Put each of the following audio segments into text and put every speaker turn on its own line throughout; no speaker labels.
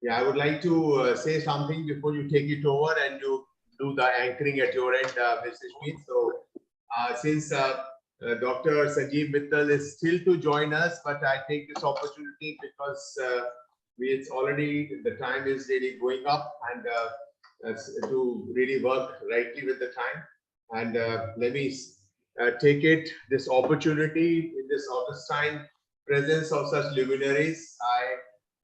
Yeah, I would like to say something before you take it over and you do the anchoring at your end, Mr. Smith. So, since Dr. Sanjeev Mittal is still to join us, but I take this opportunity because it's already, the time is really going up, and to really work rightly with the time. And let me take this opportunity in this Augustine presence of such luminaries. I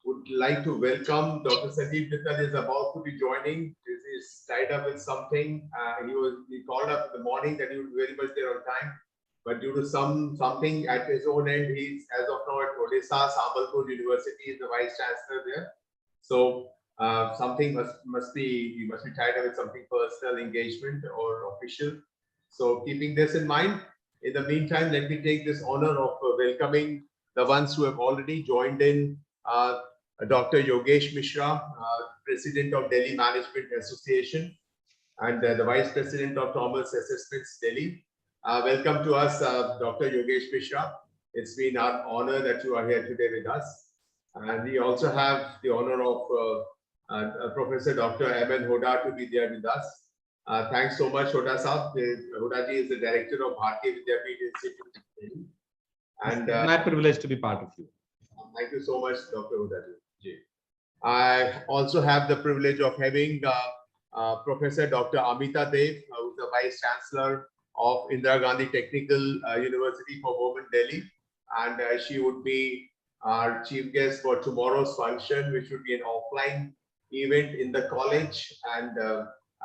would like to welcome Dr. Sanjeev Mittal is about to be joining. He's tied up with something. He called up in the morning that he was very much there on time, but due to something at his own end, he's as of now at Odisha Sambalpur University, is the vice chancellor there. So something must be, he must be tied up with something personal engagement or official. So keeping this in mind, in the meantime, let me take this honor of welcoming the ones who have already joined in. Dr. Yogesh Mishra, President of Delhi Management Association, and the Vice President of Thomas Assessments, Delhi. Welcome to us, Dr. Yogesh Mishra. It's been our honor that you are here today with us. And we also have the honor of Professor Dr. M.N. Hoda to be there with us. Thanks so muji Hoda Sahab. Hoda ji is the director of Bharatiya Vidyapeeth Institute. And
it's my privilege to be part of you.
Thank you so much, Dr. Hoda ji. I also have the privilege of having Professor Dr. Amita Dev, who is the Vice Chancellor of Indira Gandhi Technical University for Women, Delhi. And she would be our chief guest for tomorrow's function, which would be an offline event in the college. And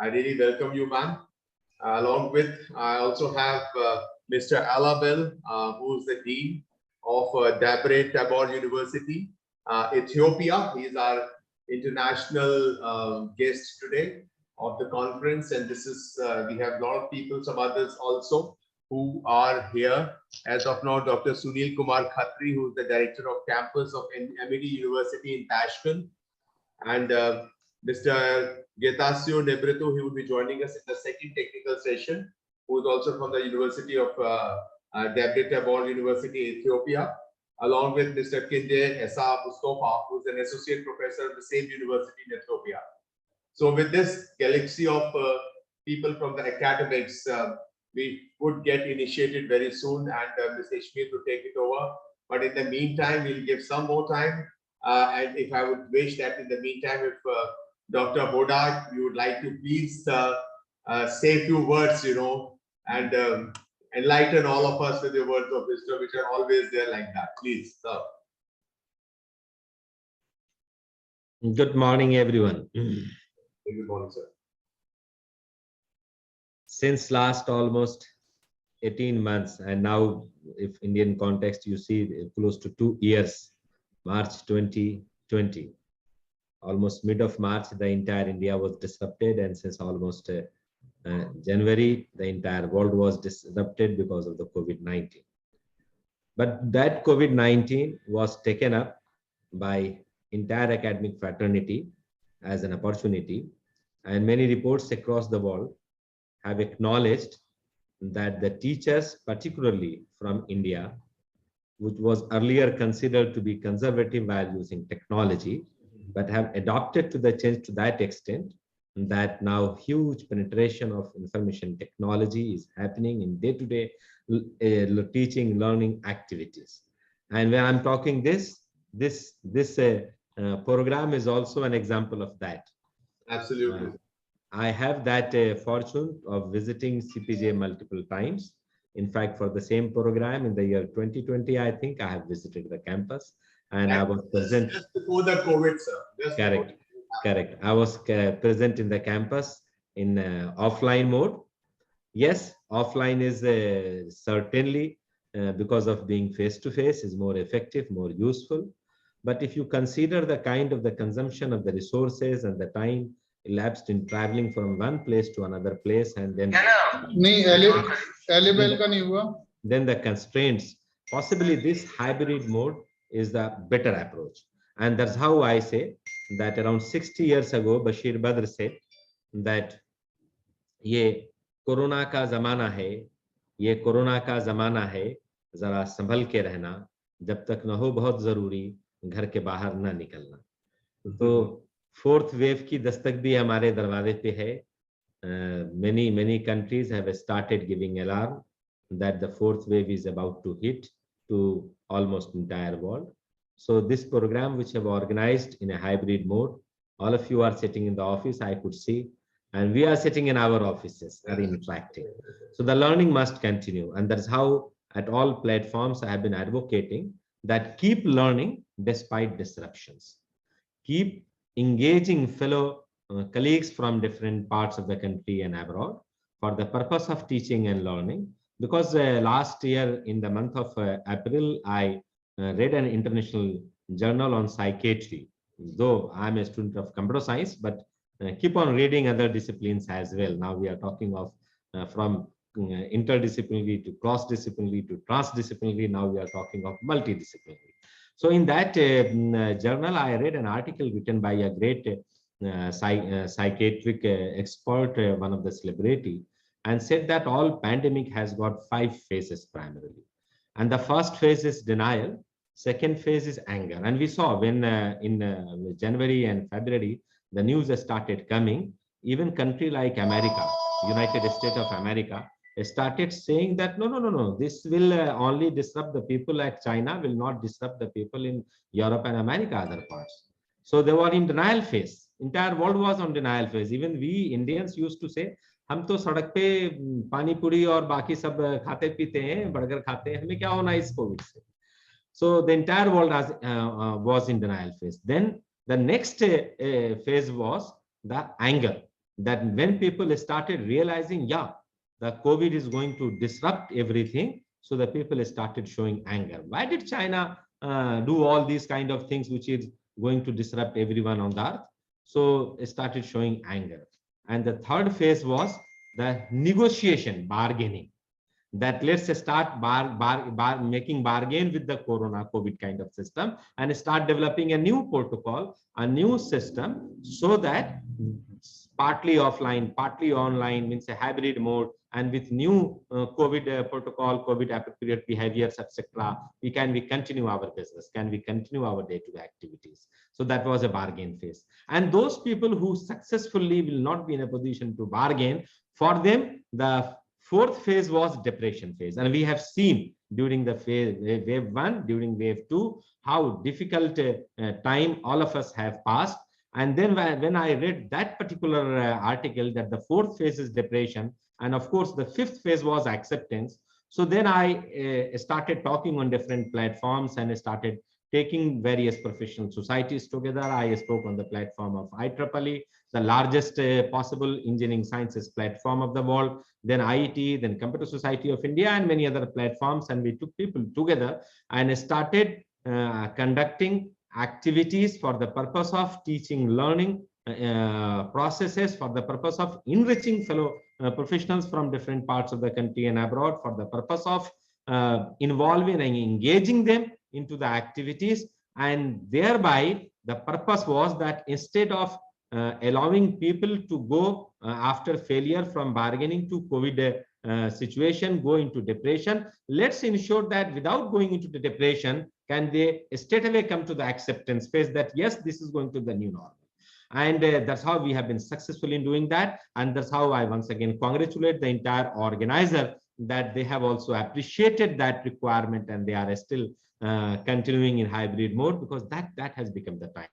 I really welcome you, ma'am. Along with, I also have Mr. Alabel, who is the Dean of Dabre Tabor University, Ethiopia. He is our international guest today of the conference, and this is we have a lot of people, some others also, who are here. As of now, Dr. Sunil Kumar Khatri, who is the director of campus of MED University in Tashkent, and Mr. Getasio Nebreto, he will be joining us in the second technical session, who is also from the University of Dabre Tabor University, Ethiopia, along with Mr. Kinde Esa Mustafa, who is an associate professor at the same university in Ethiopia. So with this galaxy of people from the academics, we would get initiated very soon, and Mr. Schmidt will take it over. But in the meantime, we'll give some more time. And if I would wish that in the meantime, if Dr. Hoda, you would like to please say a few words, and enlighten all of us with your words of wisdom, which are always there like that. Please, sir.
Good morning, everyone.
Good morning, sir.
Since last almost 18 months, and now if Indian context, you see close to 2 years, March 2020, almost mid of March, the entire India was disrupted, and since almost January, the entire world was disrupted because of the COVID-19. But that COVID-19 was taken up by entire academic fraternity as an opportunity, and many reports across the world have acknowledged that the teachers, particularly from India, which was earlier considered to be conservative while using technology, but have adopted to the change to that extent that now huge penetration of information technology is happening in day-to-day teaching, learning activities. And when I'm talking this program is also an example of that.
Absolutely.
I have that fortune of visiting CPJ multiple times. In fact, for the same program in the year 2020, I think I have visited the campus, and I was present
just before the COVID, sir. Just
correct. Correct. I was present in the campus in offline mode. Yes, offline is certainly because of being face-to-face is more effective, more useful. But if you consider the kind of the consumption of the resources and the time elapsed in traveling from one place to another place, and then the constraints, possibly this hybrid mode is the better approach. And that's how I say that around 60 years ago, Bashir Badr said that ये corona का जमाना है, ये corona का जमाना है, जरा संभल के रहना, जब तक न हो बहुत जरूरी घर के बाहर ना निकलना। तो फोर्थ वेव की दस्तक भी हमारे दरवाजे पे है। Many countries have started giving alarm that the fourth wave is about to hit to almost entire world. So this program, which have organized in a hybrid mode, all of you are sitting in the office, I could see, and we are sitting in our offices, are interacting. So the learning must continue, and that's how at all platforms I have been advocating that keep learning despite disruptions. Keep engaging fellow colleagues from different parts of the country and abroad for the purpose of teaching and learning. Because last year in the month of April, I read an international journal on psychiatry. Though I'm a student of computer science, but keep on reading other disciplines as well. Now we are talking of from interdisciplinary to cross-disciplinary to transdisciplinary. Now we are talking of multidisciplinary. So in that journal, I read an article written by a great psychiatric expert, one of the celebrity, and said that all pandemic has got 5 phases primarily. And the first phase is denial. Second phase is anger. And we saw when in January and February, the news started coming, even country like America, United States of America, started saying that no, this will only disrupt the people like China, will not disrupt the people in Europe and America, other parts. So they were in denial phase. Entire world was on denial phase. Even we Indians used to say, हम तो सड़क पे पानी पूरी और बाकी सब खाते पीते हैं, बर्गर खाते हैं, हमें क्या होना इस कोविड से. So the entire world was in denial phase. Then the next phase was the anger, that when people started realizing, yeah, the COVID is going to disrupt everything, so the people started showing anger. Why did China do all these kind of things which is going to disrupt everyone on the earth? So it started showing anger. And the third phase was the negotiation, bargaining, that let's start making bargain with the corona COVID kind of system and start developing a new protocol, a new system, so that partly offline, partly online, means a hybrid mode, and with new COVID protocol, COVID appropriate behaviors, etc., we continue our business, can we continue our day-to-day activities. So that was a bargain phase. And those people who successfully will not be in a position to bargain, for them the fourth phase was depression phase. And we have seen during the wave 1, during wave 2, how difficult time all of us have passed. And then when I read that particular article, that the fourth phase is depression, and of course the fifth phase was acceptance. So then I started talking on different platforms and started taking various professional societies together. I spoke on the platform of IEEE, the largest possible engineering sciences platform of the world, then IET, then Computer Society of India, and many other platforms. And we took people together and started conducting activities for the purpose of teaching, learning processes, for the purpose of enriching fellow professionals from different parts of the country and abroad, for the purpose of involving and engaging them into the activities. And thereby the purpose was that instead of allowing people to go after failure from bargaining to COVID situation, go into depression, let's ensure that without going into the depression, can they straight away come to the acceptance phase that yes, this is going to the new normal. And that's how we have been successful in doing that. And that's how I once again congratulate the entire organizer that they have also appreciated that requirement, and they are still continuing in hybrid mode, because that has become the time.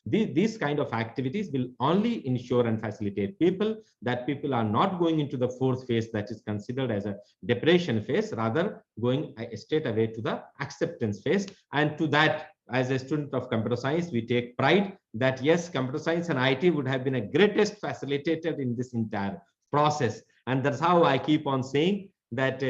These kind of activities will only ensure and facilitate people, that people are not going into the fourth phase that is considered as a depression phase, rather going straight away to the acceptance phase. And to that, as a student of computer science, we take pride that yes, computer science and IT would have been a greatest facilitator in this entire process. And that's how I keep on saying that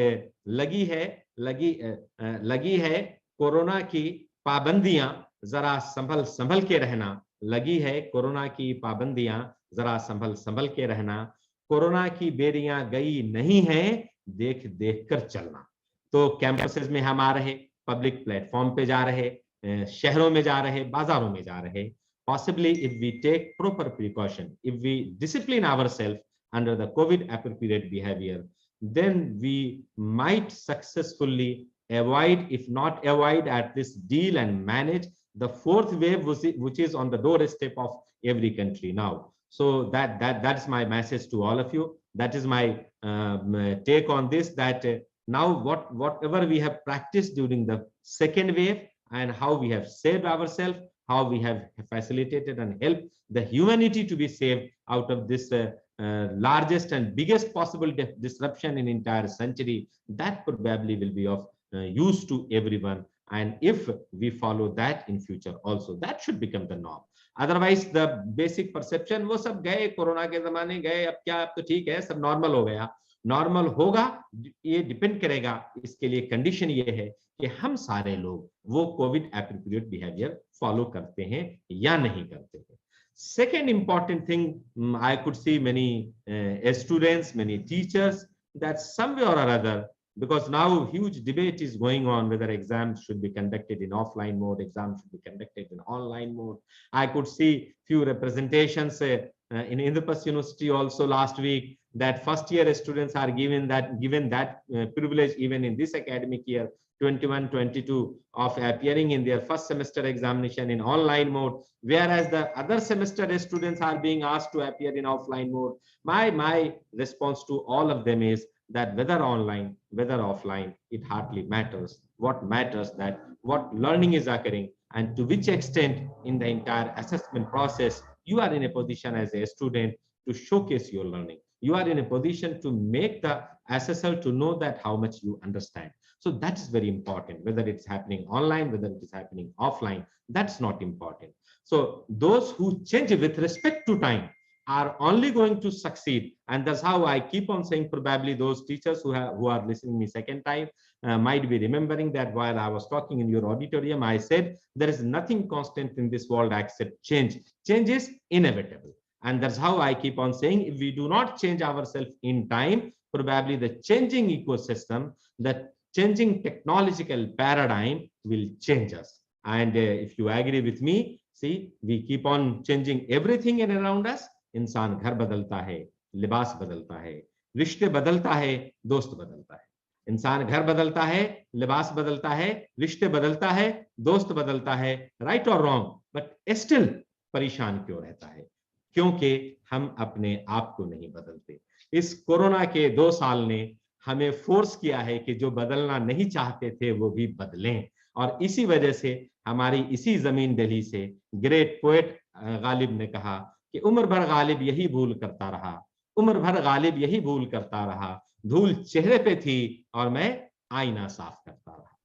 lagi hai corona की पाबंदियां जरा संभल के रहना, लगी है corona की पाबंदियां जरा संभल के रहना, कोरोना की बेरियां गई नहीं है, देख देख कर चलना. तो कैंपसेस में हम आ रहे, पब्लिक प्लेटफॉर्म पे जा रहे, शहरों में जा रहे, बाजारों में जा रहे. Possibly if we take proper precaution, if we discipline ourselves under the COVID appropriate behavior, then we might successfully avoid, if not avoid, at least deal and manage the fourth wave, which is on the doorstep of every country now. So that's my message to all of you. That is my take on this, that now whatever we have practiced during the second wave and how we have saved ourselves, how we have facilitated and helped the humanity to be saved out of this largest and biggest possible disruption in entire century, that probably will be of use to everyone. And if we follow that in future also, that should become the norm. Otherwise the basic perception, वो सब गए, corona के जमाने गए, अब क्या, अब तो ठीक है, सब नॉर्मल हो गया. नॉर्मल होगा, ये डिपेंड करेगा, इसके लिए कंडीशन ये है कि हम सारे लोग वो कोविड एप्रोप्रिएट बिहेवियर फॉलो करते हैं या नहीं करते हैं. Second important thing, I could see many students, many teachers, that somewhere or other, because now huge debate is going on whether exams should be conducted in offline mode, exams should be conducted in online mode. I could see few representations in Indraprastha University also last week, that first year students are given that privilege even in this academic year 21-22 of appearing in their first semester examination in online mode, whereas the other semester students are being asked to appear in offline mode. My response to all of them is that whether online, whether offline, it hardly matters. What matters that what learning is occurring and to which extent in the entire assessment process you are in a position as a student to showcase your learning. You are in a position to make the assessor to know that how much you understand. So that is very important, whether it's happening online, whether it is happening offline, that's not important. So those who change with respect to time are only going to succeed. And that's how I keep on saying, probably those teachers who are listening me second time might be remembering that while I was talking in your auditorium, I said there is nothing constant in this world except change. Change is inevitable. And that's how I keep on saying, if we do not change ourselves in time, probably the changing ecosystem, the changing technological paradigm will change us. And if you agree with me, see, we keep on changing everything in around us. इंसान घर बदलता है, लिबास बदलता है, रिश्ते बदलता है, दोस्त बदलता है. इंसान घर बदलता है, लिबास बदलता है, रिश्ते बदलता है, दोस्त बदलता है, राइट और रॉन्ग, बट स्टिल परेशान क्यों रहता है? क्योंकि हम अपने आप को नहीं बदलते. इस कोरोना के 2 साल ने हमें फोर्स किया है कि जो बदलना नहीं चाहते थे वो भी बदलें. और इसी वजह से हमारी इसी जमीन दिल्ली से ग्रेट पोएट गालिब ने कहा कि उम्र भर गालिब यही भूल करता रहा, उम्र भर गालिब यही भूल करता रहा, धूल चेहरे पे थी और मैं आईना साफ करता रहा.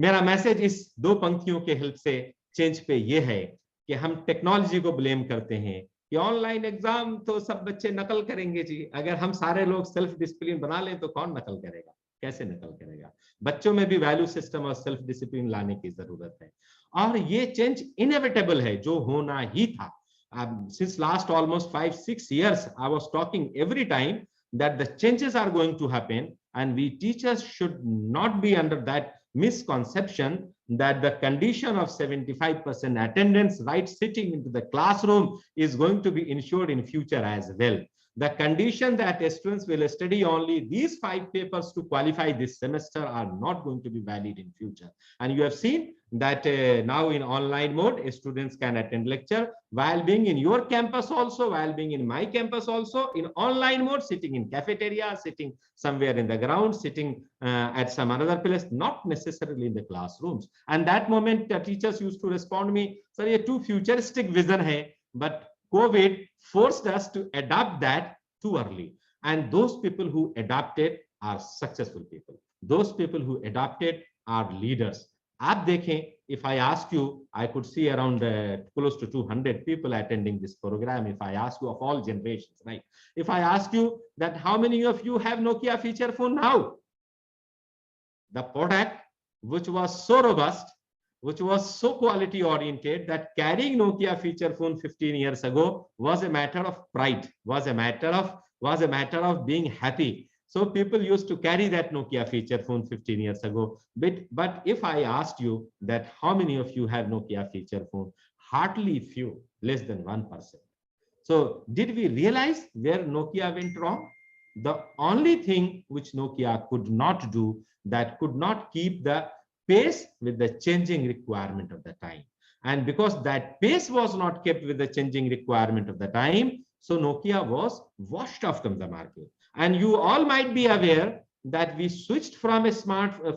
मेरा मैसेज इस 2 पंक्तियों के हेल्प से चेंज पे ये है कि हम टेक्नोलॉजी को ब्लेम करते हैं कि ऑनलाइन एग्जाम तो सब बच्चे नकल करेंगे जी. अगर हम सारे लोग सेल्फ डिसिप्लिन बना लें तो कौन नकल करेगा? कैसे नकल करेगा? बच्चों में भी वैल्यू सिस्टम और सेल्फ डिसिप्लिन लाने की जरूरत है. और ये चेंज इनएविटेबल है, जो होना ही था. Since last almost 5-6 years, I was talking every time that the changes are going to happen, and we teachers should not be under that misconception that the condition of 75% attendance right sitting into the classroom is going to be ensured in future as well. The condition that students will study only these 5 papers to qualify this semester are not going to be valid in future. And you have seen that now in online mode, students can attend lecture while being in your campus also, while being in my campus also, in online mode, sitting in cafeteria, sitting somewhere in the ground, sitting at some another place, not necessarily in the classrooms. And that moment, the teachers used to respond me, sir, ye too futuristic vision hai, but COVID forced us to adapt that too early. And those people who adapted are successful people. Those people who adapted are leaders. आप देखें, if I ask you, I could see around close to 200 people attending this program. If I ask you of all generations, right? If I ask you that how many of you have Nokia feature phone now? The product, which was so robust, which was so quality oriented, that carrying Nokia feature phone 15 years ago was a matter of pride, was a matter of being happy. So people used to carry that Nokia feature phone 15 years ago. But if I asked you that how many of you have Nokia feature phone, hardly few, less than 1%. So did we realize where Nokia went wrong? The only thing which Nokia could not do, that could not keep the pace with the changing requirement of the time. And because that pace was not kept with the changing requirement of the time, so Nokia was washed off from the market. And you all might be aware that we switched from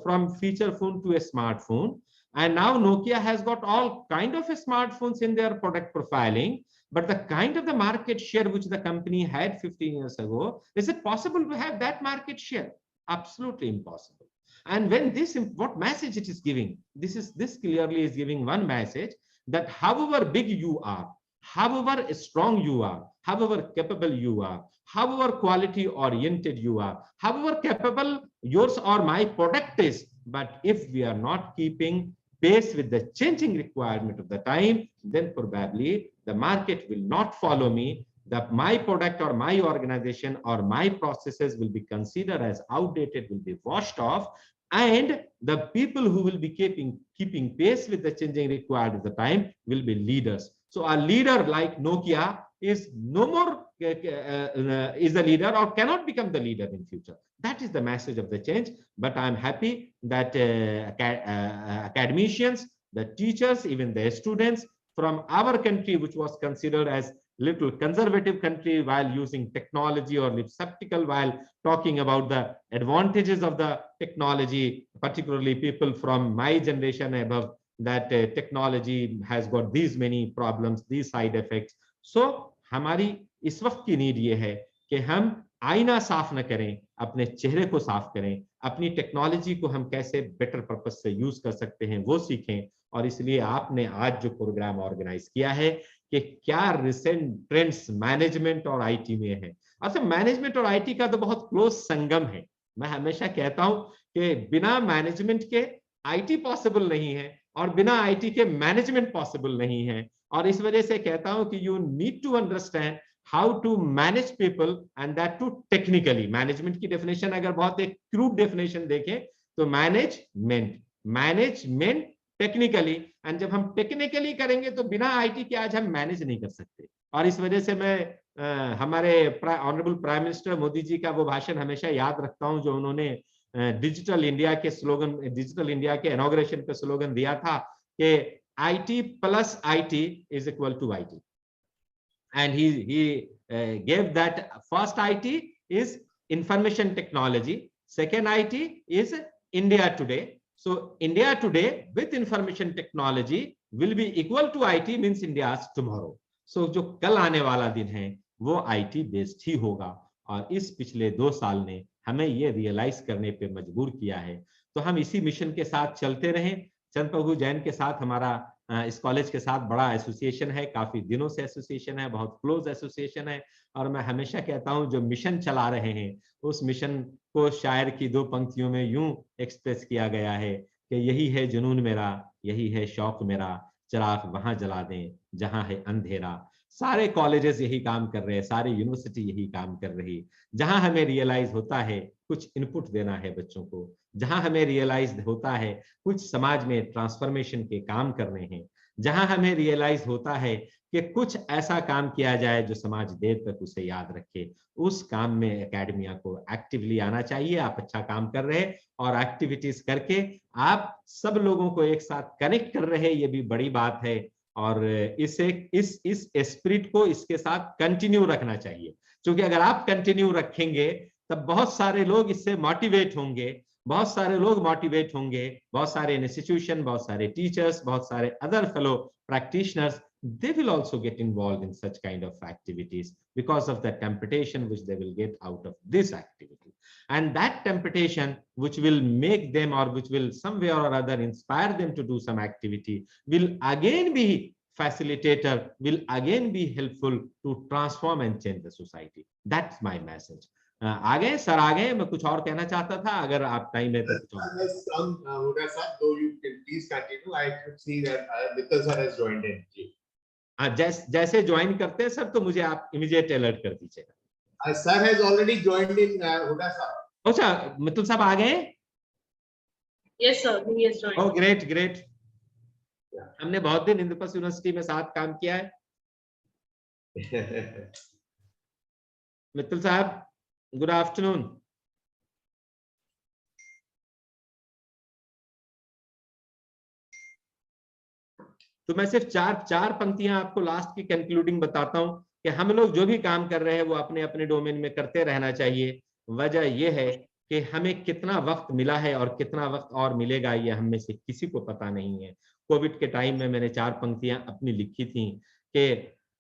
from feature phone to a smartphone, and now Nokia has got all kind of smartphones in their product profiling. But the kind of the market share which the company had 15 years ago, is it possible to have that market share? Absolutely impossible. And when this, what message it is giving? This clearly is giving one message, that however big you are, however strong you are, however capable you are, however quality oriented you are, however capable yours or my product is, but if we are not keeping pace with the changing requirement of the time, then probably the market will not follow me. That my product or my organization or my processes will be considered as outdated, will be washed off, and the people who will be keeping pace with the changing required of the time will be leaders. So a leader like Nokia is no more is the leader, or cannot become the leader in future. That is the message of the change. But I'm happy that academicians, the teachers, even the students from our country, which was considered as little conservative country while using technology, or skeptical while talking about the advantages of the technology, particularly people from my generation above, that technology has got these many problems, these side effects. So हमारी इस वक्त की need ये है कि हम आईना साफ न करें, अपने चेहरे को साफ करें, अपनी टेक्नोलॉजी को हम कैसे बेटर पर्पस से यूज कर सकते हैं वो सीखें। और इसलिए आपने आज जो प्रोग्राम ऑर्गेनाइज किया है कि क्या रिसेंट ट्रेंड्स मैनेजमेंट और आईटी में है। अच्छा, मैनेजमेंट और आईटी का तो बहुत क्लोज संगम है। मैं हमेशा कहता हूं कि बिना मैनेजमेंट के आईटी पॉसिबल नहीं है, और बिना आईटी के मैनेजमेंट पॉसिबल नहीं है। और इस वजह से कहता हूं कि you need to understand how to manage people, and that too technically. Management की डेफिनेशन अगर बहुत एक क्रूड डेफिनेशन देखें तो मैनेजमेंट टेक्निकली, एंड जब हम टेक्निकली करेंगे तो बिना आईटी के आज हम मैनेज नहीं कर सकते। और इस वजह से मैं हमारे honourable prime minister Modi ji का वो भाषण हमेशा याद रखता हूं, जो उन्होंने डिजिटल इंडिया के स्लोगन, डिजिटल इंडिया के इनॉग्रेशन पे स्लोगन दिया था कि IT plus IT is equal to IT. And he gave that first IT is information technology, second IT is India today. So India today with information technology will be equal to IT, means India's tomorrow. So जो कल आने वाला दिन है वो IT based ही होगा। और इस पिछले 2 साल ने हमें ये रियलाइज करने पे मजबूर किया है। तो हम इसी मिशन के साथ चलते रहें। चंद प्रभु जैन के साथ हमारा इस कॉलेज के साथ बड़ा एसोसिएशन है, काफी दिनों से एसोसिएशन है, बहुत क्लोज एसोसिएशन है। और मैं हमेशा कहता हूं जो मिशन चला रहे हैं उस मिशन को शायर की 2 पंक्तियों में यूं एक्सप्रेस किया गया है कि यही है जुनून मेरा, यही है शौक मेरा, चिराग वहां जला दें जहां है अंधेरा। सारे कॉलेजेस यही काम कर रहे हैं, सारे यूनिवर्सिटी यही काम कर रही। जहां हमें रियलाइज होता है कुछ इनपुट देना है बच्चों को, जहां हमें रियलाइज होता है कुछ समाज में ट्रांसफॉर्मेशन के काम करने हैं, जहां हमें रियलाइज होता है कि कुछ ऐसा काम किया जाए जो समाज देर तक उसे याद रखे, उस काम में एकेडमिया को एक्टिवली आना चाहिए। आप अच्छा काम कर रहे हैं और एक्टिविटीज करके आप सब लोगों को एक साथ कनेक्ट कर रहे हैं, ये भी बड़ी बात है। और इस स्पिरिट को इसके साथ कंटिन्यू रखना चाहिए, क्योंकि अगर आप कंटिन्यू रखेंगे तब बहुत सारे लोग इससे मोटिवेट होंगे, बहुत सारे लोग मोटिवेट होंगे, बहुत सारे इंस्टीट्यूशन, बहुत सारे टीचर्स, बहुत सारे other fellow practitioners, they will also get involved in such kind of activities because of the temptation which they will get out of this activity. And that temptation which will make them, or which will somewhere or other inspire them to do some activity, will again be facilitator, will again be helpful to transform and change the society. That's my message. आगे sir, आगे मैं कुछ और कहना चाहता था, अगर आप टाइम है तो कुछ और।
Please continue. I could see that Mittal sir has joined in.
जैसे ज्वाइन करते हैं सर तो मुझे आप इमीडिएट अलर्ट कर दीजिएगा।
Sir has already joined in. Huda sir.
अच्छा, मित्तल साहब आ गए?
Yes sir, he has joined.
Oh great, great. हमने बहुत दिन इंद्रप्रस्थ यूनिवर्सिटी में साथ काम किया है। मित्तल साहब Good afternoon. तो मैं सिर्फ चार पंक्तियां आपको लास्ट की कंक्लूडिंग बताता हूं कि हम लोग जो भी काम कर रहे हैं वो अपने अपने डोमेन में करते रहना चाहिए। वजह यह है कि हमें कितना वक्त मिला है और कितना वक्त और मिलेगा ये हम में से किसी को पता नहीं है। कोविड के टाइम में मैंने 4 पंक्तियां अपनी लिखी थी कि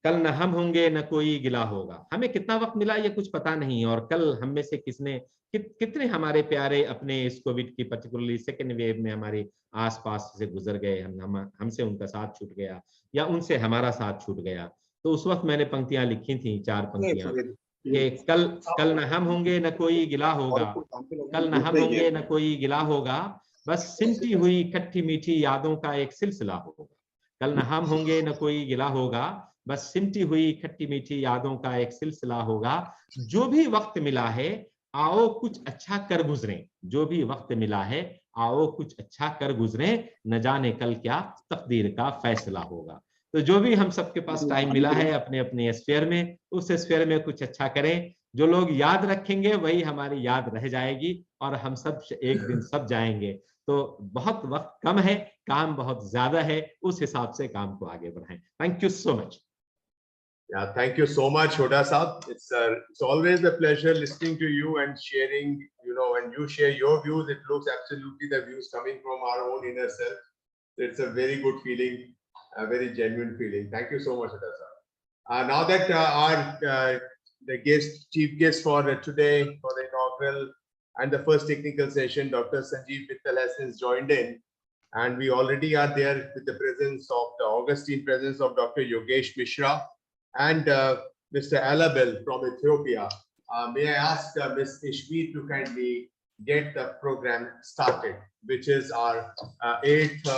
कल न हम होंगे न कोई गिला होगा। हमें कितना वक्त मिला ये कुछ पता नहीं, और कल हम में से किसने कितने हमारे प्यारे अपने इस कोविड की पर्टिकुलरली सेकेंड वेव में हमारे आसपास से गुजर गए, हमसे उनका साथ छूट गया या उनसे हमारा साथ छूट गया। तो उस वक्त मैंने पंक्तियां लिखी थी, 4 पंक्तियां कि कल न हम होंगे न कोई गिला होगा, कल न हम होंगे न कोई गिला होगा, बस सिमटी हुई खट्टी मीठी यादों का एक सिलसिला होगा। कल न हम होंगे न कोई गिला होगा, बस सिमटी हुई खट्टी मीठी यादों का एक सिलसिला होगा। जो भी वक्त मिला है आओ कुछ अच्छा कर गुजरें, जो भी वक्त मिला है आओ कुछ अच्छा कर गुजरें, न जाने कल क्या तकदीर का फैसला होगा। तो जो भी हम सबके पास टाइम मिला है अपने अपने स्फीयर में, उस स्फीयर में कुछ अच्छा करें। जो लोग याद रखेंगे वही हमारी याद रह जाएगी और हम सब एक दिन सब जाएंगे। तो बहुत वक्त कम है, काम बहुत ज्यादा है, उस हिसाब से काम को आगे बढ़ाएं। Thank you so much.
Yeah, thank you so much, Hoda Saab. It's always a pleasure listening to you and sharing. You know, when you share your views, it looks absolutely the views coming from our own inner self. It's a very good feeling, a very genuine feeling. Thank you so much, Hoda Saab. Now that the chief guest for today for the inaugural and the first technical session, Dr. Sanjeev Mittal has since joined in, and we already are there with the presence of the Augustine presence of Dr. Yogesh Mishra and Mr. Alabel from Ethiopia. May I ask Ms. Ishmeet to kindly get the program started, which is our 8th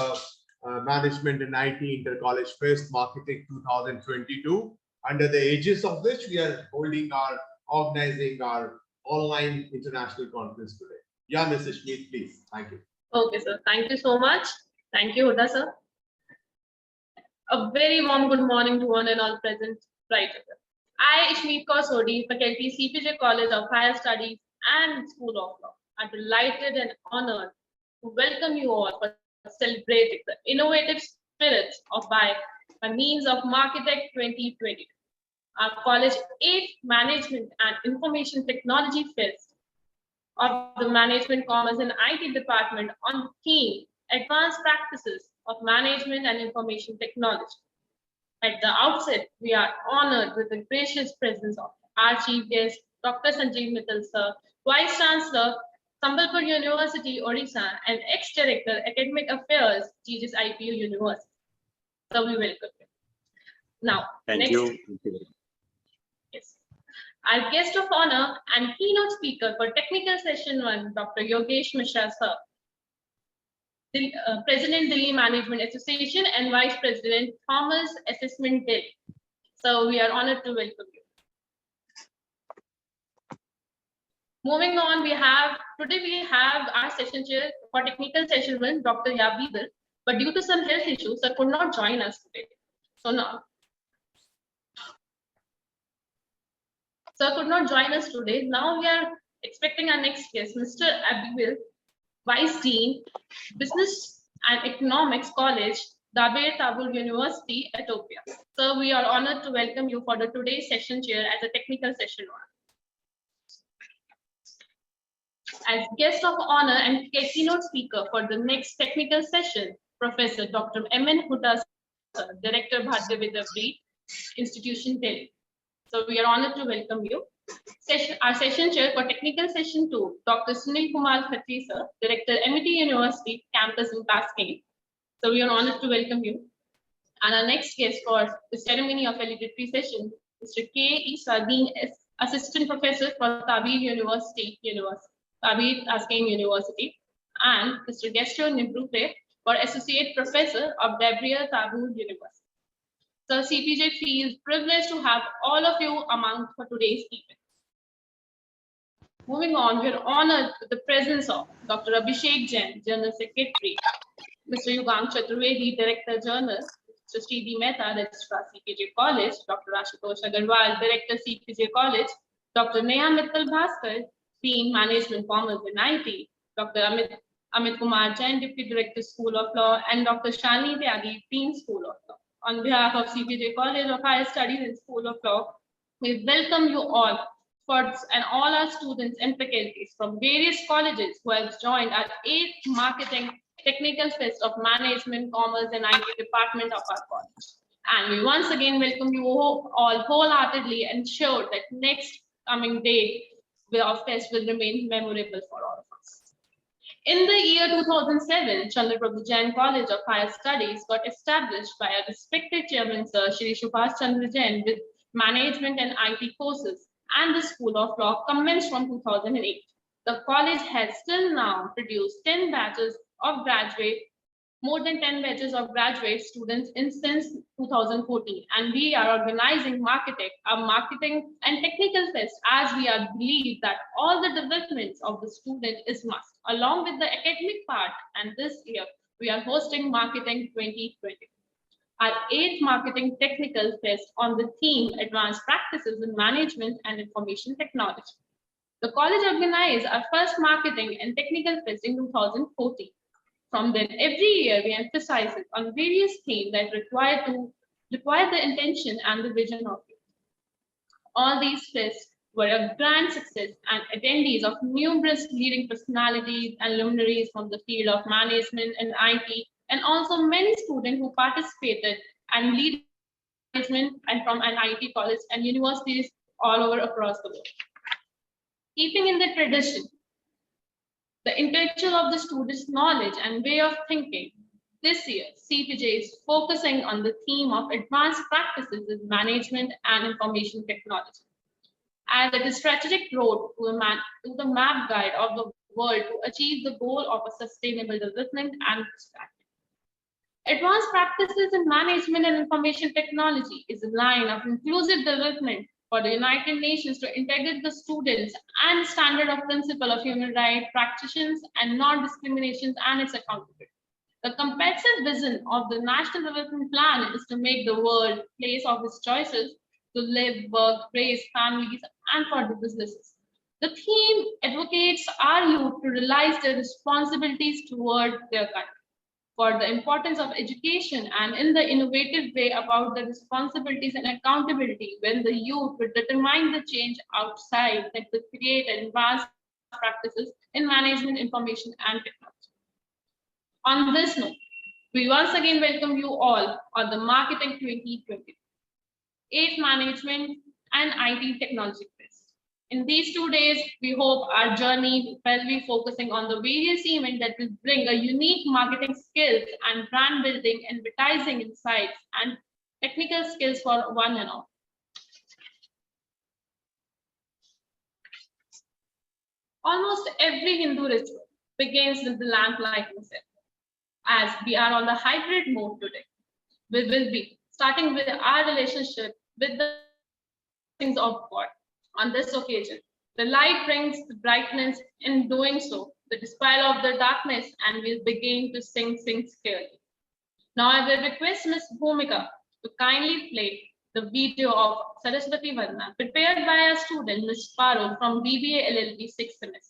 Management and IT Inter-College Fest Marketing 2022, under the aegis of which we are organizing our online international conference today. Yeah, Ms. Ishmeet, please. Thank you.
Okay, sir. Thank you so much. Thank you, Huda, sir. A very warm good morning to one and all present right here. I, Ishmeet Kaur, faculty CPJ College of Higher Studies and School of Law, am delighted and honored to welcome you all for celebrating the innovative spirits of by means of Marketech 2022. Our college 8th Management and Information Technology Fest of the Management, Commerce and IT Department on the theme Advanced Practices of Management and Information Technology. At the outset, we are honored with the gracious presence of our chief guest, Dr. Sanjeev Mittal, sir, Vice Chancellor, Sambalpur University, Odisha, and Ex-Director, Academic Affairs, GGSIPU University. So we welcome you. Now,
Thank you.
Yes. Our guest of honor and keynote speaker for technical session 1, Dr. Yogesh Mishra, sir, President, Delhi Management Association and Vice President, Thomas Assessment Delhi. So we are honored to welcome you. Moving on, today we have our session chair for technical session 1, Dr. Yabidal, but due to some health issues, sir could not join us today. So now, sir could not join us today. Now we are expecting our next guest, Mr. Abibil, Vice Dean, Business and Economics College, Dabir Tabul University, Ethiopia. So we are honored to welcome you for the today's session chair as a technical session 1. As guest of honor and keynote speaker for the next technical session, Professor Dr. M.N. Huda, Director, Bharatiya Vidya Institution, Delhi. So we are honored to welcome you. Our session chair for technical session 2, Dr. Sunil Kumar Khatri, sir, Director, MIT University, Campus in Tashkent. So we are honored to welcome you. And our next guest for the ceremony of valedictory session, Mr. K.E. Dean, Assistant Professor for Tabir University, Tabir Tashkent University, and Mr. Gestio Nibrupe for Associate Professor of Dabir Tabur University. So CPJ feels privileged to have all of you among for today's event. Moving on, we are honored with the presence of Dr. Abhishek Jain, General Secretary, Mr. Yugank Chaturvedi, Director Journal, Mr. Sridhi Mehta, Registrar CPJ College, Dr. Ashutosh Agarwal, Director CPJ College, Dr. Neha Mittal Bhaskar, Dean Management Commerce in IT, Dr. Amit Kumar Jain, Deputy Director, School of Law, and Dr. Shalini Tyagi, Dean, School of Law. On behalf of CPJ College of Higher Studies and School of Law, we welcome you all and all our students and faculties from various colleges who have joined our 8th Marketing Technical Fest of Management, Commerce, and IT department of our college. And we once again welcome you all wholeheartedly and sure that next coming day of fest will remain memorable for all of us. In the year 2007, Chandraprabhu Jain College of Higher Studies got established by a respected chairman, Sir Shri Subhash Chandra Jain, with management and IT courses, and the School of Law commenced from 2008. The college has still now produced 10 batches of graduate, more than 10 batches of graduate students since 2014. And we are organizing a marketing and technical fest, as we are believe that all the developments of the student is must, along with the academic part. And this year, we are hosting Marketing 2020. Our 8th Marketing Technical Fest on the theme Advanced Practices in Management and Information Technology. The college organized our first Marketing and Technical Fest in 2014. From then, every year we emphasize it on various themes that require the intention and the vision of it. All these fests were a grand success, and attendees of numerous leading personalities and luminaries from the field of management and IT, and also many students who participated and lead management and from an IT college and universities all over across the world. Keeping in the tradition, the intellectual of the students' knowledge and way of thinking, this year CPJ is focusing on the theme of advanced practices in management and information technology, as it is strategic road to the map guide of the world to achieve the goal of a sustainable development and prosperity. Advanced practices in management and information technology is a line of inclusive development for the United Nations to integrate the students and standard of principle of human rights, practitioners, and non-discrimination and its accountability. The comprehensive vision of the National Development Plan is to make the world a place of its choices to live, work, raise families, and for the businesses. The theme advocates our youth to realize their responsibilities toward their country, for the importance of education, and in the innovative way about the responsibilities and accountability when the youth will determine the change outside that will create advanced practices in management, information, and technology. On this note, we once again welcome you all on the Marketing 2020, 8th Management and IT Technology Fest. In these 2 days, we hope our journey will be focusing on the various events that will bring a unique marketing skills and brand building, advertising insights, and technical skills for one and all. Almost every Hindu ritual begins with the lamp lighting ceremony. As we are on the hybrid mode today, we will be starting with our relationship with the things of God. On this occasion, the light brings the brightness. In doing so, the dispel of the darkness, and we'll begin to sing clearly. Now I will request Ms. Bhumika to kindly play the video of Saraswati Vandana prepared by a student, Ms. Paro from BBA LLB 6th semester.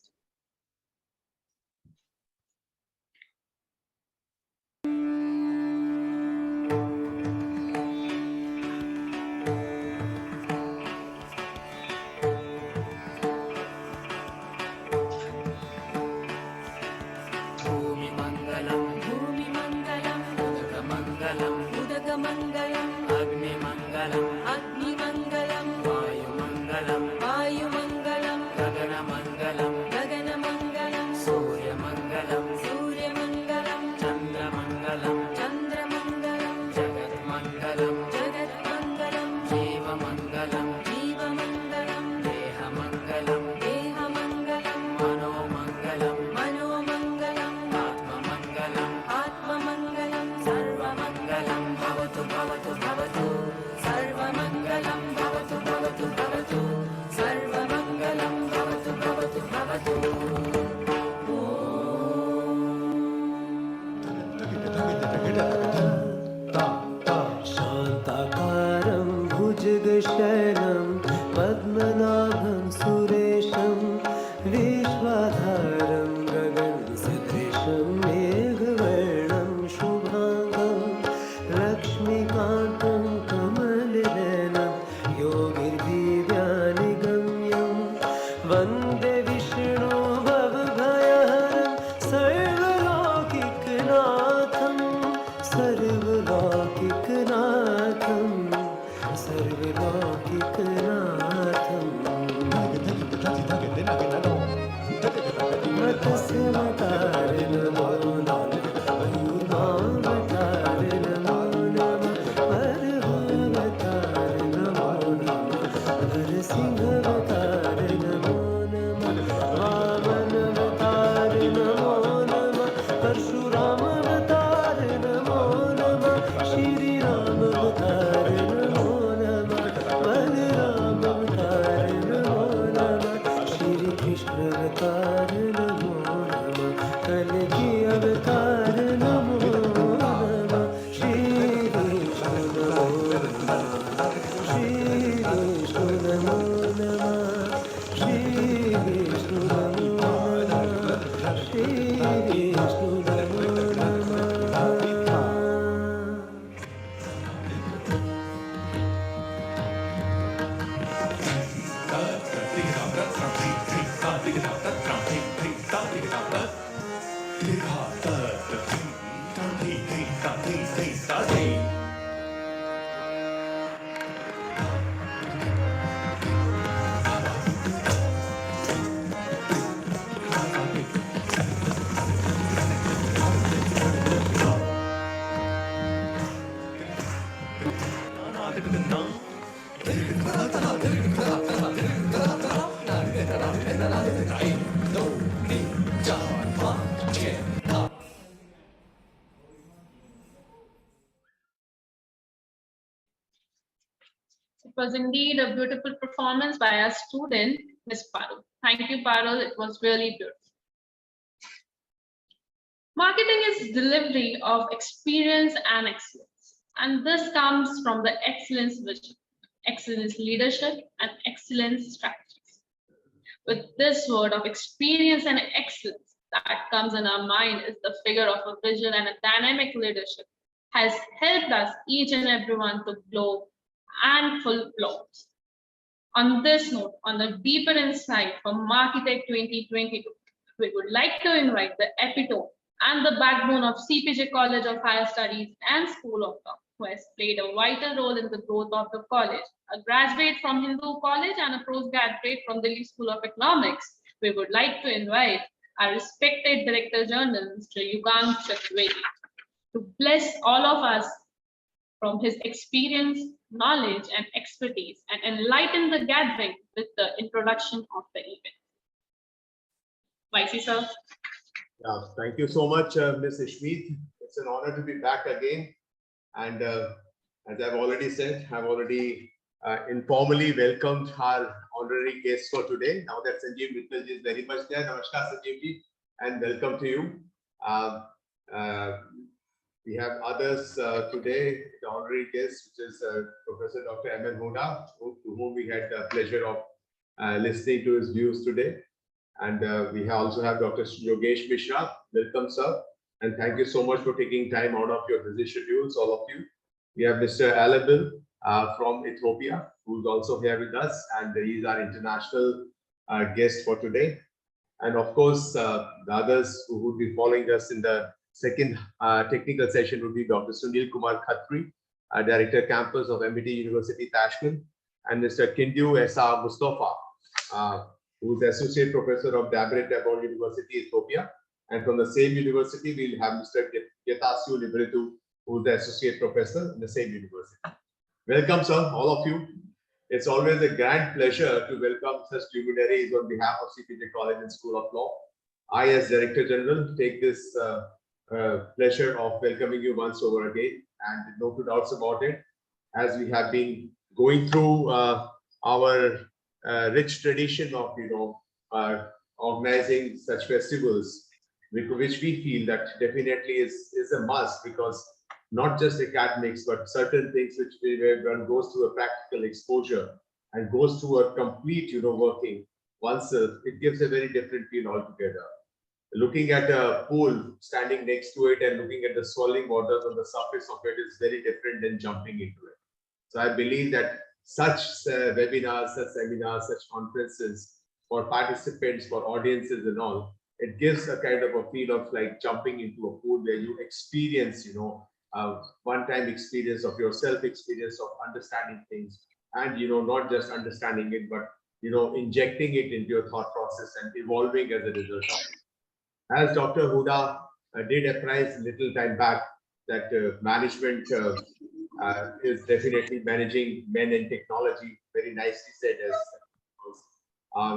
Sarva
It was indeed a beautiful performance by our student, Ms. Parul. Thank you, Parul. It was really beautiful. Marketing is delivery of experience and excellence. And this comes from the excellence vision, excellence leadership, and excellence strategies. With this word of experience and excellence that comes in our mind is the figure of a vision and a dynamic leadership has helped us each and everyone to blow and full blows. On this note, on the deeper insight from Marketech 2022, we would like to invite the epitome and the backbone of CPJ College of Higher Studies and School of Law, who has played a vital role in the growth of the college. A graduate from Hindu College and a postgraduate from Delhi School of Economics, we would like to invite our respected Director General, Mr. Yugank Chaturvedi, to bless all of us from his experience, knowledge, and expertise, and enlighten the gathering with the introduction of the event. Vice sir.
Yeah, thank you so much, Ms. Ishmeet. It's an honor to be back again. And as I've already said, I've already informally welcomed our honorary guest for today. Now that Sanjeev Mittal is very much there. Namaskar, Sanjeev ji, and welcome to you. We have others today, the honorary guest, which is Professor Dr. M.N. Hoda, to whom we had the pleasure of listening to his views today. And we also have Dr. Yogesh Mishra. Welcome, sir. And thank you so much for taking time out of your busy schedules, all of you. We have Mr. Alabil from Ethiopia, who's also here with us, and he's our international guest for today. And of course, the others who would be following us in the second technical session would be Dr. Sunil Kumar Khatri, Director Campus of MIT University Tashkent, and Mr. Kindu Esa Mustafa, who is Associate Professor of Dabret Tabor University, Ethiopia. And from the same university, we'll have Mr. Getasiu Libretu, who is the Associate Professor in the same university. Welcome, sir, all of you. It's always a grand pleasure to welcome such luminaries on behalf of CPJ College and School of Law. I, as Director General, take this pleasure of welcoming you once over again, and no two doubts about it, as we have been going through our rich tradition of organizing such festivals, which we feel that definitely is a must, because not just academics, but certain things which one goes through a practical exposure and goes through a complete working, once it gives a very different feel altogether. Looking at a pool, standing next to it and looking at the swirling waters on the surface of it is very different than jumping into it. So I believe that such webinars, such seminars, such conferences for participants, for audiences and all, it gives a kind of a feel of like jumping into a pool where you experience, one-time experience of yourself, experience of understanding things, and not just understanding it, but injecting it into your thought process and evolving as a result of it. As Dr. Huda did apprise little time back, that management is definitely managing men and technology. Very nicely said. As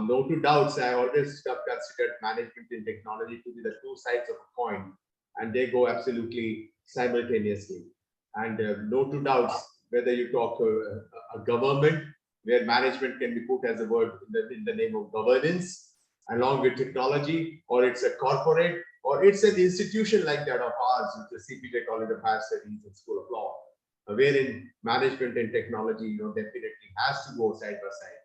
no two doubts, I always have considered management and technology to be the two sides of a coin, and they go absolutely simultaneously. And no two doubts, whether you talk to a government where management can be put as a word in the name of governance, along with technology, or it's a corporate, or it's an institution like that of ours, the CPJ College of Higher Studies and School of Law, wherein management and technology, definitely has to go side by side.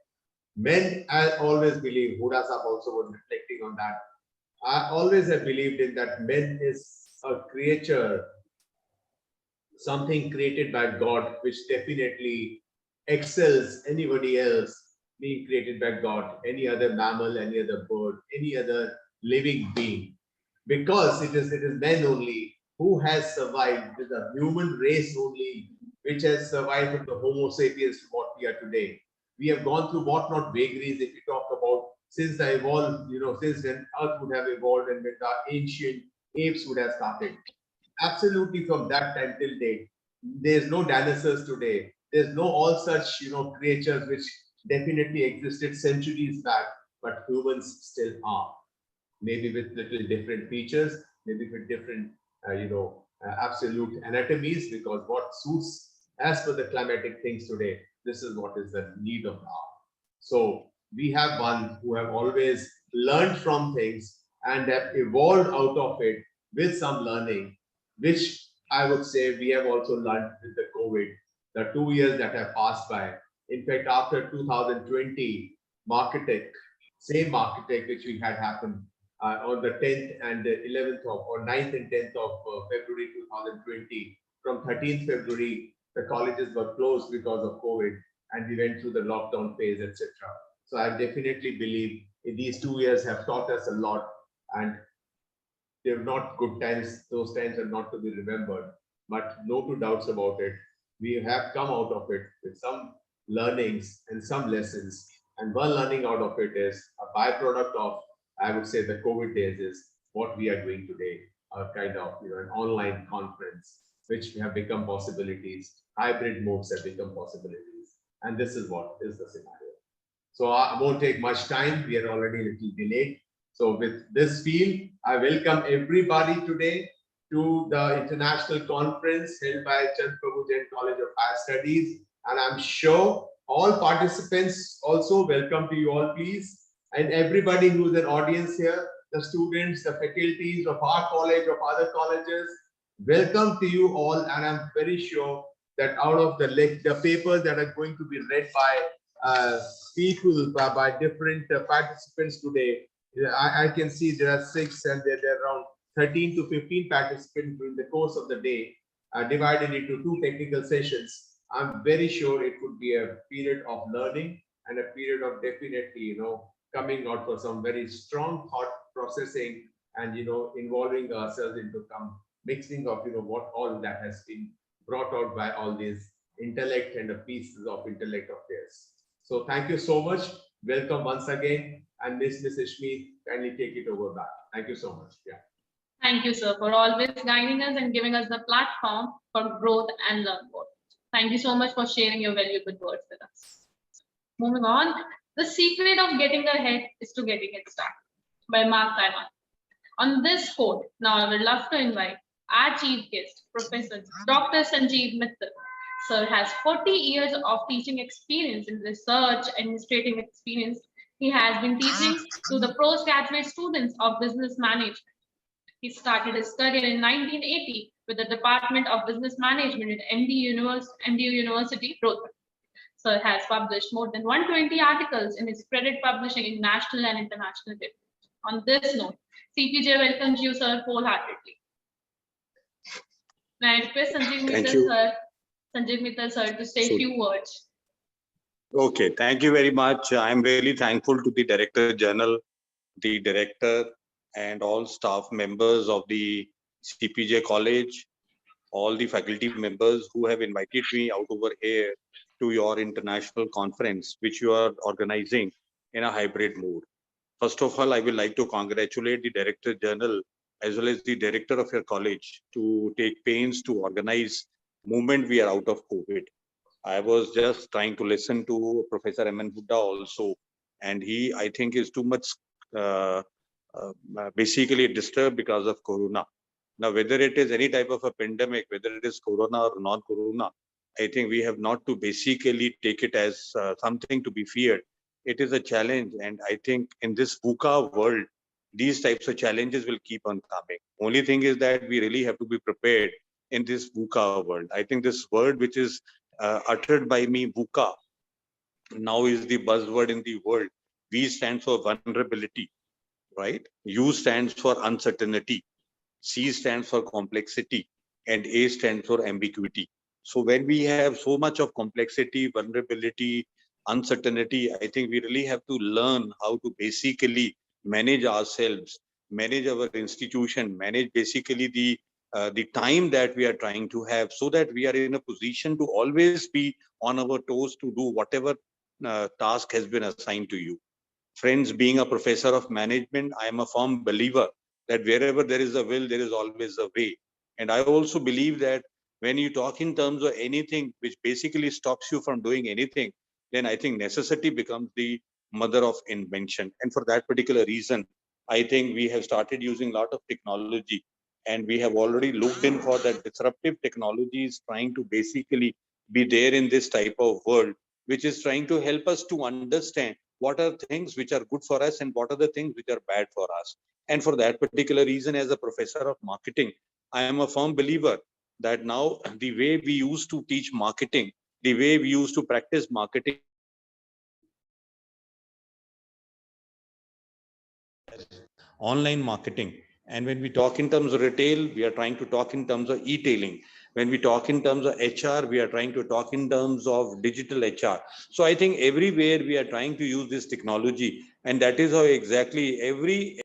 Men, I always believe, Huda Sahab also was reflecting on that. I always have believed in that men is a creature, something created by God, which definitely excels anybody else being created by God, any other mammal, any other bird, any other living being. Because it is men only who has survived. It is a human race only which has survived from the Homo sapiens to what we are today. We have gone through what not vagaries, if you talk about since the evolved, since when Earth would have evolved and when the ancient apes would have started. Absolutely, from that time till date, there's no dinosaurs today. There's no all such creatures which definitely existed centuries back, but humans still are. Maybe with little different features, maybe with different absolute anatomies, because what suits as per the climatic things today, this is what is the need of now. So we have one who have always learned from things and have evolved out of it with some learning, which I would say we have also learned with the COVID, the 2 years that have passed by. In fact, after 2020, same Marketech which we had happened on the 10th and 11th of, or 9th and 10th of February 2020. From 13th February, the colleges were closed because of COVID, and we went through the lockdown phase, etc. So I definitely believe these 2 years have taught us a lot, and they're not good times. Those times are not to be remembered, but no two doubts about it. We have come out of it with some learnings and some lessons. And one learning out of it is a byproduct of, I would say, the COVID days is what we are doing today, a kind of an online conference, which have become possibilities. Hybrid modes have become possibilities. And this is what is the scenario. So I won't take much time. We are already a little delayed. So with this feel, I welcome everybody today to the international conference held by Chaturvedi College of Higher Studies. And I'm sure all participants also, welcome to you all, please. And everybody who's an audience here, the students, the faculties of our college, of other colleges, welcome to you all. And I'm very sure that out of the papers that are going to be read by people, by different participants today, I can see there are 6 and there are around 13 to 15 participants during the course of the day, divided into 2 technical sessions. I'm very sure it would be a period of learning and a period of definitely, coming out for some very strong thought processing and, involving ourselves into some mixing of, what all that has been brought out by all these intellect and the pieces of intellect of theirs. So thank you so much. Welcome once again. And Miss Ishmi, kindly take it over back. Thank you so much. Yeah.
Thank you, sir, for always guiding us and giving us the platform for growth and learn more. Thank you so much for sharing your valuable words with us. Moving on, the secret of getting ahead is to getting it started by Mark Taiwan. On this quote, now I would love to invite our chief guest, Professor Dr. Sanjeev Mittal. Sir has 40 years of teaching experience in research, administrative experience. He has been teaching to the postgraduate students of business management. He started his career in 1980 with the Department of Business Management at MD University, Rohtak. Sir has published more than 120 articles in his credit publishing in national and international papers. On this note, CPJ welcomes you, sir, wholeheartedly. May I request Sanjeev Mittal, sir, to say a few words.
Okay, thank you very much. I'm really thankful to the Director General, the Director, and all staff members of the CPJ College, all the faculty members who have invited me out over here to your international conference, which you are organizing in a hybrid mode. First of all, I would like to congratulate the Director General as well as the Director of your college to take pains to organize moment we are out of COVID. I was just trying to listen to Professor M.N. Buddha also, and he, I think, is too much uh, basically disturbed because of Corona. Now, whether it is any type of a pandemic, whether it is Corona or non-Corona, I think we have not to basically take it as something to be feared. It is a challenge, and I think in this VUCA world, these types of challenges will keep on coming. Only thing is that we really have to be prepared in this VUCA world. I think this word which is uttered by me, VUCA, now is the buzzword in the world. V stands for vulnerability, right? U stands for uncertainty. C stands for complexity, and A stands for ambiguity. So when we have so much of complexity, vulnerability, uncertainty, I think we really have to learn how to basically manage ourselves, manage our institution, manage basically the time that we are trying to have, so that we are in a position to always be on our toes to do whatever task has been assigned to you. Friends, being a professor of management, I am a firm believer that wherever there is a will, there is always a way. And I also believe that when you talk in terms of anything which basically stops you from doing anything, then I think necessity becomes the mother of invention. And for that particular reason, I think we have started using a lot of technology, and we have already looked in for that disruptive technologies trying to basically be there in this type of world, which is trying to help us to understand what are things which are good for us and what are the things which are bad for us. And for that particular reason, as a professor of marketing, I am a firm believer that now the way we used to teach marketing, the way we used to practice marketing, online marketing. And when we talk in terms of retail, we are trying to talk in terms of e-tailing. When we talk in terms of HR, we are trying to talk in terms of digital HR. So I think everywhere we are trying to use this technology, and that is how exactly every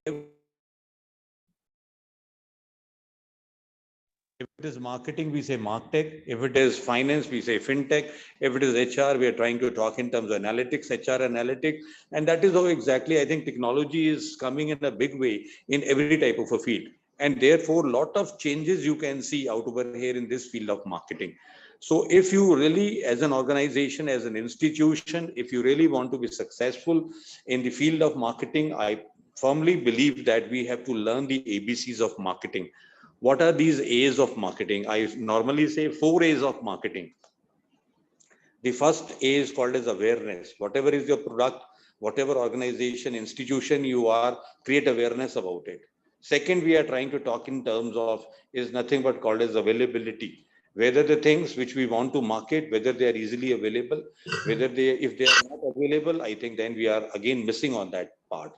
if it is marketing, we say martech. If it is finance, we say fintech. If it is HR, we are trying to talk in terms of analytics, HR analytics. And that is how exactly I think technology is coming in a big way in every type of a field. And therefore, a lot of changes you can see out over here in this field of marketing. So if you really, as an organization, as an institution, if you really want to be successful in the field of marketing, I firmly believe that we have to learn the ABCs of marketing. What are these A's of marketing? I normally say 4 A's of marketing. The first A is called as awareness. Whatever is your product, whatever organization, institution you are, create awareness about it. Second, we are trying to talk in terms of is nothing but called as availability. Whether the things which we want to market, whether they are easily available, whether if they are not available, I think then we are again missing on that part.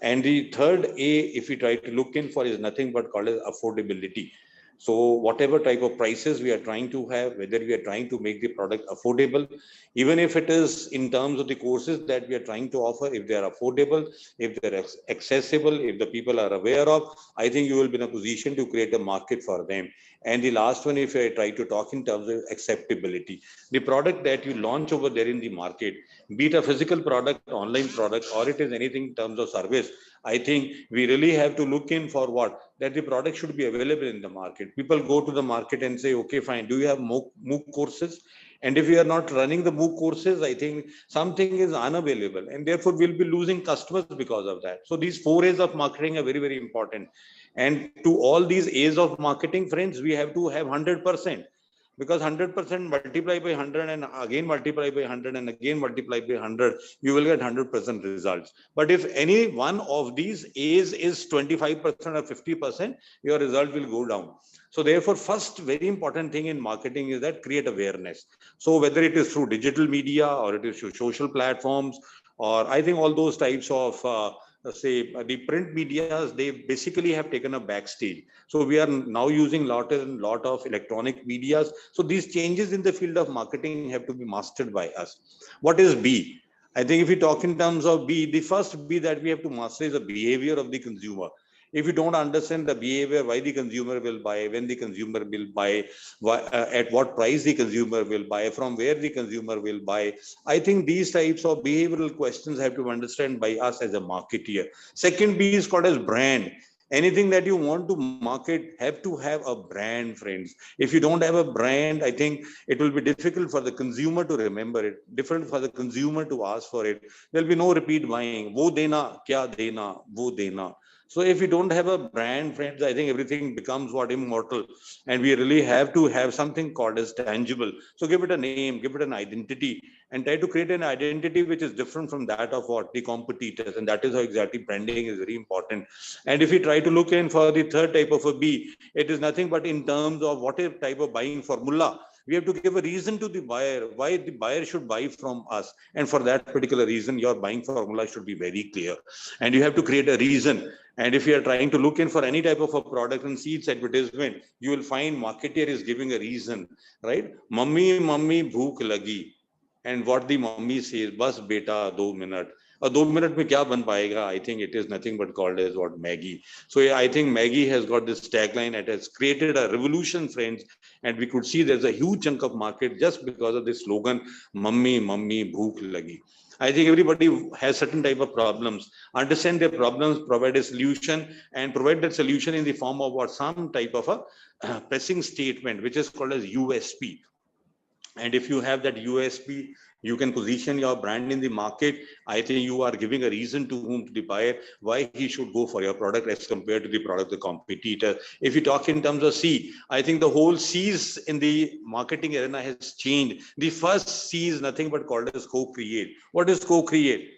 And the third A, if we try to look in for, is nothing but called as affordability. So whatever type of prices we are trying to have, whether we are trying to make the product affordable, even if it is in terms of the courses that we are trying to offer, if they are affordable, if they're accessible, if the people are aware of, I think you will be in a position to create a market for them. And the last one, if I try to talk in terms of acceptability, the product that you launch over there in the market, be it a physical product, online product, or it is anything in terms of service, I think we really have to look in for what? That the product should be available in the market. People go to the market and say, okay, fine, do you have MOOC courses? And if we are not running the MOOC courses, I think something is unavailable, and therefore we'll be losing customers because of that. So these 4 A's of marketing are very, very important. And to all these A's of marketing, friends, we have to have 100%. Because 100% multiply by 100 and again multiply by 100 and again multiply by 100, you will get 100% results. But if any one of these A's is 25% or 50%, your result will go down. So therefore, first very important thing in marketing is that create awareness. So whether it is through digital media or it is through social platforms, or I think all those types of say the print medias, they basically have taken a backstage. So we are now using lot of electronic medias. So these changes in the field of marketing have to be mastered by us. What is B? I think if we talk in terms of B, the first B that we have to master is the behavior of the consumer. If you don't understand the behavior, why the consumer will buy, when the consumer will buy, at what price the consumer will buy, from where the consumer will buy, I think these types of behavioral questions have to be understood by us as a marketeer. Second B is called as brand. Anything that you want to market have to have a brand, friends. If you don't have a brand, I think it will be difficult for the consumer to remember it, difficult for the consumer to ask for it. There'll be no repeat buying. Wo dena, kya dena, wo dena. So if you don't have a brand, friends, I think everything becomes what immortal, and we really have to have something called as tangible. So give it a name, give it an identity, and try to create an identity which is different from that of what the competitors. And that is how exactly branding is very important. And if we try to look in for the third type of a B, it is nothing but in terms of what type of buying formula. We have to give a reason to the buyer why the buyer should buy from us. And for that particular reason, your buying formula should be very clear. And you have to create a reason. And if you are trying to look in for any type of a product and see its advertisement, you will find marketer is giving a reason, right? Mummy, mummy, bhook lagi. And what the mummy says, bas beta, 2 minutes. 2 minutes mein kya ban payega? I think it is nothing but called as what Maggie. So yeah, I think Maggie has got this tagline. It has created a revolution, friends. And we could see there's a huge chunk of market just because of this slogan, mummy, mummy, bhook lagi. I think everybody has certain type of problems. Understand their problems, provide a solution, and provide that solution in the form of what some type of a pressing statement, which is called as USP. And if you have that USP, you can position your brand in the market. I think you are giving a reason to whom, to the buyer, why he should go for your product as compared to the product of the competitor. If you talk in terms of C, I think the whole C's in the marketing arena has changed. The first C is nothing but called as co-create. What is co-create?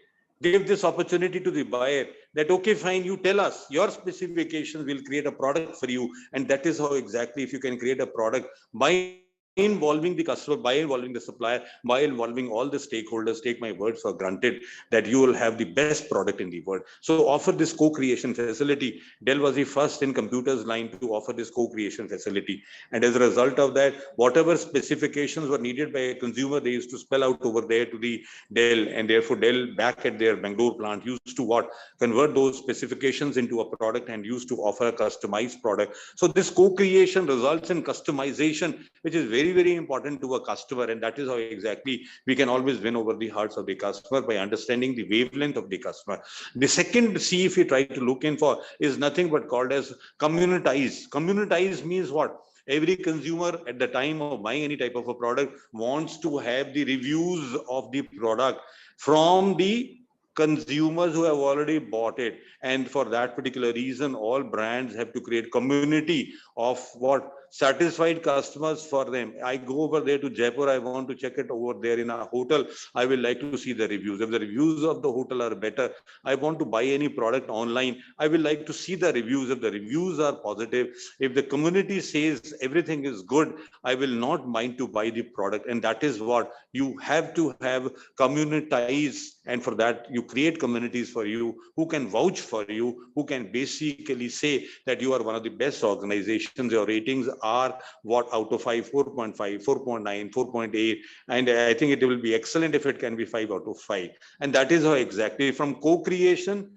Give this opportunity to the buyer that, okay, fine, you tell us your specifications, will create a product for you. And that is how exactly, if you can create a product by involving the customer, by involving the supplier, by involving all the stakeholders, take my word for granted that you will have the best product in the world. So offer this co-creation facility. Dell was the first in computers line to offer this co-creation facility. And as a result of that, whatever specifications were needed by a consumer, they used to spell out over there to the Dell, and therefore Dell back at their Bangalore plant used to what? Convert those specifications into a product and used to offer a customized product. So this co-creation results in customization, which is very, very important to a customer. And that is how exactly we can always win over the hearts of the customer, by understanding the wavelength of the customer. The second C, if we try to look in for, is nothing but called as communitize. Communitize means what? Every consumer at the time of buying any type of a product wants to have the reviews of the product from the consumers who have already bought it. And for that particular reason, all brands have to create community of what? Satisfied customers for them. I go over there to Jaipur, I want to check it over there in a hotel, I will like to see the reviews. If the reviews of the hotel are better, I want to buy any product online, I will like to see the reviews. If the reviews are positive, if the community says everything is good, I will not mind to buy the product. And that is what you have to have, communitize. And for that, you create communities for you who can vouch for you, who can basically say that you are one of the best organizations. Your ratings are what? Out of 5, 4.5, 4.9, 4.8. And I think it will be excellent if it can be 5 out of 5. And that is how exactly from co-creation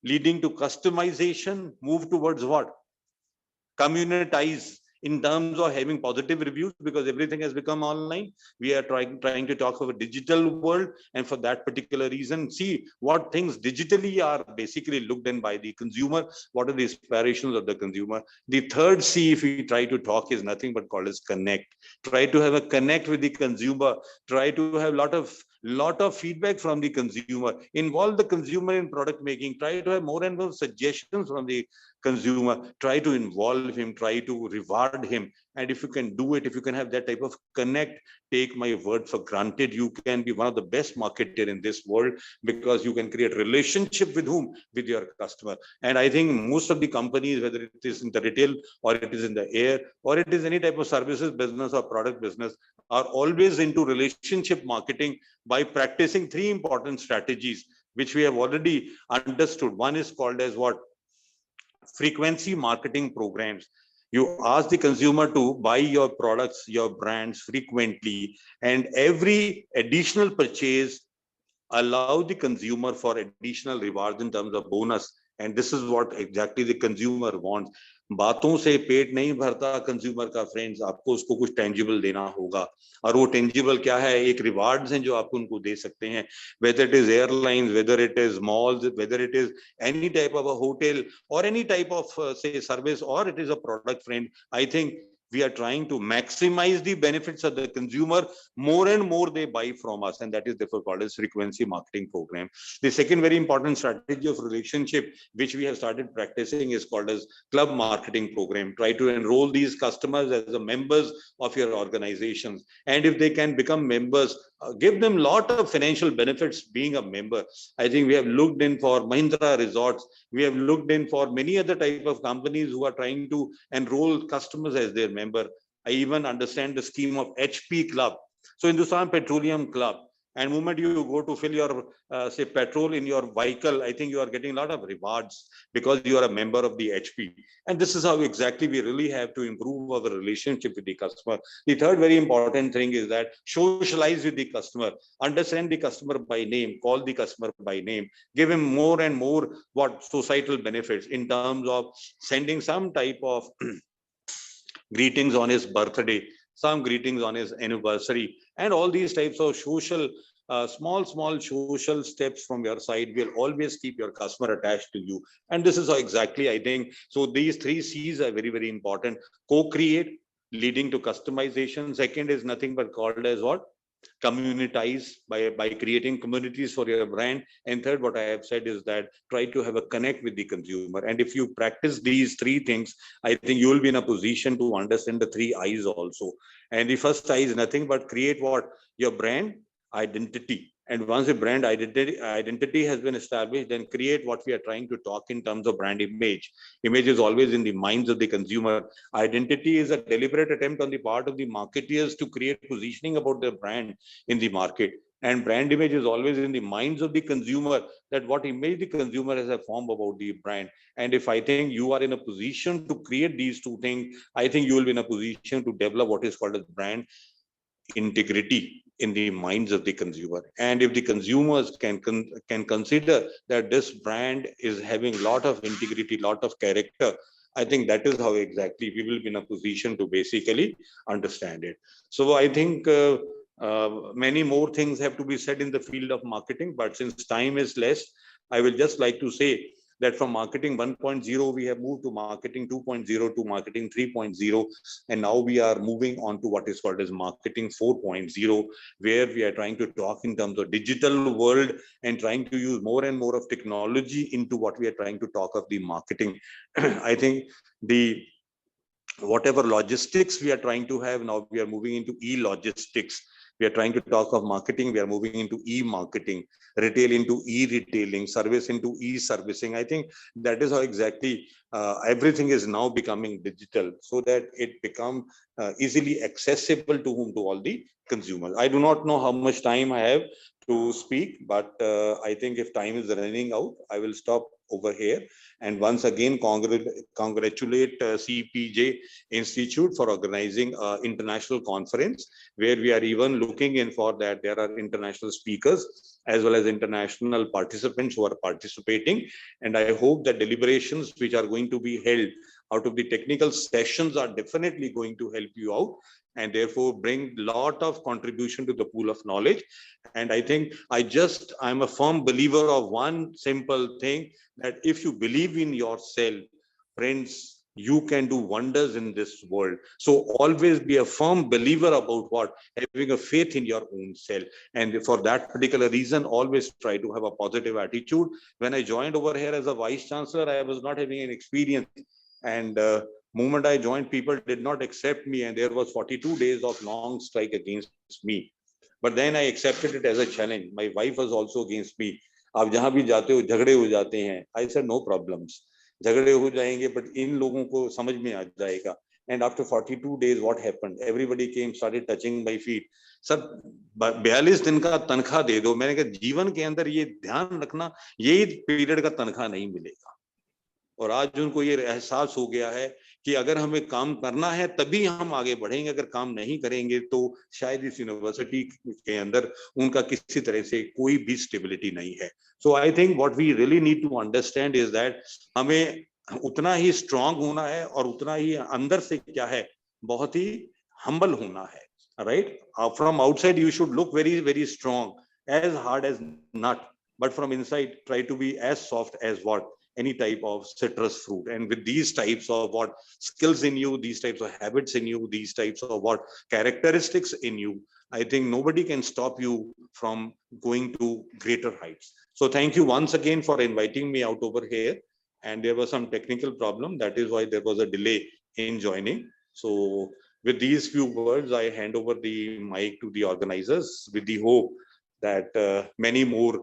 leading to customization, move towards what? Communitize, in terms of having positive reviews, because everything has become online. We are trying to talk of a digital world, and for that particular reason, see what things digitally are basically looked in by the consumer, what are the aspirations of the consumer. The third C, if we try to talk, is nothing but called as connect. Try to have a connect with the consumer, try to have lot of feedback from the consumer, involve the consumer in product making, try to have more and more suggestions from the consumer, try to involve him, try to reward him. And if you can do it, if you can have that type of connect, take my word for granted, you can be one of the best marketer in this world, because you can create relationship with whom? With your customer. And I think most of the companies, whether it is in the retail or it is in the air or it is any type of services business or product business, are always into relationship marketing by practicing 3 important strategies, which we have already understood. One is called as what? Frequency marketing programs. You ask the consumer to buy your products, your brands frequently, and every additional purchase allow the consumer for additional rewards in terms of bonus. And this is what exactly the consumer wants. बातों से पेट नहीं भरता consumer का friends, आपको उसको कुछ tangible देना होगा, और वो टेंजिबल क्या है, एक रिवार्ड्स हैं जो आप उनको दे सकते हैं, whether it is airlines, whether it is malls, whether it is any type of a hotel or any type of say service, or it is a product friend. I think we are trying to maximize the benefits of the consumer. More and more they buy from us, and that is therefore called as frequency marketing program. The second very important strategy of relationship which we have started practicing is called as club marketing program. Try to enroll these customers as the members of your organizations, and if they can become members, give them lot of financial benefits being a member. I think we have looked in for Mahindra Resorts, we have looked in for many other type of companies who are trying to enroll customers as their member. I even understand the scheme of HP Club, so Hindustan Petroleum Club. And moment you go to fill your say petrol in your vehicle, I think you are getting a lot of rewards because you are a member of the HP. And this is how exactly we really have to improve our relationship with the customer. The third very important thing is that socialize with the customer, understand the customer by name, call the customer by name, give him more and more what societal benefits in terms of sending some type of greetings on his birthday, some greetings on his anniversary, and all these types of social small social steps from your side will always keep your customer attached to you. And this is how exactly I think, so these 3 C's are very, very important. Co-create, leading to customization. Second is nothing but called as what? Communitize, by creating communities for your brand. And third, what I have said is that try to have a connect with the consumer. And if you practice these 3 things, I think you will be in a position to understand the 3 I's also. And the first I is nothing but create what? Your brand identity. And once a brand identity has been established, then create what we are trying to talk in terms of brand image. Image is always in the minds of the consumer. Identity is a deliberate attempt on the part of the marketeers to create positioning about their brand in the market. And brand image is always in the minds of the consumer, that what image the consumer has a form about the brand. And if I think you are in a position to create these 2 things, I think you will be in a position to develop what is called as brand integrity in the minds of the consumer. And if the consumers can consider that this brand is having a lot of integrity, lot of character, I think that is how exactly we will be in a position to basically understand it. So I think many more things have to be said in the field of marketing, but since time is less, I will just like to say that from marketing 1.0, we have moved to marketing 2.0 to marketing 3.0. And now we are moving on to what is called as marketing 4.0, where we are trying to talk in terms of digital world and trying to use more and more of technology into what we are trying to talk of the marketing. I think the whatever logistics we are trying to have, now we are moving into e-logistics. We are trying to talk of marketing, we are moving into e-marketing, retail into e-retailing, service into e-servicing. I think that is how exactly everything is now becoming digital, so that it becomes easily accessible to whom? To all the consumers. I do not know how much time I have to speak, but I think if time is running out, I will stop over here. And once again, congratulate CPJ Institute for organizing an international conference, where we are even looking in for that. There are international speakers as well as international participants who are participating. And I hope that deliberations which are going to be held out of the technical sessions are definitely going to help you out, and therefore bring lot of contribution to the pool of knowledge. And I think I'm a firm believer of one simple thing, that if you believe in yourself, friends, you can do wonders in this world. So always be a firm believer about what? Having a faith in your own self. And for that particular reason, always try to have a positive attitude. When I joined over here as a vice chancellor, I was not having an experience. And moment I joined, people did not accept me, and there was 42 days of long strike against me. But then I accepted it as a challenge. My wife was also against me. आप जहां भी जाते हो झगड़े हो जाते हैं. I said no problems. झगड़े हो जाएंगे, but इन लोगों को समझ में आ जाएगा. And after 42 days, what happened? Everybody came, started touching my feet. Sir 42 दिन का तनख्वाह दे दो. मैंने कहा जीवन के अंदर ये ध्यान रखना, यही पीरियड का तनख्वाह नहीं मिलेगा. और आज उनको ये एहसास हो गया है कि अगर हमें काम करना है तभी हम आगे बढ़ेंगे, अगर काम नहीं करेंगे तो शायद इस यूनिवर्सिटी के अंदर उनका किसी तरह से कोई भी स्टेबिलिटी नहीं है। So I think what we really need to understand is that हमें उतना ही स्ट्रांग होना है और उतना ही अंदर से क्या है बहुत ही हम्बल होना है, right? From outside you should look very very strong as hard as nut, but from inside try to be as soft as what any type of citrus fruit. And with these types of what skills in you, these types of habits in you, these types of what characteristics in you, I think nobody can stop you from going to greater heights. So thank you once again for inviting me out over here. And there was some technical problem, that is why there was a delay in joining. So with these few words, I hand over the mic to the organizers with the hope that many more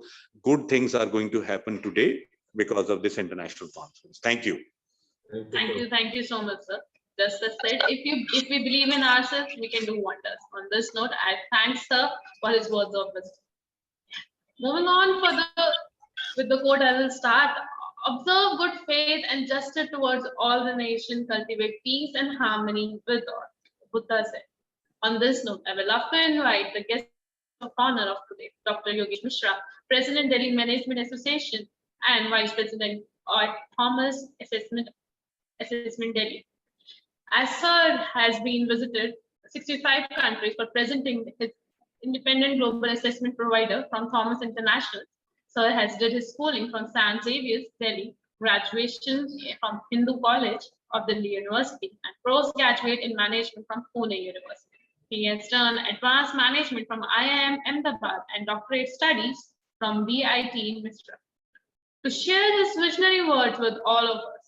good things are going to happen today because of this international conference. Thank you.
Thank you so much, sir. Just as said, if we believe in ourselves, we can do wonders. On this note, I thank sir for his words of wisdom. Moving on with the quote, I will start. Observe good faith and justice towards all the nation. Cultivate peace and harmony with all. Buddha said. On this note, I will love to invite the guest of honor of today, Dr. Yogesh Mishra, President, Delhi Management Association, and Vice President at Thomas Assessment Delhi. As Sir has been visited 65 countries for presenting his independent global assessment provider from Thomas International, Sir has did his schooling from St. Xavier's, Delhi, graduation from Hindu College of Delhi University, and postgraduate in management from Pune University. He has done advanced management from IIM Ahmedabad and doctorate studies from BIT in Misra. To share his visionary words with all of us,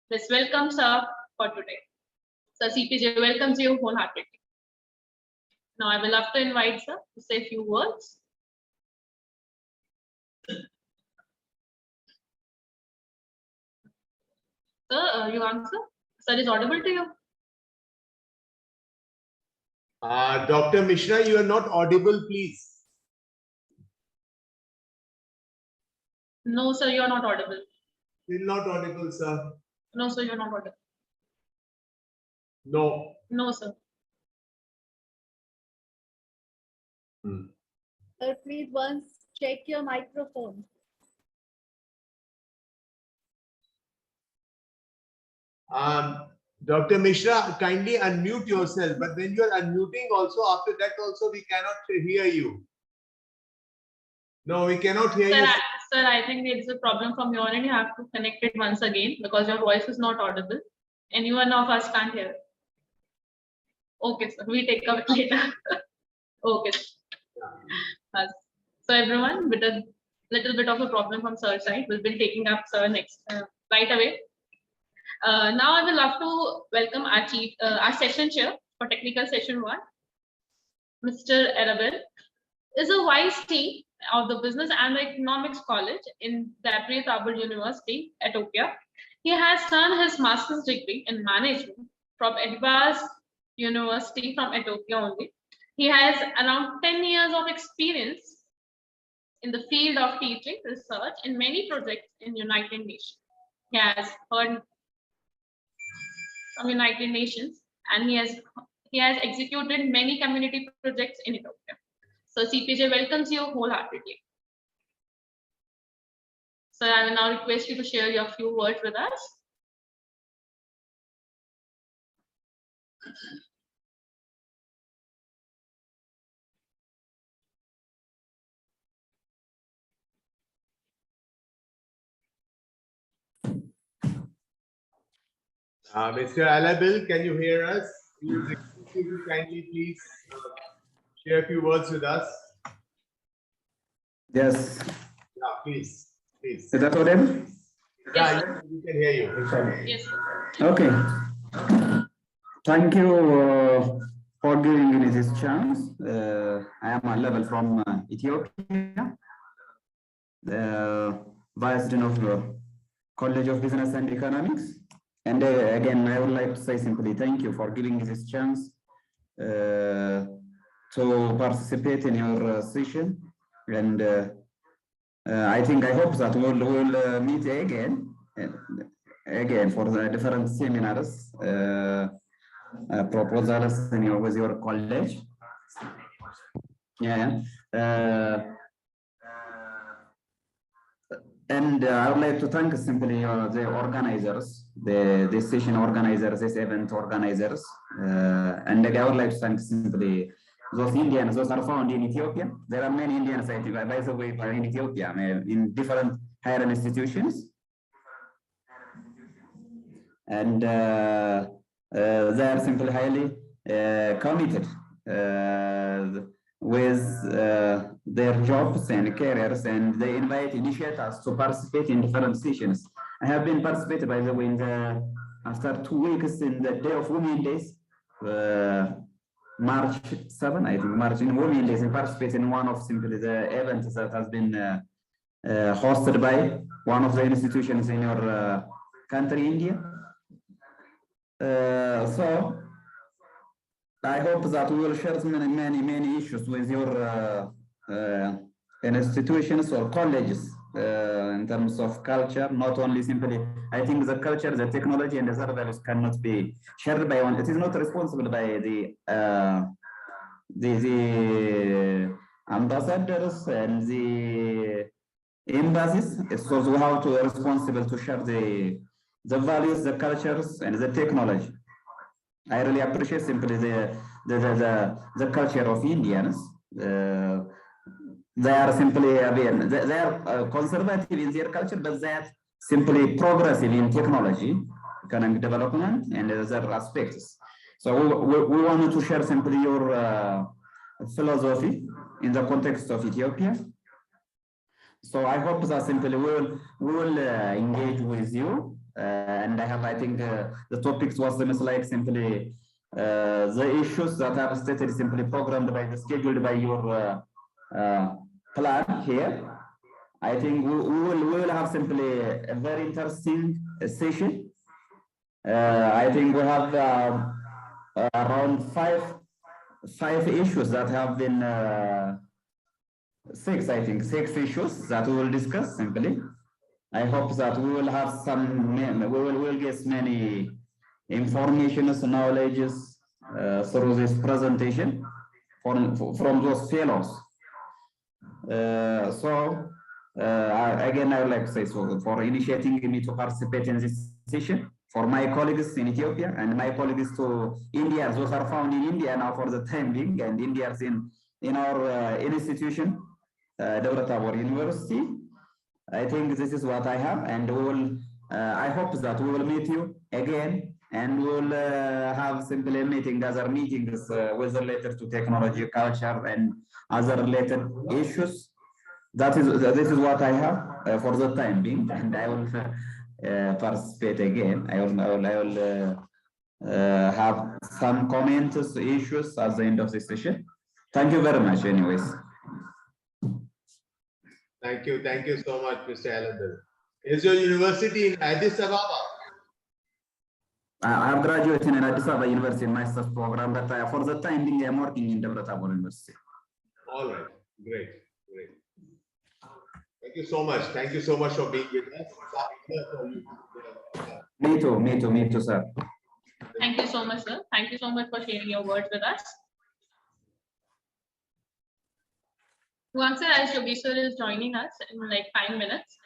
let's welcome Sir for today. Sir, CPJ welcomes you wholeheartedly. Now I will love to invite Sir to say a few words. Sir, you answer. Sir is audible to you.
Dr. Mishra, you are not audible, please.
No, sir, you are not audible.
Still not audible, sir.
No, sir, you are not audible.
No.
No, sir.
Sir, please once check your microphone.
Dr. Mishra, kindly unmute yourself, but when you are unmuting also, after that also we cannot hear you. No, we cannot hear you.
Sir, I think it's a problem from your end. You have to connect it once again because your voice is not audible. Anyone of us can't hear. Okay, sir, we take up it later. Okay. So everyone, with a little bit of a problem from Sir's side, we'll be taking up Sir next right away. Now I will love to welcome our session chair for technical session 1, Mr. Arabel, is a vice dean of the Business and Economics College in Dabri Tabor University, Ethiopia. He has done his master's degree in management from Edinburgh University from Ethiopia only. He has around 10 years of experience in the field of teaching research in many projects in United Nations. He has heard from United Nations, and he has executed many community projects in Ethiopia. So CPJ welcomes you wholeheartedly. So I will now request you to share your few words with us.
Mr. Alabil, can you hear us? We would request you to kindly please share a few words with us.
Yes.
Yeah, please.
Is that audible?
Yeah, we can hear you.
Yes.
Okay. Thank you for giving me this chance. I am Alabil from Ethiopia, the Vice Dean of College of Business and Economics. And again, I would like to say simply thank you for giving me this chance to participate in your session. And I hope that we'll meet again again for the different seminars, proposals with your college. Yeah. And I would like to thank simply the organizers, the session organizers, this event organizers. And I would like to thank simply those Indians, those are found in Ethiopia. There are many Indians, I think, by the way, in Ethiopia, in different higher institutions. And they are simply highly committed with their jobs and careers, and they initiate us to participate in different sessions. I have been participated, by the way, after 2 weeks in the Day of Women Days, March 7, I think, March in Women Days, and participate in one of simply the events that has been hosted by one of the institutions in your country, India. So I hope that we will share many issues with your institutions or colleges in terms of culture, not only simply, I think the culture, the technology, and the other values cannot be shared by one. It is not responsible by the ambassadors and the embassies. So we have to be responsible to share the values, the cultures, and the technology. I really appreciate simply the culture of Indians. They are simply, they are conservative in their culture, but they are simply progressive in technology, economic development, and other aspects. So we wanted to share simply your philosophy in the context of Ethiopia. So I hope that simply we will engage with you. And I think the topics was like simply the issues that are stated simply programmed by scheduled by your plan here. I think we will have simply a very interesting session. I think we have around five issues that have been six issues that we will discuss simply. I hope that we will have we will get many informations, knowledges through this presentation from those fellows. Again, I would like to say so for initiating me to participate in this session, for my colleagues in Ethiopia and my colleagues to India, those are found in India now for the time being, and Indians in our institution, Dawlat Tabor University. I think this is what I have, and we will. I hope that we will meet you again, and we will have simply other meetings with related to technology, culture, and other related issues. This is what I have for the time being, and I will participate again. I will have some comments, issues at the end of the session. Thank you very much, anyways.
Thank you so much, Mr. Alandar. Is your university in Addis Ababa?
I have graduated in Addis Ababa University in master's program, but for the time being, I am working in Dawlat Tabor University.
All right, great. Thank you so much. Thank you so much for being with us.
Me too, sir.
Thank you so much, sir. Thank you so much for sharing your words with us. Yugank sir, as Yogesh sir is joining us in like 5 minutes.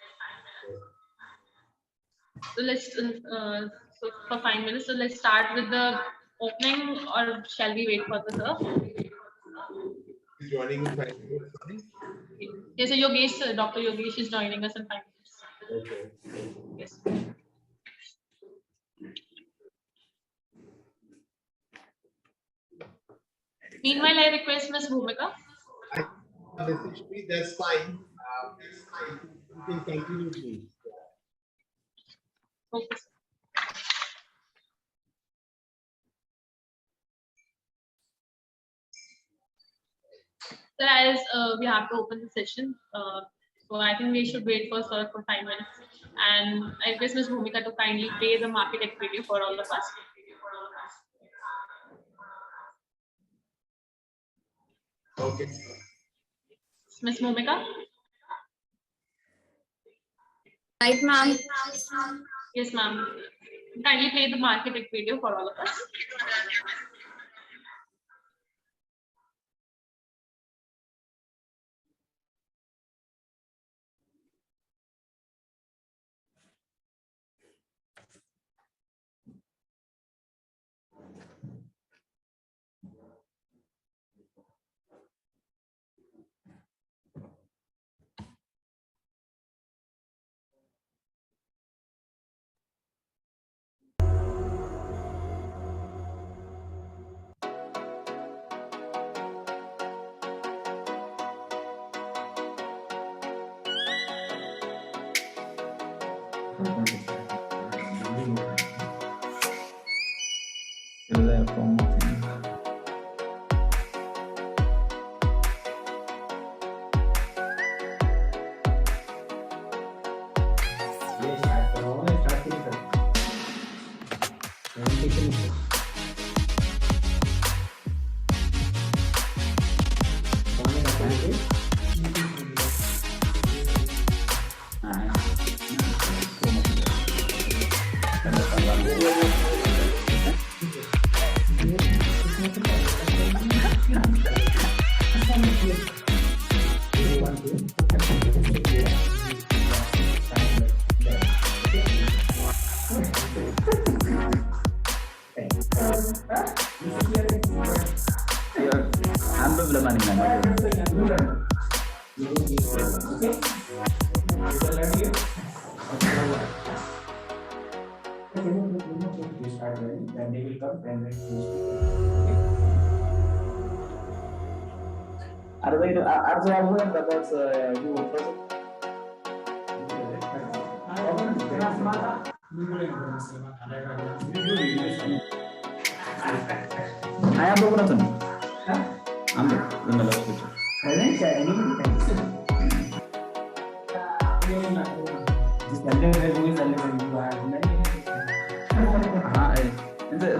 So let's so for 5 minutes. So let's start with the opening, or shall we wait for the sir?
Joining in 5 minutes.
Yes, so Yogesh sir, Dr. Yogesh is joining us in 5 minutes.
Okay.
Yes. Meanwhile, I request Ms. Bhumika.
That's fine. You can continue, please.
Okay. Sir, as we have to open the session, so I think we should wait for sir for 5 minutes. And I request Ms. Bhumika to kindly play the market activity for all of us.
Okay.
Ms. Bhumika?
Right, ma'am.
Yes, ma'am. Kindly play the marketing video for all of us.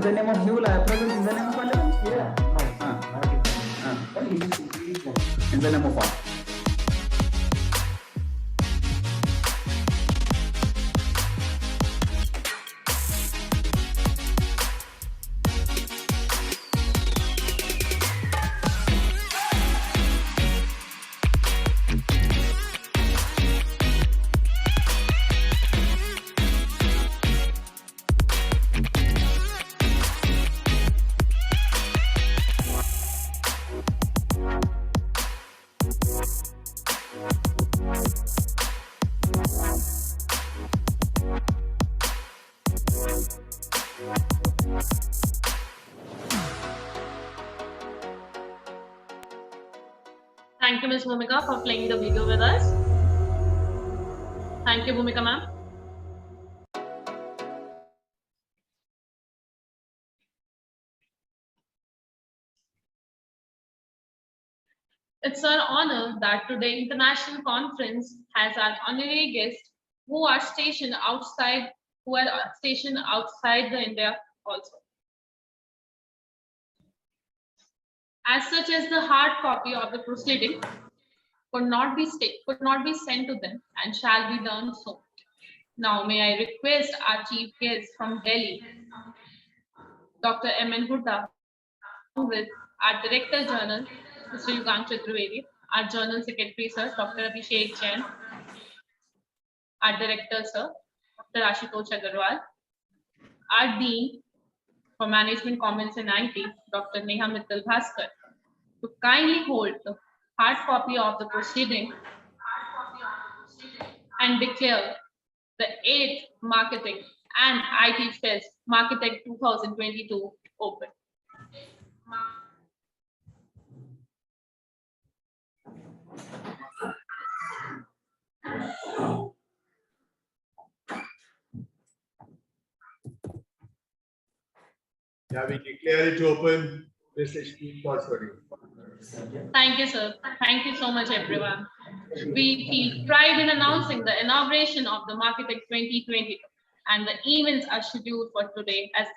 The name of you, present in the name of Allah? In the name of what?
Thank you, Ms. Bhumika, for playing the video with us. Thank you, Bhumika ma'am. It's our honor that today international conference has our honorary guests who are stationed outside the India also. As such as the hard copy of the proceeding could not be sent to them and shall be done so. Now may I request our chief guest from Delhi, Dr. M.N. Hooda, with our Director General, Mr. Yugank Chaturvedi, our General Secretary, Sir, Dr. Abhishek Jain, our Director, Sir, Dr. Ashutosh Agarwal, our Dean for Management, Comments and IT, Dr. Neha Mittal Bhaskar, to kindly hold the hard copy of the proceeding and declare the 8th Marketing and IT Fest Marketech 2022 open.
Yeah, we declare it open. Mr. Steve Kosori.
Thank you, sir. Thank you so much, everyone. We feel pride in announcing the inauguration of the Marketech 2022, and the events are scheduled for today. As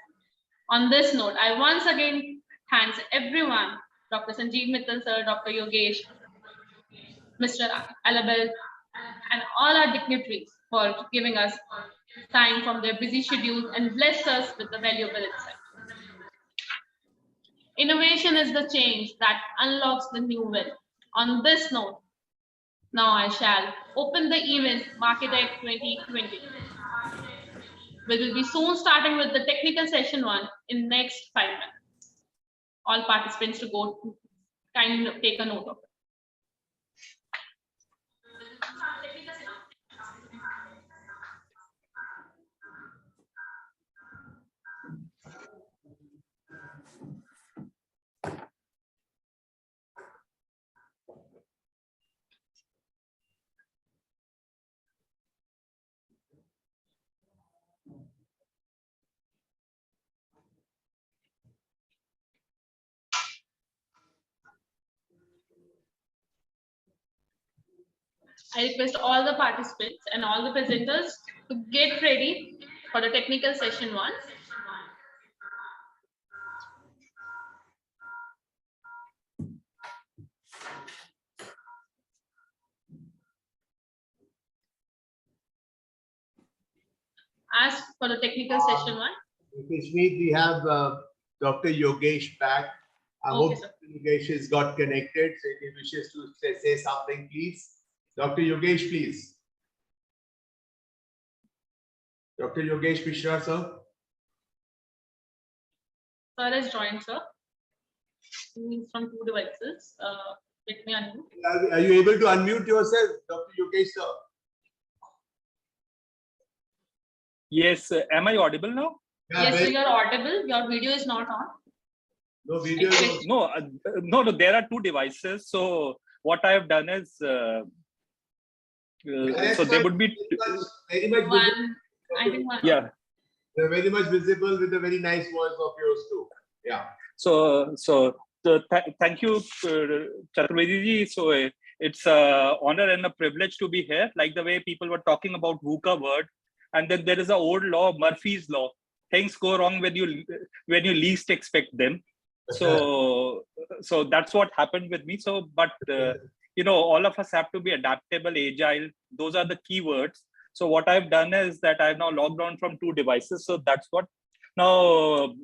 on this note, I once again thanks everyone, Dr. Sanjeev Mittal, sir, Dr. Yogesh, Mr. Alabel, and all our dignitaries for giving us time from their busy schedules and bless us with the valuable insight. Innovation is the change that unlocks the new wealth. On this note, now I shall open the event Marketech 2020. We will be soon starting with the technical session 1 in next 5 minutes. All participants to go kindly take a note of it. I request all the participants and all the presenters to get ready for the technical session 1. As for the technical session 1.
This week we have Dr. Yogesh back. I
Okay,
hope
sir.
Yogesh has got connected. So if he wishes to say something, please. Dr. Yogesh, please. Dr. Yogesh Mishra, sir.
Sir has joined, sir. He means from 2 devices. Let me unmute.
Are you able to unmute yourself, Dr. Yogesh, sir?
Yes, am I audible now?
Yeah,
Yes, so
very-
you're audible. Your video is not on.
No video.
Actually,
No, no, there are 2 devices. So what I have done is, so there would be,
very much visible.
One, I think one.
yeah.
They're very much visible with a very nice voice of yours too. Yeah.
So thank you, Chaturvedi ji. So it's a honor and a privilege to be here. Like the way people were talking about VUCA word, and then there is an old law, Murphy's law. Things go wrong when you least expect them. So that's what happened with me. So, but you know, all of us have to be adaptable, agile. Those are the key words. So what I've done is that I've now logged on from 2 devices. So that's what now.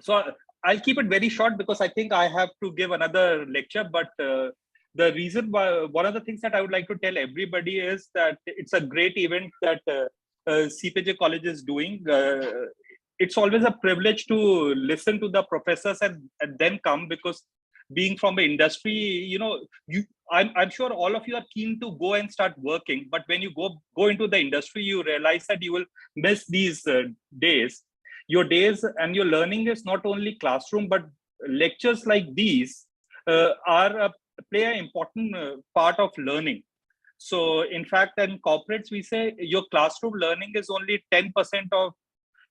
So I'll keep it very short because I think I have to give another lecture. But the reason why, one of the things that I would like to tell everybody is that it's a great event that CPJ College is doing. It's always a privilege to listen to the professors and then come, because being from the industry, you know, I'm sure all of you are keen to go and start working, but when you go into the industry, you realize that you will miss these days. Your days and your learning is not only classroom, but lectures like these play an important part of learning. So in fact, in corporates, we say your classroom learning is only 10% of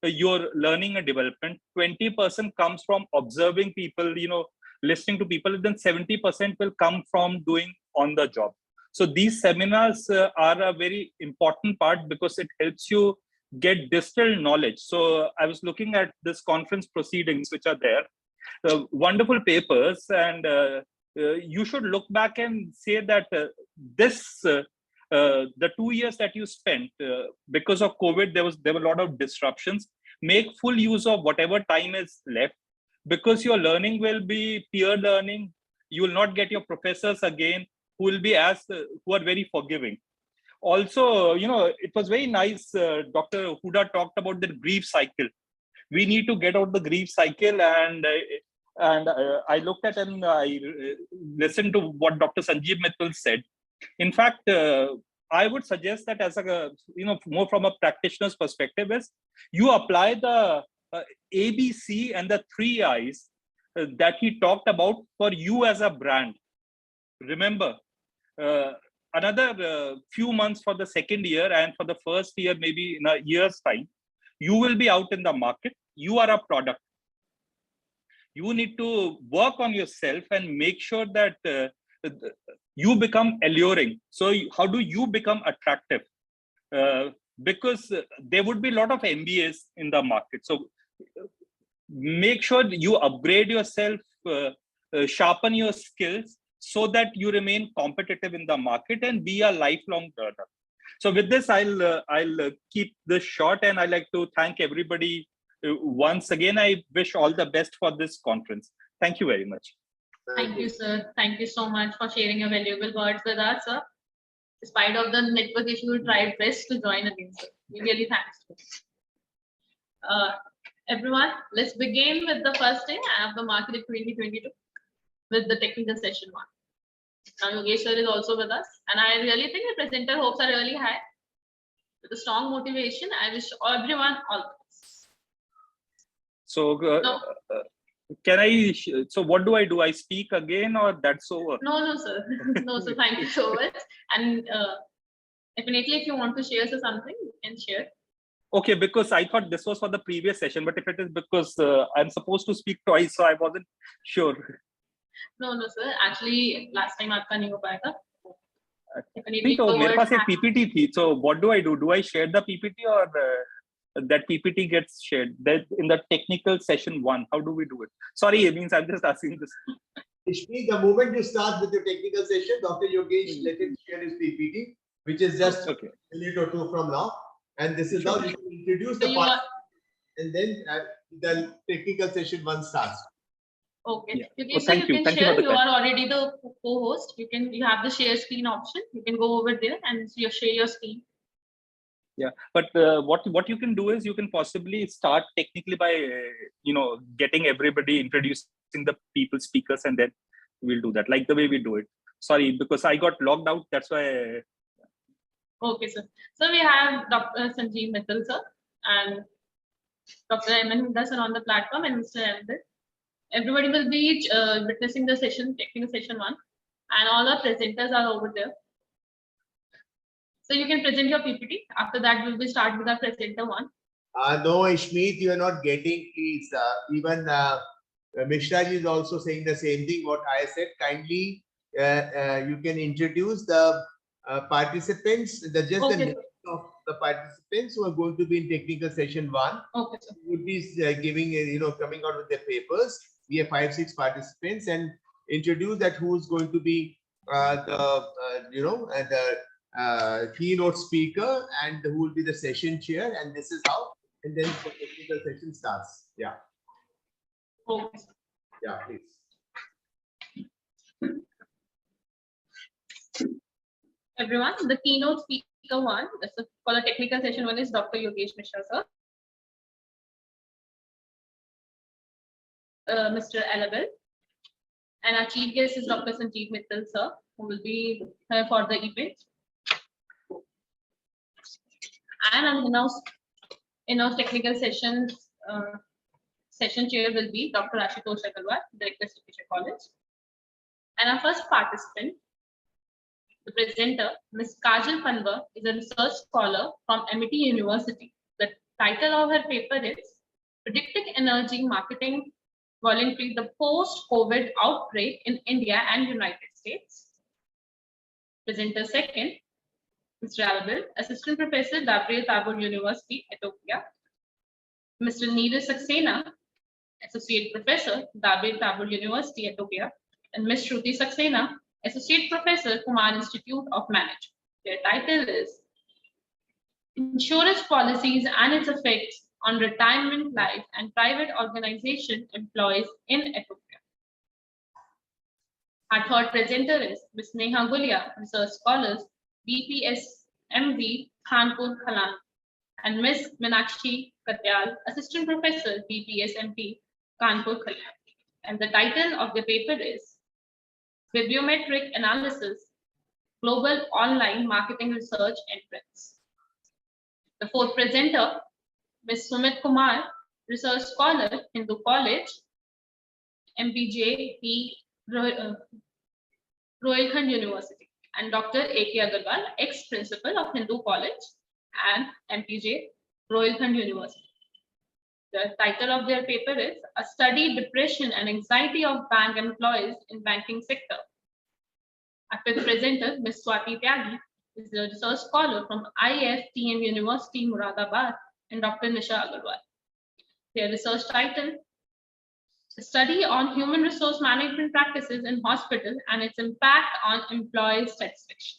your learning and development. 20% comes from observing people, you know, listening to people, then 70% will come from doing on the job. So these seminars are a very important part because it helps you get distilled knowledge. So I was looking at this conference proceedings, which are there, wonderful papers, and you should look back and say that the 2 years that you spent because of COVID, there were a lot of disruptions. Make full use of whatever time is left, because your learning will be peer learning. You will not get your professors again who will be who are very forgiving. Also, you know, it was very nice. Dr. Huda talked about the grief cycle. We need to get out the grief cycle, and I looked at and I listened to what Dr. Sanjeev Mittal said. In fact, I would suggest that as a, you know, more from a practitioner's perspective, is you apply the ABC and the 3 I's that he talked about for you as a brand. Remember, another few months for the second year, and for the first year, maybe in a year's time, you will be out in the market. You are a product. You need to work on yourself and make sure that you become alluring. So how do you become attractive? Because there would be a lot of MBAs in the market. So make sure you upgrade yourself, sharpen your skills, so that you remain competitive in the market and be a lifelong learner. So with this, I'll keep this short, and I'd like to thank everybody once again. I wish all the best for this conference. Thank you very much.
Thank you, sir. Thank you so much for sharing your valuable words with us, sir. Despite of the network issue, you tried best to join again, sir. We really thanks. Everyone, let's begin with the first day of the Marketing 2022 with the technical session 1. Now, Yogesh sir is also with us, and I really think the presenter hopes are really high. With a strong motivation, I wish everyone all the best.
So, can I? So, what do? I speak again, or that's over?
No, sir. No, sir. Thank you so much. And definitely, if you want to share something, you can share.
Okay, because I thought this was for the previous session, but if it is because I'm supposed to speak twice, so I wasn't sure.
No, sir. Actually, last time आपका नहीं हो पाया था.
नहीं तो मेरे पास एक PPT थी. So what do? Do I share the PPT or that PPT gets shared? That in the technical session 1, how do we do it? Sorry, it means I'm just asking this.
Ishmi, the moment you start with your technical session, Dr. Yogesh let him share his PPT, which is just a minute or two from now. And this is how you can introduce the part, and then the technical session 1 starts.
Okay.
Yeah.
You
Thank you.
Can
Thank
share.
You
are already the co-host. You have the share screen option. You can go over there and share your screen.
Yeah, but what you can do is you can possibly start technically by getting everybody, introducing the people speakers, and then we'll do that like the way we do it. Sorry, because I got logged out. That's why.
Okay, sir. So we have Dr. Sanjeev Mittal, sir, and Dr. M.N. Huda, sir, on the platform, and Mr. Ambit. Everybody will be witnessing the session, technical session 1, and all our presenters are over there. So you can present your PPT. After that, we'll be start with our presenter 1.
No, Ishmeet, you are not getting, please. Even Mishra ji is also saying the same thing. What I said, kindly, you can introduce the participants, the name of the participants who are going to be in technical session 1.
Okay, sir.
Would be giving, coming out with their papers. We have 5-6 participants, and introduce that who is going to be the keynote speaker and who will be the session chair, and this is how, and then the technical session starts. Yeah.
Okay.
Yeah, please.
Everyone, the keynote speaker 1, for the technical session 1 is Dr. Yogesh Mishra, sir. Mr. Alabel. And our chief guest is Dr. Sanjeev Mittal, sir, who will be here for the event. And in our technical sessions, session chair will be Dr. Ashutosh Agarwal, Director, CPJ College. And our first participant, the presenter, Ms. Kajal Panwar, is a research scholar from MIT University. The title of her paper is Predicting Energy Marketing Voluntary, the Post-COVID Outbreak in India and United States. Presenter second, Mr. Albert, Assistant Professor, Gabriel Tabor University, Ethiopia. Mr. Neeraj Saxena, Associate Professor, Gabriel Tabor University, Ethiopia. And Ms. Shruti Saxena, Associate Professor, Kumar Institute of Management. Their title is Insurance Policies and its Effects on Retirement Life and Private Organization Employees in Ethiopia. Our third presenter is Ms. Neha Gulia, Research Scholars, BPSMV, Kanpur, Khalan, and Ms. Meenakshi Katyal, Assistant Professor, BPSMP, Kanpur, Khalan. And the title of the paper is Bibliometric Analysis, Global Online Marketing Research and Trends. The fourth presenter, Ms. Sumit Kumar, Research Scholar, Hindu College, MPJ, Rohilkhand University, and Dr. A.K. Agarwal, ex-principal of Hindu College and MPJ, Rohilkhand University. The title of their paper is A Study Depression and Anxiety of Bank Employees in Banking Sector. Our fifth presenter, Ms. Swati Tyagi, is a research scholar from IFTM University, Muradabad, and Dr. Nisha Agarwal. Their research title, A Study on Human Resource Management Practices in Hospital and its Impact on Employee Satisfaction.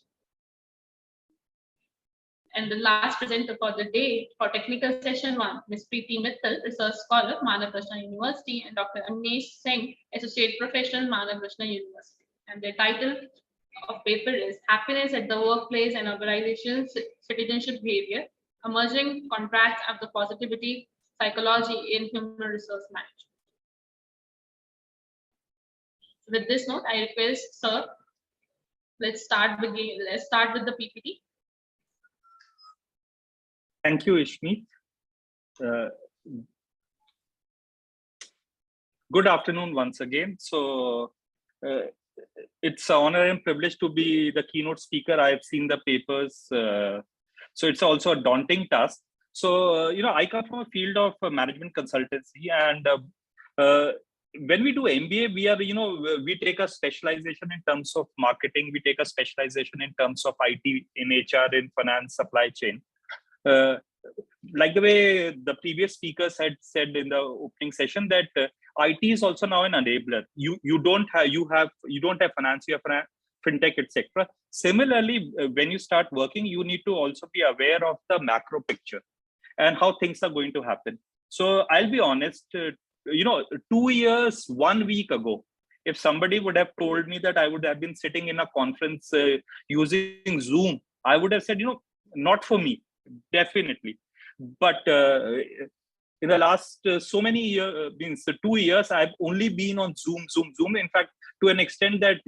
And the last presenter for the day for technical session 1, Ms. Preeti Mittal, research scholar, Manakrishna University, and Dr. Anish Singh, associate professor, Manakrishna University. And the title of paper is Happiness at the Workplace and Organizations, Citizenship Behavior, Emerging Contracts of the Positivity Psychology in Human Resource Management. With this note, I request Sir, let's start with the PPT.
Thank you, Ishmi. Good afternoon once again. So it's an honor and privilege to be the keynote speaker. I've seen the papers. So it's also a daunting task. So, I come from a field of management consultancy, and when we do MBA, we take a specialization in terms of marketing. We take a specialization in terms of IT, in HR, in finance, supply chain. Like the way the previous speakers had said in the opening session, that IT is also now an enabler. You don't have finance, you have fintech, etc. Similarly, when you start working, you need to also be aware of the macro picture and how things are going to happen. So I'll be honest, 2 years, 1 week ago, if somebody would have told me that I would have been sitting in a conference using Zoom, I would have said, not for me, definitely. But in the last so many years, 2 years, I've only been on Zoom. In fact, to an extent that,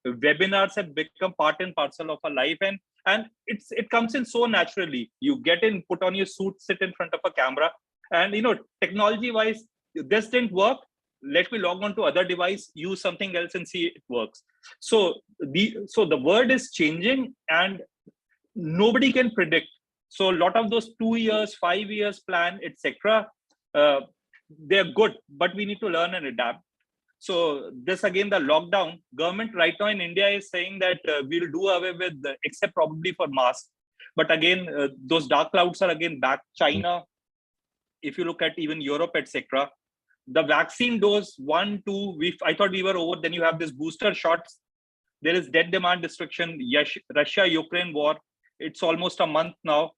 webinars have become part and parcel of our life. And it comes in so naturally. You get in, put on your suit, sit in front of a camera, and, technology wise, this didn't work. Let me log on to other device, use something else and see it works. So the world is changing and nobody can predict. So a lot of those 2 years, 5 years plan, etc., they're good, but we need to learn and adapt. So this again, the lockdown, government right now in India is saying that we'll do away with, except probably for masks. But again, those dark clouds are again back. China, if you look at even Europe, etc., the vaccine dose 1, 2, I thought we were over. Then you have this booster shots. There is dead demand destruction. Yes, Russia-Ukraine war. It's almost a month now.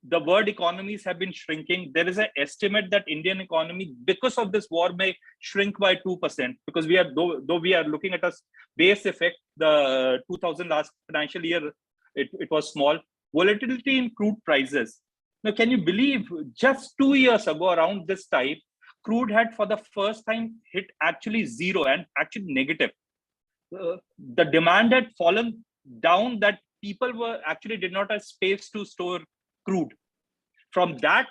The world economies have been shrinking. There is an estimate that Indian economy, because of this war, may shrink by 2%, because we are, though we are looking at a base effect, the 2000 last financial year, it was small. Volatility in crude prices. Now, can you believe just 2 years ago, around this time, crude had for the first time hit actually zero and actually negative. The demand had fallen down, that people did not have space to store crude. From that,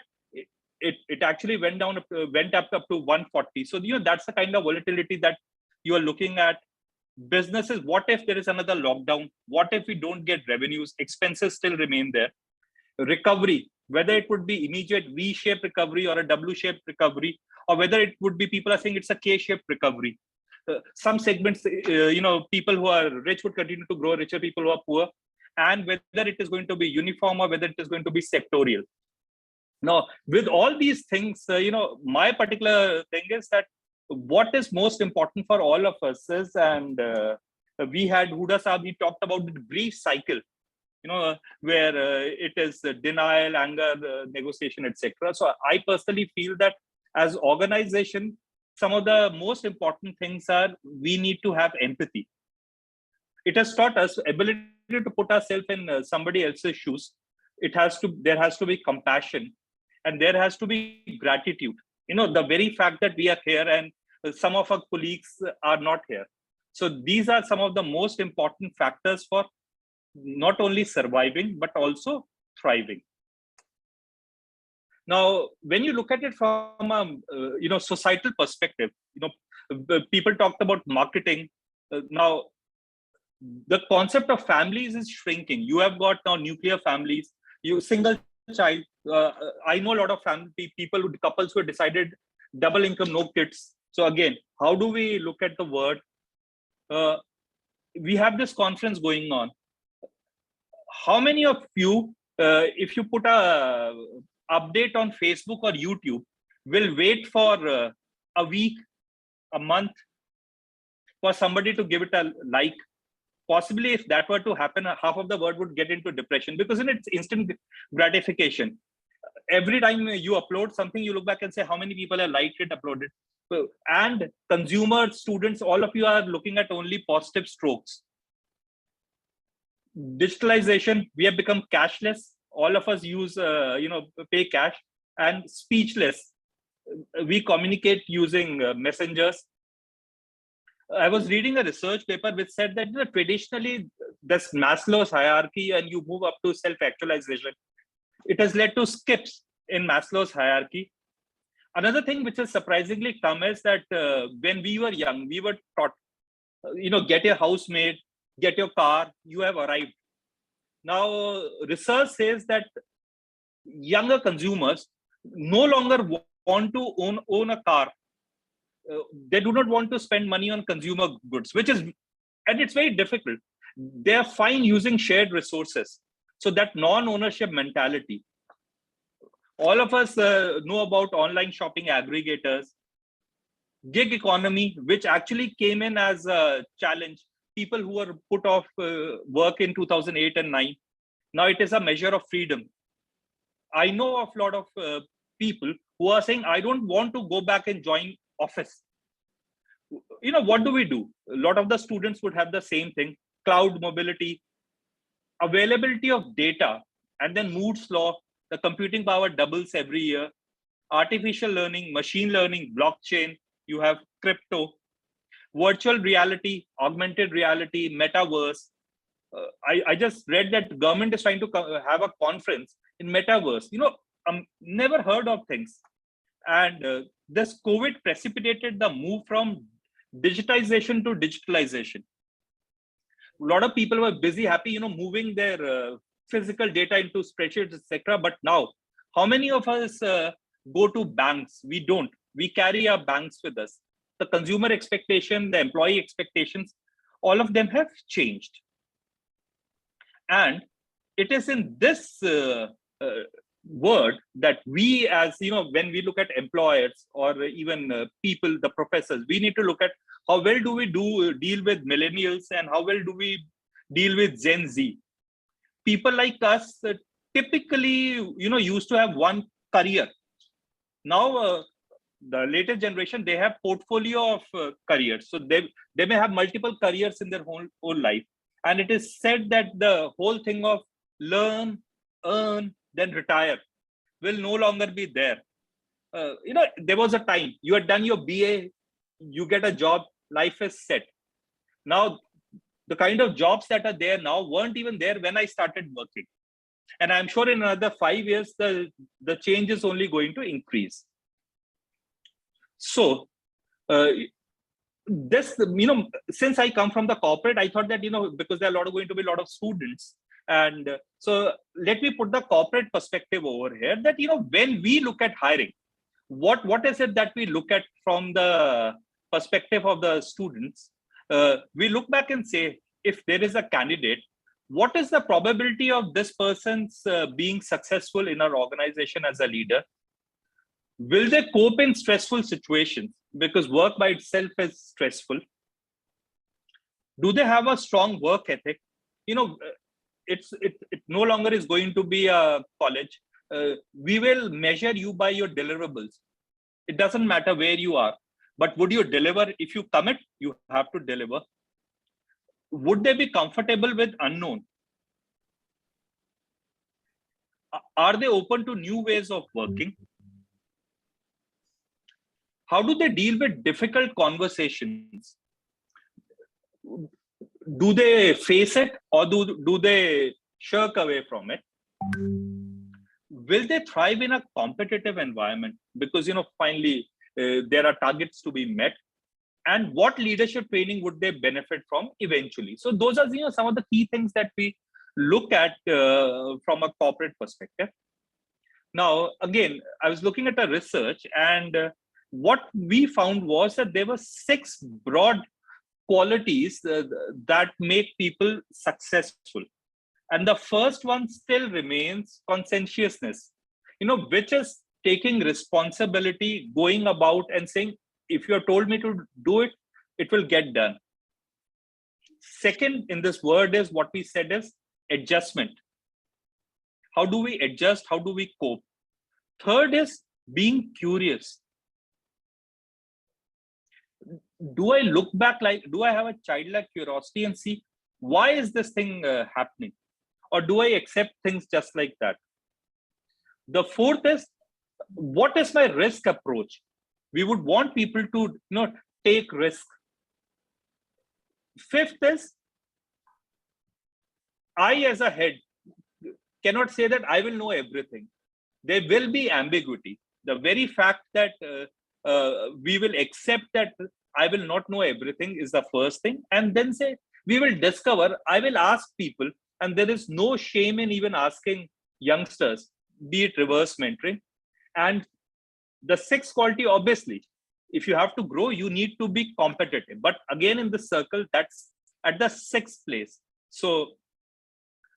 it actually went up to 140. So that's the kind of volatility that you are looking at. Businesses, what if there is another lockdown? What if we don't get revenues? Expenses still remain there. Recovery, whether it would be immediate V-shaped recovery or a W-shaped recovery, or whether it would be, people are saying it's a K-shaped recovery. Some segments, people who are rich would continue to grow, richer people who are poor, and whether it is going to be uniform or whether it is going to be sectorial. Now, with all these things, my particular thing is that what is most important for all of us is, and we had Huda Saab, he talked about the brief cycle, where it is denial, anger, negotiation, etc. So I personally feel that as organization, some of the most important things are, we need to have empathy. It has taught us ability to put ourselves in somebody else's shoes. There has to be compassion, and there has to be gratitude. The very fact that we are here and some of our colleagues are not here. So these are some of the most important factors for not only surviving, but also thriving. Now, when you look at it from a societal perspective, people talked about marketing. Now, the concept of families is shrinking. You have got now nuclear families, single child. I know a lot of couples who have decided double income, no kids. So again, how do we look at the word? We have this conference going on. How many of you, if you put a update on Facebook or YouTube, will wait for a week, a month, for somebody to give it a like? possibly if that were to happen, half of the world would get into depression, because in it's instant gratification. Every time you upload something, you look back and say how many people have liked it, uploaded. And consumers, students, all of you are looking at only positive strokes. Digitalization, we have become cashless. All of us use, pay cash, and speechless. We communicate using messengers. I was reading a research paper which said that traditionally this Maslow's hierarchy, and you move up to self-actualization, it has led to skips in Maslow's hierarchy. Another thing which has surprisingly come is that when we were young, we were taught, get your house made, get your car, you have arrived. Now, research says that younger consumers no longer want to own a car. They do not want to spend money on consumer goods, and it's very difficult. They are fine using shared resources. So that non-ownership mentality. All of us know about online shopping aggregators, gig economy, which actually came in as a challenge. People who were put off work in 2008 and 9. Now it is a measure of freedom. I know of a lot of people who are saying, I don't want to go back and join office. What do we do? A lot of the students would have the same thing: cloud mobility, availability of data, and then Moore's law, the computing power doubles every year, artificial learning, machine learning, blockchain, you have crypto, virtual reality, augmented reality, metaverse. I just read that government is trying to have a conference in metaverse. Never heard of things. And this COVID precipitated the move from digitization to digitalization. A lot of people were busy, happy, moving their physical data into spreadsheets, etc. But now, how many of us go to banks? We don't. We carry our banks with us. The consumer expectation, the employee expectations, all of them have changed. And it is in this word that we, as when we look at employers or even people, the professors, we need to look at how well do we deal with millennials and how well do we deal with Gen Z. People like us typically, used to have one career. Now, the latest generation, they have portfolio of careers. So they may have multiple careers in their whole life. And it is said that the whole thing of learn, earn, then retire will no longer be there. There was a time you had done your BA, you get a job, life is set. Now, the kind of jobs that are there now weren't even there when I started working. And I'm sure in another 5 years, the change is only going to increase. So, this, since I come from the corporate, I thought that, because there are going to be a lot of students. And so let me put the corporate perspective over here that, when we look at hiring, what is it that we look at from the perspective of the students? We look back and say, if there is a candidate, what is the probability of this person's being successful in our organization as a leader? Will they cope in stressful situations? Because work by itself is stressful. Do they have a strong work ethic? It no longer is going to be a college. We will measure you by your deliverables. It doesn't matter where you are, but would you deliver? If you commit, you have to deliver. Would they be comfortable with unknown? Are they open to new ways of working? How do they deal with difficult conversations? Do they face it or do they shirk away from it? Will they thrive in a competitive environment? Because, finally, there are targets to be met. And what leadership training would they benefit from eventually? So those are, some of the key things that we look at from a corporate perspective. Now, again, I was looking at a research, and what we found was that there were 6 broad qualities that make people successful. And the first one still remains conscientiousness, which is taking responsibility, going about and saying, if you have told me to do it, it will get done. Second in this word is what we said is adjustment. How do we adjust? How do we cope? Third is being curious. Do I look back do I have a childlike curiosity and see why is this thing happening? Or do I accept things just like that? The fourth is, what is my risk approach? We would want people to take risk. Fifth is, I as a head cannot say that I will know everything. There will be ambiguity. The very fact that we will accept that I will not know everything is the first thing. And then say, we will discover, I will ask people, and there is no shame in even asking youngsters, be it reverse mentoring. And the sixth quality, obviously, if you have to grow, you need to be competitive. But again, in the circle, that's at the sixth place. So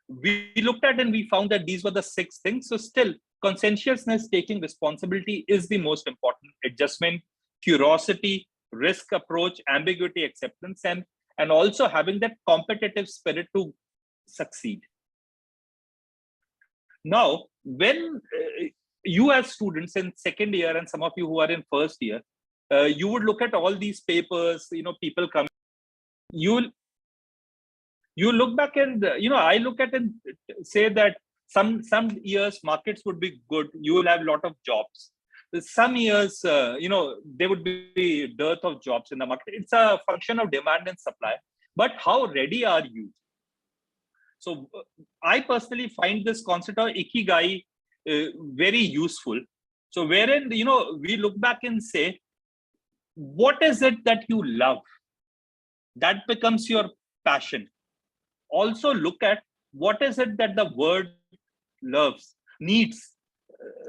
we looked at and we found that these were the six things. So still, conscientiousness, taking responsibility is the most important. Adjustment, curiosity, risk approach, ambiguity, acceptance, and also having that competitive spirit to succeed. Now, when you as students in second year and some of you who are in first year, you would look at all these papers, people come, you look back and, I look at and say that some years markets would be good. You will have a lot of jobs. Some years, there would be dearth of jobs in the market. It's a function of demand and supply. But how ready are you? So I personally find this concept of ikigai very useful. So wherein, we look back and say, what is it that you love? That becomes your passion. Also look at what is it that the world loves, needs.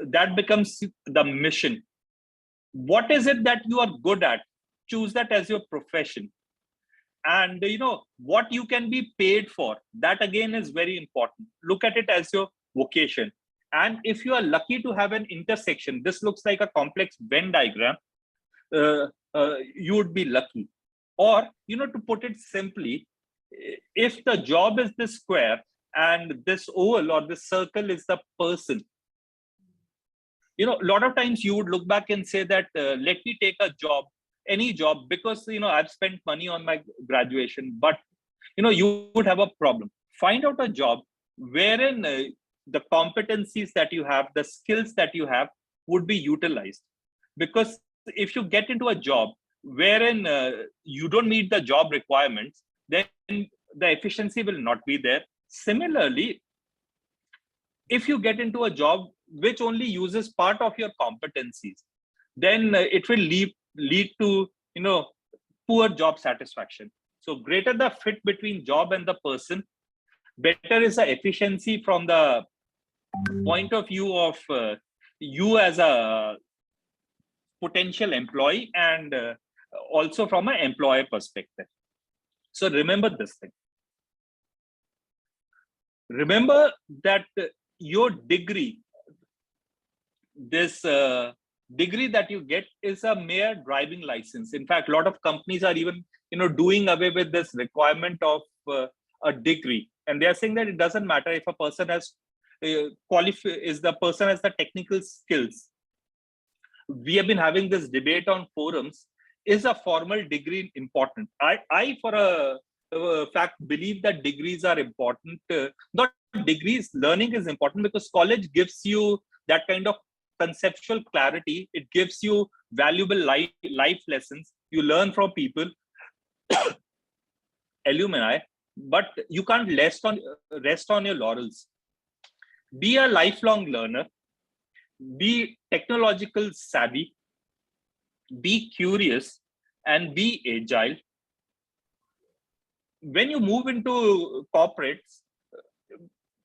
That becomes the mission. What is it that you are good at? Choose that as your profession. And what you can be paid for, that again is very important. Look at it as your vocation. And if you are lucky to have an intersection, this looks like a complex Venn diagram, you would be lucky. Or, to put it simply, if the job is this square and this oval or this circle is the person, a lot of times you would look back and say that, let me take a job, any job, because, I've spent money on my graduation, but, you would have a problem. Find out a job wherein the competencies that you have, the skills that you have would be utilized. Because if you get into a job wherein you don't meet the job requirements, then the efficiency will not be there. Similarly, if you get into a job which only uses part of your competencies, then it will lead to poor job satisfaction. So greater the fit between job and the person, better is the efficiency from the point of view of you as a potential employee and also from an employer perspective. So remember this thing. Remember that your degree, this degree that you get is a mere driving license. In fact, a lot of companies are even doing away with this requirement of a degree, and they are saying that it doesn't matter if a person has the person has the technical skills. We have been having this debate on forums. Is a formal degree important? I for a fact believe that degrees are important. Not degrees, learning is important because college gives you that kind of conceptual clarity. It gives you valuable life lessons. You learn from people, alumni, but you can't rest on your laurels. Be a lifelong learner. Be technological savvy. Be curious and be agile. When you move into corporates,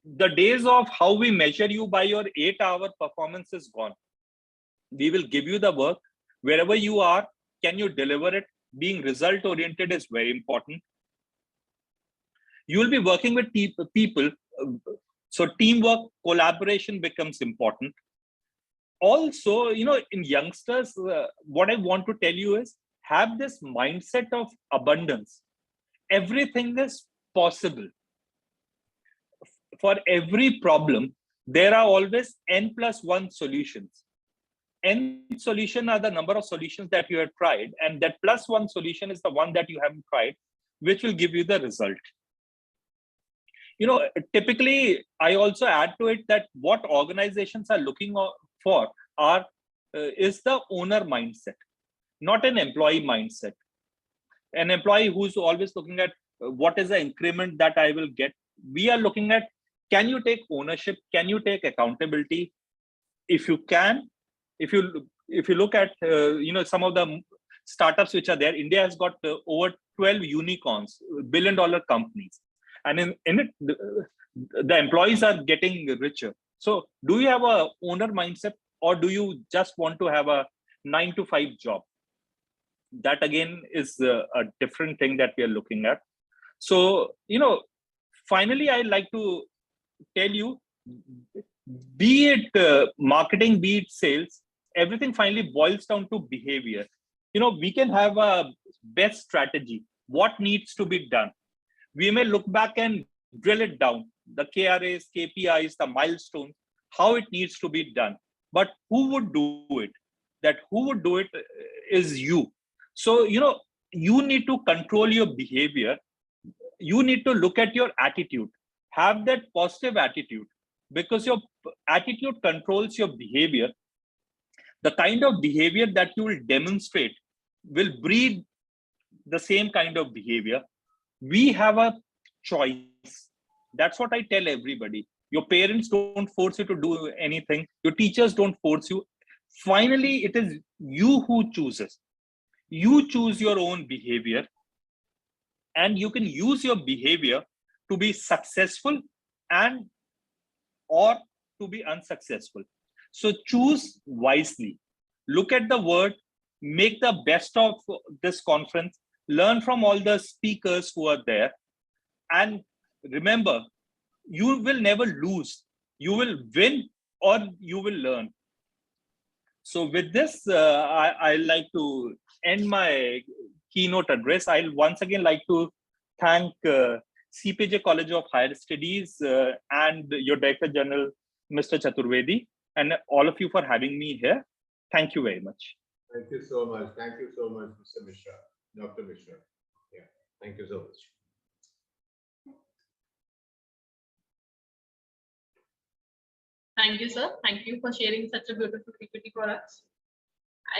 the days of how we measure you by your 8-hour performance is gone. We will give you the work. Wherever you are, can you deliver it? Being result oriented is very important. You will be working with people. So teamwork, collaboration becomes important. Also, in youngsters, what I want to tell you is have this mindset of abundance. everything is possible. For every problem, there are always n+1 solutions. N solution are the number of solutions that you have tried, and that +1 solution is the one that you haven't tried, which will give you the result. Typically, I also add to it that what organizations are looking for is the owner mindset, not an employee mindset. An employee who's always looking at what is the increment that I will get. We are looking at, can you take ownership? Can you take accountability? If you can, if you look at some of the startups which are there, India has got over 12 unicorns, billion-dollar companies, and in it the employees are getting richer. So do you have a owner mindset, or do you just want to have a 9-to-5 job? That again is a different thing that we are looking at. So finally, I'd like to tell you, be it marketing, be it sales, everything finally boils down to behavior. We can have a best strategy, what needs to be done. We may look back and drill it down, the KRAs, KPIs, the milestones, how it needs to be done. But who would do it? That who would do it is you. So, you need to control your behavior. You need to look at your attitude. Have that positive attitude, because your attitude controls your behavior. The kind of behavior that you will demonstrate will breed the same kind of behavior. We have a choice. That's what I tell everybody. Your parents don't force you to do anything. Your teachers don't force you. Finally, it is you who chooses. You choose your own behavior, and you can use your behavior to be successful and or to be unsuccessful. So choose wisely. Look at the word, make the best of this conference, learn from all the speakers who are there, and remember, you will never lose. You will win or you will learn. So with this, I like to end my keynote address. I'll once again like to thank CPJ College of Higher Studies and your Director General, Mr. Chaturvedi, and all of you for having me here. Thank you very much.
Thank you so much. Thank you so much, Mr. Mishra, Dr. Mishra. Yeah, thank you so much.
Thank you, sir. Thank you for sharing such a beautiful PPT for us.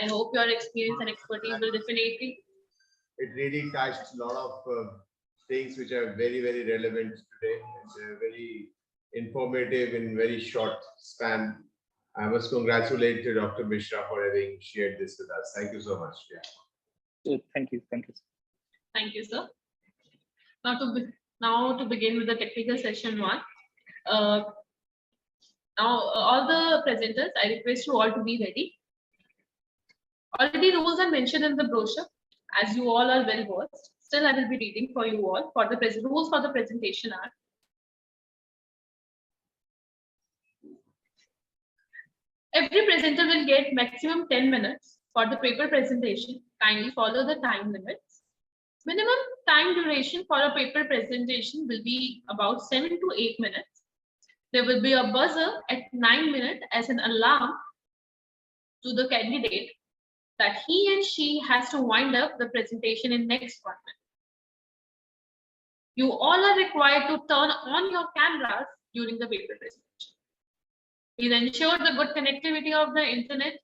I hope your experience and expertise will definitely.
It really touched a lot of things which are very, very relevant today. It's very informative in very short span. I must congratulate Dr. Mishra for having shared this with us. Thank you so much. Yeah.
Thank you. Thank you.
Thank you, sir. Now to begin with the technical session one. Now, all the presenters, I request you all to be ready. Already rules are mentioned in the brochure, as you all are well versed. Still, I will be reading for you all. For the rules for the presentation are: every presenter will get maximum 10 minutes for the paper presentation. Kindly follow the time limits. Minimum time duration for a paper presentation will be about 7 to 8 minutes. There will be a buzzer at 9 minutes as an alarm to the candidate that he and she has to wind up the presentation in next 1 minute. You all are required to turn on your cameras during the paper presentation. Please ensure the good connectivity of the internet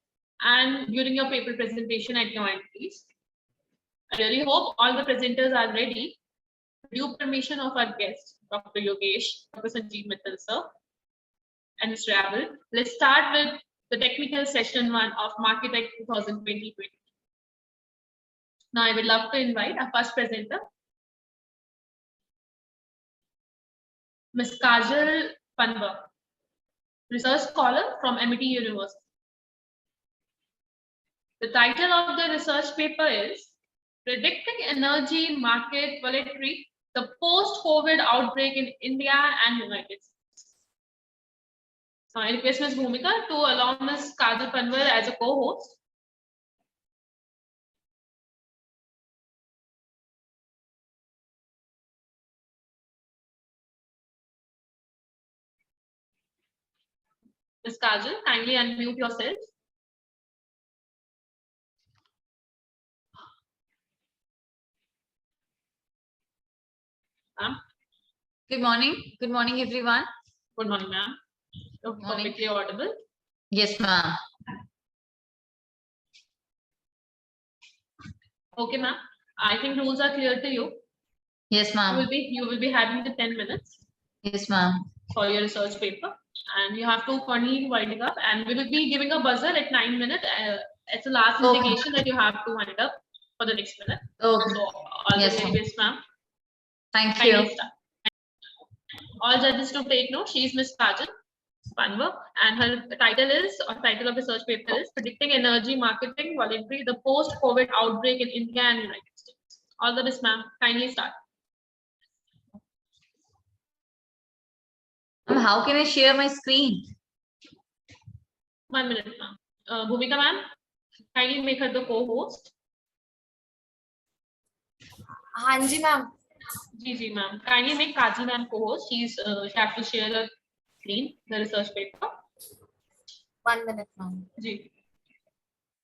and during your paper presentation at your end, please. I really hope all the presenters are ready. With due permission of our guests, Dr. Yogesh, Dr. Sanjeev Mittal, sir, and Mr. Abel. Let's start with the technical session one of Marketech 2020. Now I would love to invite our first presenter, Ms. Kajal Panwa, research scholar from MIT University. The title of the research paper is Predicting Energy Market Volatility, the Post-COVID Outbreak in India and United States. Now I request Ms. Bhumika to allow Ms. Kajal Panwa as a co-host. Ms. Kajal, kindly unmute yourself. Ma'am.
Good morning. Good morning, everyone.
Good morning, ma'am. You're
Morning.
perfectly audible.
Yes, ma'am.
Okay, ma'am. I think rules are clear to you.
Yes, ma'am.
You will be having the 10 minutes
Yes, ma'am.
for your research paper, and you have to finally wind it up. And we will be giving a buzzer at 9 minutes. It's the last
Okay.
indication that you have to wind it up for the next minute.
Okay.
So all
Yes,
the very
ma'am.
best, ma'am.
Thank
Kindly
you.
start. All judges to take note. She is Ms. Kajal Panwa, and her title of research paper is Predicting Energy Marketing Volatility, the Post-COVID Outbreak in India and United States. All the best, ma'am. Kindly start.
Ma'am, how can I share my screen?
1 minute, ma'am. Bhumika, ma'am, kindly make her the co-host.
Hanji, ma'am.
Ji, ma'am. Kindly make Kajal, ma'am, co-host. She has to share the screen, the research paper.
1 minute, ma'am.
Ji.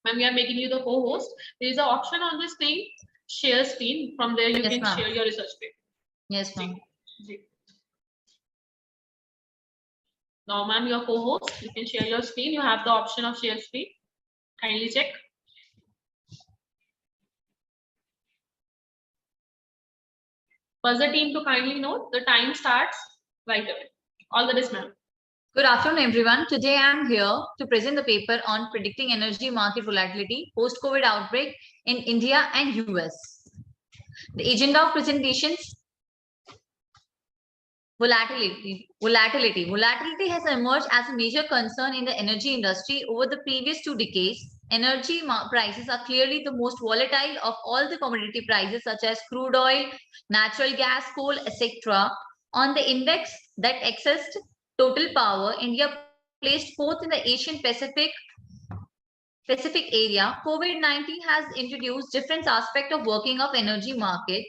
Ma'am, we are making you the co-host. There is an option on the screen, share screen. From there, you
Yes,
can
ma'am.
share your research paper.
Yes, ma'am.
Ji. Now, ma'am, your co-host, you can share your screen. You have the option of share screen. Kindly check. Buzzer team to kindly note the time starts right away. All the best, ma'am.
Good afternoon, everyone. Today I am here to present the paper on predicting energy market volatility post-COVID outbreak in India and US. The agenda of presentations. Volatility has emerged as a major concern in the energy industry over the previous 2 decades. Energy prices are clearly the most volatile of all the commodity prices such as crude oil, natural gas, coal, etc. On the index that accessed total power, India placed 4th in the Asian Pacific area. COVID-19 has introduced different aspects of working of energy market.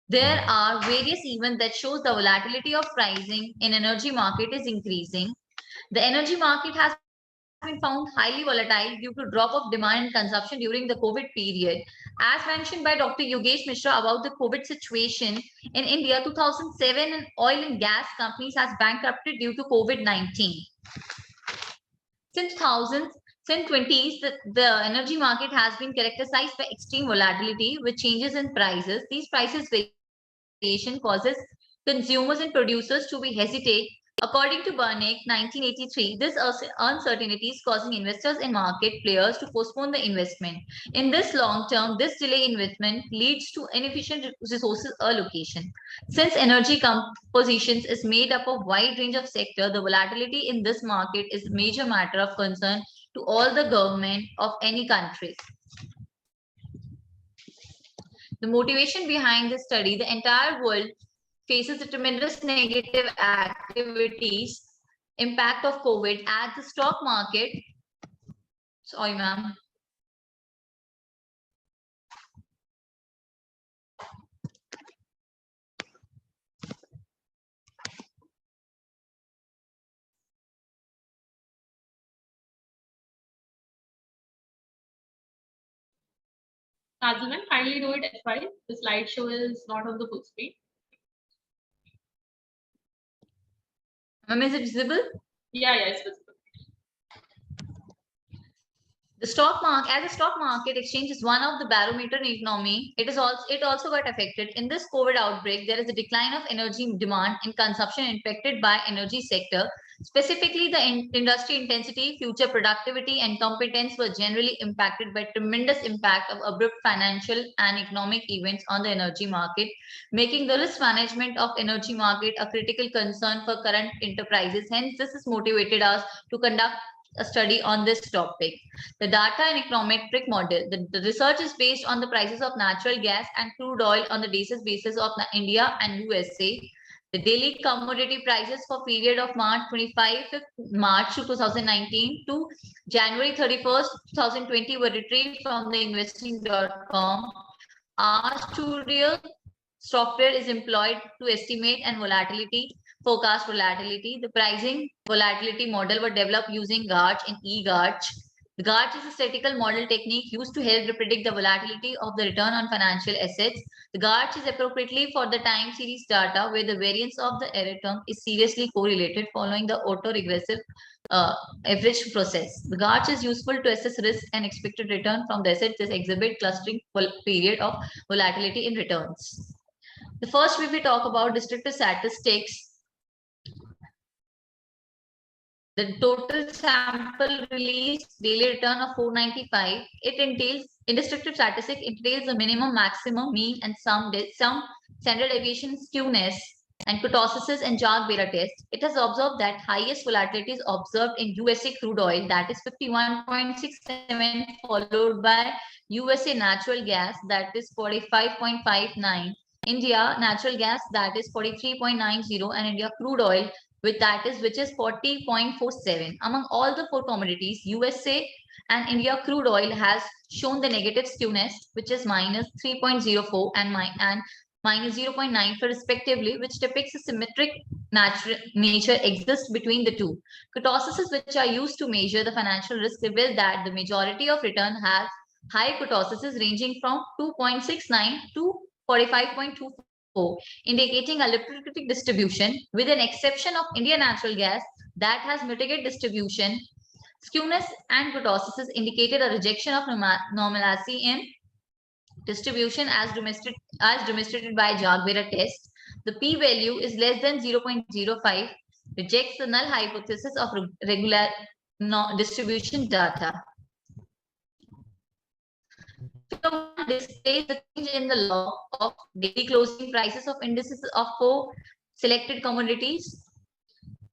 There are various events that shows the volatility of pricing in energy market is increasing. The energy market has been found highly volatile due to drop of demand and consumption during the COVID period. As mentioned by Dr. Yogesh Mishra about the COVID situation in India, 2007 oil and gas companies has bankrupted due to COVID-19. Since 20s, the energy market has been characterized by extreme volatility with changes in prices. These prices variation causes consumers and producers to be hesitate. According to Bernick, 1983, this uncertainty is causing investors and market players to postpone the investment. In this long term, this delay investment leads to inefficient resources allocation. Since energy compositions is made up of wide range of sector, the volatility in this market is a major matter of concern to all the government of any country. The motivation behind this study, the entire world faces the tremendous negative activities, impact of COVID at the stock market. Sorry, ma'am.
Kajal, ma'am, kindly do it F5. The slideshow is not on the full screen.
Ma'am, is it visible?
Yeah, it's visible.
The stock market, as a stock market, exchange is one of the barometer in economy. It also got affected. In this COVID outbreak, there is a decline of energy demand and consumption impacted by energy sector. Specifically, the industry intensity, future productivity, and competence were generally impacted by tremendous impact of abrupt financial and economic events on the energy market, making the risk management of energy market a critical concern for current enterprises. Hence, this has motivated us to conduct a study on this topic. The data and econometric model. The research is based on the prices of natural gas and crude oil on the basis of India and USA. The daily commodity prices for period of March 2019 to January 31st, 2020 were retrieved from the investing.com. RStudio software is employed to estimate and volatility. forecast volatility. The pricing volatility model were developed using GARCH and eGARCH. The GARCH is a statistical model technique used to help predict the volatility of the return on financial assets. The GARCH is appropriately for the time series data where the variance of the error term is seriously correlated following the autoregressive average process. The GARCH is useful to assess risk and expected return from the assets that exhibit clustering period of volatility in returns. The first we talk about descriptive statistics. The total sample released daily return of 495. It entails, in descriptive statistics, entails the minimum, maximum, mean, and some standard deviation skewness and kurtosis and Jag-Bera test. It has observed that highest volatility is observed in USA crude oil, that is 51.67, followed by USA natural gas, that is 45.59. India natural gas, that is 43.90, and India crude oil, which is 40.47. Among all the four commodities, USA and India crude oil has shown the negative skewness, which is minus 3.04 and minus 0.94 respectively, which depicts a symmetric nature exists between the two. Kurtosis, which are used to measure the financial risk, reveal that the majority of return has high kurtosis ranging from 2.69 to 45.24, indicating a liquidative distribution, with an exception of Indian natural gas that has mitigated distribution. Skewness and kurtosis indicated a rejection of normalcy in distribution as demonstrated by Jag-Bera test. The p-value is less than 0.05, rejects the null hypothesis of regular distribution data. Displays the change in the log of daily closing prices of indices of 4 selected commodities.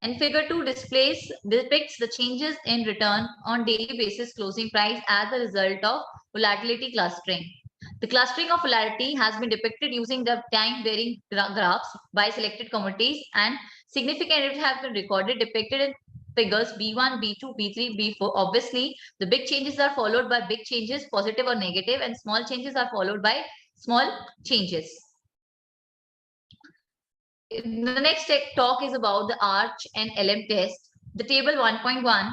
And figure 2 depicts the changes in return on daily basis closing price as a result of volatility clustering. The clustering of volatility has been depicted using the time varying graphs by selected commodities, and significant events have been recorded depicted in figures B1, B2, B3, B4. Obviously, the big changes are followed by big changes, positive or negative, and small changes are followed by small changes. The next talk is about the ARCH and LM test. The table 1.1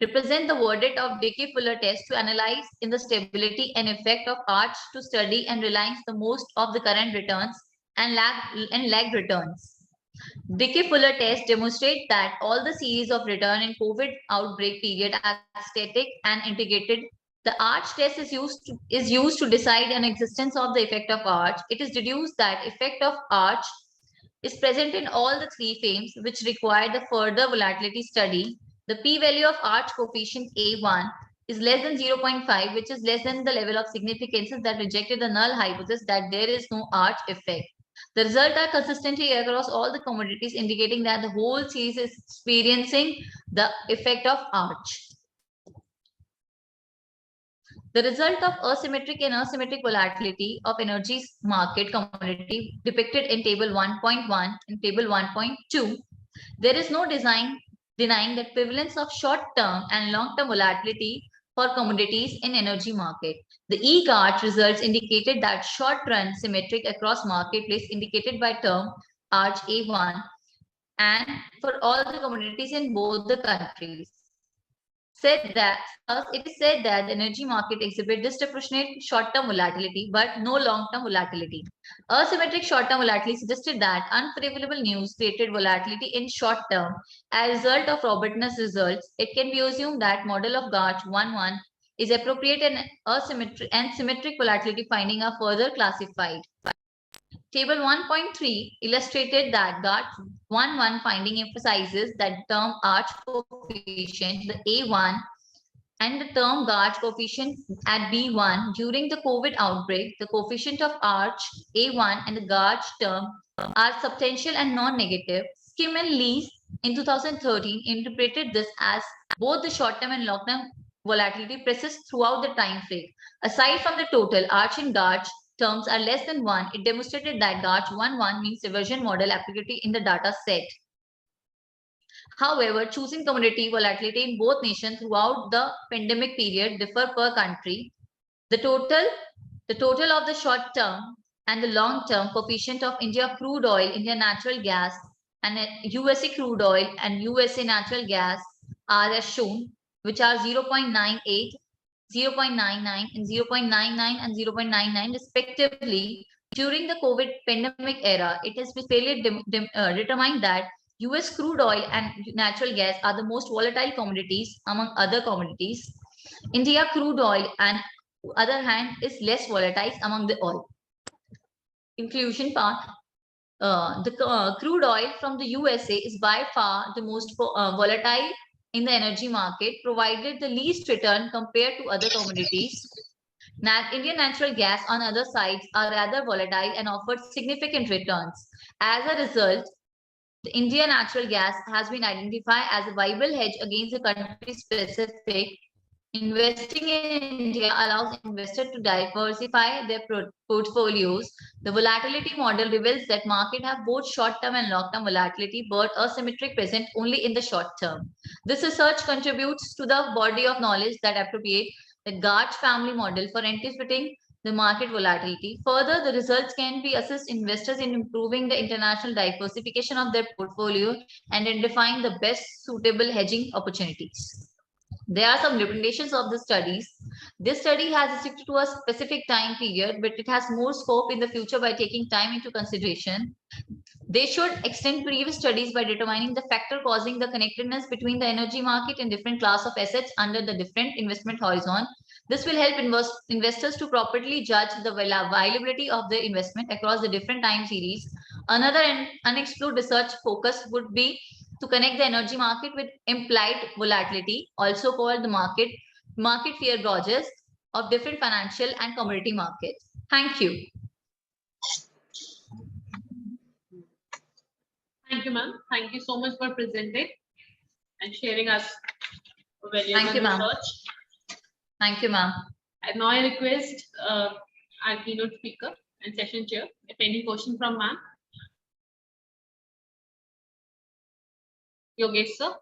represent the verdict of Dickey-Fuller test to analyze in the stability and effect of ARCH to study and reliance the most of the current returns and lagged returns. Dickey-Fuller test demonstrates that all the series of return in COVID outbreak period are static and integrated. The ARCH test is used to decide an existence of the effect of ARCH. It is deduced that effect of ARCH is present in all the three frames, which require the further volatility study. The p-value of ARCH coefficient A1 is less than 0.5, which is less than the level of significances that rejected the null hypothesis that there is no ARCH effect. The results are consistently across all the commodities, indicating that the whole series is experiencing the effect of ARCH. The result of asymmetric and asymmetric volatility of energy market commodity depicted in table 1.1 and table 1.2. There is no denying the prevalence of short-term and long-term volatility for commodities in energy market. The eGARCH results indicated that short-run symmetric across marketplace indicated by term ARCH A1 and for all the commodities in both the countries. It is said that the energy market exhibits disproportionate short-term volatility but no long-term volatility. Asymmetric short-term volatility suggested that unfavorable news created volatility in short-term. As a result of Robertness results, it can be assumed that model of GARCH 1.1 is appropriate and asymmetric and symmetric volatility finding are further classified. Table 1.3 illustrated that GARCH 1.1 finding emphasizes that term ARCH coefficient, the A1, and the term GARCH coefficient at B1 during the COVID outbreak. The coefficient of ARCH A1 and the GARCH term are substantial and non-negative. Skim and Lee in 2013 interpreted this as both the short-term and long-term volatility persists throughout the time frame. Aside from the total, ARCH and GARCH terms are less than 1. It demonstrated that GARCH 1.1 means reversion model applicability in the data set. However, choosing commodity volatility in both nations throughout the pandemic period differ per country. The total of the short-term and the long-term coefficient of India crude oil, India natural gas, and USA crude oil and USA natural gas are as shown, which are 0.98, 0.99 and 0.99 and 0.99 respectively. During the COVID pandemic era, it has been fairly determined that US crude oil and natural gas are the most volatile commodities among other commodities. India crude oil, on the other hand, is less volatile among the oil. Inclusion part. The crude oil from the USA is by far the most volatile in the energy market, provided the least return compared to other commodities. Indian natural gas on other sides are rather volatile and offered significant returns. As a result, the Indian natural gas has been identified as a viable hedge against the country-specific. Investing in India allows investors to diversify their portfolios. The volatility model reveals that market have both short-term and long-term volatility, but asymmetric present only in the short term. This research contributes to the body of knowledge that appropriate the Gart family model for anticipating the market volatility. Further, the results can be assist investors in improving the international diversification of their portfolio and identifying the best suitable hedging opportunities. There are some limitations of the studies. This study has restricted to a specific time period, but it has more scope in the future by taking time into consideration. They should extend previous studies by determining the factor causing the connectedness between the energy market and different class of assets under the different investment horizon. This will help investors to properly judge the viability of the investment across the different time series. Another unexplored research focus would be to connect the energy market with implied volatility, also called the market fear gauges of different financial and commodity markets. Thank you.
Thank you, ma'am. Thank you so much for presenting and sharing us valuable
Thank you, ma'am.
research.
Thank you, ma'am.
And now I request our keynote speaker and session chair, if any question from ma'am. Yogesh sir.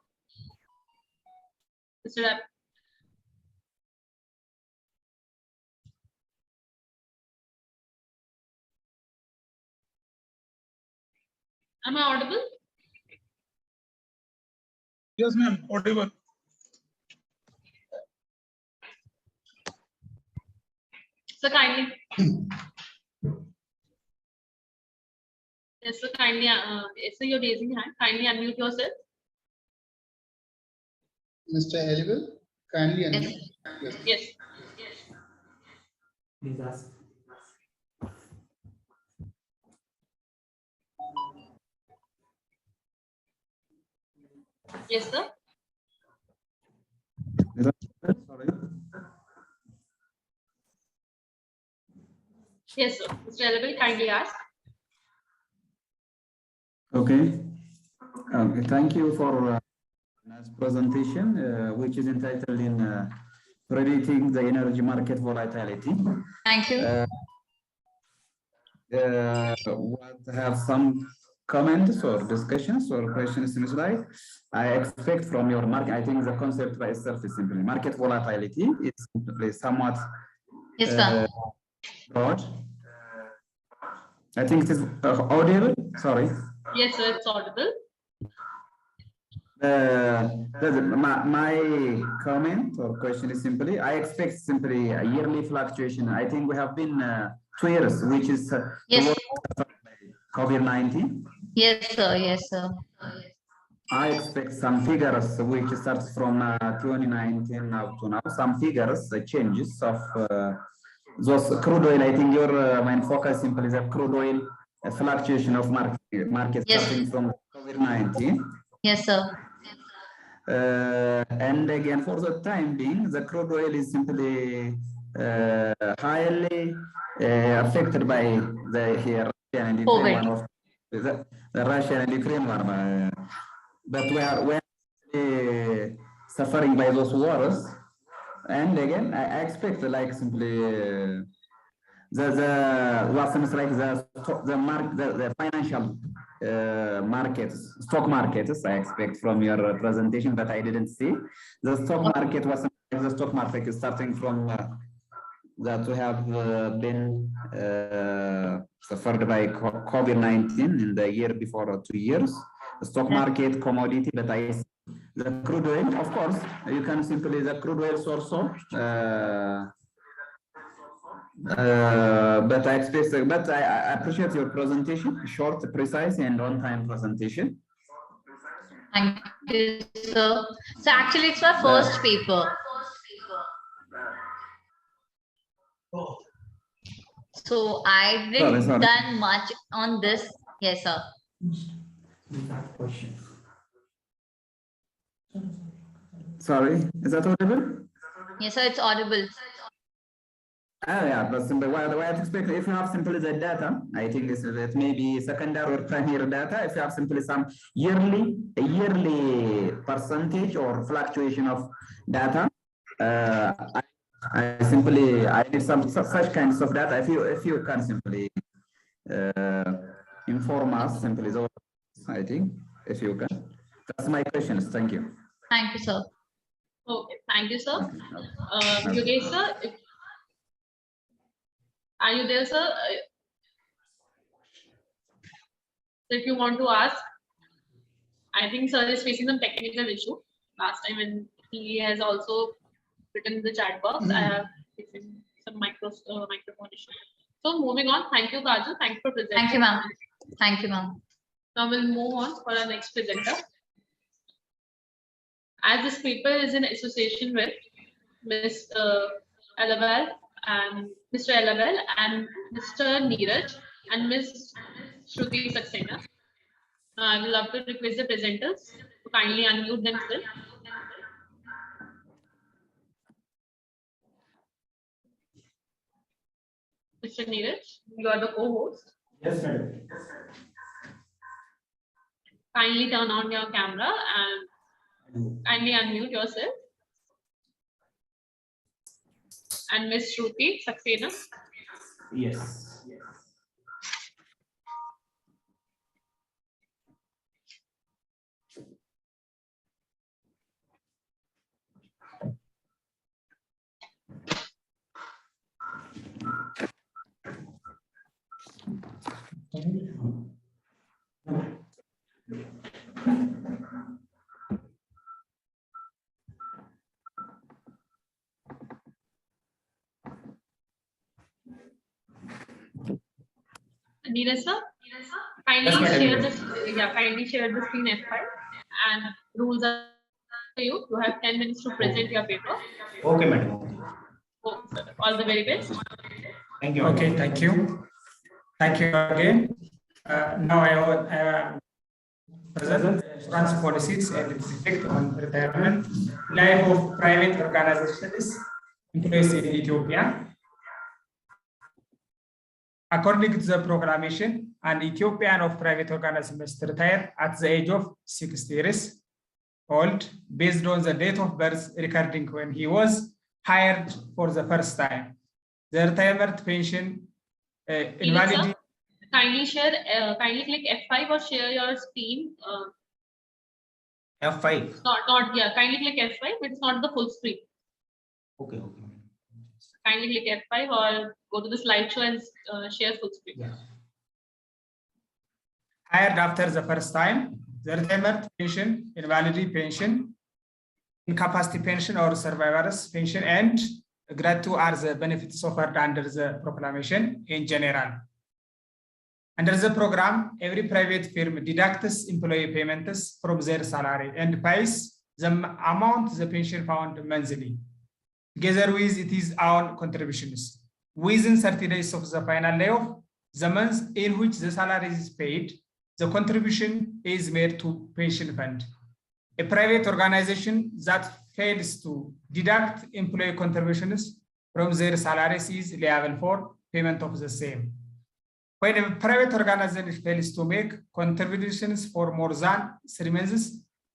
Mr. Rapp. Am I audible?
Yes, ma'am, audible.
Sir, kindly. Yes, sir, kindly. Yes, sir, you're raising hand. Kindly unmute yourself.
Mr. Elivel, kindly unmute.
Yes.
Yes.
Yes.
Please ask.
Yes, sir.
Sorry.
Yes, sir. Mr. Elable, kindly ask.
Okay. Thank you for this presentation, which is entitled in predicting the energy market volatility.
Thank you.
What have some comments or discussions or questions in the slide? I expect from your market, I think the concept by itself is simply market volatility. It's simply somewhat
Yes, sir.
broad. I think it is audible. Sorry.
Yes, sir, it's audible.
My comment or question is simply, I expect simply a yearly fluctuation. I think we have been 2 years, which is
Yes.
COVID-19.
Yes, sir. Yes, sir.
I expect some figures which starts from 2019 up to now. Some figures, the changes of those crude oil. I think your main focus simply is a crude oil fluctuation of market
Yes.
starting from COVID-19.
Yes, sir.
And again, for the time being, the crude oil is simply highly affected by the Russian and Ukraine war, the Russian and Ukraine war. But we are suffering by those wars. And again, I expect like simply what seems like the financial markets, stock markets, I expect from your presentation, but I didn't see. The stock market was the stock market is starting from that we have been suffered by COVID-19 in the year before 2 years. stock market, commodity, but the crude oil, of course, you can simply the crude oil source of, but I appreciate your presentation, short, precise, and on-time presentation.
Thank you, sir. So actually, it's my first paper. So I didn't done much on this. Yes, sir.
Sorry, is that audible?
Yes, sir, it's audible.
Yeah, but simply what I expect, if you have simply the data, I think it may be secondary or primary data. If you have simply some yearly percentage or fluctuation of data, I need some such kinds of data. If you can simply inform us simply, so I think if you can. That's my questions. Thank you.
Thank you, sir.
Okay, thank you, sir. Yogesh, sir, are you there, sir? If you want to ask, I think sir is facing some technical issue. Last time when he has also written in the chat box, I have facing some microphone issue. So moving on, thank you, Kajal. Thank you for presenting.
Thank you, ma'am. Thank you, ma'am.
Now we'll move on for our next presenter. As this paper is in association with Ms. Alabel and Mr. Alabel and Mr. Neeraj and Ms. Shruti Saxena. I would love to request the presenters to kindly unmute themselves. Mr. Neeraj, you are the co-host.
Yes, madam.
Kindly turn on your camera and kindly unmute yourself. And Ms. Shruti Saxena.
Yes.
Neeraj sir, kindly share the screen F5 and rules are for you. You have 10 minutes to present your paper.
Okay, madam.
Okay, sir. All the very best.
Thank you. Okay, thank you. Thank you again. Now I will present insurance policies and its effect on retirement life of private organizations employees in Ethiopia. According to the proclamation, an Ethiopian of private organization must retire at the age of 60 years old based on the date of birth recording when he was hired for the first time. The retirement pension invalidity.
Kindly click F5 or share your screen.
F5.
Kindly click F5, but it's not the full screen.
Okay.
Kindly click F5 or go to the slideshow and share full screen.
Yeah. Hired after the first time, the retirement pension, invalidity pension, incapacity pension or survivor's pension, and grade 2 are the benefits offered under the proclamation in general. Under the program, every private firm deducts employee payments from their salary and pays the amount the pension fund monthly, together with its own contributions. Within 30 days of the final layoff, the month in which the salary is paid, the contribution is made to pension fund. A private organization that fails to deduct employee contributions from their salaries is liable for payment of the same. When a private organization fails to make contributions for more than 3 months,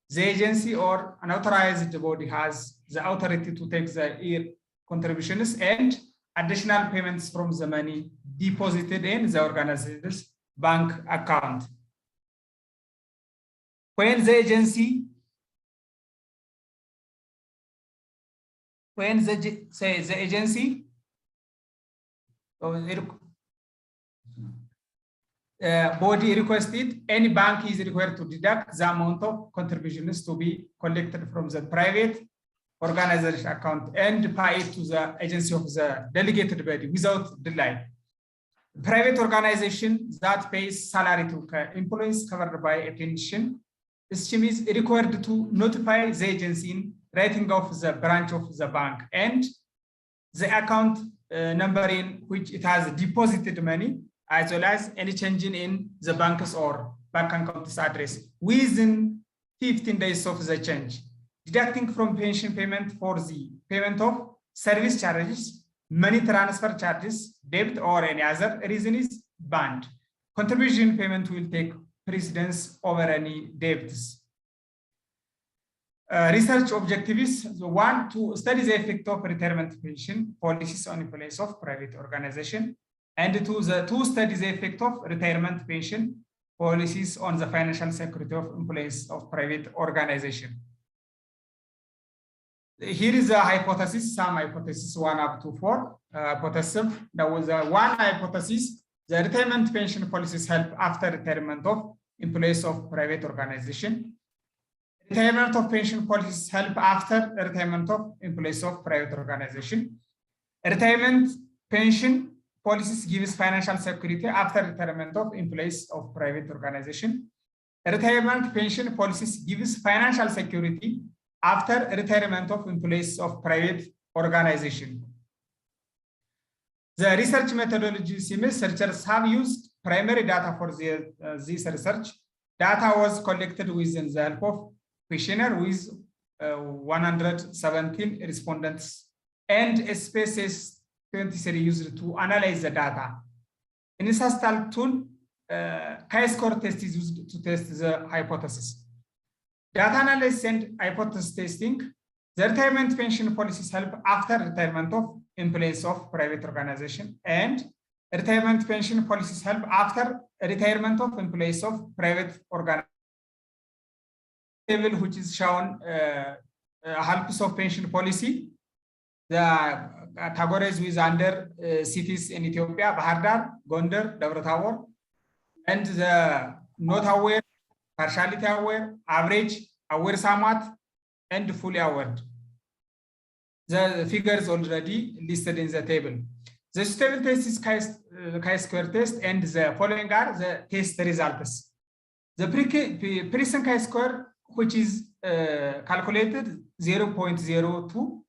the agency or an authorized body has the authority to take the contributions and additional payments from the money deposited in the organization's bank account. When the agency body requested, any bank is required to deduct the amount of contributions to be collected from the private organization account and pay it to the agency of the delegated body without delay. Private organization that pays salary to employees covered by a pension scheme is required to notify the agency in writing of the branch of the bank and the account number in which it has deposited money, as well as any changing in the bank's or bank account's address within 15 days of the change. Deducting from pension payment for the payment of service charges, money transfer charges, debt, or any other reason is banned. Contribution payment will take precedence over any debts. Research objective is one, to study the effect of retirement pension policies on employees of private organization, and two, to study the effect of retirement pension policies on the financial security of employees of private organization. Here is a hypothesis, some hypothesis 1 up to 4. Hypothesis, there was one hypothesis, the retirement pension policies help after retirement of employees of private organization. Retirement of pension policies help after retirement of employees of private organization. Retirement pension policies gives financial security after retirement of employees of private organization. Retirement pension policies gives financial security after retirement of employees of private organization. The research methodology researchers have used primary data for this research. Data was collected within the help of questionnaire with 117 respondents and spaces 23 used to analyze the data. In a statistical tool, chi-score test is used to test the hypothesis. Data analysis and hypothesis testing. The retirement pension policies help after retirement of employees of private organization, and retirement pension policies help after retirement of employees of private organization. Table which is shown helps of pension policy. The categories with under cities in Ethiopia: Bahar Dar, Gondar, Dabra Tawar, and the not aware, partiality aware, average, aware somewhat, and fully aware. The figures already listed in the table. The suitable test is chi-square test, and the following are the test results. The present chi-square, which is calculated 0.02,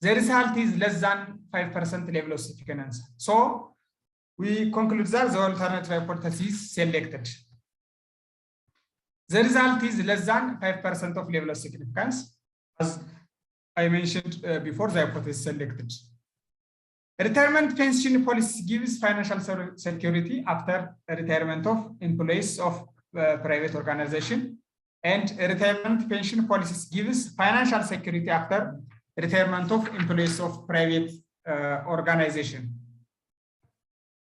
the result is less than 5% level of significance. So we conclude that the alternative hypothesis is selected. The result is less than 5% of level of significance, as I mentioned before. The hypothesis selected. Retirement pension policy gives financial security after retirement of employees of private organization, and retirement pension policies gives financial security after retirement of employees of private organization.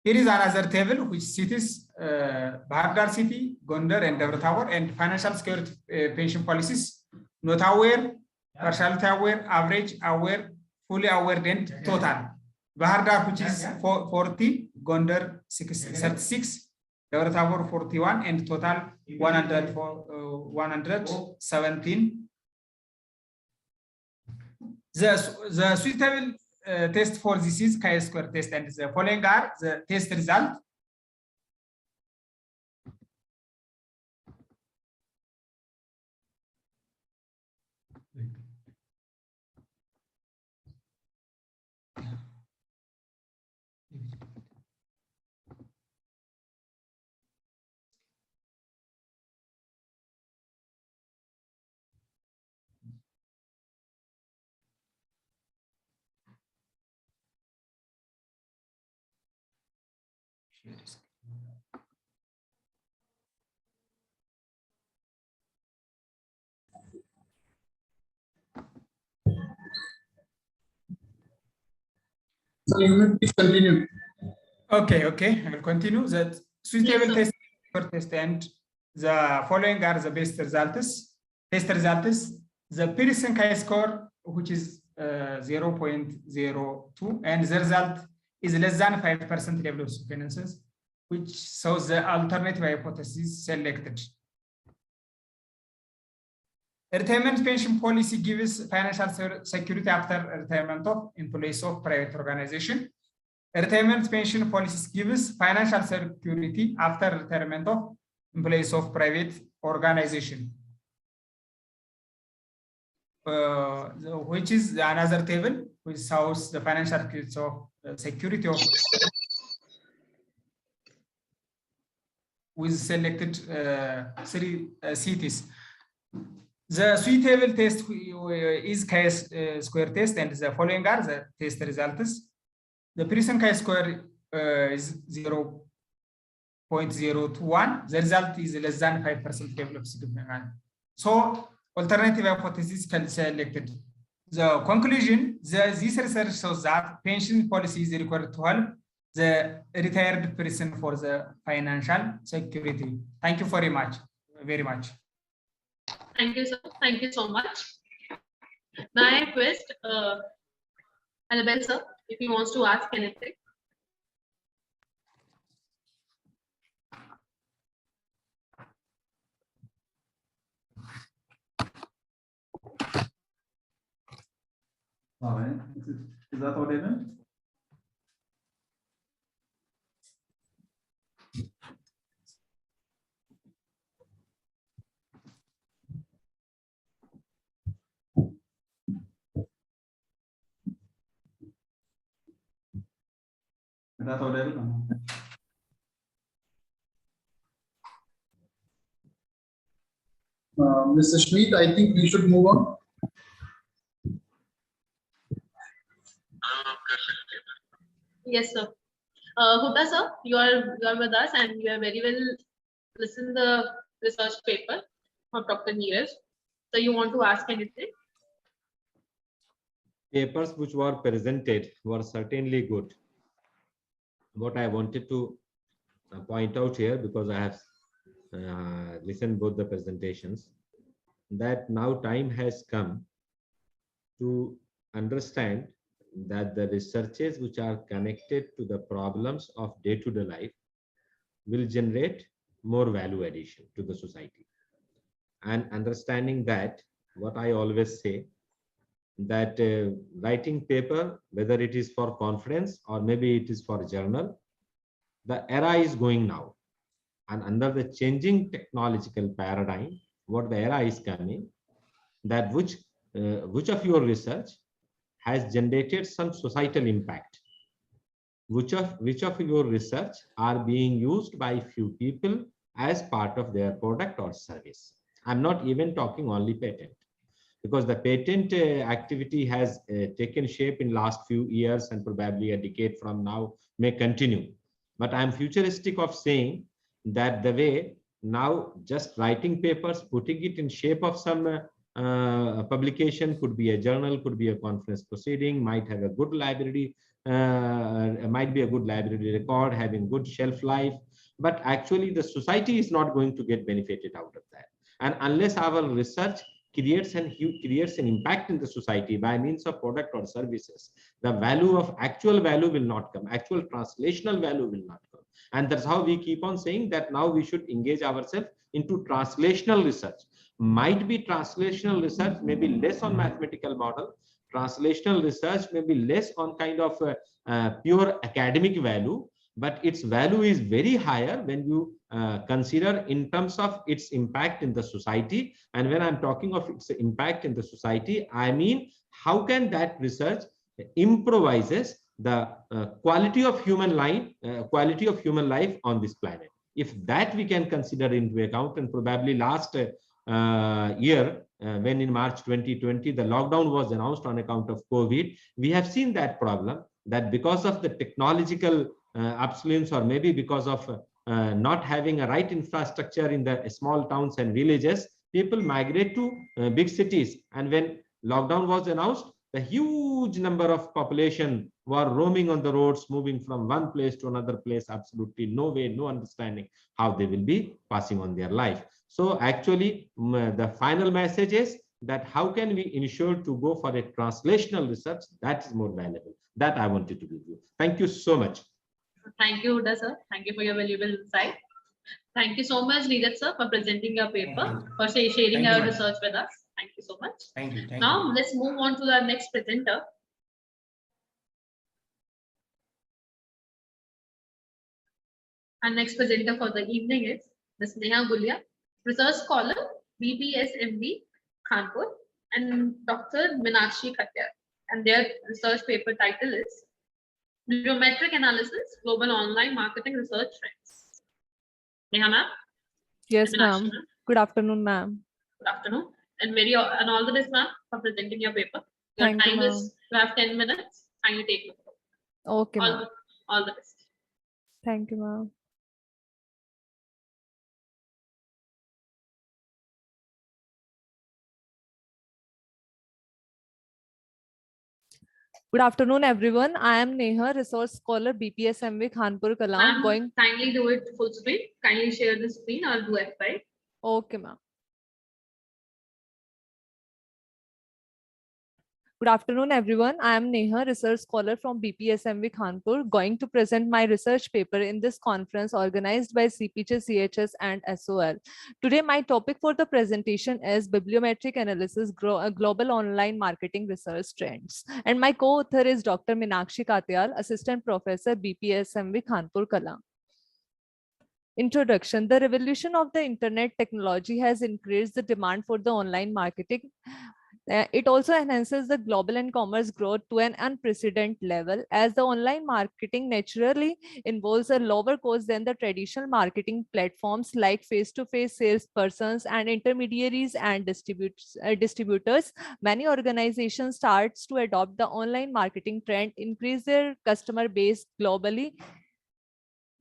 Here is another table which cities Bahar Dar city, Gondar, and Dabra Tawar, and financial security pension policies: not aware, partiality aware, average aware, fully aware, and total. Bahar Dar, which is 40, Gondar 36, Dabra Tawar 41, and total 117. The suitable test for this is chi-square test, and the following are the test result.
So you may please continue.
Okay, I will continue. The suitable test, and the following are the best results. Test results: the Pearson chi-score, which is 0.02, and the result is less than 5% level of significance. which shows the alternative hypothesis selected. Retirement pension policy gives financial security after retirement of employees of private organization. Retirement pension policies gives financial security after retirement of employees of private organization. Which is another table which shows the financial security of with selected three cities. The suitable test is chi-square test, and the following are the test results. The Pearson chi-square is 0.021. The result is less than 5% level of significance. So alternative hypothesis can be selected. The conclusion, this research shows that pension policy is required to help the retired person for the financial security. Thank you very much.
Thank you, sir. Thank you so much. Now I request Annabelle, sir, if he wants to ask anything.
Is that audible? Is that audible?
Mr. Schmidt, I think we should move on.
Yes, sir. Huda, sir, you are with us, and you have very well listened the research paper of Dr. Neeraj. So you want to ask anything?
Papers which were presented were certainly good. What I wanted to point out here, because I have listened both the presentations, that now time has come to understand that the researches which are connected to the problems of day-to-day life will generate more value addition to the society. And understanding that, what I always say, that writing paper, whether it is for conference or maybe it is for journal, the era is going now. And under the changing technological paradigm, what the era is coming, that which of your research has generated some societal impact, which of your research are being used by few people as part of their product or service. I'm not even talking only patent, because the patent activity has taken shape in last few years and probably a decade from now may continue. But I'm futuristic of saying that the way now just writing papers, putting it in shape of some publication, could be a journal, could be a conference proceeding, might have a good library, might be a good library record, having good shelf life, but actually the society is not going to get benefited out of that. And unless our research creates an impact in the society by means of product or services, the value of actual value will not come, actual translational value will not come. And that's how we keep on saying that now we should engage ourselves into translational research. Might be translational research may be less on mathematical model, translational research may be less on kind of pure academic value, but its value is very higher when you consider in terms of its impact in the society. And when I'm talking of its impact in the society, I mean how can that research improvises the quality of human life on this planet. If that we can consider into account, and probably last year, when in March 2020 the lockdown was announced on account of COVID, we have seen that problem, that because of the technological obsolescence, or maybe because of not having a right infrastructure in the small towns and villages, people migrate to big cities. And when lockdown was announced, the huge number of population were roaming on the roads, moving from one place to another place, absolutely no way, no understanding how they will be passing on their life. So actually, the final message is that how can we ensure to go for a translational research that is more valuable? That I wanted to give you. Thank you so much.
Thank you, Huda sir. Thank you for your valuable insight. Thank you so much, Neeraj sir, for presenting your paper, for sharing
Thank you,
your
ma'am.
research with us. Thank you so much.
Thank you. Thank
Now,
you.
let's move on to the next presenter. Our next presenter for the evening is Ms. Neha Gulia, research scholar, BPSMB, Kanpur, and Dr. Meenakshi Khatyar. And their research paper title is Bibliometric Analysis, Global Online Marketing Research Trends. Neha ma'am?
Yes,
And Meenakshi,
ma'am. Good afternoon, ma'am.
Good afternoon. And all the best, ma'am, for presenting your paper. Your
Thank you,
time
ma'am.
is, you have 10 minutes. Kindly take it.
Okay,
All,
ma'am.
all the best.
Thank you, ma'am. Good afternoon, everyone. I am Neha, resource scholar, BPSMV, Kanpur, Kalam.
Ma'am, kindly do it full screen. Kindly share the screen or do F5.
Okay, ma'am. Good afternoon, everyone. I am Neha, research scholar from BPSMV Kanpur, going to present my research paper in this conference organized by CPJCHS and SOL. Today, my topic for the presentation is Bibliometric Analysis, Global Online Marketing Research Trends. And my co-author is Dr. Meenakshi Khatyar, Assistant Professor, BPSMV Kanpur, Kalam. Introduction. The revolution of the internet technology has increased the demand for the online marketing. It also enhances the global and commerce growth to an unprecedented level, as the online marketing naturally involves a lower cost than the traditional marketing platforms like face-to-face salespersons and intermediaries and distributors. Many organizations start to adopt the online marketing trend, increase their customer base globally.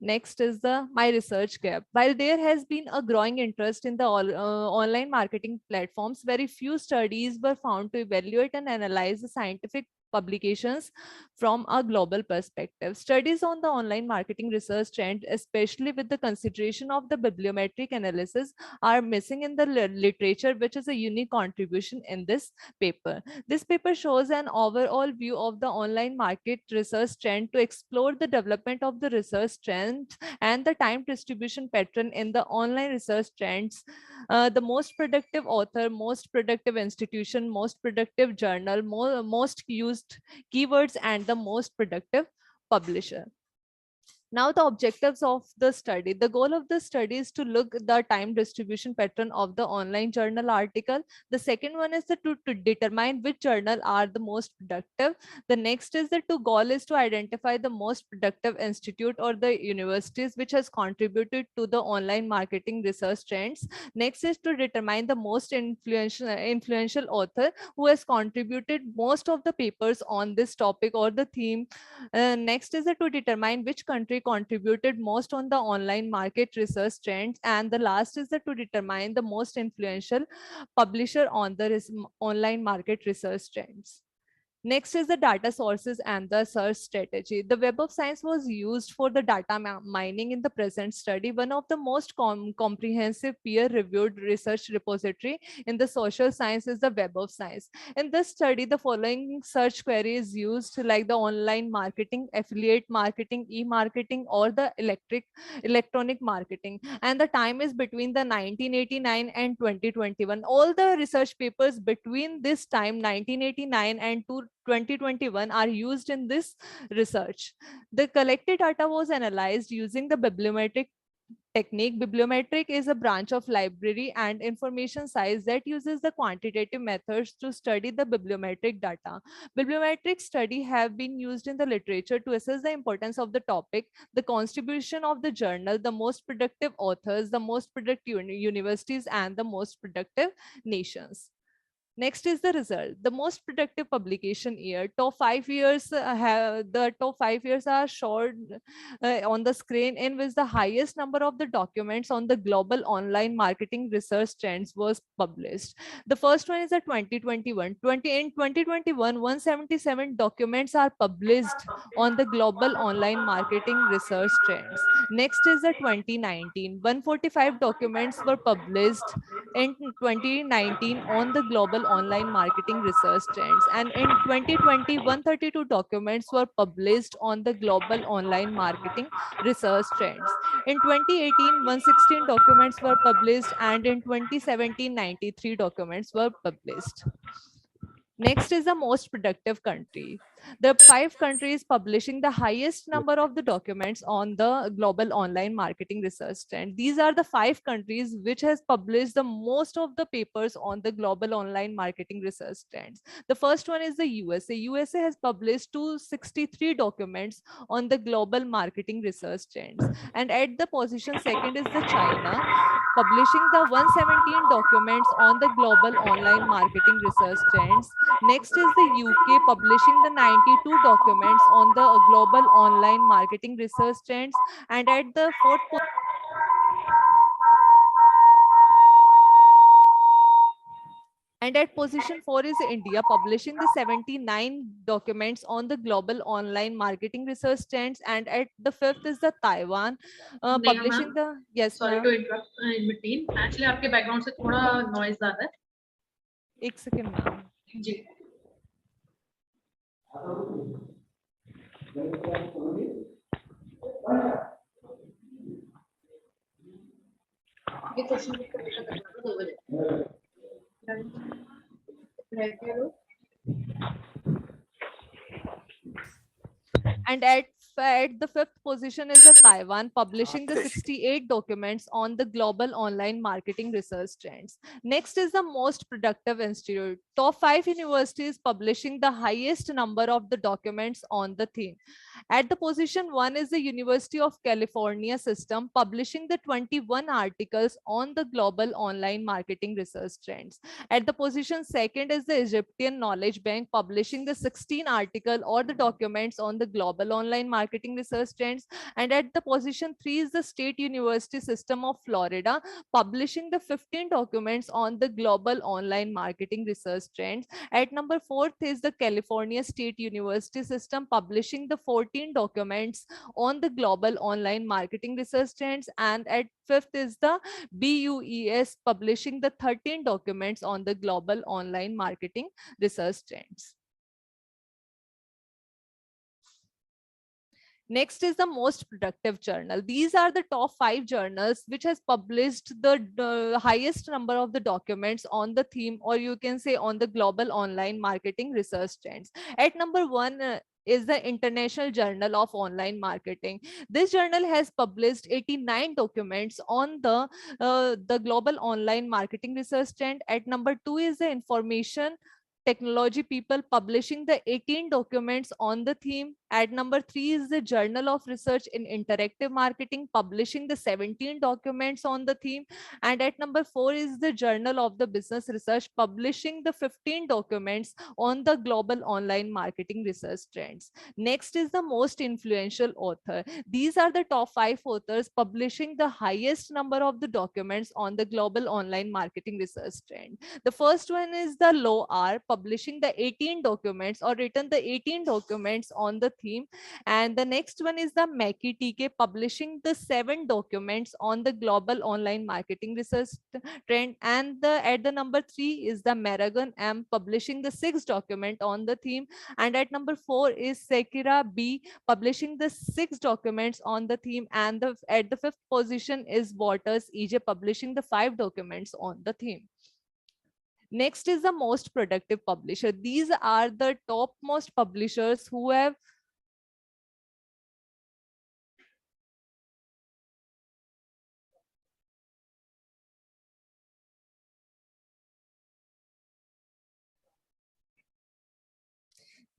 Next is my research gap. While there has been a growing interest in the online marketing platforms, very few studies were found to evaluate and analyze the scientific publications from a global perspective. Studies on the online marketing research trend, especially with the consideration of the bibliometric analysis, are missing in the literature, which is a unique contribution in this paper. This paper shows an overall view of the online market research trend to explore the development of the research trend and the time distribution pattern in the online research trends. The most productive author, most productive institution, most productive journal, most used keywords, and the most productive publisher. Now the objectives of the study. The goal of the study is to look the time distribution pattern of the online journal article. The second one is to determine which journal are the most productive. The next is the goal is to identify the most productive institute or the universities which has contributed to the online marketing research trends. Next is to determine the most influential author who has contributed most of the papers on this topic or the theme. Next is to determine which country contributed most on the online market research trends, and the last is to determine the most influential publisher on the online market research trends. Next is the data sources and the search strategy. The Web of Science was used for the data mining in the present study, one of the most comprehensive peer-reviewed research repository in the social science is the Web of Science. In this study, the following search query is used, like the online marketing, affiliate marketing, e-marketing, or the electronic marketing. And the time is between the 1989 and 2021. All the research papers between this time, 1989 and 2021, are used in this research. The collected data was analyzed using the bibliometric technique. Bibliometric is a branch of library and information science that uses the quantitative methods to study the bibliometric data. Bibliometric study have been used in the literature to assess the importance of the topic, the contribution of the journal, the most productive authors, the most productive universities, and the most productive nations. Next is the result. The most productive publication year. Top 5 years the top 5 years are shown on the screen, in which the highest number of the documents on the global online marketing research trends was published. The first one is the 2021. In 2021, 177 documents are published on the global online marketing research trends. Next is the 2019. 145 documents were published in 2019 on the global global online marketing research trends. And in 2020, 132 documents were published on the global online marketing research trends. In 2018, 116 documents were published, and in 2017, 93 documents were published. Next is the most productive country. The 5 countries publishing the highest number of the documents on the global online marketing research trend. These are the 5 countries which has published the most of the papers on the global online marketing research trends. The first one is the USA. USA has published 263 documents on the global marketing research trends. And at the position second is the China, publishing the 117 documents on the global online marketing research trends. Next is the UK, publishing the 92 documents on the global online marketing research trends. And at the fourth And at position 4 is India, publishing the 79 documents on the global online marketing research trends. And at the 5th is the Taiwan, publishing the, yes,
sorry to interrupt in between. Actually, आपके background से थोड़ा noise ज़्यादा है.
एक second ma'am.
जी. ये question
And at the 5th position is the Taiwan, publishing the 68 documents on the global online marketing research trends. Next is the most productive institute. Top 5 universities publishing the highest number of the documents on the theme. At the position 1 is the University of California system, publishing the 21 articles on the global online marketing research trends. At the position second is the Egyptian Knowledge Bank, publishing the 16 article or the documents on the global online marketing research trends. And at the position 3 is the State University System of Florida, publishing the 15 documents on the global online marketing research trends. At number 4th is the California State University System, publishing the 14 documents on the global online marketing research trends. And at 5th is the BUES, publishing the 13 documents on the global online marketing research trends. Next is the most productive journal. These are the top 5 journals which has published the highest number of the documents on the theme, or you can say on the global online marketing research trends. At number 1 is the International Journal of Online Marketing. This journal has published 89 documents on the global online marketing research trend. At number 2 is the Information Technology People, publishing the 18 documents on the theme. At number 3 is the Journal of Research in Interactive Marketing, publishing the 17 documents on the theme. And at number 4 is the Journal of the Business Research, publishing the 15 documents on the global online marketing research trends. Next is the most influential author. These are the top 5 authors publishing the highest number of the documents on the global online marketing research trend. The first one is the Low R, publishing the 18 documents or written the 18 documents on the theme. And the next one is the Mackie TK, publishing the 7 documents on the global online marketing research trend. And at the number 3 is the Maragon M, publishing the 6 document on the theme. And at number 4 is Sekira B, publishing the 6 documents on the theme. And at the 5th position is Waters EJ, publishing the 5 documents on the theme. Next is the most productive publisher. These are the topmost publishers who have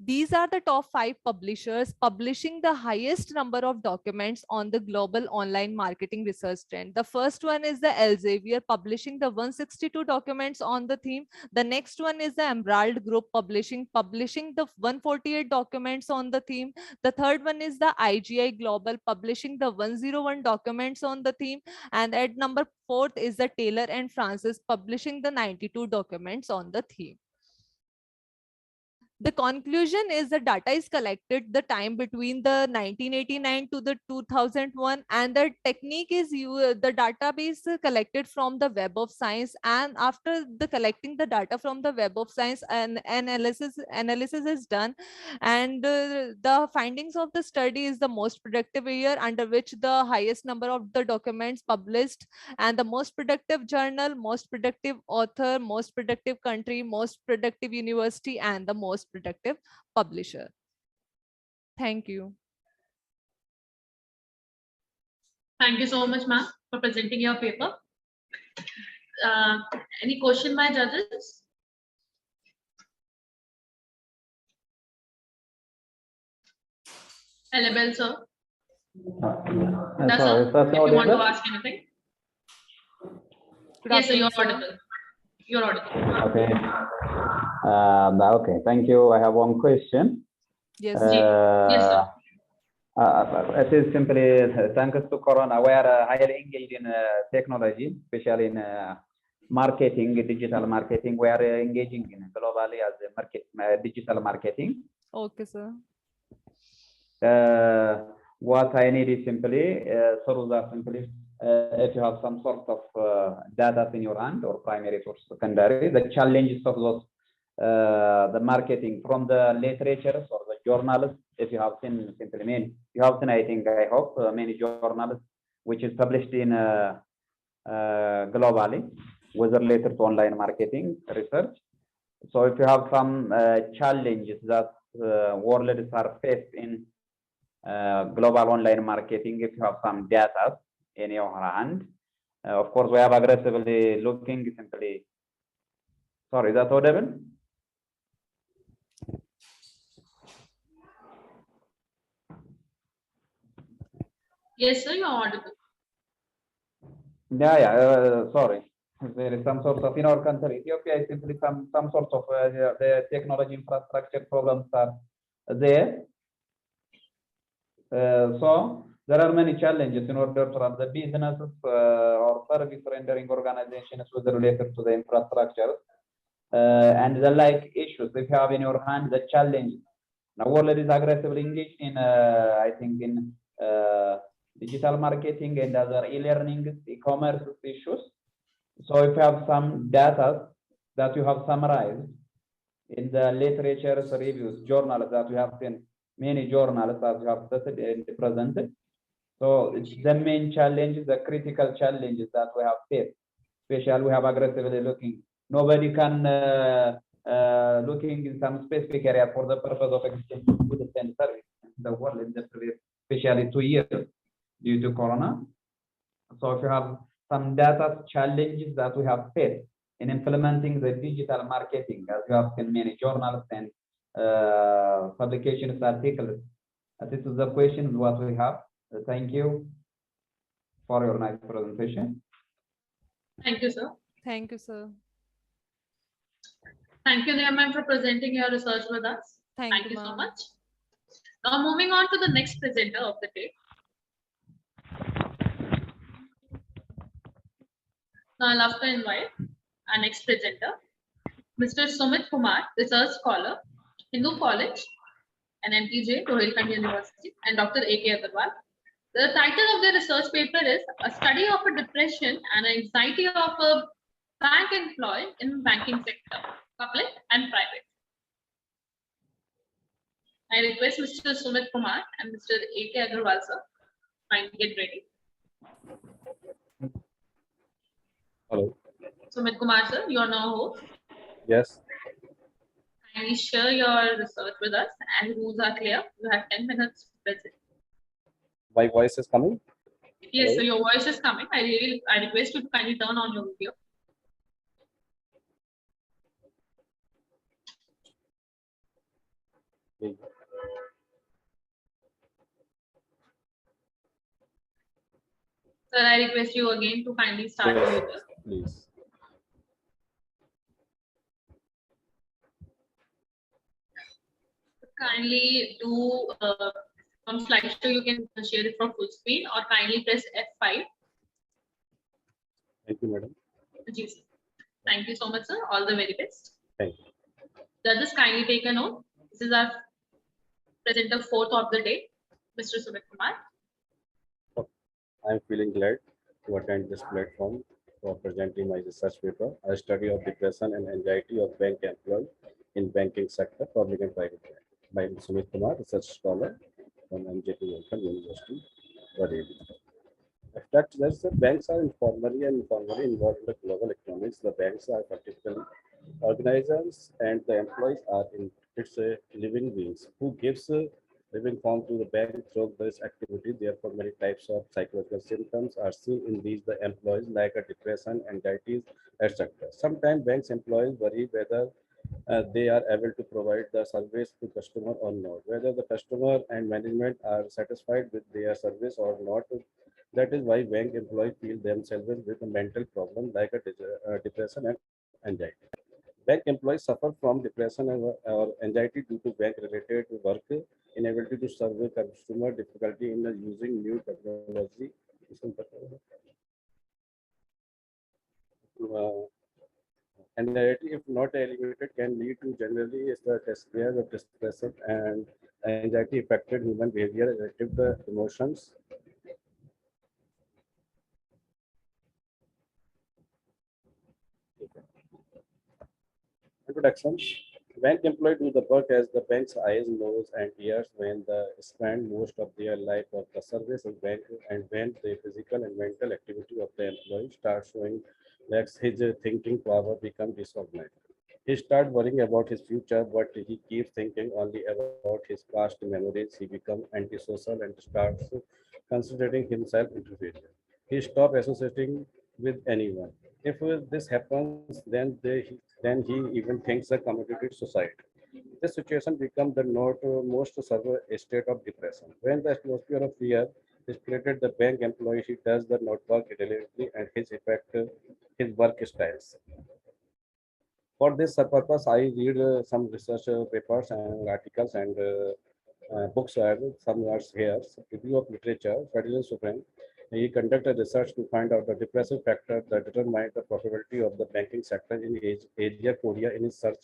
These are the top 5 publishers publishing the highest number of documents on the global online marketing research trend. The first one is the Elsevier, publishing the 162 documents on the theme. The next one is the Emerald Group, publishing the 148 documents on the theme. The third one is the IGI Global, publishing the 101 documents on the theme. And at number 4th is the Taylor and Francis, publishing the 92 documents on the theme. The conclusion is the data is collected the time between the 1989 to the 2001, and the technique is the database collected from the Web of Science. And after the collecting the data from the Web of Science, an analysis is done, and the findings of the study is the most productive year under which the highest number of the documents published, and the most productive journal, most productive author, most productive country, most productive university, and the most productive publisher. Thank you.
Thank you so much, ma'am, for presenting your paper. Any question by judges? Elabel, sir. That's all. If you want to ask anything. Yes, sir, you're audible. You're audible.
Okay. Okay, thank you. I have one question.
Yes.
Yes, sir.
It is simply thanks to Corona, we are highly engaged in technology, especially in marketing, digital marketing. We are engaging in globally as a market, digital marketing.
Okay, sir.
What I need is simply through that simply if you have some sort of data in your hand, or primary or secondary, the challenges of those the marketing from the literatures or the journals. If you have seen simply many, you have seen, I think, I hope many journals which is published in globally, whether related to online marketing research. So if you have some challenges that worlds are faced in global online marketing, if you have some data in your hand, of course we have aggressively looking simply. Sorry, is that audible?
Yes, sir, you're audible.
Yeah. Sorry, there is some sort of, in our country, Ethiopia, is simply some sort of the technology infrastructure problems are there. So there are many challenges in order to run the businesses or service rendering organizations with related to the infrastructure and the like issues. If you have in your hand the challenge, now world is aggressively engaged in I think in digital marketing and other e-learning, e-commerce issues. So if you have some data that you have summarized in the literature reviews, journals that you have seen, many journals that you have stated and presented. So it's the main challenges, the critical challenges that we have faced. Especially we have aggressively looking. Nobody can looking in some specific area for the purpose of exchange with the same service in the world in the previous, especially 2 years due to Corona. So if you have some data challenges that we have faced in implementing the digital marketing, as you have seen many journals and publications, articles. This is the question what we have. Thank you for your nice presentation.
Thank you, sir.
Thank you, sir.
Thank you, ma'am, for presenting your research with us. Thank you so much. Now moving on to the next presenter of the day. Now I'll love to invite our next presenter, Mr. Sumit Kumar, research scholar, Hindu College, and MPJ, Rohilkhand University, and Dr. A.K. Agarwal. The title of their research paper is A Study of a Depression and Anxiety of a Bank Employee in Banking Sector, Public and Private. I request Mr. Sumit Kumar and Mr. A.K. Agarwal, sir, to get ready.
Hello.
Sumit Kumar, sir, you are now host.
Yes.
Kindly share your research with us, and rules are clear. You have 10 minutes to present.
My voice is coming?
Yes,
Hello?
so your voice is coming. I request you to kindly turn on your video.
Okay.
Sir, I request you again to kindly start your video.
Please.
Kindly do from slideshow, you can share it from full screen, or kindly press F5.
Thank you, madam.
Thank you so much, sir. All the very best.
Thank you.
Judges, kindly take a note. This is our presenter fourth of the day, Mr. Sumit Kumar.
I'm feeling glad to attend this platform for presenting my research paper, a study of depression and anxiety of bank employees in banking sector, public and private bank. By Sumit Kumar, research scholar from MJP University, Bareilly. In fact, the banks are informally involved in the global economics. The banks are particularly organizers and the employees are in its living beings who gives living form to the bank through this activity. Therefore, many types of psychological symptoms are seen in these the employees like a depression, anxieties, etc. Sometimes banks employees worry whether they are able to provide the service to customer or not, whether the customer and management are satisfied with their service or not. That is why bank employees feel themselves with a mental problem like a depression and anxiety. Bank employees suffer from depression or anxiety due to bank-related work, inability to serve the consumer, difficulty in using new technology. Anxiety, if not elevated, can lead to generally is the despair, of depressive and anxiety affected human behavior, relative the emotions. Introduction. Bank employees do the work as the bank's eyes, nose, and ears when they spend most of their life of the service of bank, and when the physical and mental activity of the employee starts showing that his thinking power becomes disorganized. He starts worrying about his future, but he keeps thinking only about his past memories. He becomes antisocial and starts considering himself inferior. He stops associating with anyone. If this happens, then he even thinks a committed suicide. This situation becomes the most severe state of depression. When the atmosphere of fear is created, the bank employee he does the not work diligently and his effect his work styles. For this purpose, I read some research papers and articles and books. Some are here. Review of literature. Federal Supreme. He conducted research to find out the depressive factor that determined the profitability of the banking sector in Asia, Korea in his search,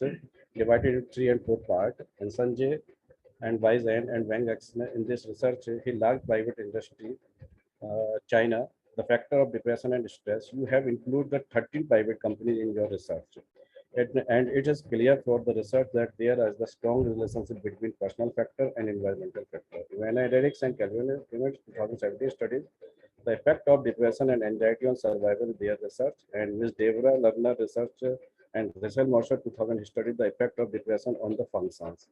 divided in 3 and 4 parts. And Sanjay and Weizen and Wang Axner in this research, he large private industry, China, the factor of depression and stress. You have included the 13 private companies in your research. And it is clear for the research that there is a strong relationship between personal factor and environmental factor. When Derricks and Calvin 2017 studies the effect of depression and anxiety on survival, their research, and Ms. Devra Lerner research and Rachel Mercer 2000 studied the effect of depression on the functions.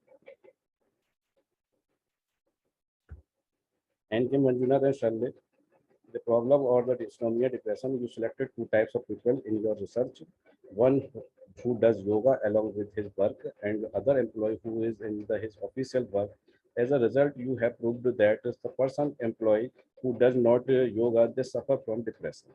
And Kim Manjunath and Shirley, the problem or the dystonia depression, you selected 2 types of people in your research. One who does yoga along with his work and other employee who is in his official work. As a result, you have proved that the person employee who does not yoga, they suffer from depression.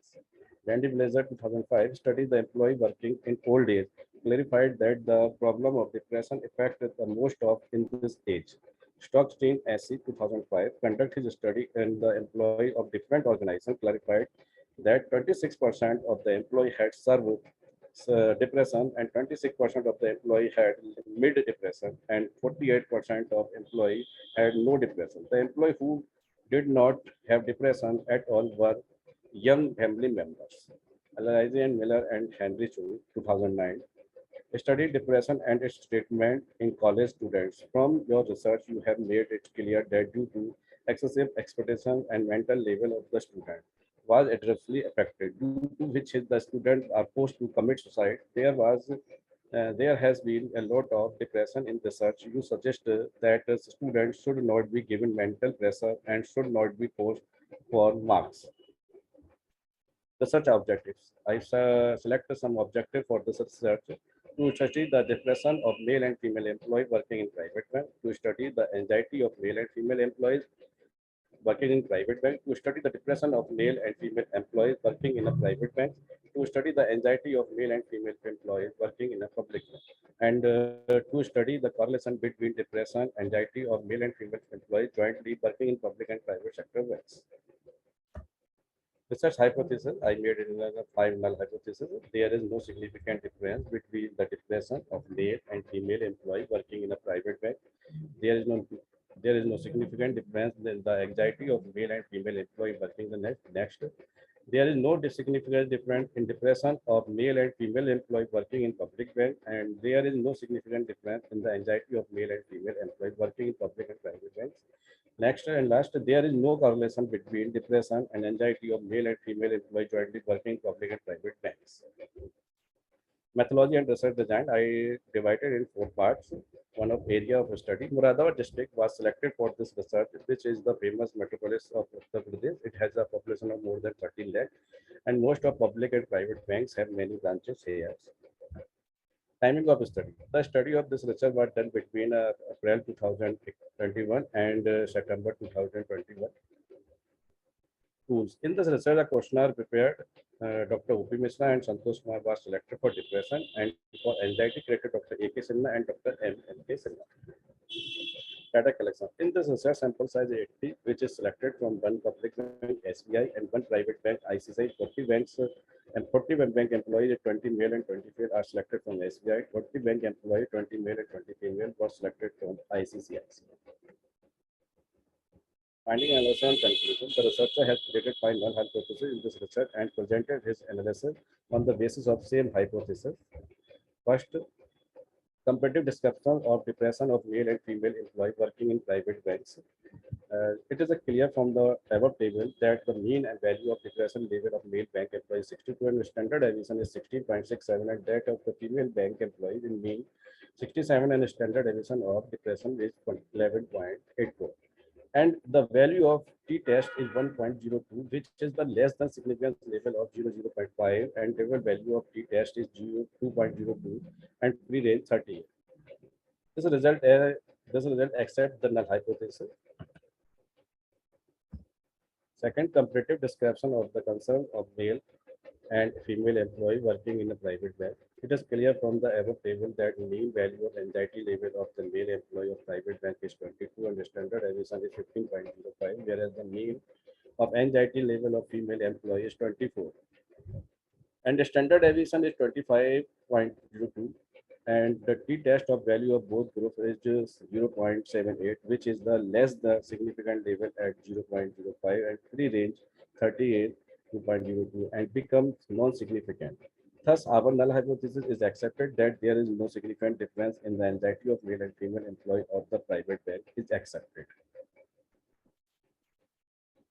Randy Blazer 2005 studied the employee working in old age, clarified that the problem of depression affected the most of in this age. Stockstein SC 2005 conducted his study in the employee of different organizations, clarified that 26% of the employee had served depression and 26% of the employee had mid depression and 48% of employee had no depression. The employee who did not have depression at all were young family members. Eliza and Miller and Henry Chu, 2009, studied depression and its treatment in college students. From your research, you have made it clear that due to excessive expectation and mental level of the student was adversely affected, due to which the students are forced to commit suicide. There has been a lot of depression in research. You suggest that students should not be given mental pressure and should not be forced for marks. Research objectives. I selected some objective for this research to study the depression of male and female employees working in private bank, to study the anxiety of male and female employees working in private bank, to study the depression of male and female employees working in a private bank, to study the anxiety of male and female employees working in a public bank, and to study the correlation between depression, anxiety of male and female employees jointly working in public and private sector banks. Research hypothesis, I made it in a 5 null hypothesis. There is no significant difference between the depression of male and female employee working in a private bank. There is no significant difference in the anxiety of male and female employee working the next. There is no significant difference in depression of male and female employee working in public bank, and there is no significant difference in the anxiety of male and female employee working in public and private banks. Next and last, there is no correlation between depression and anxiety of male and female employees jointly working in public and private banks. Methodology and research design, I divided in 4 parts. One of area of study. Muradabad district was selected for this research, which is the famous metropolis of Uttar Pradesh. It has a population of more than 13 lakh, and most of public and private banks have many branches here. Timing of study. The study of this research was done between April 2021 and September 2021. Tools. In this research, a questionnaire prepared. Dr. O.P. Mishra and Santosh Kumar was selected for depression, and for anxiety created Dr. A.K. Sinha and Dr. M.K. Sinha. Data collection. In this research, sample size 80, which is selected from one public bank SBI and one private bank ICICI. 40 banks and 40 bank employees, 20 male and 20 female are selected from SBI. 40 bank employees, 20 male and 20 female were selected from ICICI. Finding, analysis, and conclusion. The researcher has created 5 null hypotheses in this research and presented his analysis on the basis of same hypothesis. First, comparative description of depression of male and female employees working in private banks. It is clear from the above table that the mean and value of depression level of male bank employees 62 and standard deviation is 16.67, and that of the female bank employees in mean 67 and standard deviation of depression is 11.84. And the value of t-test is 1.02, which is the less than significance level of 0.5, and table value of t-test is 2.02 and free range 38. This result accepts the null hypothesis. Second, comparative description of the concern of male and female employee working in a private bank. It is clear from the above table that mean value of anxiety level of the male employee of private bank is 22 and the standard deviation is 15.05, whereas the mean of anxiety level of female employee is 24. And the standard deviation is 25.02. And the t-test of value of both groups is just 0.78, which is the less the significant level at 0.05 and free range 38, 2.02, and becomes non-significant. Thus, our null hypothesis is accepted that there is no significant difference in the anxiety of male and female employee of the private bank is accepted.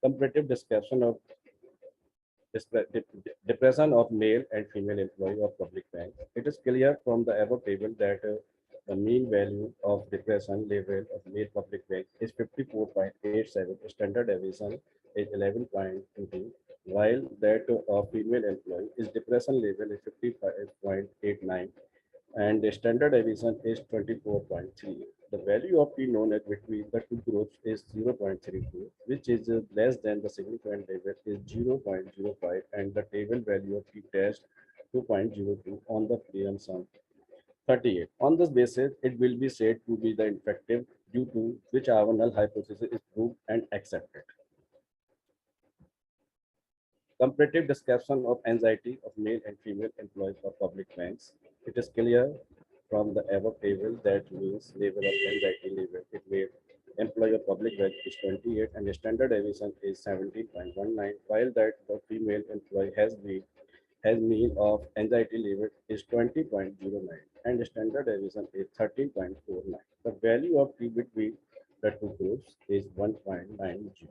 Comparative description of depression of male and female employee of public bank. It is clear from the above table that the mean value of depression level of male public bank is 54.87, standard deviation is 11.22, while that of female employee is depression level is 55.89, and the standard deviation is 24.3. The value of P known as between the two groups is 0.32, which is less than the significant level is 0.05, and the table value of P test 2.02 on the freedom sum 38. On this basis, it will be said to be the effective, due to which our null hypothesis is proved and accepted. Comparative description of anxiety of male and female employees of public banks. It is clear from the above table that means level of anxiety level. It may employee of public bank is 28 and the standard deviation is 17.19, while that the female employee has mean of anxiety level is 20.09 and the standard deviation is 13.49. The value of P between the two groups is 1.90,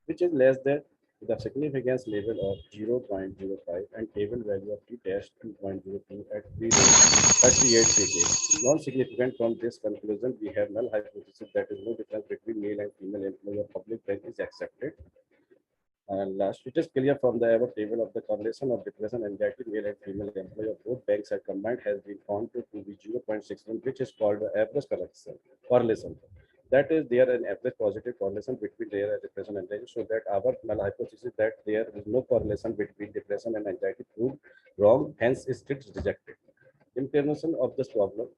which is less than the significance level of 0.05 and table value of t-test 2.02 at 38 phases. Non-significant from this conclusion, we have null hypothesis that is no difference between male and female employee of public bank is accepted. And last, it is clear from the above table of the correlation of depression, anxiety, male and female employee of both banks are combined has been found to be 0.61, which is called the average correlation. That is, there an average positive correlation between their depression and anxiety. So that our null hypothesis that there is no correlation between depression and anxiety proved wrong. Hence, it is rejected. Implementation of this problem.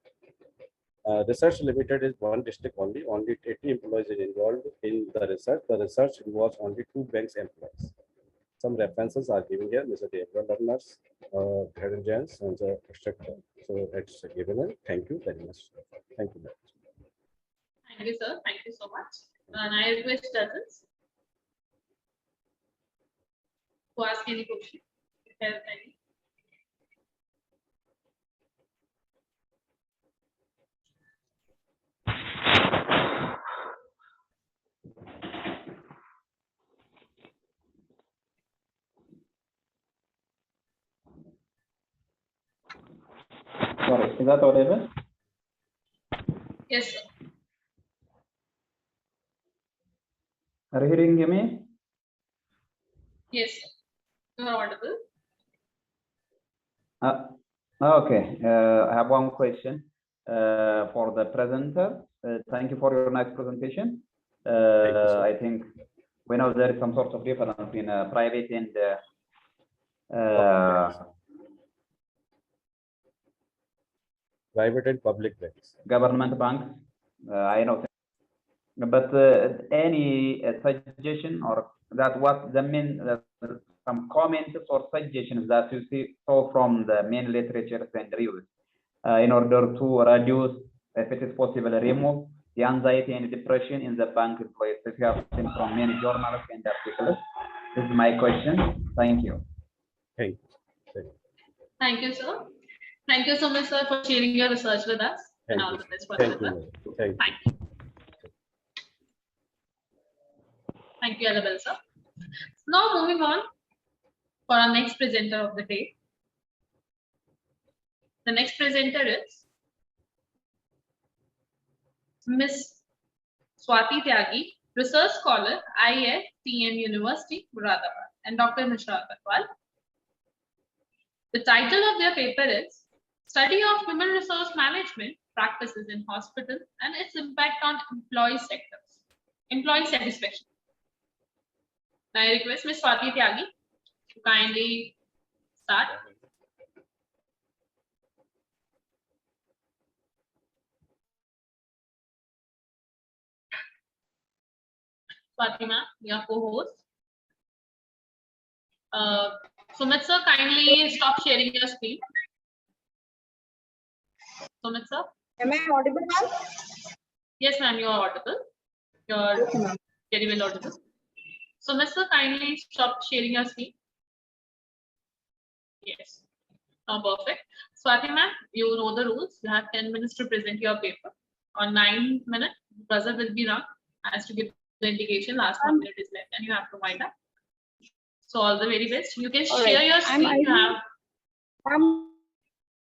Research limited is one district only. Only 80 employees are involved in the research. The research involves only 2 banks employees. some references are given here. These are the learners, guidance and the instructor. So it's given. And thank you very much. Thank you.
Thank you, sir. Thank you so much. And I request judges to ask any question. If there are any.
Sorry, is that audible?
Yes, sir.
Are you hearing me?
Yes, sir. You are audible.
Okay, I have one question for the presenter. Thank you for your nice presentation. I think we know there is some sort of difference in private and
Private and public banks.
Government banks. I know, but any suggestion or that what the main some comments or suggestions that you see so from the main literature and reviews in order to reduce, if it is possible, remove the anxiety and depression in the bank employees. If you have seen from many journals and articles, this is my question. Thank you.
Thank you.
Thank you, sir. Thank you so much, sir, for sharing your research with us.
Thank
And all
you.
the best for
Thank
the
you. Thank
Thank you. Thank you, Annabelle, sir. Now moving on for our next presenter of the day. The next presenter is Miss Swati Tyagi, Research Scholar, ISTM University, Muradabad, and Dr. Mishra Agarwal. The title of their paper is Study of Human Resource Management Practices in Hospital and its Impact on Employee Sectors, Employee Satisfaction. I request Ms. Swati Tyagi to kindly start. Swati ma'am, your co-host. Sumit sir, kindly stop sharing your screen. Sumit sir.
Am I audible, ma'am?
Yes, ma'am, you are audible. You are very well audible. Sumit sir, kindly stop sharing your screen. Yes. Now perfect. Swati ma'am, you know the rules. You have 10 minutes to present your paper. On 9 minutes, the buzzer will be rung as to give the indication. Last 1 minute is left, and you have to wind up. So all the very best. You can share your screen.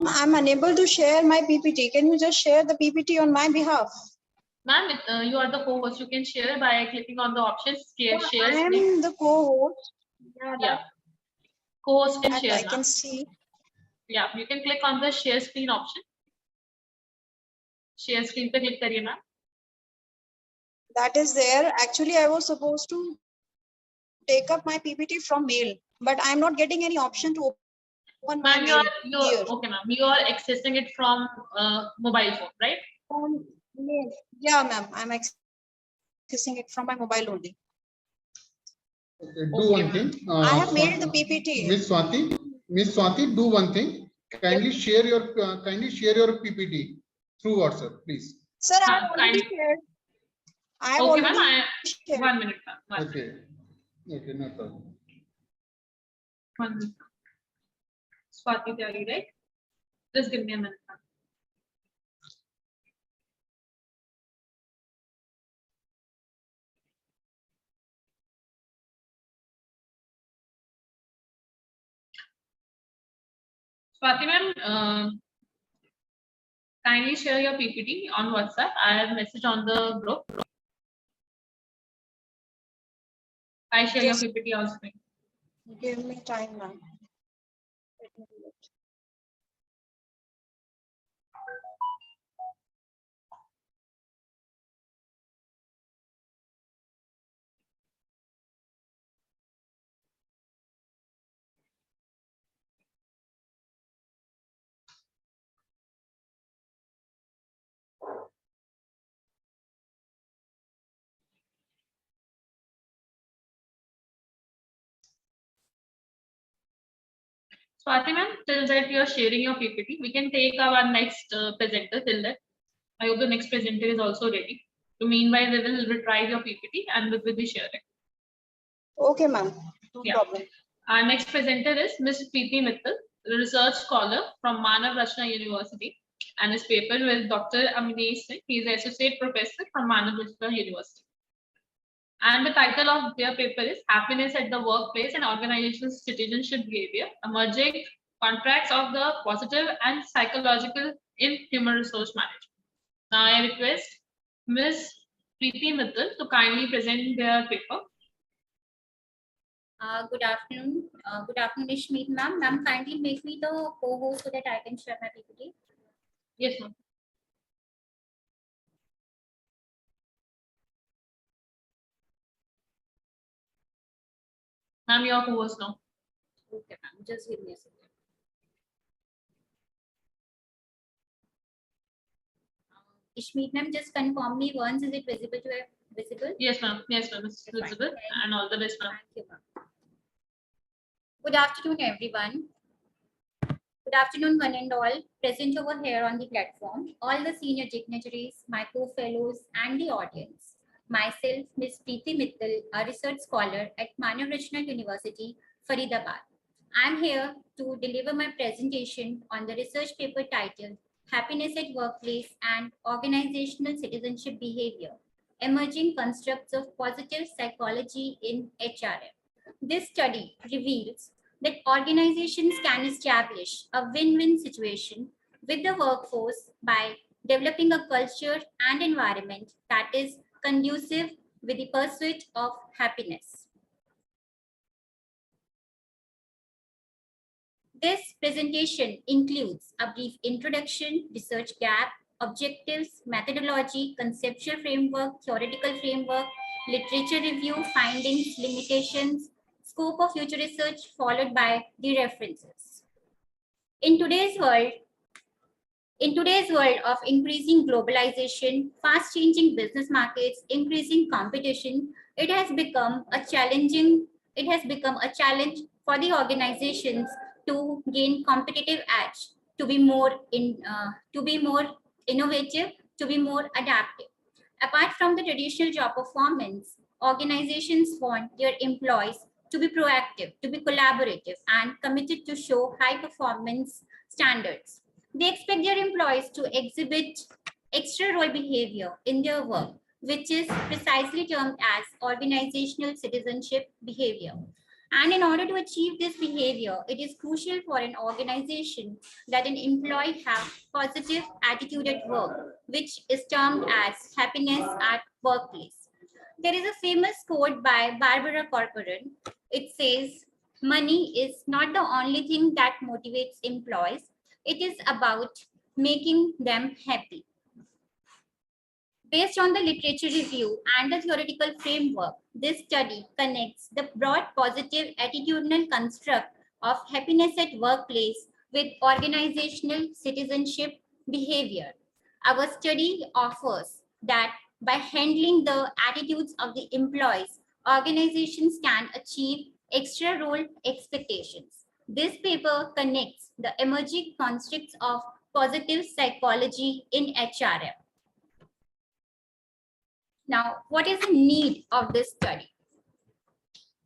I'm unable to share my PPT. Can you just share the PPT on my behalf?
Ma'am, you are the co-host. You can share by clicking on the options. Share
I am
screen.
the co-host.
Yeah. Co-host can
That
share.
I can see.
Yeah, you can click on the share screen option. Share screen pe click kariye ma'am.
That is there. Actually, I was supposed to take up my PPT from mail, but I'm not getting any option to open my mail here.
Okay, ma'am. You are accessing it from mobile phone, right?
Yeah, ma'am. I'm accessing it from my mobile only.
Okay, do one thing.
I have made the PPT.
Miss Swati, do one thing. Kindly share your PPT through WhatsApp, please.
Sir, I have already shared.
Okay, ma'am. 1 minute, ma'am.
Okay. Okay, no problem.
1 minute. Swati Tyagi, right? Just give me a minute, ma'am. Swati ma'am, kindly share your PPT on WhatsApp. I have message on the group. I share your PPT on screen.
Give me time, ma'am.
Swati ma'am, till that you are sharing your PPT, we can take our next presenter till that. I hope the next presenter is also ready. So meanwhile, we will retrieve your PPT and we will be sharing.
Okay, ma'am. No
Yeah.
problem.
Our next presenter is Ms. Preeti Mittal, a research scholar from Manav Rachna University, and his paper with Dr. Aminesh Singh. He is an associate professor from Manav Rachna University. And the title of their paper is Happiness at the Workplace and Organizational Citizenship Behavior, Emerging Contracts of the Positive and Psychological in Human Resource Management. Now I request Ms. Preeti Mittal to kindly present their paper.
Good afternoon. Good afternoon, Ishmeet ma'am. Ma'am, kindly make me the co-host so that I can share my PPT.
Yes, ma'am. Ma'am, your co-host now.
Okay, ma'am. Just give me a second. Ishmeet ma'am, just confirm me once. Is it visible to visible?
Yes, ma'am. Yes, ma'am. It's visible. And all the best, ma'am.
Thank you, ma'am. Good afternoon, everyone. Good afternoon, one and all present over here on the platform, all the senior dignitaries, my co-fellows, and the audience. Myself, Ms. Preeti Mittal, a research scholar at Manav Rachna University, Faridabad. I'm here to deliver my presentation on the research paper titled Happiness at Workplace and Organizational Citizenship Behavior, Emerging Constructs of Positive Psychology in HRM. This study reveals that organizations can establish a win-win situation with the workforce by developing a culture and environment that is conducive with the pursuit of happiness. This presentation includes a brief introduction, research gap, objectives, methodology, conceptual framework, theoretical framework, literature review, findings, limitations, scope of future research, followed by the references. In today's world of increasing globalization, fast-changing business markets, increasing competition, it has become a challenge for the organizations to gain competitive edge, to be more innovative, to be more adaptive. Apart from the traditional job performance, organizations want their employees to be proactive, to be collaborative, and committed to show high performance standards. They expect their employees to exhibit extra role behavior in their work, which is precisely termed as organizational citizenship behavior. And in order to achieve this behavior, it is crucial for an organization that an employee have positive attitude at work, which is termed as happiness at workplace. There is a famous quote by Barbara Corcoran. It says, "Money is not the only thing that motivates employees. It is about making them happy." Based on the literature review and the theoretical framework, this study connects the broad positive attitudinal construct of happiness at workplace with organizational citizenship behavior. Our study offers that by handling the attitudes of the employees, organizations can achieve extra role expectations. This paper connects the emerging constructs of positive psychology in HRM. Now, what is the need of this study?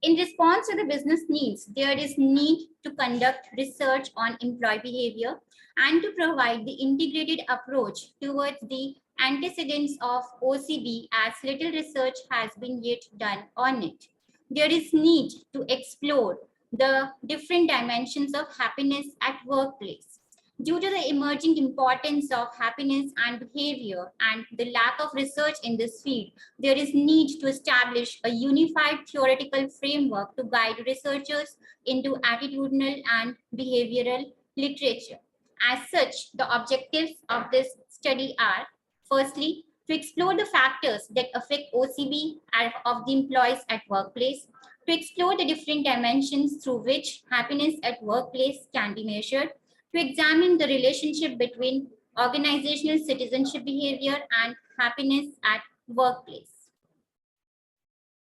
In response to the business needs, there is need to conduct research on employee behavior and to provide the integrated approach towards the antecedents of OCB, as little research has been yet done on it. There is need to explore the different dimensions of happiness at workplace. Due to the emerging importance of happiness and behavior and the lack of research in this field, there is need to establish a unified theoretical framework to guide researchers into attitudinal and behavioral literature. As such, the objectives of this study are, firstly, to explore the factors that affect OCB of the employees at workplace, to explore the different dimensions through which happiness at workplace can be measured, to examine the relationship between organizational citizenship behavior and happiness at workplace.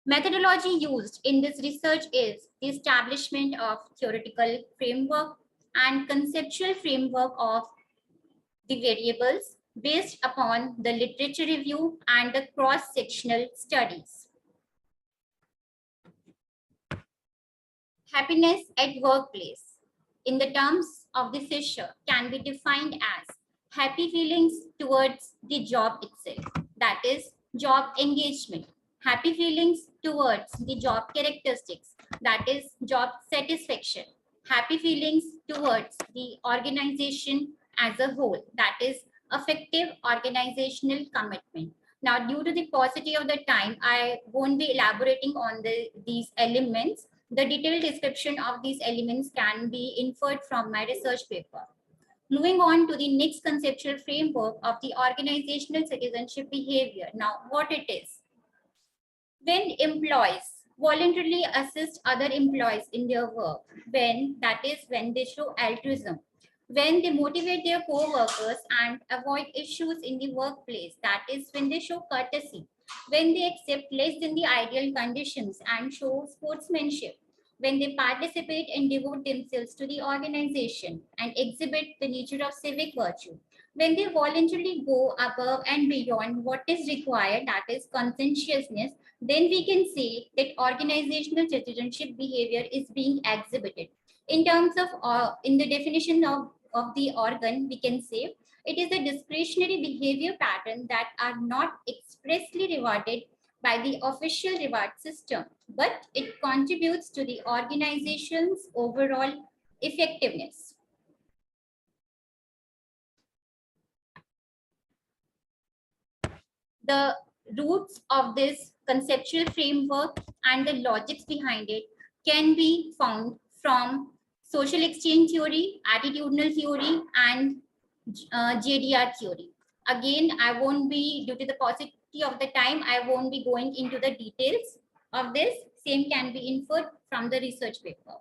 Methodology used in this research is the establishment of theoretical framework, and conceptual framework of the variables based upon the literature review and the cross-sectional studies. Happiness at workplace, in the terms of the Fisher, can be defined as happy feelings towards the job itself, that is job engagement, happy feelings towards the job characteristics, that is job satisfaction, happy feelings towards the organization as a whole, that is effective organizational commitment. Now, due to the paucity of the time, I won't be elaborating on these elements. The detailed description of these elements can be inferred from my research paper. Moving on to the next conceptual framework of the organizational citizenship behavior. Now, what it is? When employees voluntarily assist other employees in their work, when they show altruism, when they motivate their co-workers and avoid issues in the workplace, that is when they show courtesy, when they accept less than the ideal conditions and show sportsmanship, when they participate and devote themselves to the organization and exhibit the nature of civic virtue, when they voluntarily go above and beyond what is required, that is conscientiousness, then we can say that organizational citizenship behavior is being exhibited. In terms of, in the definition of the organ, we can say it is a discretionary behavior pattern that are not expressly rewarded by the official reward system, but it contributes to the organization's overall effectiveness. The roots of this conceptual framework and the logics behind it can be found from social exchange theory, attitudinal theory, and JDR theory. Again, I won't be, due to the paucity of the time, I won't be going into the details of this. Same can be inferred from the research paper.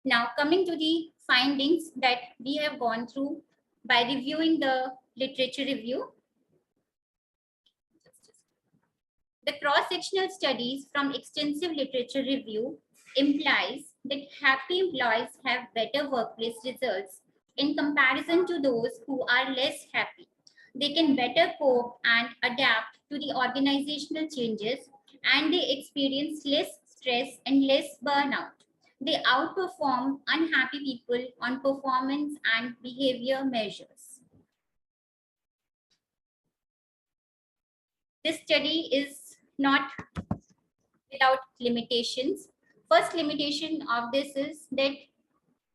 Now, coming to the findings that we have gone through by reviewing the literature review. The cross-sectional studies from extensive literature review implies that happy employees have better workplace results in comparison to those who are less happy. They can better cope and adapt to the organizational changes, and they experience less stress and less burnout. They outperform unhappy people on performance and behavior measures. This study is not without limitations. First limitation of this is that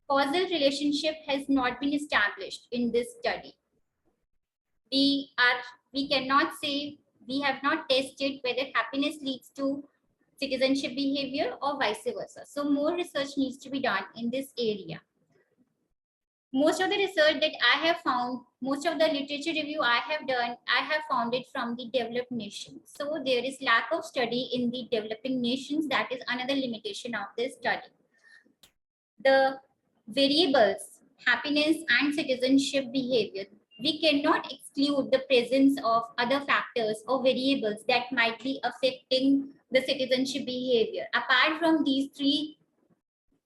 causal relationship has not been established in this study. We cannot say, we have not tested whether happiness leads to citizenship behavior or vice versa. So more research needs to be done in this area. Most of the research that I have found, most of the literature review I have done, I have found it from the developed nations. So there is lack of study in the developing nations. That is another limitation of this study. The variables, happiness and citizenship behavior, we cannot exclude the presence of other factors or variables that might be affecting the citizenship behavior. Apart from these three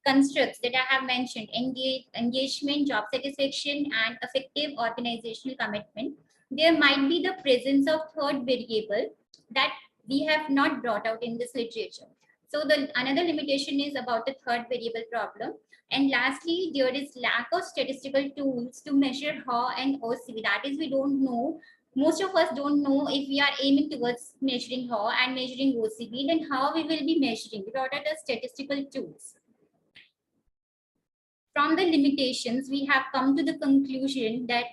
constructs that I have mentioned, engagement, job satisfaction, and effective organizational commitment, there might be the presence of third variable that we have not brought out in this literature. So another limitation is about the third variable problem. And lastly, there is lack of statistical tools to measure HAW and OCB. That is, we don't know, most of us don't know if we are aiming towards measuring HAW and measuring OCB, then how we will be measuring. What are the statistical tools? From the limitations, we have come to the conclusion that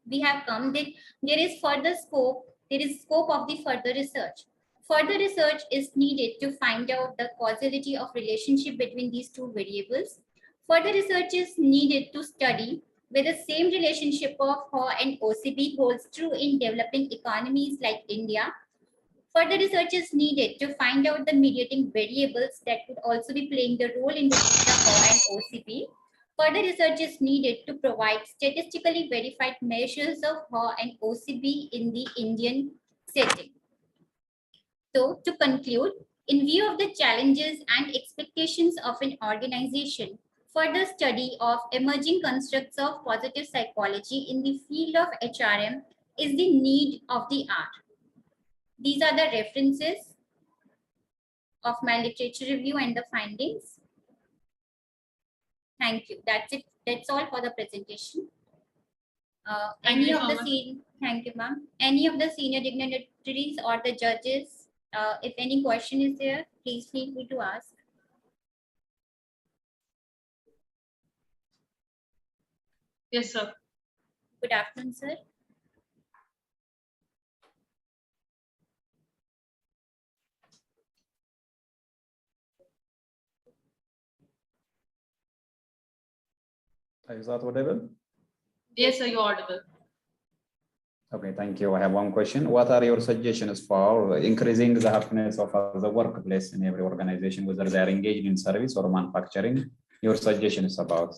there is further scope, there is scope of the further research. Further research is needed to find out the causality of relationship between these two variables. Further research is needed to study whether the same relationship of HAW and OCB holds true in developing economies like India. Further research is needed to find out the mediating variables that could also be playing the role in the HAW and OCB. Further research is needed to provide statistically verified measures of HAW and OCB in the Indian setting. So, to conclude, in view of the challenges and expectations of an organization, further study of emerging constructs of positive psychology in the field of HRM is the need of the hour. These are the references of my literature review and the findings. Thank you. That's it. That's all for the presentation. Thank you, ma'am. Any of the senior dignitaries or the judges, if any question is there, please feel free to ask.
Yes, sir.
Good afternoon, sir.
Is that audible?
Yes, sir, you're audible.
Okay, thank you. I have one question. What are your suggestions for increasing the happiness of the workplace in every organization, whether they are engaged in service or manufacturing? Your suggestions about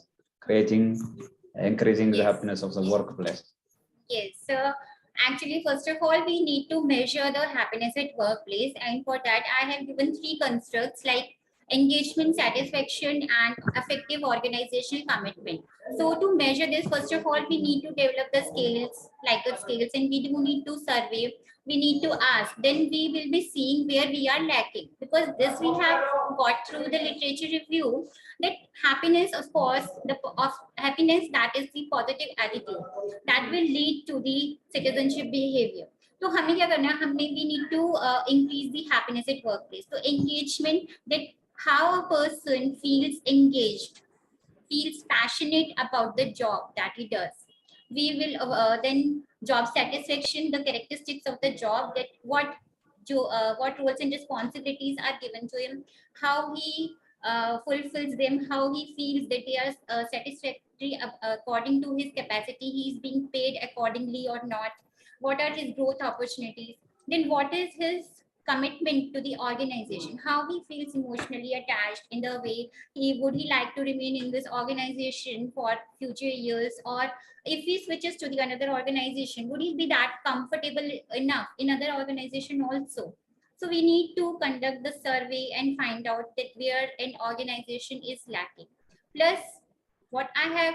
increasing the happiness of the workplace?
Yes, actually, first of all, we need to measure the happiness at workplace. And for that, I have given 3 constructs like engagement, satisfaction, and effective organizational commitment. So to measure this, first of all, we need to develop the scales, Likert scales, and we do need to survey. We need to ask. Then we will be seeing where we are lacking, because this we have got through the literature review that happiness, of course, happiness, that is the positive attitude that will lead to the citizenship behavior. So हमें क्या करना है? we need to increase the happiness at workplace. So engagement, that how a person feels engaged, feels passionate about the job that he does. We will then job satisfaction, the characteristics of the job, that what roles and responsibilities are given to him, how he fulfills them, how he feels that they are satisfactory according to his capacity, he is being paid accordingly or not, what are his growth opportunities, then what is his commitment to the organization, how he feels emotionally attached, in the way would he like to remain in this organization for future years, or if he switches to the another organization, would he be that comfortable enough in other organization also. So we need to conduct the survey and find out that where an organization is lacking. Plus, what I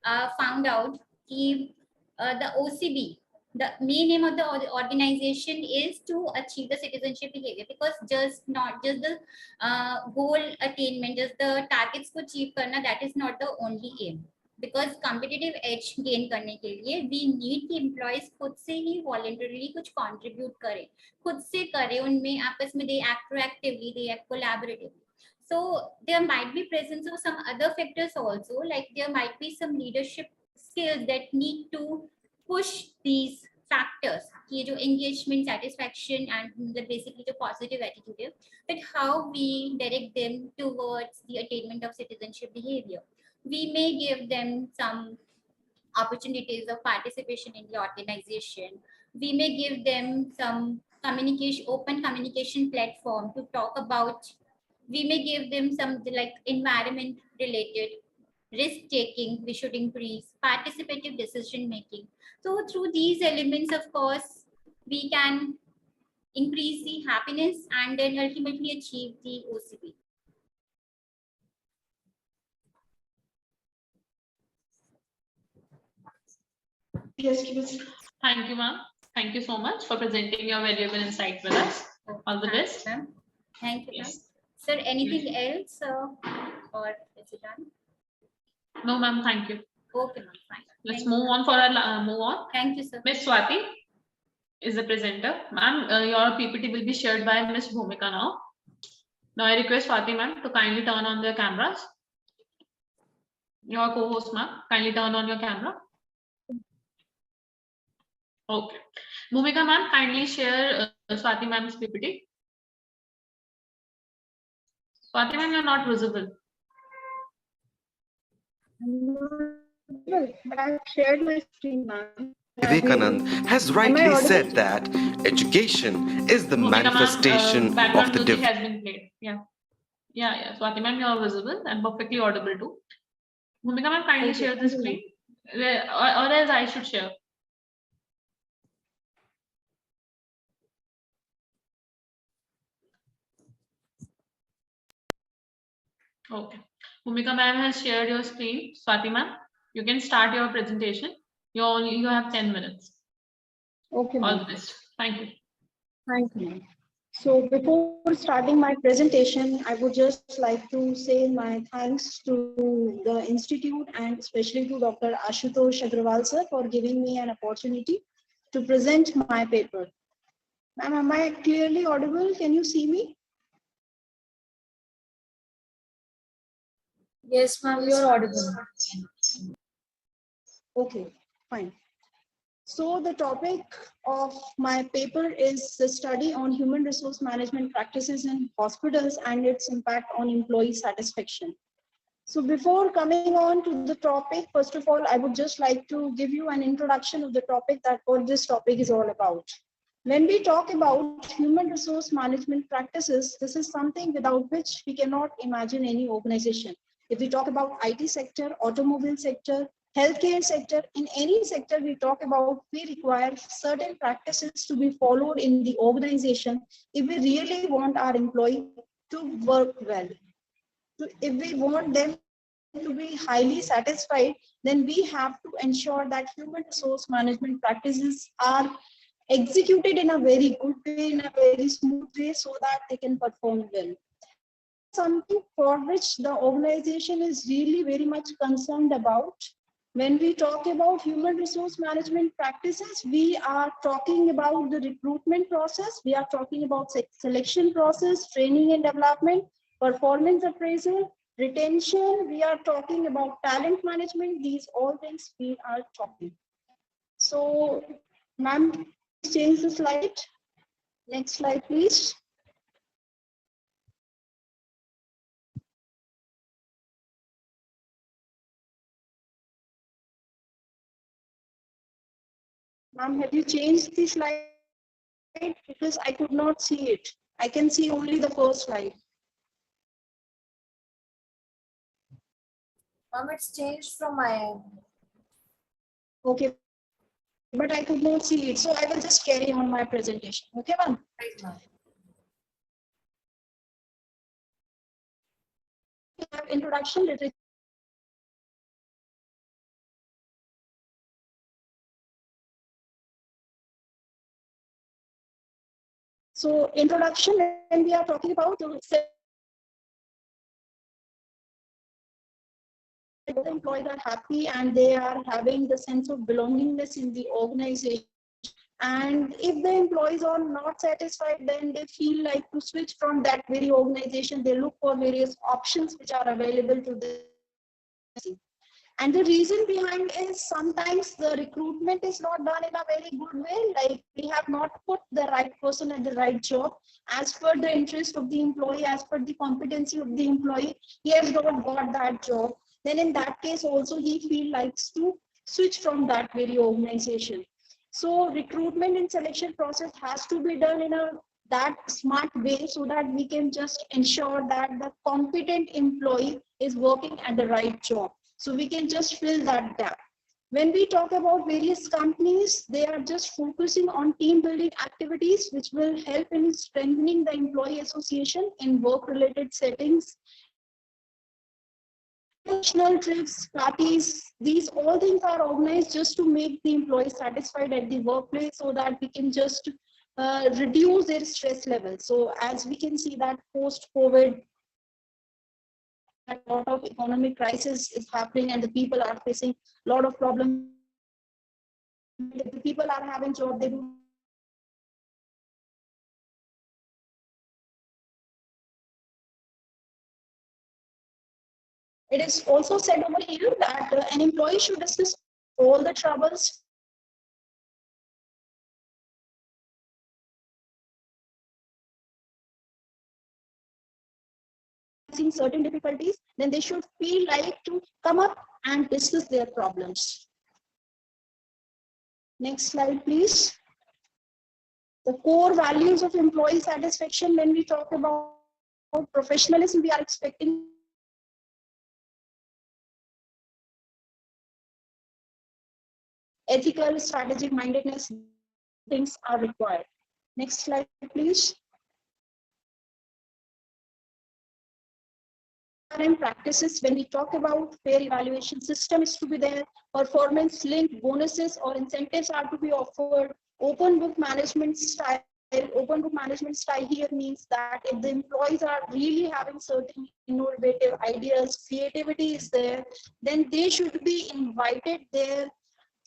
have found out, the OCB, the main aim of the organization is to achieve the citizenship behavior, because not just the goal attainment, just the targets को achieve करना, that is not the only aim. Because competitive edge gain करने के लिए we need कि employees खुद से ही voluntarily कुछ contribute करें, खुद से करें, उनमें आपस में they act proactively, they act collaboratively. So there might be presence of some other factors also, like there might be some leadership skills that need to push these factors, ये जो engagement, satisfaction, and the basically the positive attitude, but how we direct them towards the attainment of citizenship behavior. We may give them some opportunities of participation in the organization. We may give them some open communication platform to talk about. We may give them some like environment related risk taking. We should increase participative decision making. So through these elements, of course, we can increase the happiness and then ultimately achieve the OCB.
Yes, please. Thank you, ma'am. Thank you so much for presenting your valuable insight with us. All the best.
Thank you, ma'am. Sir, anything else or is it done?
No, ma'am. Thank you.
Okay, ma'am. Fine.
Let's move on for our move on.
Thank you, sir.
Miss Swati is the presenter. Ma'am, your PPT will be shared by Miss Bhumika now. Now I request Swati ma'am to kindly turn on their cameras. Your co-host ma'am, kindly turn on your camera. Okay. Bhumika ma'am, kindly share Swati ma'am's PPT. Swati ma'am, you're not visible.
But I shared my screen, ma'am.
Vivekanand has rightly said that education is the manifestation of the
divine. Has been played. Yeah. Swati ma'am, you're visible and perfectly audible too. Bhumika ma'am, kindly share the screen. Or else I should share. Okay. Bhumika ma'am has shared your screen. Swati ma'am, you can start your presentation. You have 10 minutes.
Okay,
All
ma'am.
the best. Thank you.
Thank you, ma'am. So before starting my presentation, I would just like to say my thanks to the institute and especially to Dr. Ashutosh Agrawal sir for giving me an opportunity to present my paper. Ma'am, am I clearly audible? Can you see me?
Yes, ma'am, you're audible.
Okay, fine. So the topic of my paper is the study on human resource management practices in hospitals and its impact on employee satisfaction. So before coming on to the topic, first of all, I would just like to give you an introduction of the topic, that what this topic is all about. When we talk about human resource management practices, this is something without which we cannot imagine any organization. If we talk about IT sector, automobile sector, healthcare sector, in any sector we talk about, we require certain practices to be followed in the organization if we really want our employee to work well. So if we want them to be highly satisfied, then we have to ensure that human resource management practices are executed in a very good way, in a very smooth way, so that they can perform well. Something for which the organization is really very much concerned about. When we talk about human resource management practices, we are talking about the recruitment process, we are talking about selection process, training and development, performance appraisal, retention, we are talking about talent management. These all things we are talking. So, ma'am, please change the slide. Next slide, please. Ma'am, have you changed the slide? Because I could not see it. I can see only the first slide.
Ma'am, it's changed from my end.
Okay, but I could not see it. So I will just carry on my presentation. Okay, ma'am?
Right, ma'am.
We have introduction, literature. So introduction, when we are talking about the employees are happy and they are having the sense of belongingness in the organization. And if the employees are not satisfied, then they feel like to switch from that very organization. They look for various options which are available to them. And the reason behind is sometimes the recruitment is not done in a very good way. Like we have not put the right person at the right job as per the interest of the employee, as per the competency of the employee. He has not got that job. Then in that case also he feels likes to switch from that very organization. So recruitment and selection process has to be done in a that smart way so that we can just ensure that the competent employee is working at the right job. So we can just fill that gap. When we talk about various companies, they are just focusing on team building activities, which will help in strengthening the employee association in work-related settings. National trips, parties, these all things are organized just to make the employees satisfied at the workplace so that we can just reduce their stress level. So as we can see that post-COVID, a lot of economic crisis is happening and the people are facing a lot of problems. If the people are having job, they do. It is also said over here that an employee should discuss all the troubles facing certain difficulties, then they should feel like to come up and discuss their problems. Next slide, please. The core values of employee satisfaction, when we talk about professionalism, we are expecting ethical, strategic mindedness, things are required. Next slide, please. HRM practices, when we talk about fair evaluation system is to be there, performance linked bonuses or incentives are to be offered, open book management style. Open book management style here means that if the employees are really having certain innovative ideas, creativity is there, then they should be invited there.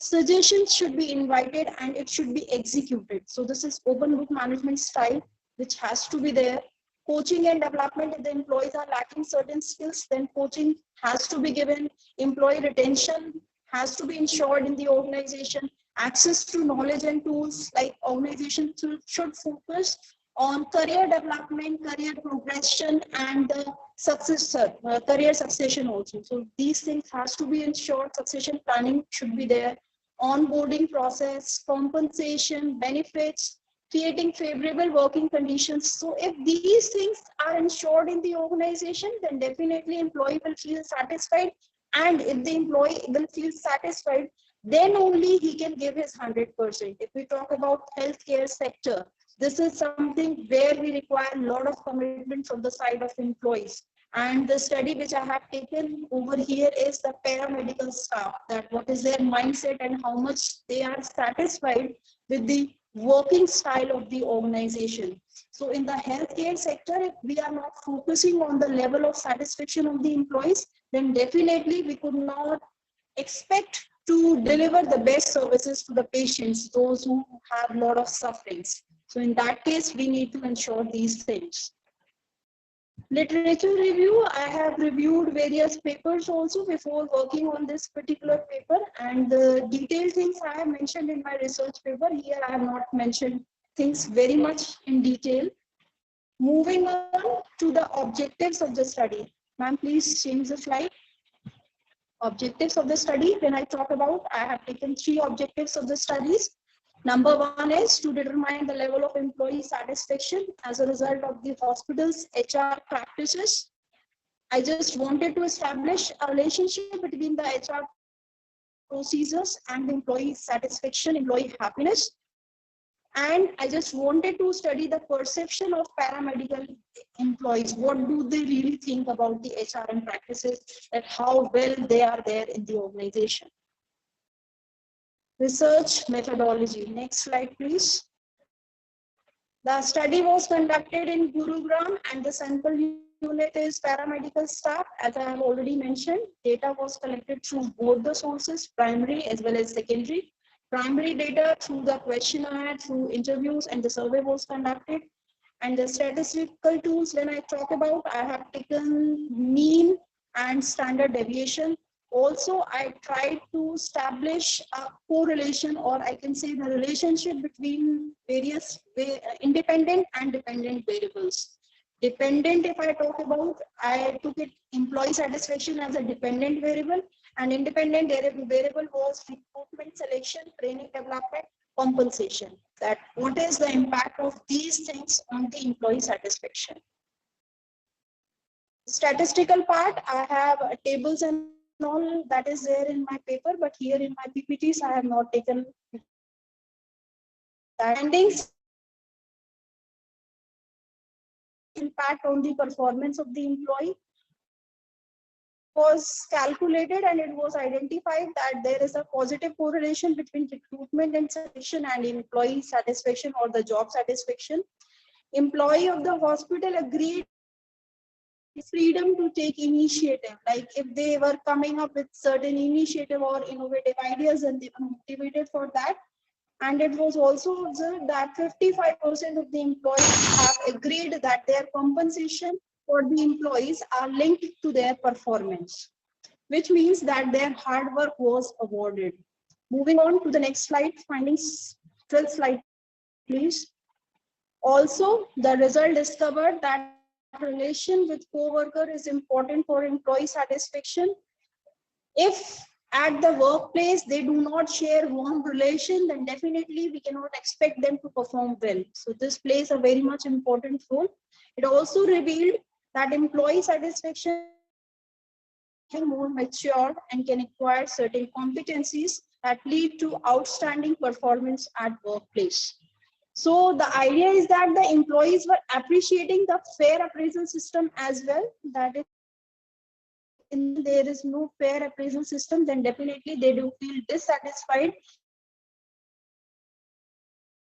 Suggestions should be invited and it should be executed. So this is open book management style, which has to be there. Coaching and development, if the employees are lacking certain skills, then coaching has to be given. Employee retention has to be ensured in the organization. Access to knowledge and tools, like organization should focus on career development, career progression, and career succession also. So these things has to be ensured. Succession planning should be there. Onboarding process, compensation, benefits, creating favorable working conditions. So if these things are ensured in the organization, then definitely employee will feel satisfied. And if the employee will feel satisfied, then only he can give his 100%. If we talk about healthcare sector, this is something where we require a lot of commitment from the side of employees. And the study which I have taken over here is the paramedical staff, that what is their mindset and how much they are satisfied with the working style of the organization. So in the healthcare sector, if we are not focusing on the level of satisfaction of the employees, then definitely we could not expect to deliver the best services to the patients, those who have a lot of sufferings. So in that case, we need to ensure these things. Literature review, I have reviewed various papers also before working on this particular paper, and the detailed things I have mentioned in my research paper. Here I have not mentioned things very much in detail. Moving on to the objectives of the study. Ma'am, please change the slide. Objectives of the study, when I talk about, I have taken 3 objectives of the studies. Number 1 is to determine the level of employee satisfaction as a result of the hospital's HR practices. I just wanted to establish a relationship between the HR procedures and the employee satisfaction, employee happiness. And I just wanted to study the perception of paramedical employees. What do they really think about the HRM practices, and how well they are there in the organization. Research methodology. Next slide, please. The study was conducted in Gurugram and the sample unit is paramedical staff. As I have already mentioned, data was collected through both the sources, primary as well as secondary. Primary data through the questionnaire, through interviews, and the survey was conducted. And the statistical tools, when I talk about, I have taken mean and standard deviation. Also, I tried to establish a correlation, or I can say the relationship between various independent and dependent variables. Dependent, if I talk about, I took it employee satisfaction as a dependent variable, and independent variable was recruitment, selection, training, development, compensation. That what is the impact of these things on the employee satisfaction. Statistical part, I have tables and all that is there in my paper, but here in my PPTs, I have not taken findings. Impact on the performance of the employee was calculated, and it was identified that there is a positive correlation between recruitment and selection and employee satisfaction or the job satisfaction. Employee of the hospital agreed freedom to take initiative, like if they were coming up with certain initiative or innovative ideas, and they were motivated for that. And it was also observed that 55% of the employees have agreed that their compensation for the employees are linked to their performance, which means that their hard work was awarded. Moving on to the next slide, findings, 12th slide, please. Also, the result discovered that relation with co-worker is important for employee satisfaction. If at the workplace they do not share warm relation, then definitely we cannot expect them to perform well. So this plays a very much important role. It also revealed that employee satisfaction is more mature and can acquire certain competencies that lead to outstanding performance at workplace. So the idea is that the employees were appreciating the fair appraisal system as well. That is there is no fair appraisal system, then definitely they do feel dissatisfied.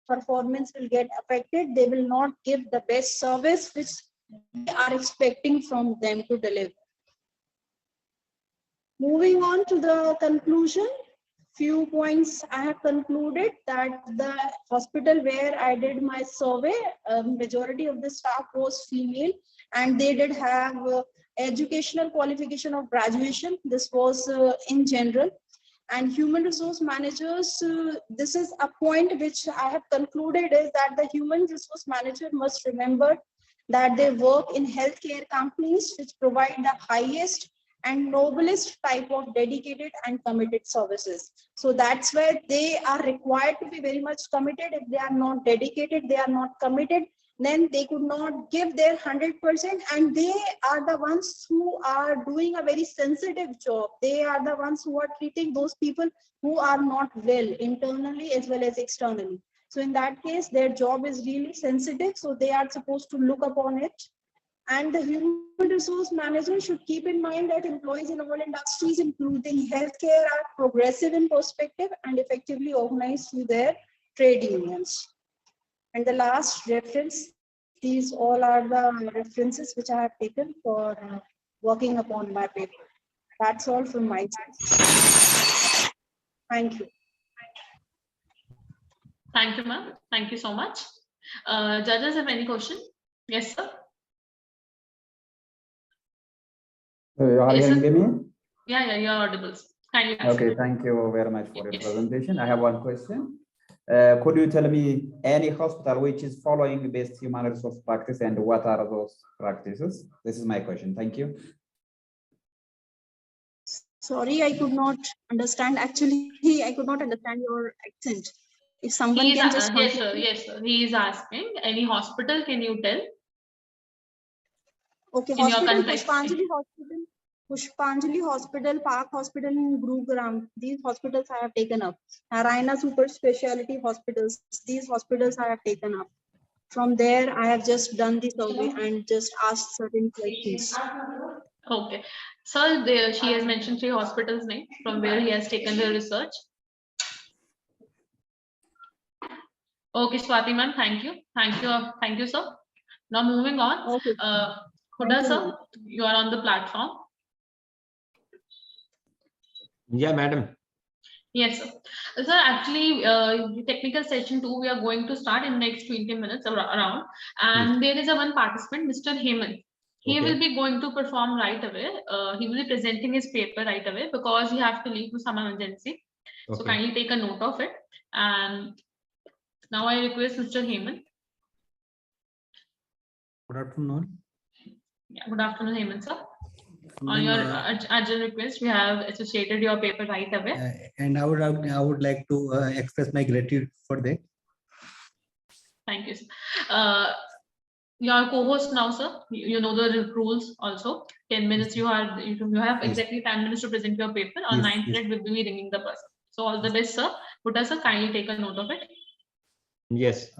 Performance will get affected. They will not give the best service which we are expecting from them to deliver. Moving on to the conclusion, few points I have concluded that the hospital where I did my survey, majority of the staff was female, and they did have educational qualification of graduation. This was in general. And human resource managers, this is a point which I have concluded is that the human resource manager must remember that they work in healthcare companies which provide the highest and noblest type of dedicated and committed services. So that's where they are required to be very much committed. If they are not dedicated, they are not committed, then they could not give their 100%, and they are the ones who are doing a very sensitive job. They are the ones who are treating those people who are not well internally as well as externally. So in that case, their job is really sensitive, so they are supposed to look upon it. And the human resource manager should keep in mind that employees in all industries, including healthcare, are progressive in perspective and effectively organized through their trade unions. And the last reference, these all are the references which I have taken for working upon my paper. That's all from my side. Thank you.
Thank you, ma'am. Thank you so much. Judges have any question? Yes, sir.
Are you
Yes,
hearing
sir.
me?
Yeah, you're audible. Kindly ask.
Okay, thank you very much for your
Yes.
presentation. I have one question. Could you tell me any hospital which is following best human resource practice and what are those practices? This is my question. Thank you.
Sorry, I could not understand. Actually, I could not understand your accent. If someone
He is,
can just
yes, sir.
confirm.
Yes, sir. He is asking any hospital. Can you tell?
Okay,
In your
hospital,
context.
Pushpanjali Hospital, Park Hospital in Gurugram. These hospitals I have taken up. Narayana Super Speciality Hospitals. These hospitals I have taken up. From there, I have just done the survey and just asked certain questions.
Okay. Sir, there, she has mentioned 3 hospitals name from where he has taken the research. Okay, Swati ma'am, thank you. Thank you, sir. Now moving on.
Okay.
Huda sir, you are on the platform.
Yeah, madam.
Yes, sir. Sir, actually, technical session 2, we are going to start in next 20 minutes around. And there is a one participant, Mr. Hemant. He will be going to perform right away. He will be presenting his paper right away because he have to leave to some emergency. So kindly take a note of it. And now I request Mr. Hemant.
Good afternoon.
Yeah, good afternoon, Hemant sir. On your urgent request, we have associated your paper right away.
And I would like to express my gratitude for that.
Thank you, sir. Your co-host now, sir. You know the rules also. 10 minutes you have exactly 10 minutes to present your paper. On 9th minute, we'll be ringing the person. So all the best, sir. Huda sir, kindly take a note of it.
Yes.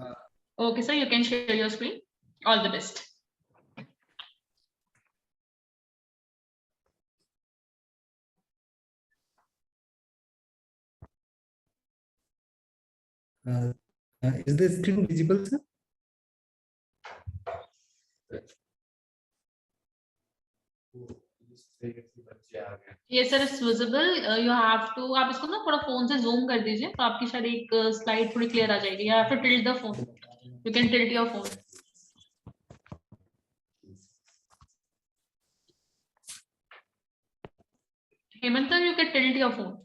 Okay, sir, you can share your screen. All the best.
Is the screen visible, sir?
Yes, sir, it's visible. You have to. आप इसको ना थोड़ा phone से zoom कर दीजिए तो आपकी शायद एक slide थोड़ी clear आ जाएगी. You have to tilt the phone. You can tilt your phone. Hemant sir, you can tilt your phone.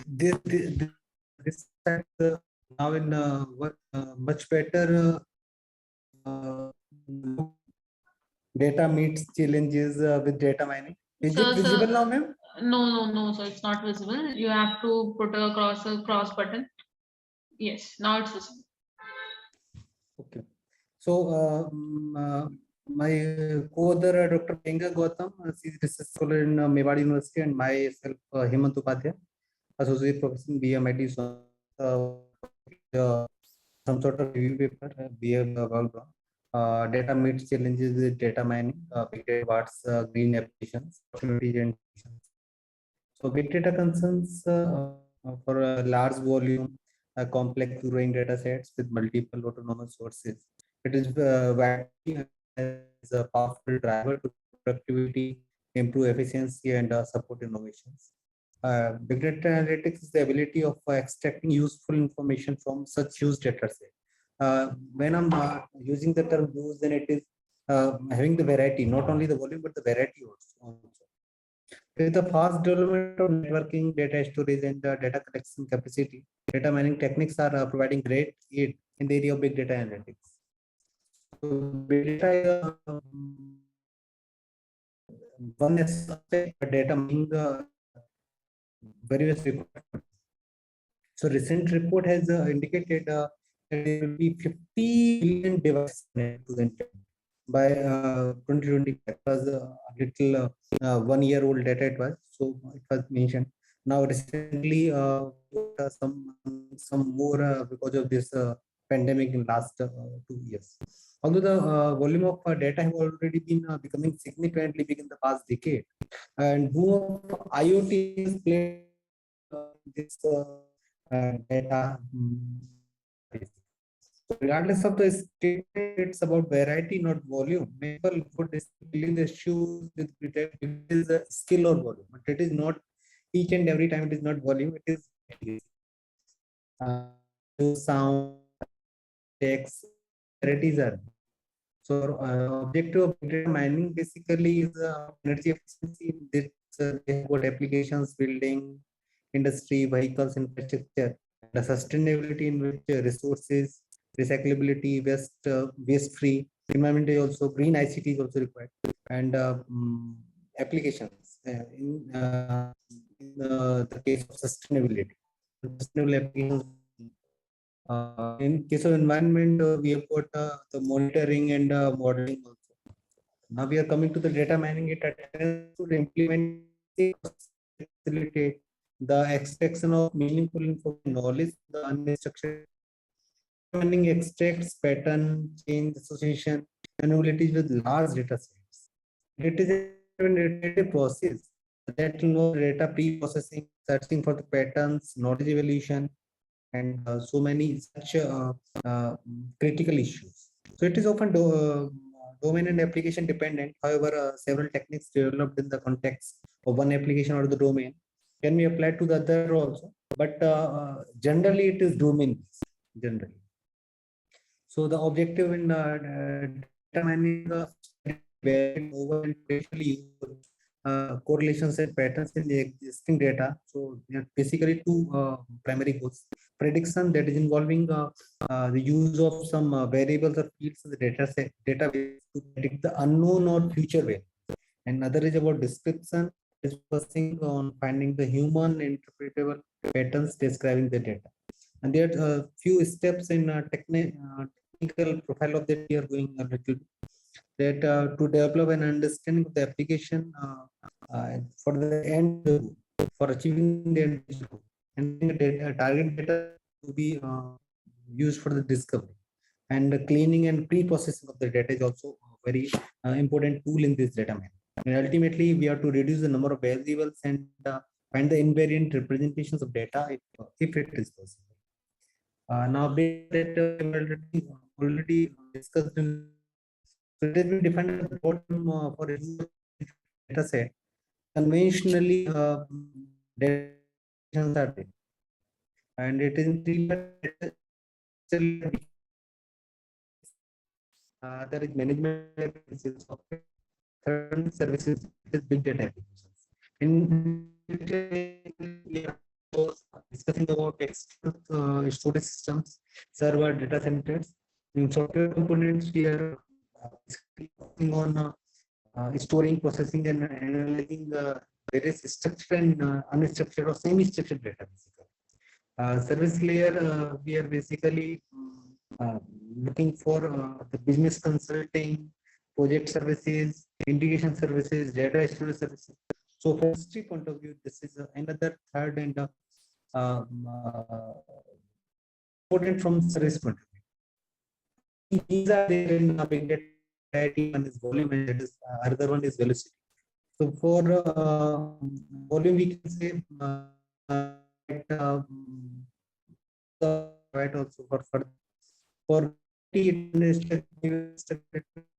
This now in much better data meets challenges with data mining. Is it visible now, ma'am?
No, sir, it's not visible. You have to put a cross button. Yes, now it's visible.
Okay. So my co-author Dr. Priyanka Gautam, she is research scholar in Mewadi University, and myself Hemant Upadhyay, associate professor in BMIT, some sort of review paper we have worked on. Data meets challenges with data mining, big data towards green applications, opportunities and solutions. So big data concerns for a large volume, complex growing data sets with multiple autonomous sources. It is widely as a powerful driver to productivity, improve efficiency, and support innovations. Big data analytics is the ability of extracting useful information from such huge data set. When I'm using the term use, then it is having the variety, not only the volume, but the variety also. With the fast development of networking, data storage, and data collection capacity, data mining techniques are providing great aid in the area of big data analytics. So big data one aspect of data mining various reports. So recent report has indicated that there will be 50 billion devices by 2020. It was a little 1 year old data it was, so it was mentioned. Now recently some more because of this pandemic in last 2 years. Although the volume of data have already been becoming significantly big in the past decade, and boom of IoT has played this data. So regardless of the statement, it's about variety, not volume. People would fill the shoes with it is a skill or volume, but it is not each and every time. It is not volume. It is sound, text, varieties are. So objective of data mining basically is energy efficiency. This what applications, building, industry, vehicles, infrastructure, the sustainability in which resources, recyclability, waste-free, environment is also green ICT is also required, and applications in the case of sustainability, sustainable applications. In case of environment, we have got the monitoring and modeling also. Now we are coming to the data mining. It attempts to implement facilitate the extraction of meaningful information, knowledge, the unstructured mining extracts pattern, change, association, and abilities with large data sets. It is an iterative process that involves data pre-processing, searching for the patterns, knowledge evolution, and so many such critical issues. So it is often domain and application dependent. However, several techniques developed in the context of one application or the domain can be applied to the other also. But generally, it is domain generally. So the objective in data mining over and potentially correlations and patterns in the existing data. So there are basically two primary goals. Prediction, that is involving the use of some variables or fields in the database to predict the unknown or future value. And another is about description, is focusing on finding the human interpretable patterns describing the data. And there are a few steps in technical profile of that we are going a little bit. That to develop an understanding of the application for the end for achieving the end goal, and the target data to be used for the discovery, and the cleaning and pre-processing of the data is also a very important tool in this data mining. And ultimately, we have to reduce the number of variables and find the invariant representations of data if it is possible. Now, data already discussed in, so it has been defined at the bottom for a data set. Conventionally, data are there, and it is there is management software, services, it is big data applications. In we are discussing about storage systems, server data centers. In software components, we are focusing on storing, processing, and analyzing various structured and unstructured or semi-structured data. Service layer, we are basically looking for the business consulting, project services, integration services, data storage services. So from history point of view, this is another third and important from service point of view. these are there in big data. One is volume and that is other one is velocity. So for volume, we can say right also for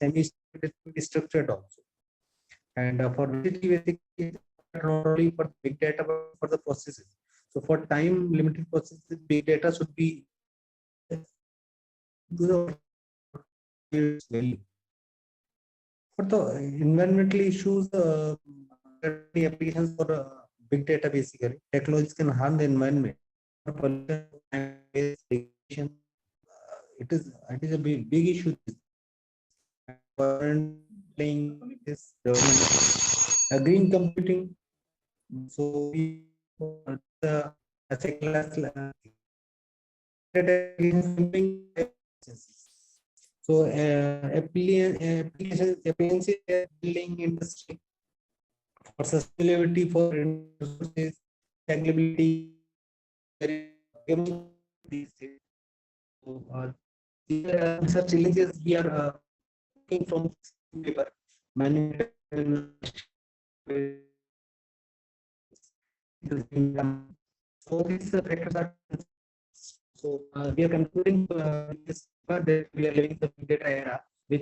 semi-structured also, and for velocity basically not only for big data but for the processes. So for time limited processes, big data should be value. For the environmental issues, applications for big data basically, technologies can harm the environment. It is a big issue. Playing this green computing. So we as a class. So appliances building industry for sustainability, for resources, sustainability. So, these are such challenges we are looking from paper. So these factors are. So we are concluding this part that we are living the big data era with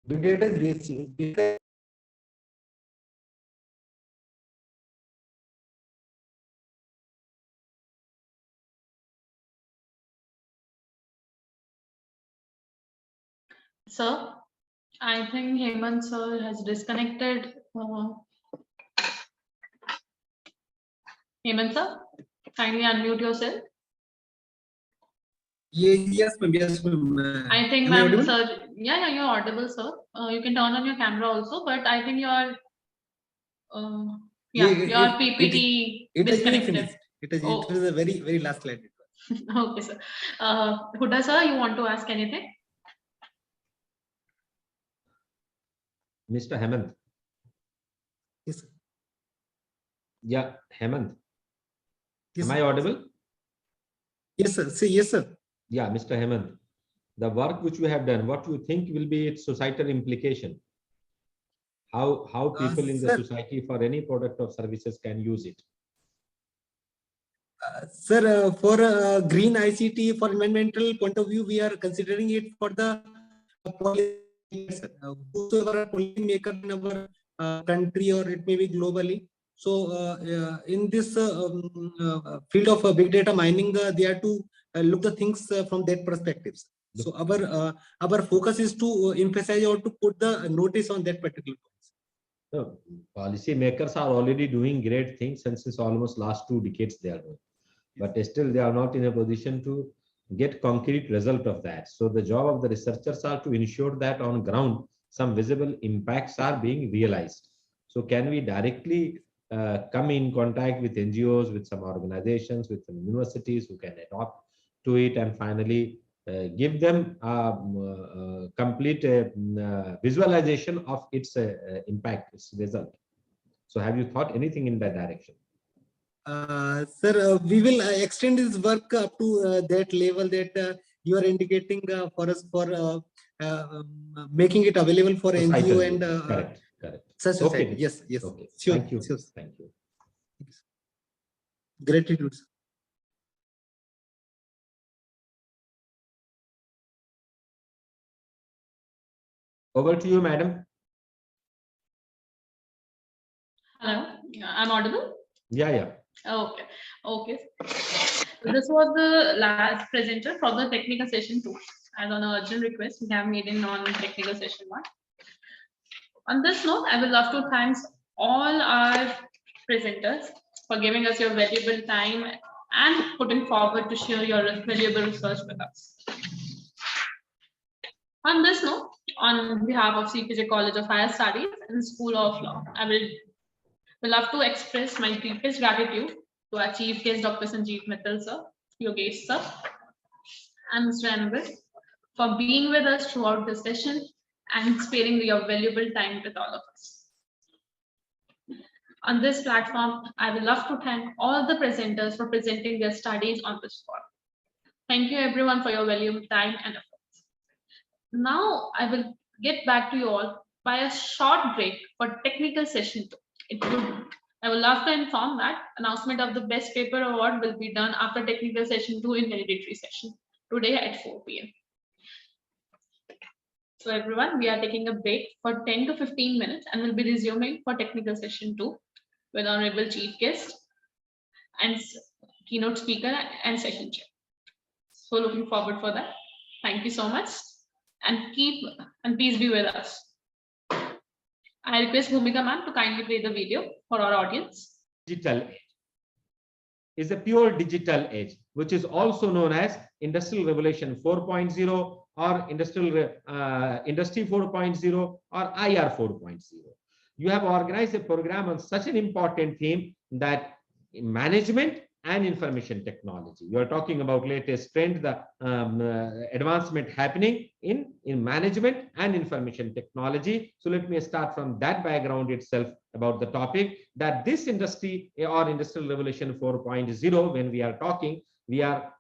big data is rich.
Sir, I think Hemant sir has disconnected. Hemant sir, kindly unmute yourself.
Yes, ma'am. Yes, ma'am.
I think,
Am I
ma'am,
audible?
sir, yeah, you're audible, sir. You can turn on your camera also, but I think your your PPT
It has been
disconnected.
finished. It was a very last slide.
Okay, sir. Huda sir, you want to ask anything?
Mr. Hemant.
Yes, sir.
Yeah, Hemant.
Yes,
Am I
sir.
audible?
Yes, sir. Say yes, sir.
Yeah, Mr. Hemant. The work which we have done, what do you think will be its societal implication? How people in the society for any product or services can use it?
Sir, for green ICT, for environmental point of view, we are considering it for the whosoever policy maker in our country or it may be globally. So in this field of big data mining, they are to look the things from that perspectives. So our focus is to emphasize or to put the notice on that particular point.
So, policy makers are already doing great things, and since almost last 2 decades they are doing, but still they are not in a position to get concrete result of that. So the job of the researchers are to ensure that on ground some visible impacts are being realized. So can we directly come in contact with NGOs, with some organizations, with some universities who can adopt to it, and finally give them complete visualization of its impact, its result. So have you thought anything in that direction?
Sir, we will extend this work up to that level that you are indicating for us for making it available for NGO and
correct.
society.
Okay.
Yes, yes.
Okay.
Sure,
Thank you.
sure.
Thank you.
Gratitude.
Over to you, madam.
Hello, I'm audible?
Yeah.
Okay. This was the last presenter from the technical session 2. As on urgent request, we have made in non-technical session 1. On this note, I would love to thank all our presenters for giving us your valuable time and putting forward to share your valuable research with us. On this note, on behalf of CPJ College of Higher Studies and School of Law, I will love to express my deepest gratitude to our Chief Guest, Dr. Sanjeev Mittal, sir, Yogesh, sir, and Mr. Anubis for being with us throughout the session and sparing your valuable time with all of us. On this platform, I would love to thank all the presenters for presenting their studies on this spot. Thank you everyone for your valuable time and efforts. Now I will get back to you all by a short break for technical session 2. I will love to inform that announcement of the best paper award will be done after technical session 2 in validatory session today at 4 p.m. So everyone, we are taking a break for 10 to 15 minutes and will be resuming for technical session 2 with honorable chief guest and keynote speaker and session chair. So looking forward for that. Thank you so much and please be with us. I request Bhumika ma'am to kindly play the video for our audience.
Digital age is a pure digital age, which is also known as Industrial Revolution 4.0 or Industry 4.0 or IR 4.0. You have organized a program on such an important theme that management and information technology. You are talking about latest trend, the advancement happening in management and information technology. So let me start from that background itself about the topic that this industry or Industrial Revolution 4.0, when we are talking, we are,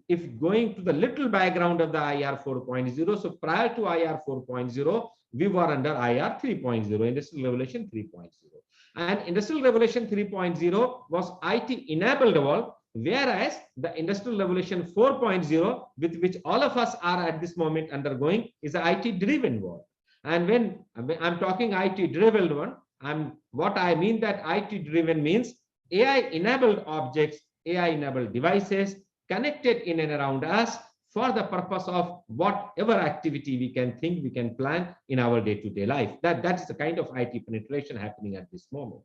if going to the little background of the IR 4.0, so prior to IR 4.0, we were under IR 3.0, Industrial Revolution 3.0. And Industrial Revolution 3.0 was IT enabled world, whereas the Industrial Revolution 4.0, with which all of us are at this moment undergoing, is an IT driven world. And when I'm talking IT driven one, what I mean that IT driven means AI enabled objects, AI enabled devices connected in and around us for the purpose of whatever activity we can think, we can plan in our day-to-day life. That's the kind of IT penetration happening at this moment.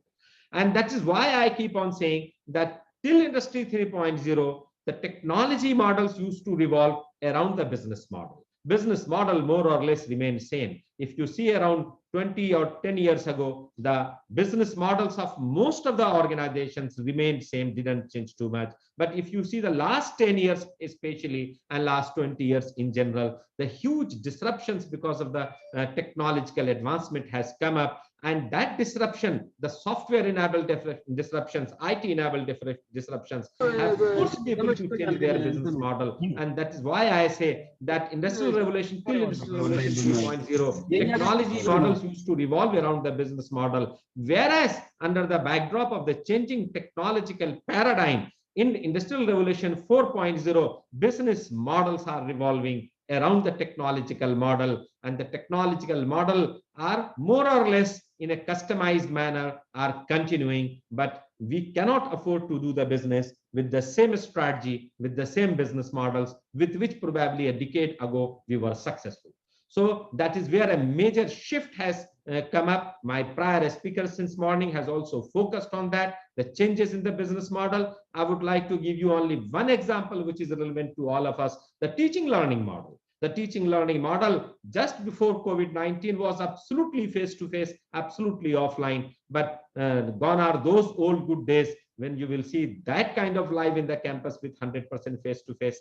And that is why I keep on saying that till Industry 3.0, the technology models used to revolve around the business model. Business model more or less remained same. If you see around 20 or 10 years ago, the business models of most of the organizations remained same, didn't change too much. But if you see the last 10 years, especially, and last 20 years in general, the huge disruptions because of the technological advancement has come up. And that disruption, the software-enabled disruptions, IT-enabled disruptions, have forced people to change their business model. And that is why I say that Industrial Revolution till Industrial Revolution 2.0, technology models used to revolve around the business model. Whereas under the backdrop of the changing technological paradigm, in Industrial Revolution 4.0, business models are revolving around the technological model, and the technological model are more or less in a customized manner are continuing, but we cannot afford to do the business with the same strategy, with the same business models with which probably a decade ago we were successful. So that is where a major shift has come up. My prior speaker since morning has also focused on that, the changes in the business model. I would like to give you only one example which is relevant to all of us, the teaching learning model. The teaching learning model just before COVID-19 was absolutely face-to-face, absolutely offline, but gone are those old good days when you will see that kind of live in the campus with 100% face-to-face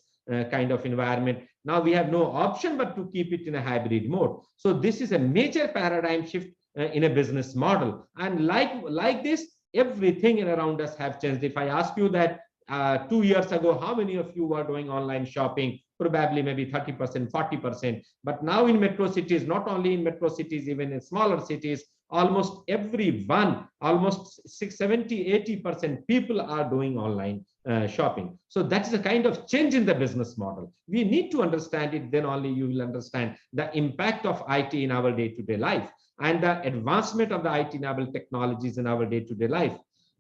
kind of environment. Now we have no option but to keep it in a hybrid mode. So this is a major paradigm shift in a business model. And like this, everything around us have changed. If I ask you that 2 years ago, how many of you were doing online shopping? Probably maybe 30%, 40%. But now in metro cities, not only in metro cities, even in smaller cities, almost everyone, almost 70, 80% people are doing online shopping. So that's the kind of change in the business model. We need to understand it, then only you will understand the impact of IT in our day-to-day life and the advancement of the IT-enabled technologies in our day-to-day life.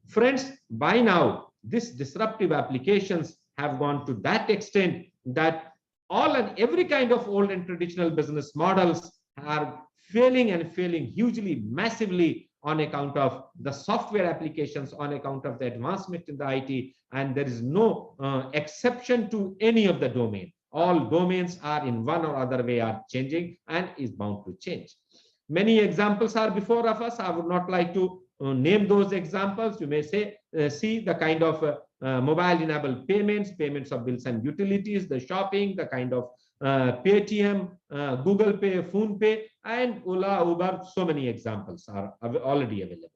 Friends, by now, these disruptive applications have gone to that extent that all and every kind of old and traditional business models are failing and failing hugely, massively on account of the software applications, on account of the advancement in the IT, and there is no exception to any of the domain. All domains are in one or other way are changing and is bound to change. Many examples are before of us. I would not like to name those examples. You may say, see the kind of mobile-enabled payments of bills and utilities, the shopping, the kind of Paytm, Google Pay, Phone Pay, and Ola, Uber. So many examples are already available.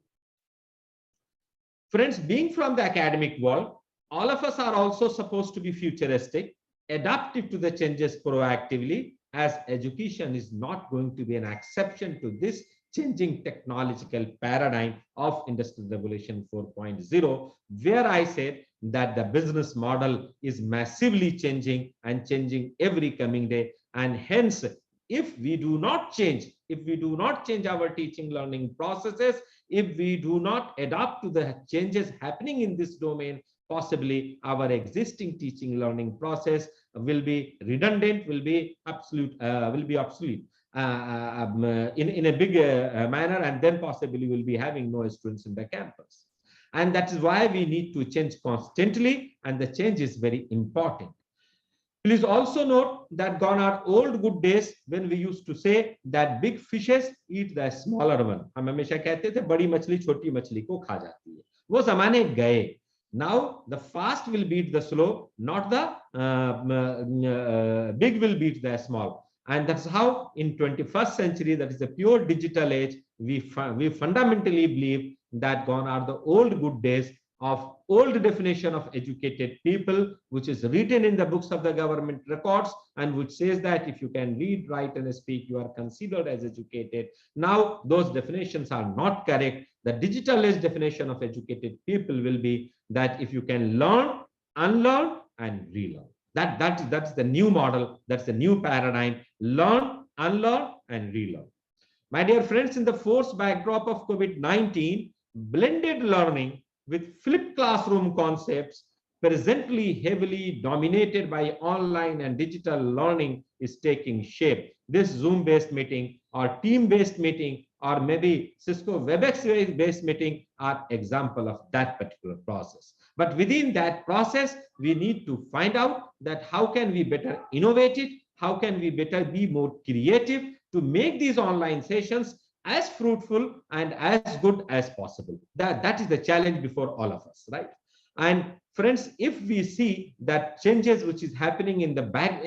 Friends, being from the academic world, all of us are also supposed to be futuristic, adaptive to the changes proactively, as education is not going to be an exception to this changing technological paradigm of Industrial Revolution 4.0, where I said that the business model is massively changing and changing every coming day. And hence, if we do not change our teaching learning processes, if we do not adapt to the changes happening in this domain, possibly our existing teaching learning process will be redundant, will be obsolete in a big manner, and then possibly will be having no students in the campus. And that is why we need to change constantly, and the change is very important. Please also note that gone are old good days when we used to say that big fishes eat the smaller one. हम हमेशा कहते थे बड़ी मछली छोटी मछली को खा जाती है. वो ज़माने गए. Now the fast will beat the slow, not the big will beat the small. And that's how in 21st century, that is a pure digital age, we fundamentally believe that gone are the old good days of old definition of educated people, which is written in the books of the government records, and which says that if you can read, write, and speak, you are considered as educated. Now, those definitions are not correct. The digital age definition of educated people will be that if you can learn, unlearn, and relearn. That's the new model. That's the new paradigm. Learn, unlearn, and relearn. My dear friends, in the forced backdrop of COVID-19, blended learning with flipped classroom concepts, presently heavily dominated by online and digital learning, is taking shape. This Zoom-based meeting or team-based meeting or maybe Cisco WebEx-based meeting are example of that particular process. But within that process, we need to find out that how can we better innovate it, how can we better be more creative to make these online sessions as fruitful and as good as possible. That is the challenge before all of us, right? And friends, if we see that changes which is happening in the back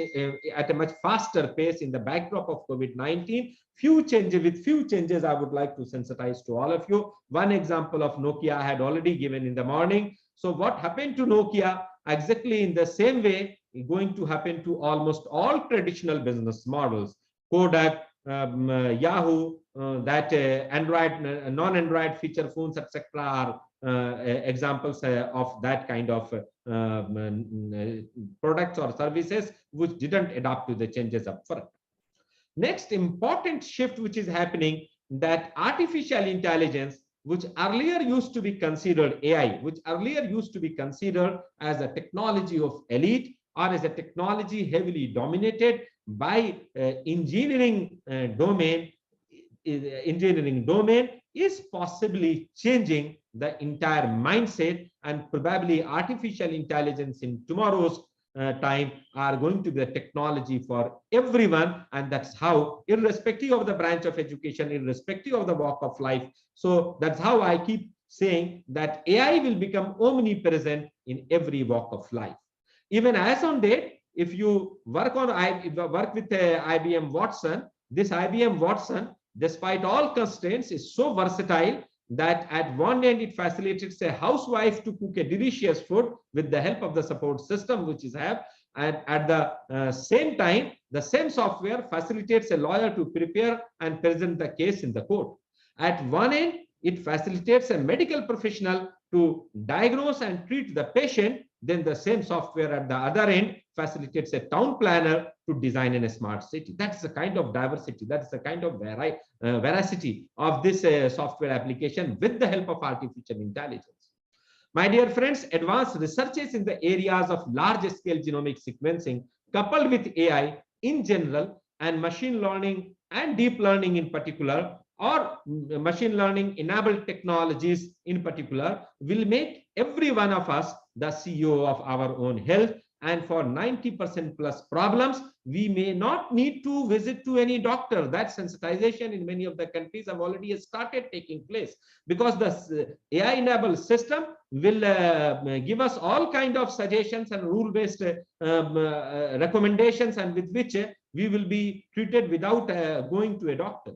at a much faster pace in the backdrop of COVID-19, few changes I would like to sensitize to all of you. One example of Nokia I had already given in the morning. So what happened to Nokia? Exactly in the same way going to happen to almost all traditional business models. Kodak, Yahoo, that Android, non-Android feature phones, etc. are examples of that kind of products or services which didn't adapt to the changes upfront. Next important shift which is happening, that artificial intelligence, which earlier used to be considered AI, which earlier used to be considered as a technology of elite or as a technology heavily dominated by engineering domain, is possibly changing the entire mindset, and probably artificial intelligence in tomorrow's time are going to be a technology for everyone. And that's how, irrespective of the branch of education, irrespective of the walk of life. So that's how I keep saying that AI will become omnipresent in every walk of life. Even as on date, if you work with IBM Watson, this IBM Watson, despite all constraints, is so versatile that at one end it facilitates a housewife to cook a delicious food with the help of the support system which is have, and at the same time the same software facilitates a lawyer to prepare and present the case in the court. At one end it facilitates a medical professional to diagnose and treat the patient, then the same software at the other end facilitates a town planner to design in a smart city. That's the kind of diversity, that's the kind of veracity of this software application with the help of artificial intelligence. My dear friends, advanced researches in the areas of large-scale genomic sequencing coupled with AI in general and machine learning and deep learning in particular, or machine learning enabled technologies in particular, will make every one of us the CEO of our own health. And for 90% plus problems, we may not need to visit to any doctor. That sensitization in many of the countries have already started taking place, because the AI enabled system will give us all kind of suggestions and rule-based recommendations, and with which we will be treated without going to a doctor.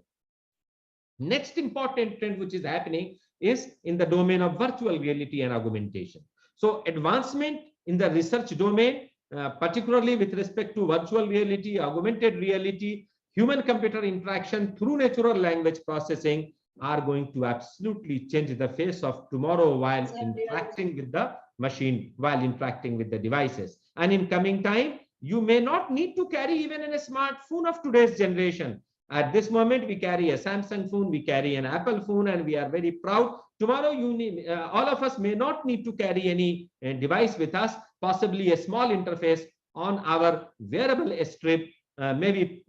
Next important trend which is happening is in the domain of virtual reality and augmentation. So advancement in the research domain particularly with respect to virtual reality, augmented reality, human-computer interaction through natural language processing are going to absolutely change the face of tomorrow while interacting with the machine, while interacting with the devices. And in coming time, you may not need to carry even a smartphone of today's generation. At this moment, we carry a Samsung phone, we carry an Apple phone, and we are very proud. Tomorrow, you need, all of us may not need to carry any device with us, possibly a small interface on our wearable strip, maybe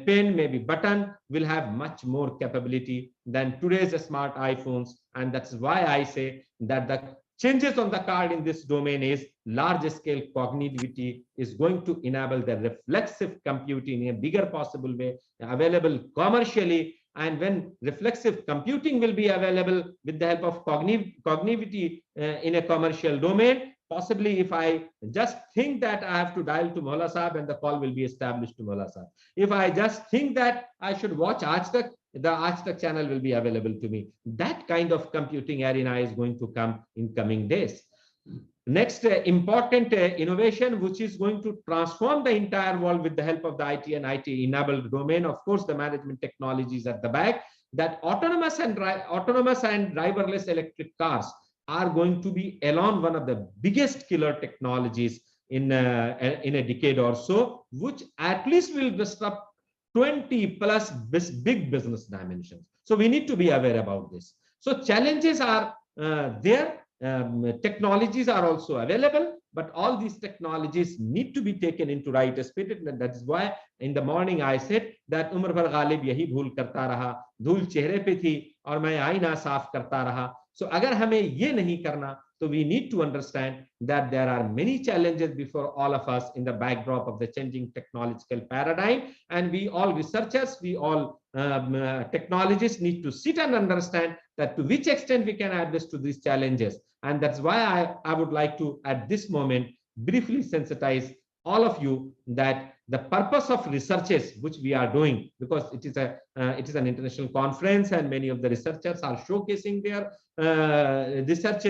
pen, maybe button, will have much more capability than today's smart iPhones. And that's why I say that the changes on the card in this domain is large scale cognitivity is going to enable the reflexive computing in a bigger possible way, available commercially. And when reflexive computing will be available with the help of cognitivity in a commercial domain, possibly if I just think that I have to dial to Mola Sahab and the call will be established to Mola Sahab. If I just think that I should watch Aaj Tak, the Aaj Tak channel will be available to me. That kind of computing arena is going to come in coming days. Next important innovation, which is going to transform the entire world with the help of the IT and IT enabled domain, of course, the management technologies at the back, that autonomous and driverless electric cars are going to be along one of the biggest killer technologies in a decade or so, which at least will disrupt 20 plus big business dimensions. So we need to be aware about this. So challenges are there. Technologies are also available, but all these technologies need to be taken into right spirit. And that is why in the morning I said that Umar Bhar Ghalib yahi bhool karta raha, धूल चेहरे पे थी और मैं आईना साफ करता रहा. So agar hame ye nahi karna, so we need to understand that there are many challenges before all of us in the backdrop of the changing technological paradigm. And we all researchers, we all technologists need to sit and understand that to which extent we can address to these challenges. And that's why I would like to, at this moment, briefly sensitize all of you that the purpose of researches which we are doing, because it is an international conference and many of the researchers are showcasing their research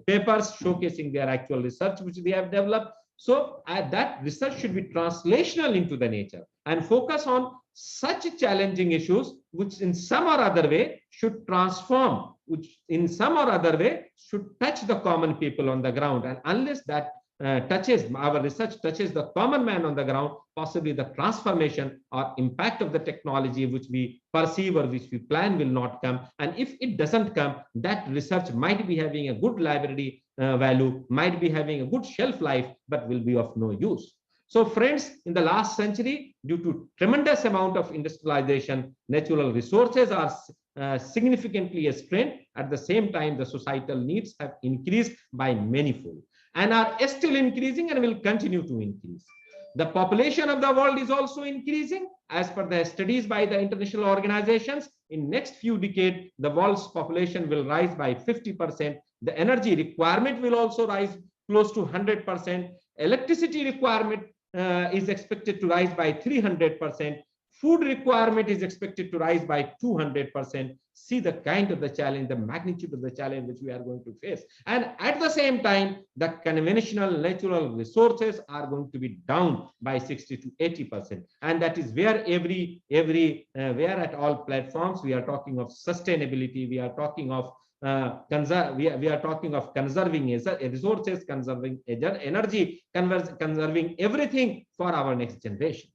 papers, showcasing their actual research which they have developed. So that research should be translational into the nature and focus on such challenging issues which in some or other way should transform, which in some or other way should touch the common people on the ground. And unless that our research touches the common man on the ground, possibly the transformation or impact of the technology which we perceive or which we plan will not come. And if it doesn't come, that research might be having a good library value, might be having a good shelf life, but will be of no use. So friends, in the last century, due to tremendous amount of industrialization, natural resources are significantly strained. At the same time, the societal needs have increased by manyfold and are still increasing and will continue to increase. The population of the world is also increasing. As per the studies by the international organizations, in next few decades, the world's population will rise by 50%. The energy requirement will also rise close to 100%. Electricity requirement is expected to rise by 300%. Food requirement is expected to rise by 200%. See the kind of the challenge, the magnitude of the challenge which we are going to face. And at the same time, the conventional natural resources are going to be down by 60 to 80%. And that is where where at all platforms, we are talking of sustainability, we are talking of we are talking of conserving resources, conserving energy, conserving everything for our next generation.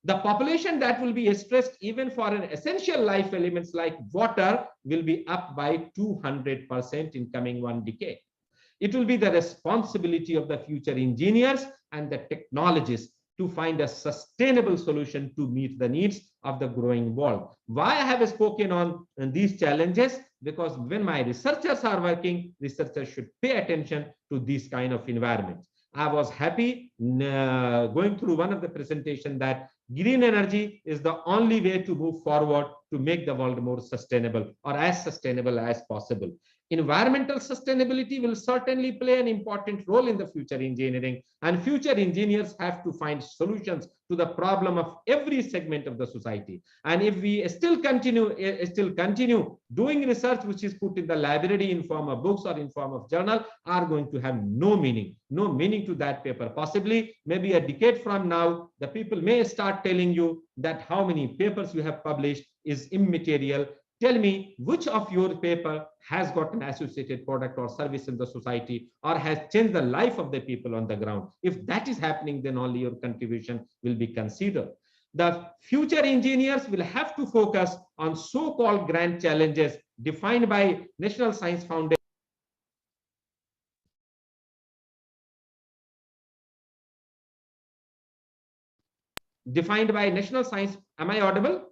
The population that will be stressed even for an essential life elements like water will be up by 200% in coming one decade. It will be the responsibility of the future engineers and the technologists to find a sustainable solution to meet the needs of the growing world. Why I have spoken on these challenges? Because when my researchers are working, researchers should pay attention to these kind of environments. I was happy going through one of the presentation that green energy is the only way to move forward to make the world more sustainable or as sustainable as possible. Environmental sustainability will certainly play an important role in the future engineering, and future engineers have to find solutions to the problem of every segment of the society. And if we still continue doing research which is put in the library in form of books or in form of journal, are going to have no meaning to that paper. Possibly maybe a decade from now, the people may start telling you that how many papers you have published is immaterial. Tell me which of your paper has got an associated product or service in the society, or has changed the life of the people on the ground. If that is happening, then only your contribution will be considered. The future engineers will have to focus on so-called grand challenges defined by National Science Foundation. Defined by National Science, am I audible?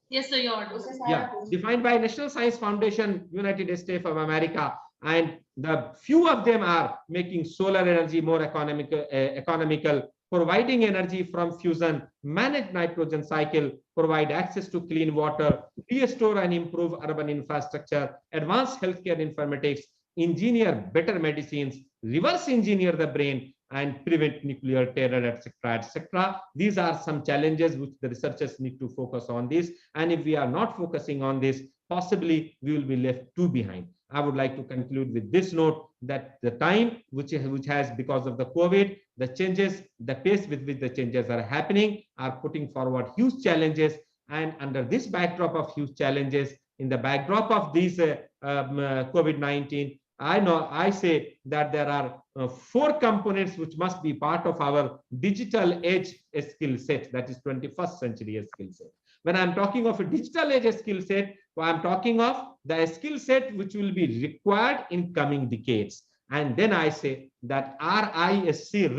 Yes, sir, you're audible.
Yeah, defined by National Science Foundation, United States of America, and the few of them are making solar energy more economical, providing energy from fusion, manage nitrogen cycle, provide access to clean water, restore and improve urban infrastructure, advance healthcare informatics, engineer better medicines, reverse engineer the brain, and prevent nuclear terror, etc., etc. These are some challenges which the researchers need to focus on this. And if we are not focusing on this, possibly we will be left too behind. I would like to conclude with this note that the time which has, because of the COVID, the changes, the pace with which the changes are happening are putting forward huge challenges. And under this backdrop of huge challenges, in the backdrop of these COVID-19, I say that there are 4 components which must be part of our digital age skill set, that is 21st century skill set. When I'm talking of a digital age skill set, I'm talking of the skill set which will be required in coming decades. And then I say that RISC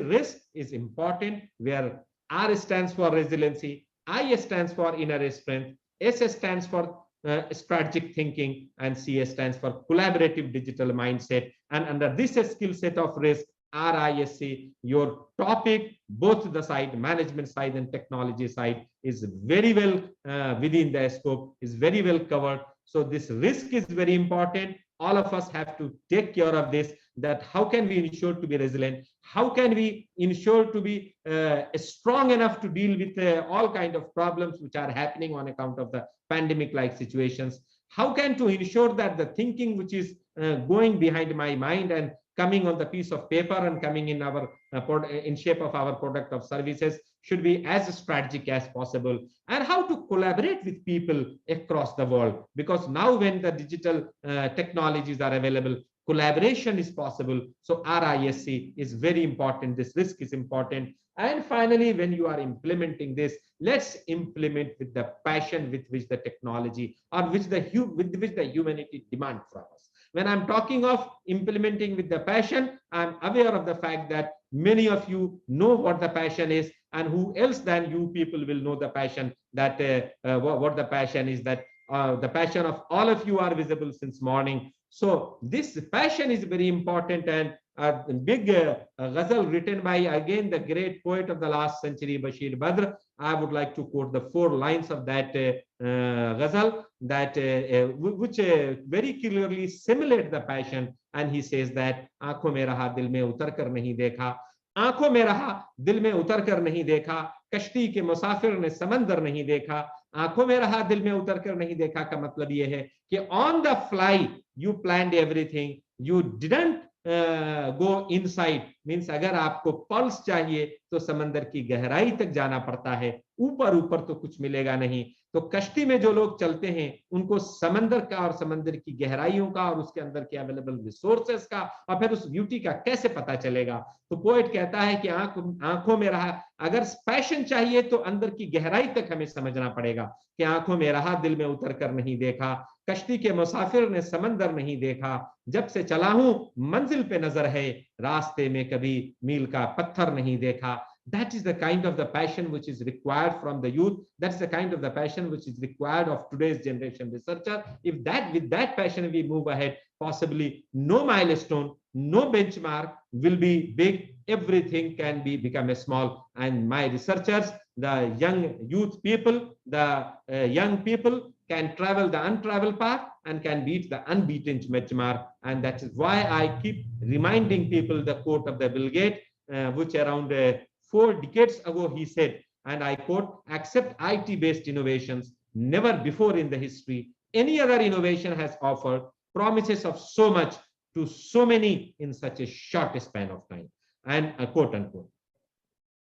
risk is important, where R stands for resiliency, I stands for inner strength, S stands for strategic thinking, and C stands for collaborative digital mindset. And under this skill set of risk, RISC, your topic, both the side, management side and technology side, is very well within the scope, is very well covered. So this risk is very important. All of us have to take care of this, that how can we ensure to be resilient? How can we ensure to be strong enough to deal with all kinds of problems which are happening on account of the pandemic-like situations? How can to ensure that the thinking which is going behind my mind and coming on the piece of paper and coming in our in shape of our product of services should be as strategic as possible, and how to collaborate with people across the world, because now when the digital technologies are available, collaboration is possible. So RISC is very important. This risk is important. And finally, when you are implementing this, let's implement with the passion with which the technology or with which the humanity demand from us. When I'm talking of implementing with the passion, I'm aware of the fact that many of you know what the passion is, and who else than you people will know the passion, that what the passion is, that the passion of all of you are visible since morning. So this passion is very important, and a big ghazal written by, again, the great poet of the last century, Bashir Badr. I would like to quote the 4 lines of that ghazal, that which very clearly simulate the passion. And he says that आंखों में रहा दिल में उतर कर नहीं देखा, आंखों में रहा दिल में उतर कर नहीं देखा, कश्ती के मुसाफिर ने समंदर नहीं देखा, आंखों में रहा दिल में उतर कर नहीं देखा का मतलब ये है कि on the fly you planned everything, you didn't go inside, means अगर आपको पल्स चाहिए तो समंदर की गहराई तक जाना पड़ता है, ऊपर ऊपर तो कुछ मिलेगा नहीं। तो कश्ती में जो लोग चलते हैं उनको समंदर का और समंदर की गहराइयों का और उसके अंदर के अवेलेबल रिसोर्सेस का और फिर उस ब्यूटी का कैसे पता चलेगा। तो पोएट कहता है कि आंखों में रहा, अगर पैशन चाहिए तो अंदर की गहराई तक हमें समझना पड़ेगा कि आंखों में रहा दिल में उतर कर नहीं देखा, कश्ती के मुसाफिर ने समंदर नहीं देखा, जब से चला हूं मंजिल पे नजर है, रास्ते में कभी मील का पत्थर नहीं देखा। That is the kind of the passion which is required from the youth. That's the kind of the passion which is required of today's generation researcher. If that, with that passion we move ahead, possibly no milestone, no benchmark will be big. Everything can become a small. And my researchers, the young youth people, the young people can travel the untraveled path and can beat the unbeaten benchmark. And that is why I keep reminding people the quote of the Bill Gates, which around 4 decades ago he said, and I quote, "Except IT-based innovations, never before in the history any other innovation has offered promises of so much to so many in such a short span of time." And quote unquote.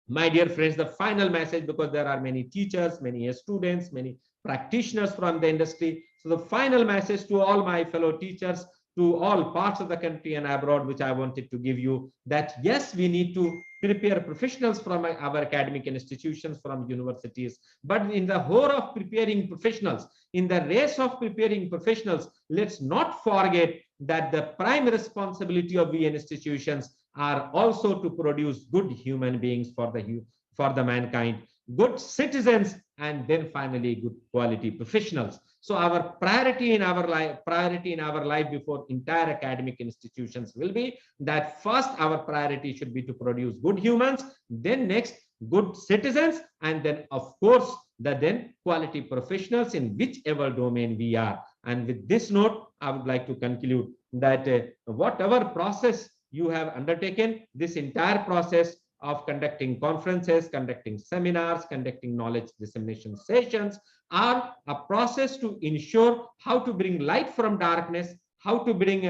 My dear friends, the final message, because there are many teachers, many students, many practitioners from the industry. So the final message to all my fellow teachers, to all parts of the country and abroad, which I wanted to give you, that yes, we need to prepare professionals from our academic institutions, from universities, but in the whole of preparing professionals, in the race of preparing professionals, let's not forget that the prime responsibility of we institutions are also to produce good human beings for the mankind, good citizens, and then finally good quality professionals. So our priority in our life before entire academic institutions will be that first our priority should be to produce good humans, then next good citizens, and then of course then quality professionals in whichever domain we are. And with this note, I would like to conclude that whatever process you have undertaken, this entire process of conducting conferences, conducting seminars, conducting knowledge dissemination sessions are a process to ensure how to bring light from darkness, how to bring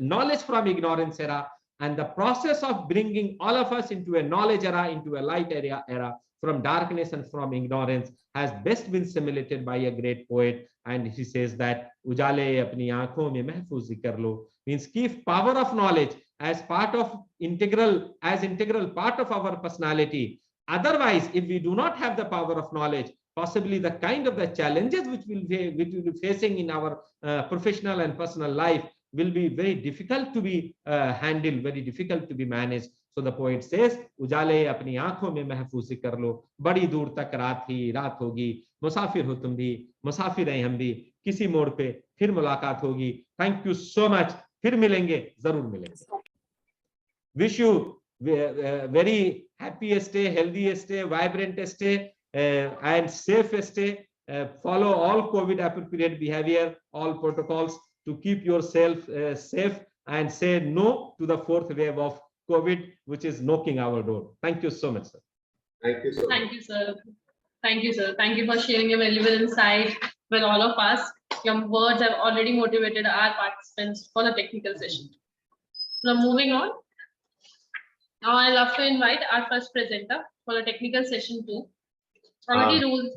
knowledge from ignorance era, and the process of bringing all of us into a knowledge era, into a light era from darkness and from ignorance has best been simulated by a great poet. And he says that ujale apni aankhon mein mahfoozi kar lo, means keep power of knowledge as integral part of our personality. Otherwise, if we do not have the power of knowledge, possibly the kind of the challenges which we'll be facing in our professional and personal life will be very difficult to be handled, very difficult to be managed. So the poet says, "Ujale apni aankhon mein mahfoozi kar lo, badi dur tak raat hogi, musafir ho tum bhi, musafir hai hum bhi, kisi mode pe phir mulaqat hogi." Thank you so much. Phir milenge, zarur milenge. Wish you very happiest day, healthiest day, vibrant day, and safest day. Follow all COVID appropriate behavior, all protocols to keep yourself safe, and say no to the 4th wave of COVID, which is knocking our door. Thank you so much, sir.
Thank you so much.
Thank you, sir. Thank you, sir. Thank you for sharing your valuable insight with all of us. Your words have already motivated our participants for the technical session. Now, moving on. Now, I'd love to invite our first presenter for the technical session 2. Committee rules.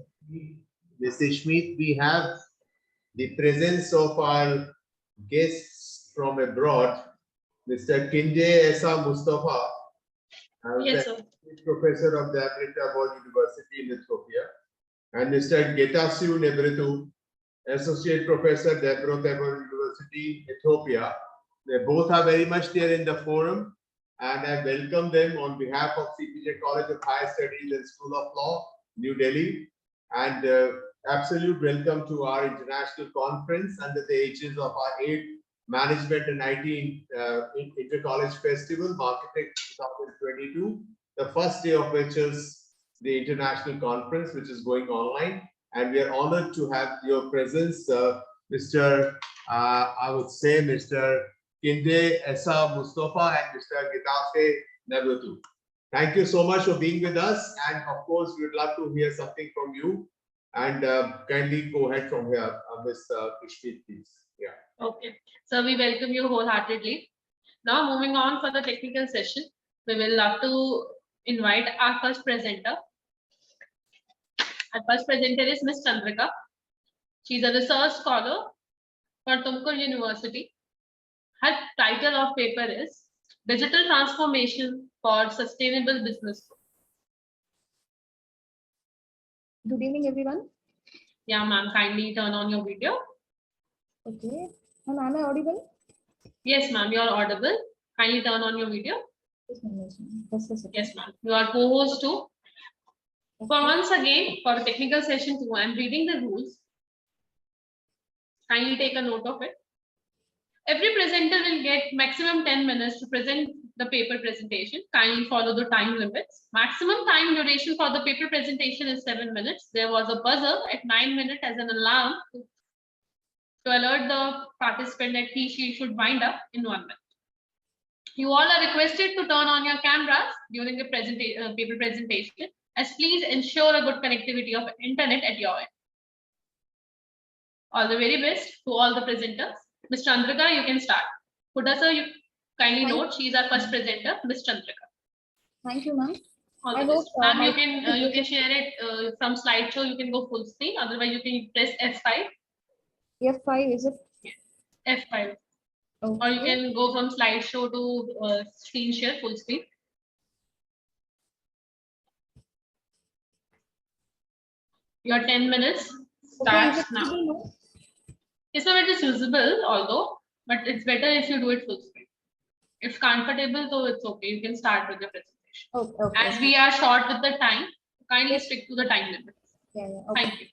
Mr. Schmidt, we have the presence of our guests from abroad, Mr. Kinje Esa Mustafa,
Yes, sir.
Professor of the Abrittabad University in Ethiopia, and Mr. Getasiu Nebretu, Associate Professor, Abrittabad University, Ethiopia. They both are very much there in the forum, and I welcome them on behalf of CPJ College of Higher Studies and School of Law, New Delhi, and absolute welcome to our international conference under the aegis of our 8th Management and IT Inter-College Festival, Marketing 2022, the first day of which is the international conference, which is going online. And we are honored to have your presence, Mr. I would say Mr. Kinde Esa Mustafa and Mr. Getafe Nebretu. Thank you so much for being with us. And of course, we would love to hear something from you. And kindly go ahead from here, Ms. Kishmit, please. Yeah.
Okay. So we welcome you wholeheartedly. Now, moving on for the technical session, we will love to invite our first presenter. Our first presenter is Ms. Chandrika. She is a research scholar for Tumkur University. Her title of paper is Digital Transformation for Sustainable Business.
Good evening, everyone.
Yeah, ma'am, kindly turn on your video.
Okay. Ma'am, am I audible?
Yes, ma'am, you are audible. Kindly turn on your video. Yes, ma'am. You are co-host too. For once again, for technical session 2, I am reading the rules. Kindly take a note of it. Every presenter will get maximum 10 minutes to present the paper presentation. Kindly follow the time limits. Maximum time duration for the paper presentation is 7 minutes. There was a buzzer at 9 minutes as an alarm to alert the participant that she should wind up in 1 minute. You all are requested to turn on your cameras during the paper presentation, as please ensure a good connectivity of internet at your end. All the very best to all the presenters. Ms. Chandrika, you can start. Huda sir, you kindly note she is our first presenter, Ms. Chandrika.
Thank you, ma'am.
All the best. Ma'am, you can share it from slideshow. You can go full screen. Otherwise, you can press F5.
F5 is it?
Yes. F5.
Okay.
Or you can go from slideshow to screen share full screen. Your 10 minutes starts now. Yes, ma'am, it is usable, although, but it's better if you do it full screen. If comfortable, so it's okay. You can start with the presentation.
Okay.
As we are short with the time, kindly stick to the time limit.
Yeah. Okay.
Thank you.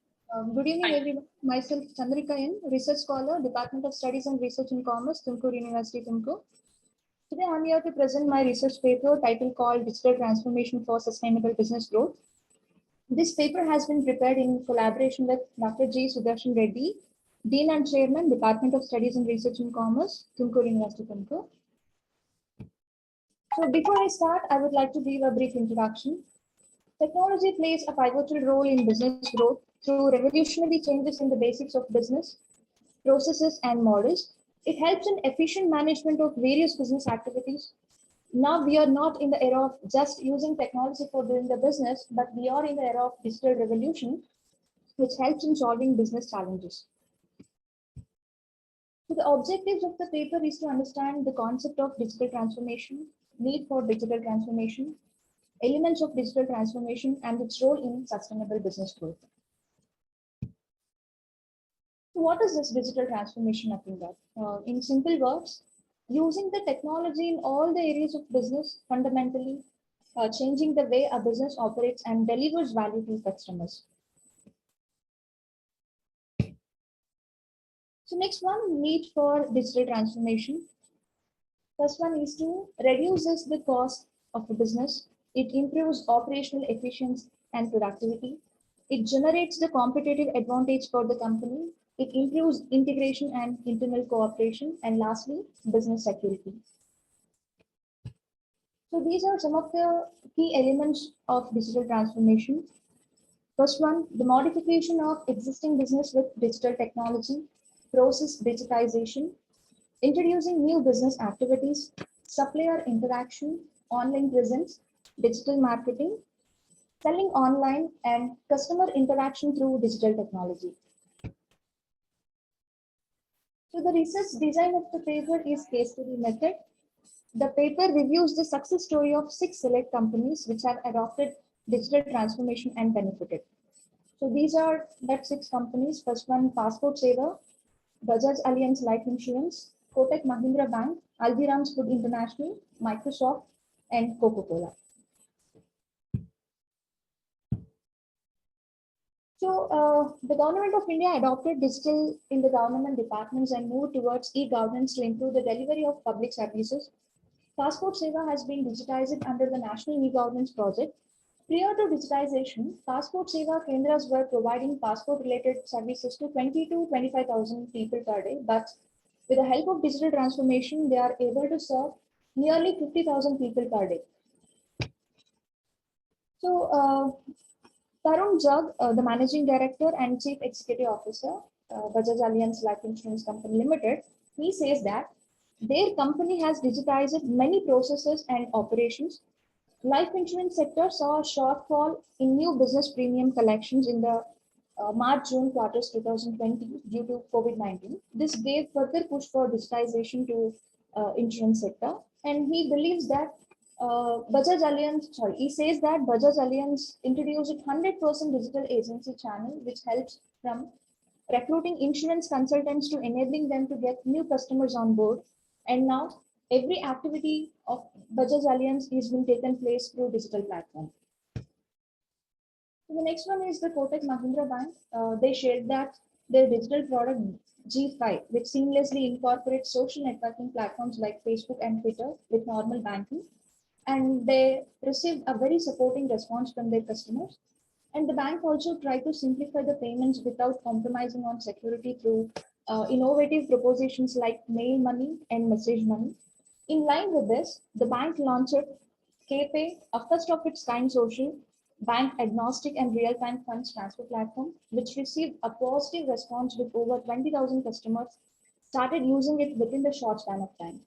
Good evening, everyone. Myself, Chandrika N, Research Scholar, Department of Studies and Research in Commerce, Tumkur University, Tumkur. Today, I'm here to present my research paper titled called Digital Transformation for Sustainable Business Growth. This paper has been prepared in collaboration with Dr. G. Sudarshan Reddy, Dean and Chairman, Department of Studies and Research in Commerce, Tumkur University, Tumkur. So before I start, I would like to give a brief introduction. Technology plays a pivotal role in business growth through revolutionary changes in the basics of business, processes, and models. It helps in efficient management of various business activities. Now we are not in the era of just using technology for doing the business, but we are in the era of digital revolution, which helps in solving business challenges. So the objectives of the paper is to understand the concept of digital transformation, need for digital transformation, elements of digital transformation, and its role in sustainable business growth. So what is this digital transformation nothing but? In simple words, using the technology in all the areas of business, fundamentally changing the way a business operates and delivers value to customers. So next one, need for digital transformation. First one is to reduces the cost of the business. It improves operational efficiency and productivity. It generates the competitive advantage for the company. It improves integration and internal cooperation. And lastly, business security. So these are some of the key elements of digital transformation. First one, the modification of existing business with digital technology, process digitization, introducing new business activities, supplier interaction, online presence, digital marketing, selling online, and customer interaction through digital technology. So the research design of the paper is case study method. The paper reviews the success story of 6 select companies which have adopted digital transformation and benefited. So these are that 6 companies. First one, Passport Seva, Bajaj Allianz Life Insurance, Kotak Mahindra Bank, Aldirams Food International, Microsoft, and Coca-Cola. So the government of India adopted digital in the government departments and moved towards e-governance to improve the delivery of public services. Passport Seva has been digitized under the National E-Governance Project. Prior to digitization, Passport Seva Kendras were providing passport-related services to 20 to 25,000 people per day, but with the help of digital transformation, they are able to serve nearly 50,000 people per day. So Tarun Jug, the Managing Director and Chief Executive Officer, Bajaj Allianz Life Insurance Company Limited, he says that their company has digitized many processes and operations. Life insurance sector saw a shortfall in new business premium collections in the March-June quarters 2020 due to COVID-19. This gave further push for digitization to insurance sector, and he believes that he says that Bajaj Allianz introduced 100% digital agency channel, which helps from recruiting insurance consultants to enabling them to get new customers on board. And now every activity of Bajaj Allianz is being taken place through digital platform. So the next one is the Kotak Mahindra Bank. They shared that their digital product G5, which seamlessly incorporates social networking platforms like Facebook and Twitter with normal banking. And they received a very supporting response from their customers. And the bank also tried to simplify the payments without compromising on security through innovative propositions like mail money and message money. In line with this, the bank launched KPay, a first of its kind social bank agnostic and real-time funds transfer platform, which received a positive response with over 20,000 customers started using it within the short span of time.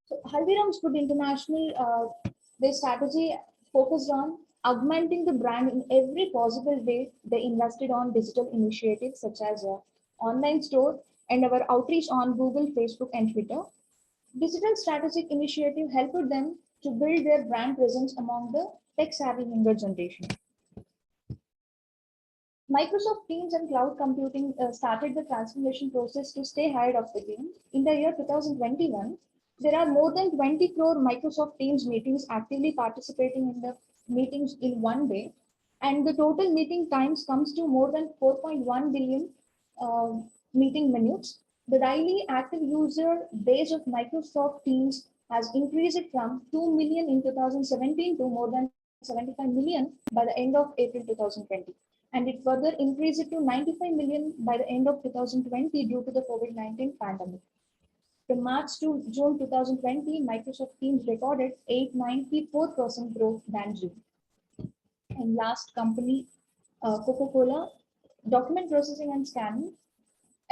So Haldiram's Food International, their strategy focused on augmenting the brand in every possible way. They invested on digital initiatives such as online store and our outreach on Google, Facebook, and Twitter. Digital strategic initiative helped them to build their brand presence among the tech-savvy younger generation. Microsoft Teams and cloud computing started the transformation process to stay ahead of the game. In the year 2021, there are more than 20 crore Microsoft Teams meetings actively participating in the meetings in one day, and the total meeting times comes to more than 4.1 billion meeting minutes. The daily active user base of Microsoft Teams has increased from 2 million in 2017 to more than 75 million by the end of April 2020. And it further increased to 95 million by the end of 2020 due to the COVID-19 pandemic. From March to June 2020, Microsoft Teams recorded 894% growth than June. And last company, Coca-Cola, document processing and scanning.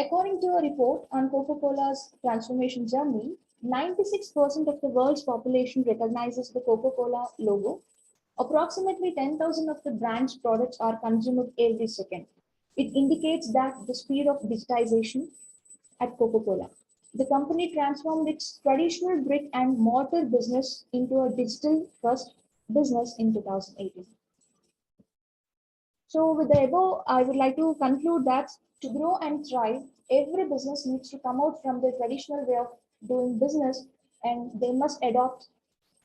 According to a report on Coca-Cola's transformation journey, 96% of the world's population recognizes the Coca-Cola logo. Approximately 10,000 of the brand's products are consumed every second. It indicates that the speed of digitization at Coca-Cola. The company transformed its traditional brick and mortar business into a digital-first business in 2018. So with the above, I would like to conclude that to grow and thrive, every business needs to come out from the traditional way of doing business, and they must adopt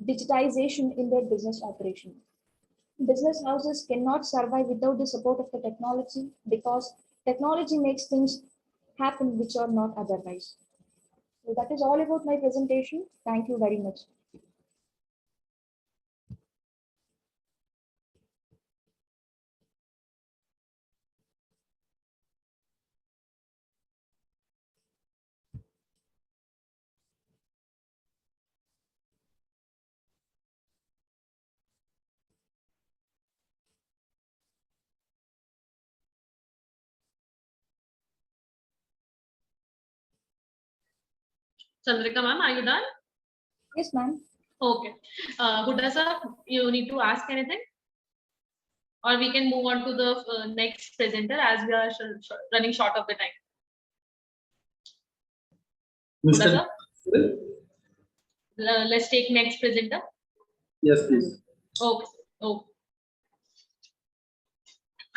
digitization in their business operation. Business houses cannot survive without the support of the technology, because technology makes things happen which are not otherwise. So that is all about my presentation. Thank you very much.
Chandrika ma'am, are you done?
Yes, ma'am.
Okay. Huda sir, you need to ask anything? Or we can move on to the next presenter as we are running short of the time. Huda sir? Let's take next presenter.
Yes, please.
Okay. Okay.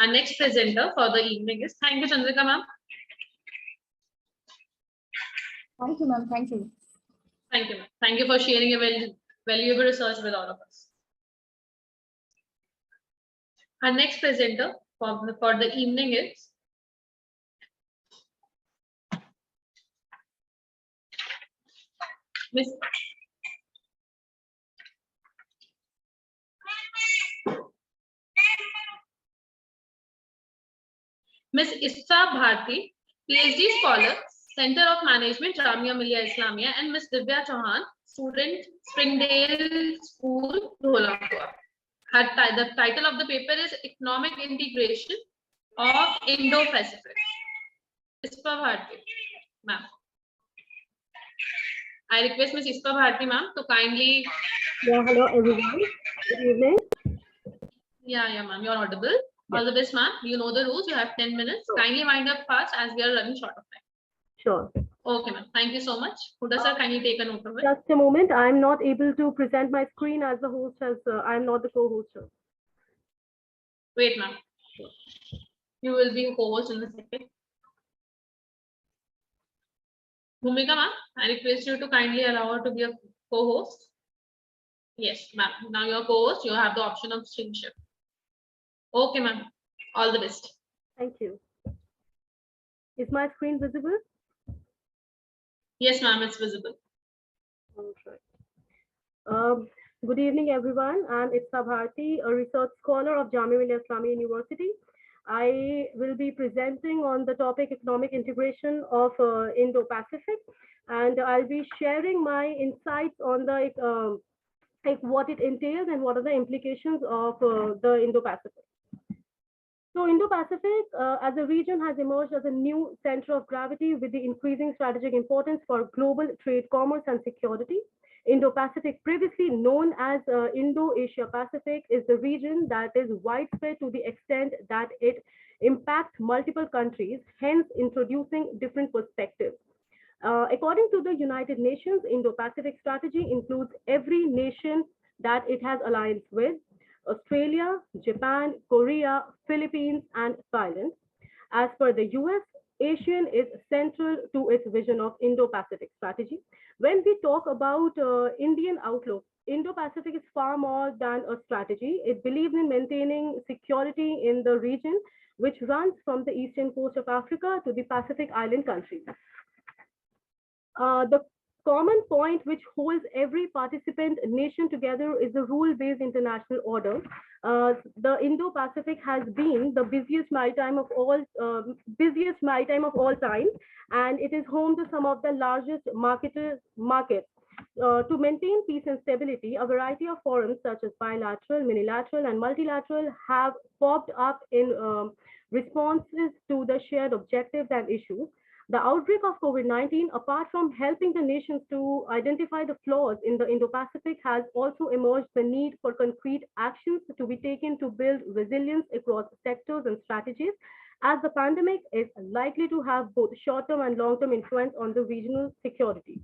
Our next presenter for the evening is, thank you, Chandrika ma'am.
Thank you, ma'am. Thank you.
Thank you, ma'am. Thank you for sharing your valuable research with all of us. Our next presenter for the evening is Miss Issa Bharti, PhD scholar, Center of Management, Jamia Millia Islamia, and Miss Divya Chauhan, student, Springdale School, Dholapur. The title of the paper is Economic Integration of Indo-Pacific. Issa Bharti, ma'am. I request Miss Issa Bharti, ma'am, to kindly.
Yeah, hello everyone. Good evening.
Yeah, ma'am, you're audible. All the best, ma'am. You know the rules. You have 10 minutes. Sure. Kindly wind up fast as we are running short of time.
Sure.
Okay, ma'am. Thank you so much. Huda sir, kindly take a note of it.
Just a moment. I'm not able to present my screen as the host, as I'm not the co-host.
Wait, ma'am. You will be co-host in a second. Bhumika, ma'am, I request you to kindly allow her to be a co-host. Yes, ma'am. Now your co-host, you have the option of screen share. Okay, ma'am. All the best.
Thank you. Is my screen visible?
Yes, ma'am, it's visible.
All right. Good evening, everyone. I'm Itsa Bharti, a research scholar of Jamia Millia Islamia University. I will be presenting on the topic economic integration of Indo-Pacific, and I'll be sharing my insights on the like what it entails and what are the implications of the Indo-Pacific. So Indo-Pacific as a region has emerged as a new center of gravity with the increasing strategic importance for global trade, commerce, and security. Indo-Pacific, previously known as Indo-Asia Pacific, is the region that is widespread to the extent that it impacts multiple countries, hence introducing different perspectives. According to the United Nations, Indo-Pacific strategy includes every nation that it has alliance with: Australia, Japan, Korea, Philippines, and Thailand. As per the US, ASEAN is central to its vision of Indo-Pacific strategy. When we talk about Indian outlook, Indo-Pacific is far more than a strategy. It believes in maintaining security in the region, which runs from the eastern coast of Africa to the Pacific Island countries. The common point which holds every participant nation together is the rule-based international order. The Indo-Pacific has been the busiest maritime of all time, and it is home to some of the largest markets. To maintain peace and stability, a variety of forums such as bilateral, minilateral, and multilateral have popped up in responses to the shared objectives and issues. The outbreak of COVID-19, apart from helping the nations to identify the flaws in the Indo-Pacific, has also emerged the need for concrete actions to be taken to build resilience across sectors and strategies, as the pandemic is likely to have both short-term and long-term influence on the regional security.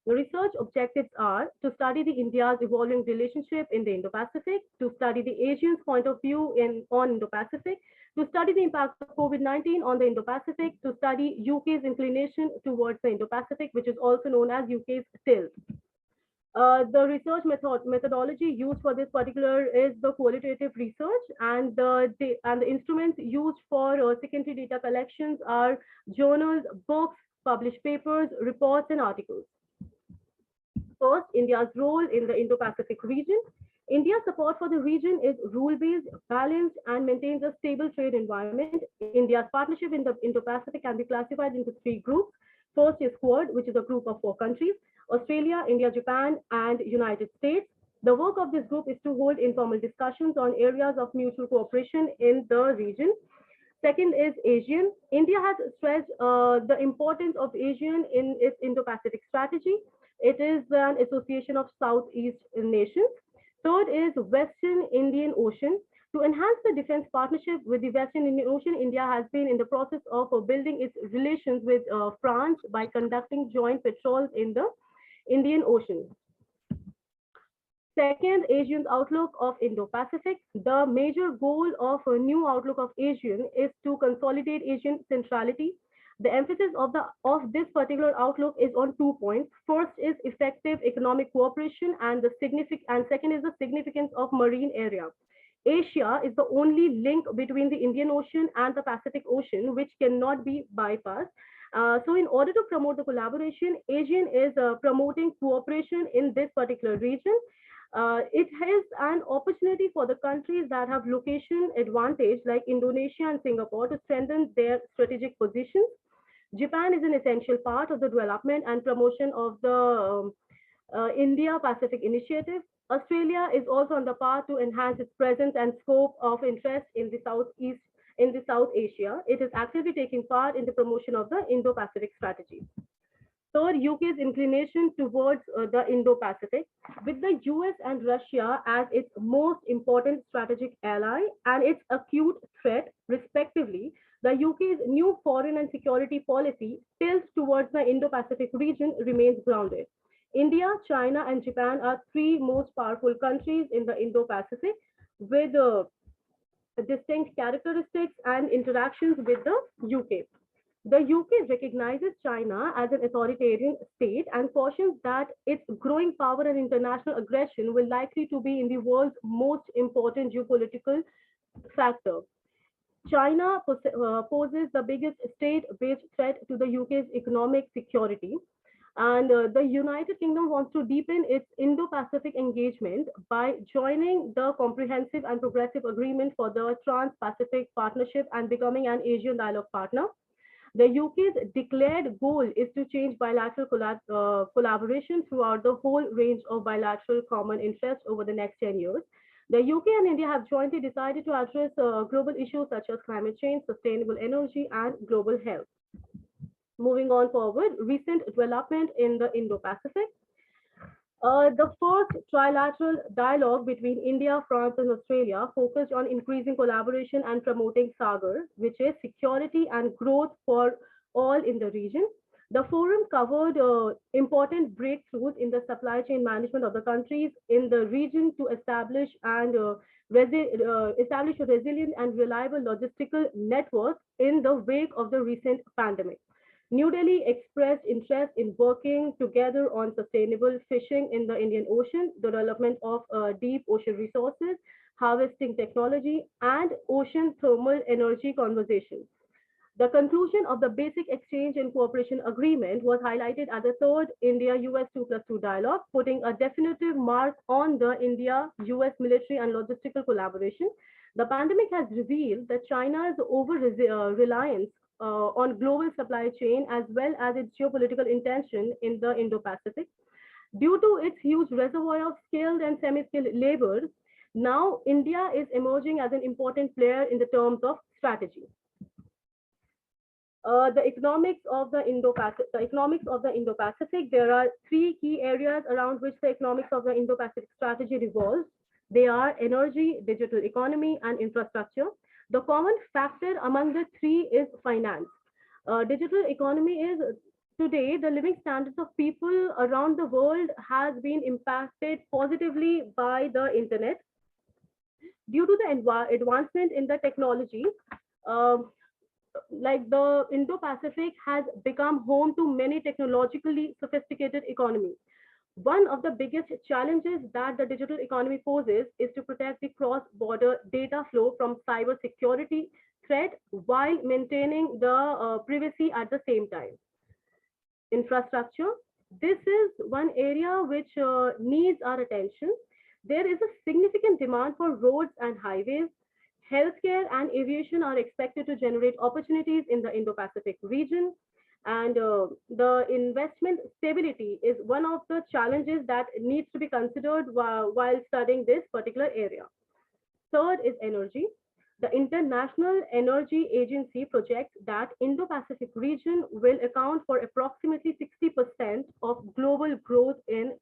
The research objectives are to study the India's evolving relationship in the Indo-Pacific, to study the Asians' point of view on Indo-Pacific, to study the impact of COVID-19 on the Indo-Pacific, to study UK's inclination towards the Indo-Pacific, which is also known as UK's tilt. The research methodology used for this particular is the qualitative research, and the instruments used for secondary data collections are journals, books, published papers, reports, and articles. First, India's role in the Indo-Pacific region. India's support for the region is rule-based, balanced, and maintains a stable trade environment. India's partnership in the Indo-Pacific can be classified into three groups. First is Quad, which is a group of 4 countries: Australia, India, Japan, and United States. The work of this group is to hold informal discussions on areas of mutual cooperation in the region. Second is ASEAN. India has stressed the importance of ASEAN in its Indo-Pacific strategy. It is an association of Southeast nations. Third is Western Indian Ocean. To enhance the defense partnership with the Western Indian Ocean, India has been in the process of building its relations with France by conducting joint patrols in the Indian Ocean. Second, ASEAN's outlook of Indo-Pacific. The major goal of a new outlook of ASEAN is to consolidate Asian centrality. The emphasis of this particular outlook is on 2 points. First is effective economic cooperation, and second is the significance of marine area. Asia is the only link between the Indian Ocean and the Pacific Ocean, which cannot be bypassed. So in order to promote the collaboration, ASEAN is promoting cooperation in this particular region. It has an opportunity for the countries that have location advantage like Indonesia and Singapore to strengthen their strategic positions. Japan is an essential part of the development and promotion of the India-Pacific Initiative. Australia is also on the path to enhance its presence and scope of interest in the South Asia. It is actively taking part in the promotion of the Indo-Pacific strategy. Third, UK's inclination towards the Indo-Pacific. With the US and Russia as its most important strategic ally and its acute threat, respectively, the UK's new foreign and security policy tilts towards the Indo-Pacific region remains grounded. India, China, and Japan are 3 most powerful countries in the Indo-Pacific with distinct characteristics and interactions with the UK. The UK recognizes China as an authoritarian state and cautions that its growing power and international aggression will likely to be in the world's most important geopolitical factor. China poses the biggest state-based threat to the UK's economic security. And the United Kingdom wants to deepen its Indo-Pacific engagement by joining the Comprehensive and Progressive Agreement for the Trans-Pacific Partnership and becoming an Asian dialogue partner. The UK's declared goal is to change bilateral collaboration throughout the whole range of bilateral common interests over the next 10 years. The UK and India have jointly decided to address global issues such as climate change, sustainable energy, and global health. Moving on forward, recent development in the Indo-Pacific. The first trilateral dialogue between India, France, and Australia focused on increasing collaboration and promoting SAGAR, which is security and growth for all in the region. The forum covered important breakthroughs in the supply chain management of the countries in the region to establish a resilient and reliable logistical network in the wake of the recent pandemic. New Delhi expressed interest in working together on sustainable fishing in the Indian Ocean, development of deep ocean resources, harvesting technology, and ocean thermal energy conversations. The conclusion of the Basic Exchange and Cooperation Agreement was highlighted at the third India-US 2+2 dialogue, putting a definitive mark on the India-US military and logistical collaboration. The pandemic has revealed that China's over-reliance on global supply chain as well as its geopolitical intention in the Indo-Pacific. Due to its huge reservoir of skilled and semi-skilled labor, now India is emerging as an important player in the terms of strategy. The economics of the Indo-Pacific, there are three key areas around which the economics of the Indo-Pacific strategy revolves. They are energy, digital economy, and infrastructure. The common factor among the three is finance. Digital economy is today the living standards of people around the world has been impacted positively by the internet. Due to the advancement in the technology, like the Indo-Pacific has become home to many technologically sophisticated economies. One of the biggest challenges that the digital economy poses is to protect the cross-border data flow from cybersecurity threat while maintaining the privacy at the same time. Infrastructure. This is one area which needs our attention. There is a significant demand for roads and highways. Healthcare and aviation are expected to generate opportunities in the Indo-Pacific region. And the investment stability is one of the challenges that needs to be considered while studying this particular area. Third is energy. The International Energy Agency projects that Indo-Pacific region will account for approximately 60% of global growth in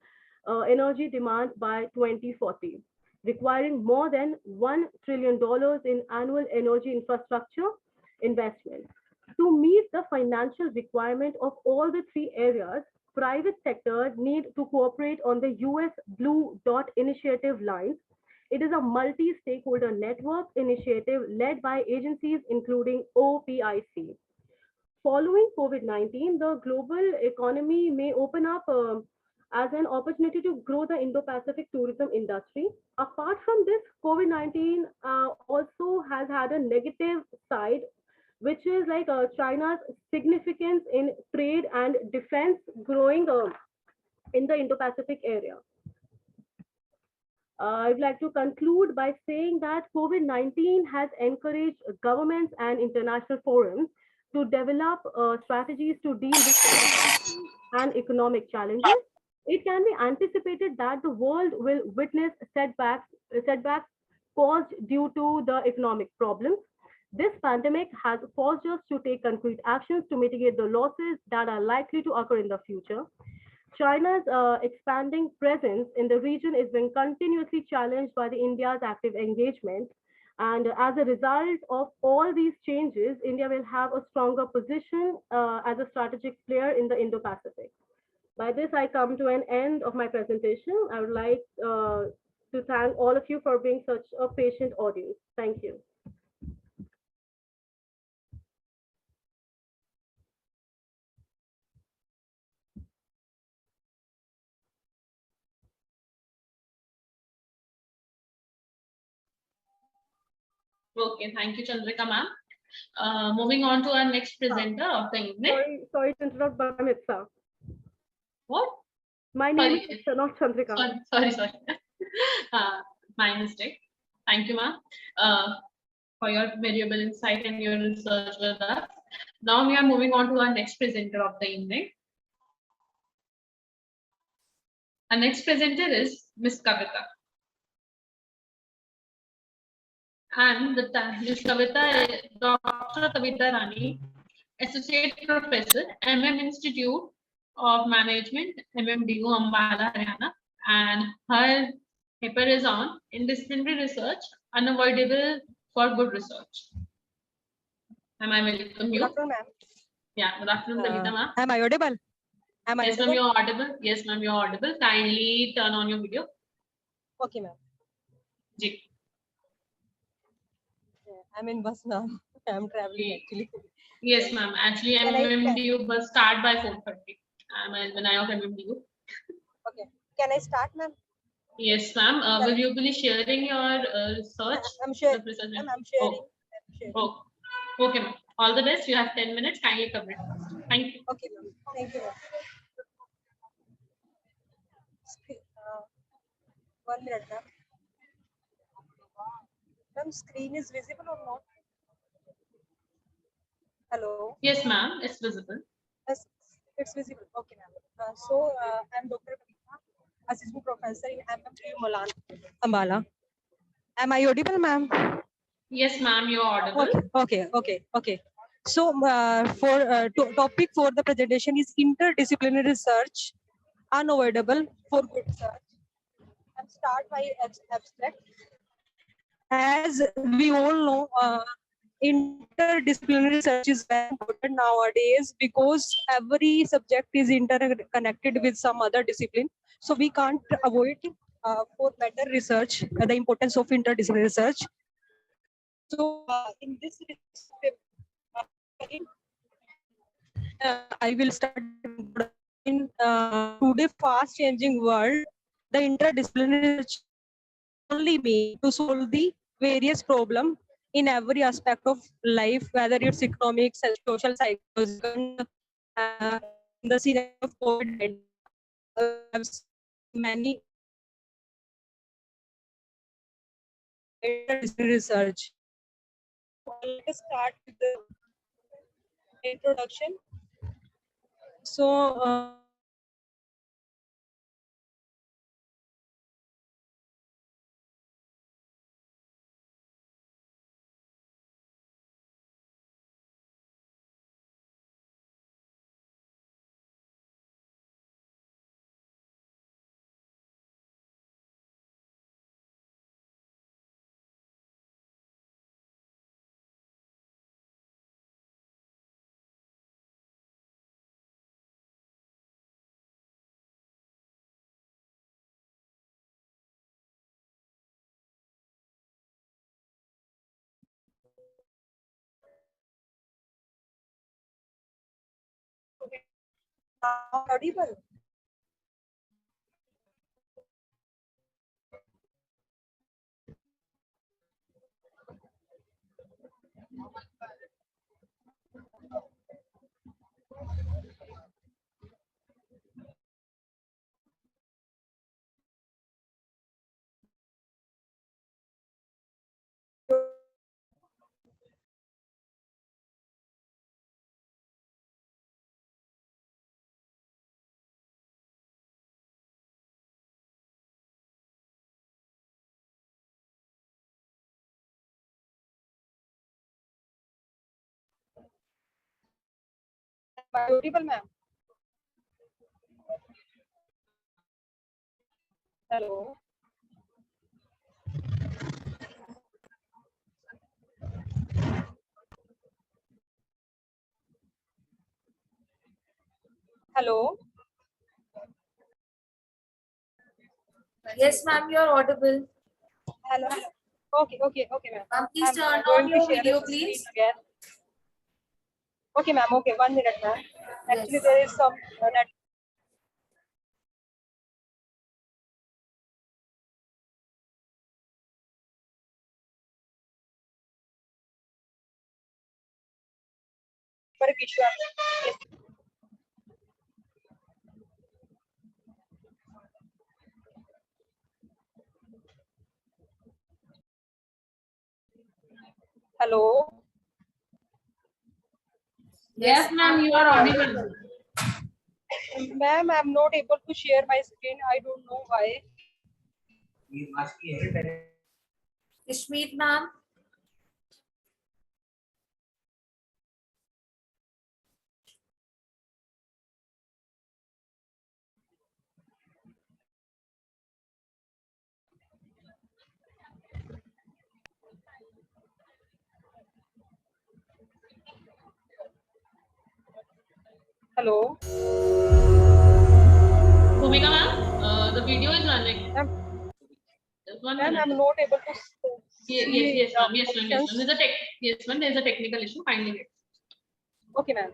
energy demand by 2040, requiring more than $1 trillion in annual energy infrastructure investment. To meet the financial requirement of all the three areas, private sector need to cooperate on the US Blue Dot Initiative lines. It is a multi-stakeholder network initiative led by agencies including OPIC. Following COVID-19, the global economy may open up as an opportunity to grow the Indo-Pacific tourism industry. Apart from this, COVID-19 also has had a negative side, which is like China's significance in trade and defense growing in the Indo-Pacific area. I'd like to conclude by saying that COVID-19 has encouraged governments and international forums to develop strategies to deal with and economic challenges. It can be anticipated that the world will witness setbacks caused due to the economic problems. This pandemic has forced us to take concrete actions to mitigate the losses that are likely to occur in the future. China's expanding presence in the region is being continuously challenged by the India's active engagement. And as a result of all these changes, India will have a stronger position as a strategic player in the Indo-Pacific. By this, I come to an end of my presentation. I would like to thank all of you for being such a patient audience. Thank you.
Okay, thank you, Chandrika ma'am. Moving on to our next presenter of the evening.
Sorry to interrupt, but I'm Itza.
What?
My name is Itza, not Chandrika.
Sorry. My mistake. Thank you, ma'am, for your valuable insight and your research with us. Now we are moving on to our next presenter of the evening. Our next presenter is Miss Kavita. And Miss Kavita, Dr. Kavita Rani, Associate Professor, Institute of Management, MMDU, Ambala, Haryana, and her paper is on Interdisciplinary Research, Unavoidable for Good Research. Am I welcome you?
Good afternoon, ma'am.
Yeah, good afternoon, Kavita ma'am.
Am I audible? Am I
Yes, ma'am,
audible?
you're audible. Yes, ma'am, you're audible. Kindly turn on your video.
Okay, ma'am.
Ji.
I'm in bus now. I'm traveling actually.
Yes, ma'am. Actually, MMDU bus start by 4:30. I'm Alvina of MMDU.
Okay. Can I start, ma'am?
Yes, ma'am. Will you be sharing your research?
I'm sharing.
I'm sharing. Oh. Okay, ma'am. All the best. You have 10 minutes. Kindly cover it first. Thank you.
Okay, ma'am. Thank you, ma'am. 1 minute, ma'am. Ma'am, screen is visible or not? Hello?
Yes, ma'am. It's visible.
Yes, it's visible. Okay, ma'am. I'm Dr. Kavita, Assistant Professor in MMDU Milan, Ambala. Am I audible, ma'am?
Yes, ma'am. You're audible.
Okay. So, topic for the presentation is interdisciplinary research, unavoidable for good research. I'll start by abstract. As we all know, interdisciplinary research is very important nowadays because every subject is interconnected with some other discipline. So we can't avoid for better research the importance of interdisciplinary research. So in this I will start in today's fast-changing world. The interdisciplinary research only me to solve the various problems in every aspect of life, whether it's economics, social, psychological, in the scenario of COVID, many research. Let us start with the introduction. So, audible. Audible, ma'am. Hello. Hello.
Yes, ma'am, you're audible.
Hello. Okay, ma'am.
Ma'am, please turn on
going to
your
share
video,
the screen
please.
again. Okay, ma'am. Okay, 1 minute, ma'am. Actually,
Yes.
there is some net network issue. Hello.
Yes, ma'am, you are audible.
Ma'am, I'm not able to share my screen. I don't know why.
Ishmeet ma'am.
Hello.
Bhumika ma'am, the video is running. Just 1
Ma'am,
minute.
I'm not able to
Yes,
see
yes, ma'am. Yes, ma'am. Yes,
options.
ma'am. Yes, ma'am. There's a technical issue. Kindly wait.
Okay, ma'am.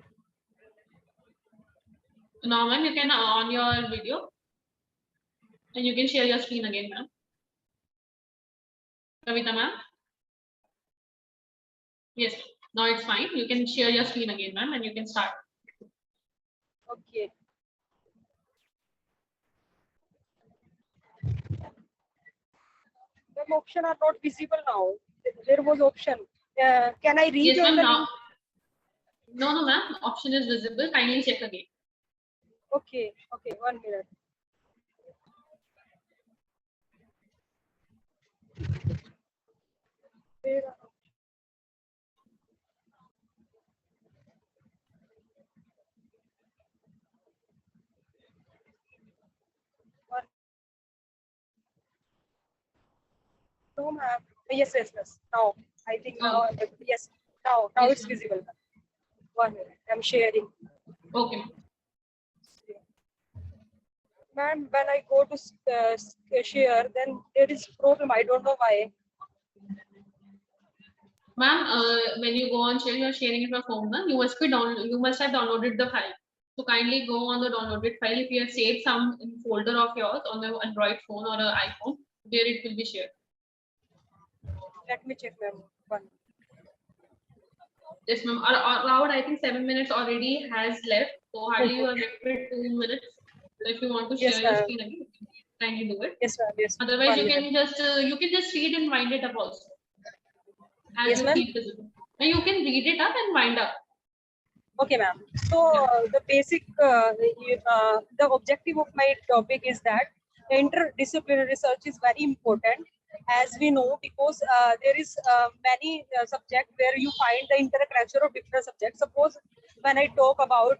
Now, ma'am, you can on your video, and you can share your screen again, ma'am. Kavita ma'am. Yes. Now it's fine. You can share your screen again, ma'am, and you can start.
Okay. The option are not visible now. There was option. Can I
Yes,
rejoin
ma'am.
the
Now,
link?
no, ma'am. Option is visible. Kindly check again.
Okay. Okay. 1 minute. No, ma'am. Yes. Now, I think now, yes. Now
Yes,
it's visible. 1 minute. I'm sharing.
Okay.
Ma'am, when I go to share, then there is problem. I don't know why.
Ma'am, when you go on share, you're sharing it with phone, na? You must have downloaded the file. So kindly go on the downloaded file. If you have saved some folder of yours on the Android phone or an iPhone, there it will be shared.
Let me check, ma'am.
Yes, ma'am. Around I think 7 minutes already has left. So hardly you are left with 2 minutes. So if you want to share your screen again, kindly do it.
Yes, ma'am. Yes.
Otherwise, you can just read and wind it up also. As
Yes,
you
ma'am.
keep visible. And you can read it up and wind up.
Okay, ma'am. So the basic, the objective of my topic is that interdisciplinary research is very important, as we know, because there is many subjects where you find the interconnection of different subjects. Suppose when I talk about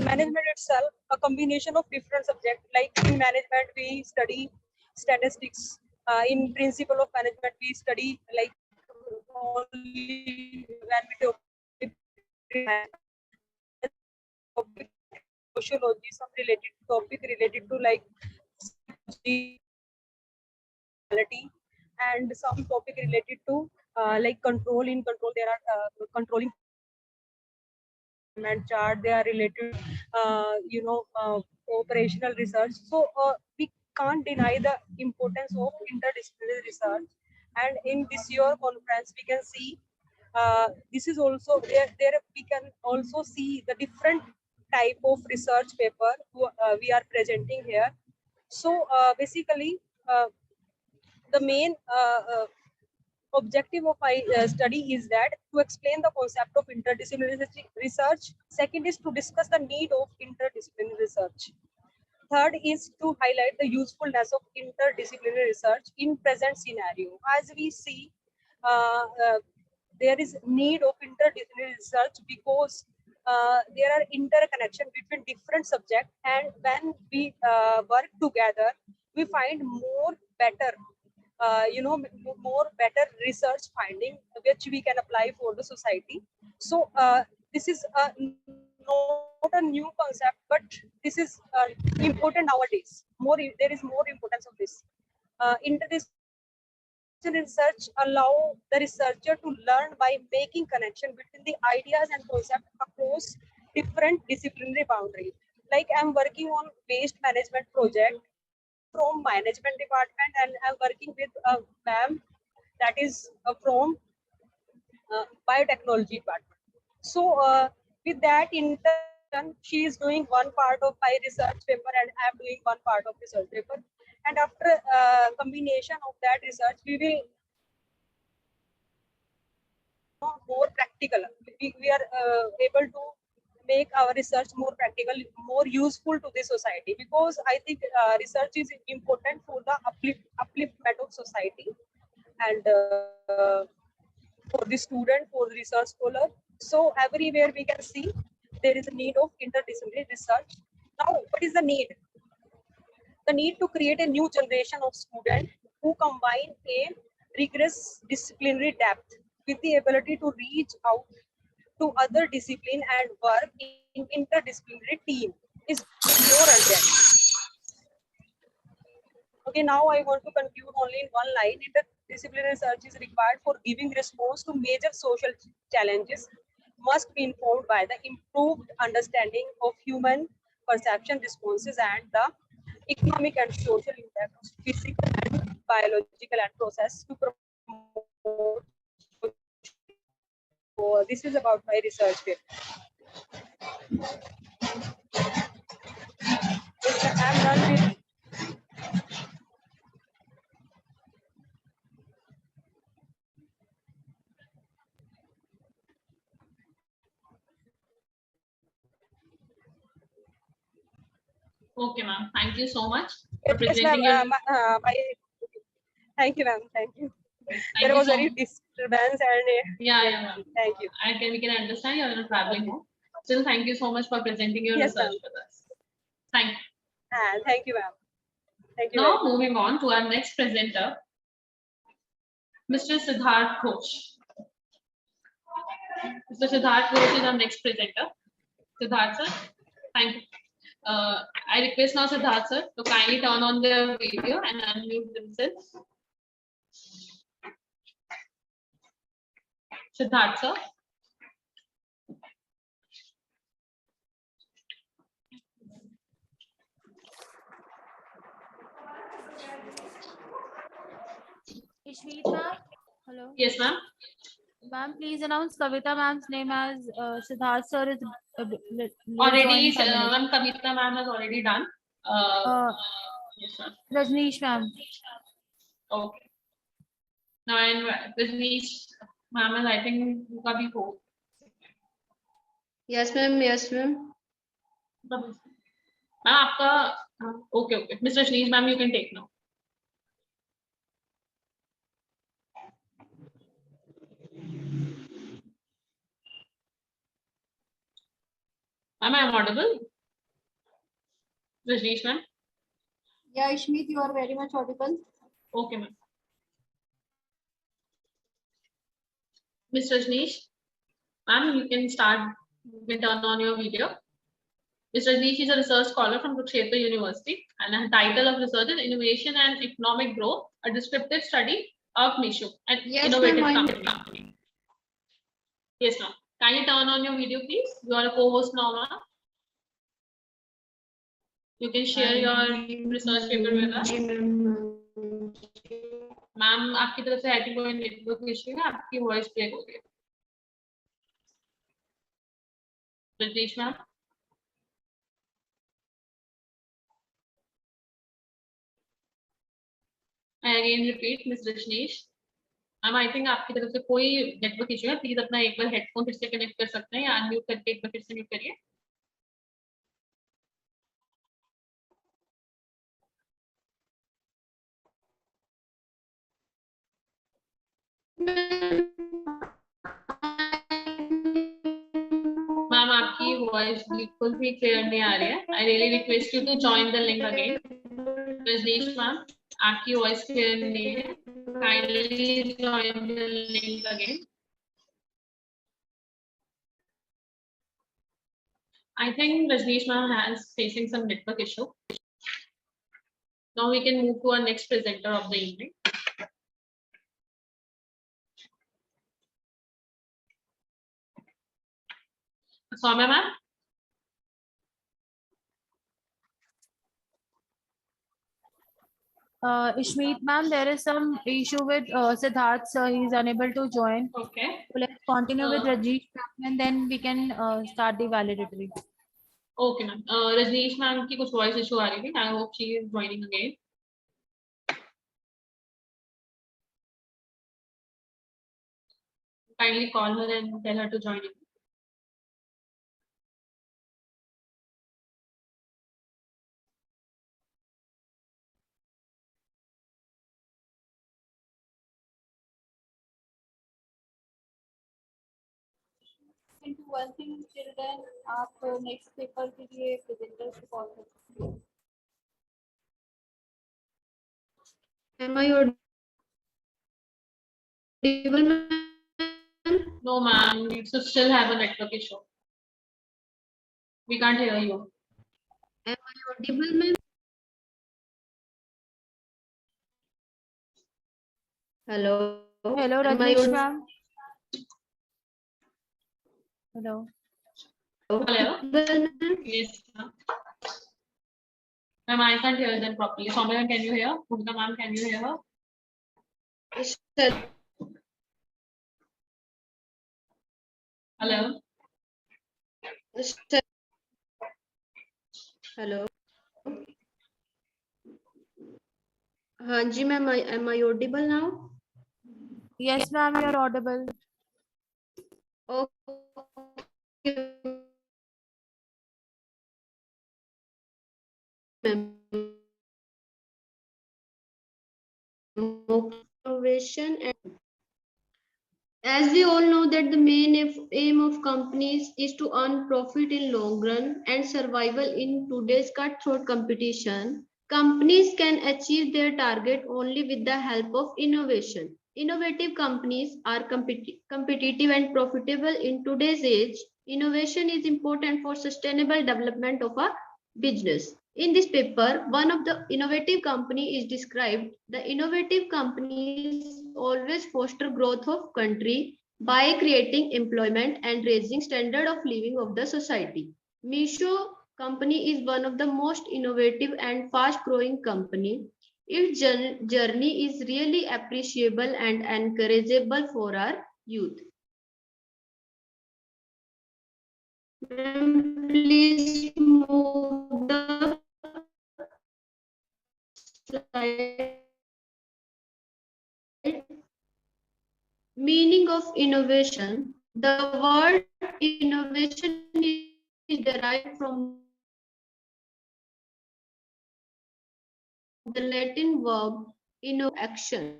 management itself, a combination of different subjects. Like in management, we study statistics. In principle of management, we study like only when we talk sociology, some related topic related to like and some topic related to like control. In control, there are controlling chart. They are related, operational research. So we can't deny the importance of interdisciplinary research. And in this year conference, we can see this is also there. We can also see the different type of research paper we are presenting here. So basically, the main objective of my study is that to explain the concept of interdisciplinary research. Second is to discuss the need of interdisciplinary research. Third is to highlight the usefulness of interdisciplinary research in present scenario. As we see, there is need of interdisciplinary research because there are interconnection between different subjects, and when we work together, we find more better more better research finding which we can apply for the society. So this is not a new concept, but this is important nowadays. There is more importance of this. Interdisciplinary research allow the researcher to learn by making connection between the ideas and concepts across different disciplinary boundaries. Like I'm working on waste management project from management department, and I'm working with a ma'am that is from biotechnology department. So with that intern, she is doing one part of my research paper and I am doing one part of research paper. And after combination of that research, we will more practical. We are able to make our research more practical, more useful to the society, because I think research is important for the upliftment of society and for the student, for the research scholar. So everywhere we can see there is a need of interdisciplinary research. Now, what is the need? The need to create a new generation of students who combine a rigorous disciplinary depth with the ability to reach out to other discipline and work in interdisciplinary team is more urgent. Okay, now I want to conclude only in one line. Interdisciplinary research is required for giving response to major social challenges, must be informed by the improved understanding of human perception responses and the economic and social impact of physical and biological and process to promote. So this is about my research paper. I'm done with.
Okay, ma'am. Thank you so much for
Yes,
presenting
ma'am.
your.
Thank you, ma'am. Thank you.
Thank
There
you
was
so
very
much.
disturbance and
Yeah, ma'am.
thank you.
We can understand you're traveling home. Still, thank you so much for presenting your
Yes,
research
ma'am.
with us. Thank you.
And thank you, ma'am. Thank you.
Now, moving on to our next presenter, Mr. Siddharth Ghosh. Mr. Siddharth Ghosh is our next presenter. Siddharth sir, thank you. I request now Siddharth sir to kindly turn on their video and unmute themselves. Siddharth sir.
Ishmeet ma'am. Hello.
Yes, ma'am.
Ma'am, please announce Kavita ma'am's name as Siddharth sir is
Already, ma'am, Kavita ma'am has already done. Yes, ma'am.
Rajneesh ma'am.
Okay. Now, and Rajneesh ma'am is, I think, uka bhi ho.
Yes, ma'am. Yes, ma'am.
Ma'am, आपका okay. Mr. Rajneesh ma'am, you can take now. Am I audible? Rajneesh ma'am?
Yeah, Ishmeet, you are very much audible.
Okay, ma'am. Mr. Rajneesh, ma'am, you can start. You can turn on your video. Mr. Rajneesh is a research scholar from Chaturvedi University, and the title of research is Innovation and Economic Growth, a descriptive study of niche and innovative company. Yes, ma'am. Can you turn on your video, please? You are a co-host now, ma'am. You can share your research paper with us. Ma'am आपकी तरफ से I think कोई network issue है, आपकी voice break हो गई। Rajneesh ma'am, I again repeat, Miss Rajneesh, ma'am I think आपकी तरफ से कोई नेटवर्क इशू है, प्लीज अपना एक बार हेडफोन फिर से कनेक्ट कर सकते हैं या अनम्यूट करके एक बार फिर से म्यूट करिए। मैम आपकी वॉइस बिल्कुल भी क्लियर नहीं आ रही है। I really request you to join the link again. Rajneesh ma'am आपकी वॉइस क्लियर नहीं है, kindly join the link again. I think Rajneesh ma'am is facing some network issue. Now we can move to our next presenter of the evening. Soumya ma'am.
Ishmeet ma'am, there is some issue with Siddharth sir. He is unable to join.
Okay.
So let's continue with Rajesh ma'am and then we can start the validatory.
Okay, ma'am. Rajneesh ma'am की कुछ voice issue आ रही थी. I hope she is joining again. Kindly call her and tell her to join in.
Into one thing till then आप next paper के लिए presenters को call करते हैं.
Am I audible?
No, ma'am. We still have a network issue. We can't hear you.
Am I audible, ma'am? Hello.
Hello,
Am I
Rajesh ma'am. Hello.
Hello. Yes, ma'am. Ma'am, I can't hear them properly. Soumya, can you hear? Bhumika ma'am, can you hear her? Hello.
Hello. हाँ जी ma'am, am I audible now?
Yes, ma'am, you are audible.
Okay. Innovation and as we all know that the main aim of companies is to earn profit in long run and survival in today's cutthroat competition. Companies can achieve their target only with the help of innovation. Innovative companies are competitive and profitable in today's age. Innovation is important for sustainable development of a business. In this paper, one of the innovative company is described. The innovative companies always foster growth of country by creating employment and raising standard of living of the society. Meesho company is one of the most innovative and fast growing company. Its journey is really appreciable and encourageable for our youth. Please move the slide. Meaning of innovation. The word innovation is derived from the Latin verb action.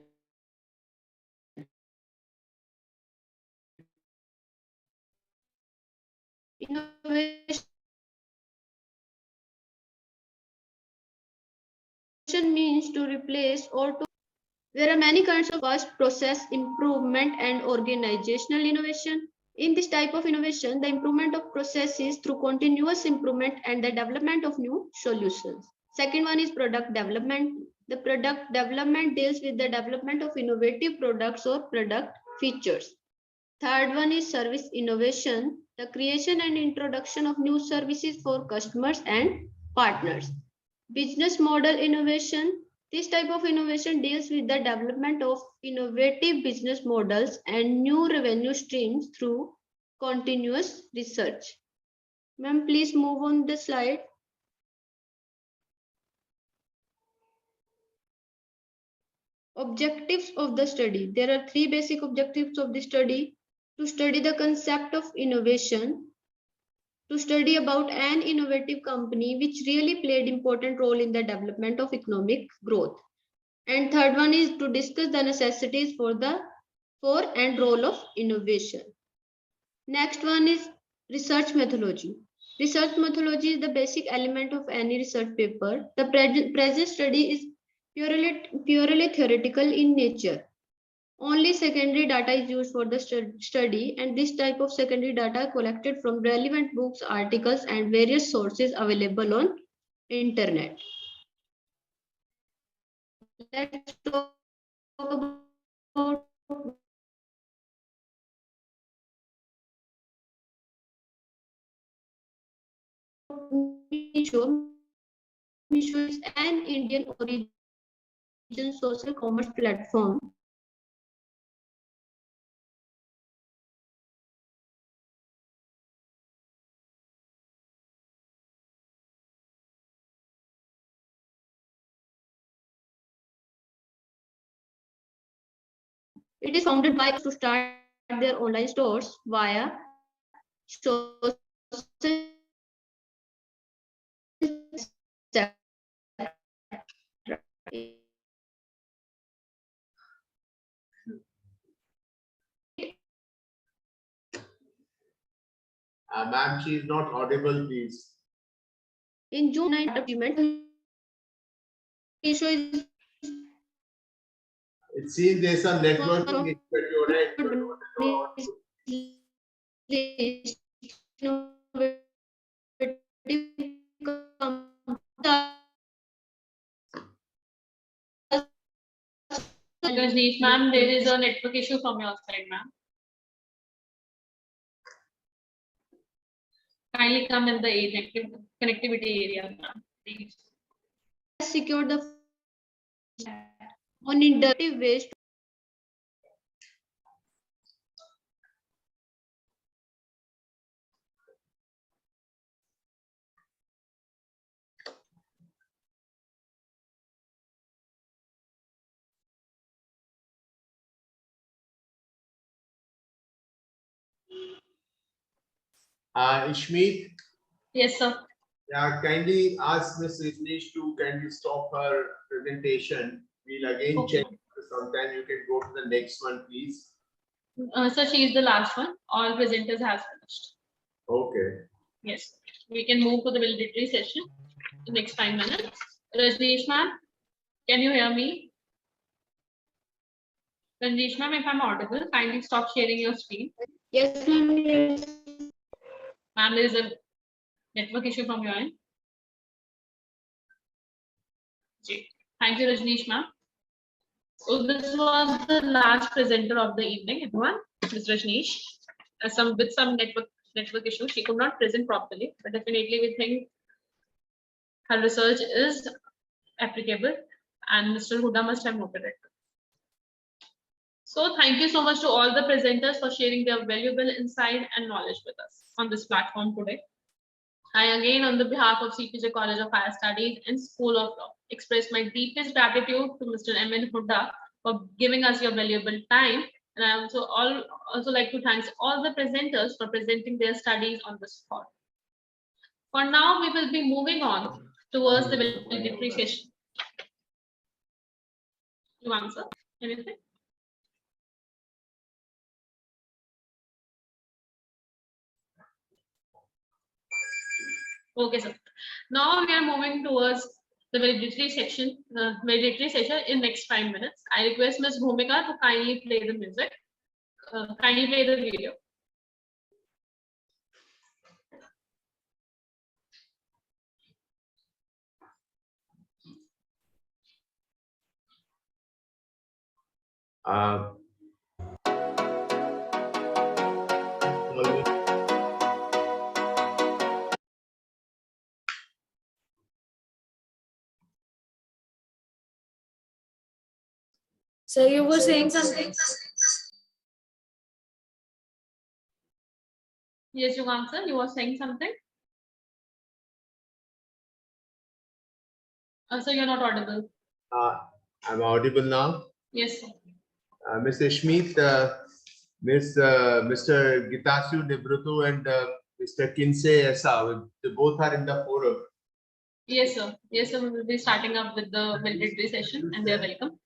Innovation means to replace or to. There are many kinds of first process improvement and organizational innovation. In this type of innovation, the improvement of processes through continuous improvement and the development of new solutions. Second one is product development. The product development deals with the development of innovative products or product features. Third one is service innovation, the creation and introduction of new services for customers and partners. Business model innovation. This type of innovation deals with the development of innovative business models and new revenue streams through continuous research. Ma'am, please move on the slide. Objectives of the study. There are three basic objectives of the study. To study the concept of innovation, to study about an innovative company which really played important role in the development of economic growth. And third one is to discuss the necessities for and role of innovation. Next one is research methodology. Research methodology is the basic element of any research paper. The present study is purely theoretical in nature. Only secondary data is used for the study, and this type of secondary data collected from relevant books, articles, and various sources available on internet. Let's talk about Meesho. Meesho is an Indian origin social commerce platform. It is founded by to start their online stores via social
Ma'am, she is not audible, please.
In June 9 document issue is
It seems there's some networking issue at your
Rajneesh ma'am, there is a network issue from your side, ma'am. Kindly come in the connectivity area, ma'am, please.
secure the on inductive ways.
Ishmeet?
Yes, sir.
Yeah, kindly ask Ms. Rajneesh to kindly stop her presentation. We'll again check. Sometime you can go to the next one, please.
So she is the last one. All presenters have finished.
Okay.
Yes, we can move to the military session. The next 5 minutes. Rajneesh ma'am, can you hear me? Rajneesh ma'am, if I'm audible, kindly stop sharing your screen.
Yes, ma'am. Yes.
Ma'am, there is a network issue from your end. Thank you, Rajneesh ma'am. So this was the last presenter of the evening, everyone. Ms. Rajneesh, with some network issue, she could not present properly, but definitely we think her research is applicable, and Mr. Huda must have noted it. So thank you so much to all the presenters for sharing their valuable insight and knowledge with us on this platform today. I again, on the behalf of CPJ College of Higher Studies and School of Law, express my deepest gratitude to Mr. M.N. Huda for giving us your valuable time. And I also like to thank all the presenters for presenting their studies on this spot. For now, we will be moving on towards the valedictory session. You answer anything? Okay, sir. Now we are moving towards the valedictory session in next 5 minutes. I request Ms. Bhumika to kindly play the music, kindly play the video.
So you were saying something?
Yes, Yugank sir, you were saying something? So you're not audible.
I'm audible now.
Yes, sir.
Ms. Ishmeet, Mr. Gitasu Debrutu and Mr. Kinsey Esa, they both are in the forum.
Yes, sir. Yes, sir. We will be starting up with the valedictory session, and they are welcome.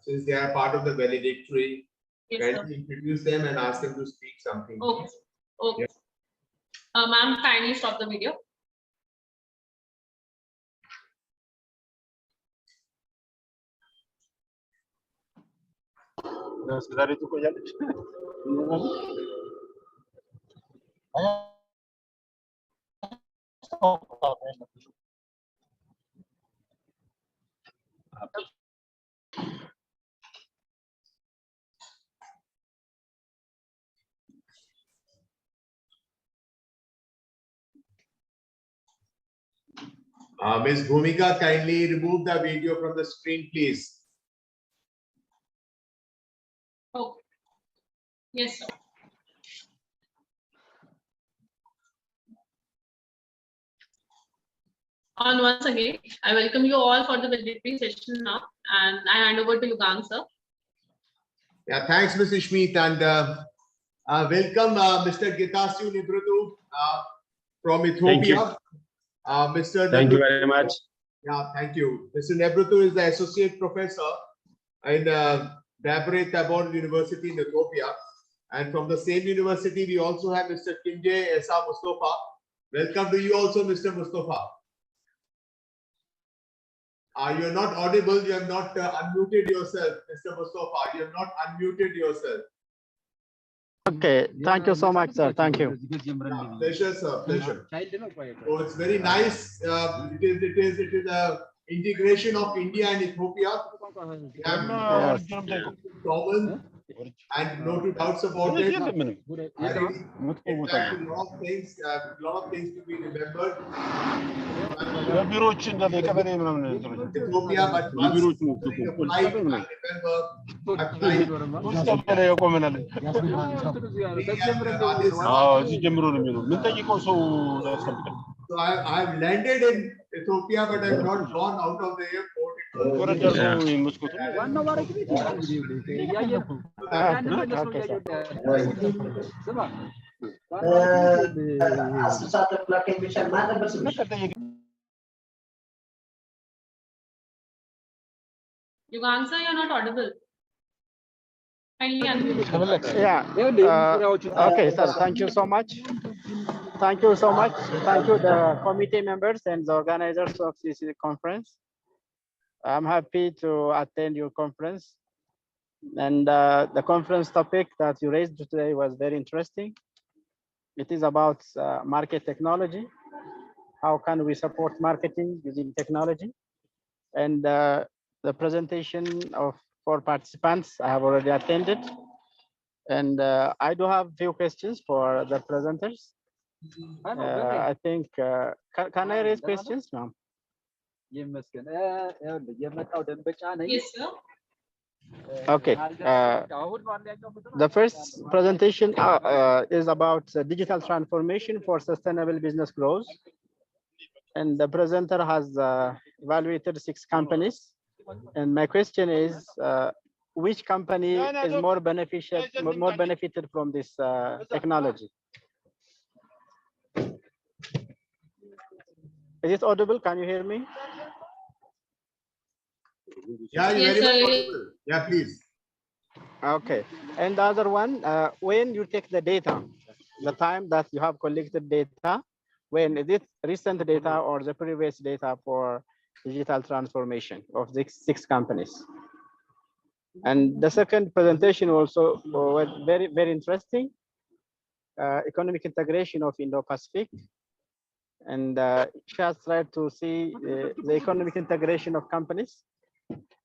Since they are part of the valedictory,
Yes,
can
sir.
you introduce them and ask them to speak something?
Okay. Okay.
Yeah.
Ma'am, kindly stop the video.
Ms. Bhumika, kindly remove the video from the screen, please.
Yes, sir. On once again, I welcome you all for the valedictory session now, and I hand over to Yugank, sir.
Yeah, thanks, Mr. Schmidt, and welcome, Mr. Gitasio Nibrutu from Ethiopia. Mr.
Thank you
Nebrutu,
very much.
Yeah, thank you. Mr. Nebrutu is the associate professor in Debre Tabor University in Ethiopia, and from the same university, we also have Mr. Kinje Esa Mustafa. Welcome to you also, Mr. Mustafa. You are not audible. You have not unmuted yourself, Mr. Mustafa. You have not unmuted yourself.
Okay, thank you so much, sir. Thank you.
Yeah, pleasure, sir. Pleasure. So it's very nice. It is a integration of India and Ethiopia. We have common and no two doubts about it. I think in fact, a lot of things to be remembered. Ethiopia, but once during the flight, I remember So I've landed in Ethiopia, but I've not gone out of the airport.
Yugank, sir, you're not audible. Kindly unmute.
Yeah. Okay, sir. Thank you so much. Thank you so much. Thank you, the committee members and the organizers of this conference. I'm happy to attend your conference. And the conference topic that you raised today was very interesting. It is about market technology. How can we support marketing using technology? And the presentation of 4 participants I have already attended. And I do have few questions for the presenters. I think, can I raise questions now?
Yes, sir.
Okay. The first presentation is about digital transformation for sustainable business growth. And the presenter has evaluated 6 companies. And my question is, which company is more benefited from this technology? Is it audible? Can you hear me?
Yeah, you're very much audible. Yeah, please.
Okay. And the other one, when you take the data, the time that you have collected data, when is it recent data or the previous data for digital transformation of the 6 companies? And the second presentation also was very, very interesting. Economic integration of Indo-Pacific. And she has tried to see the economic integration of companies.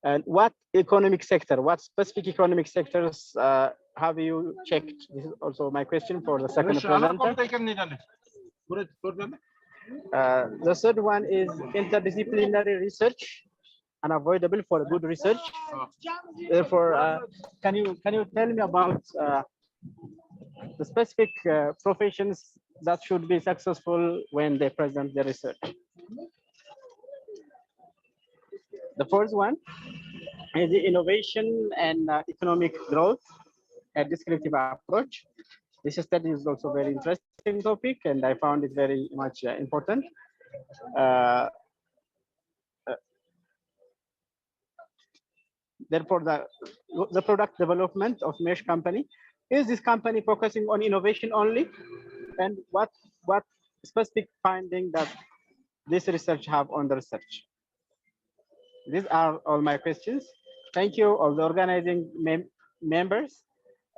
And what economic sector, what specific economic sectors have you checked? This is also my question for the second presenter. The third one is interdisciplinary research, unavoidable for good research. Therefore, can you tell me about the specific professions that should be successful when they present their research? The first one is the innovation and economic growth, a descriptive approach. This study is also a very interesting topic, and I found it very much important. Therefore, the product development of mesh company, is this company focusing on innovation only? And what specific finding that this research have on the research? These are all my questions. Thank you, all the organizing members.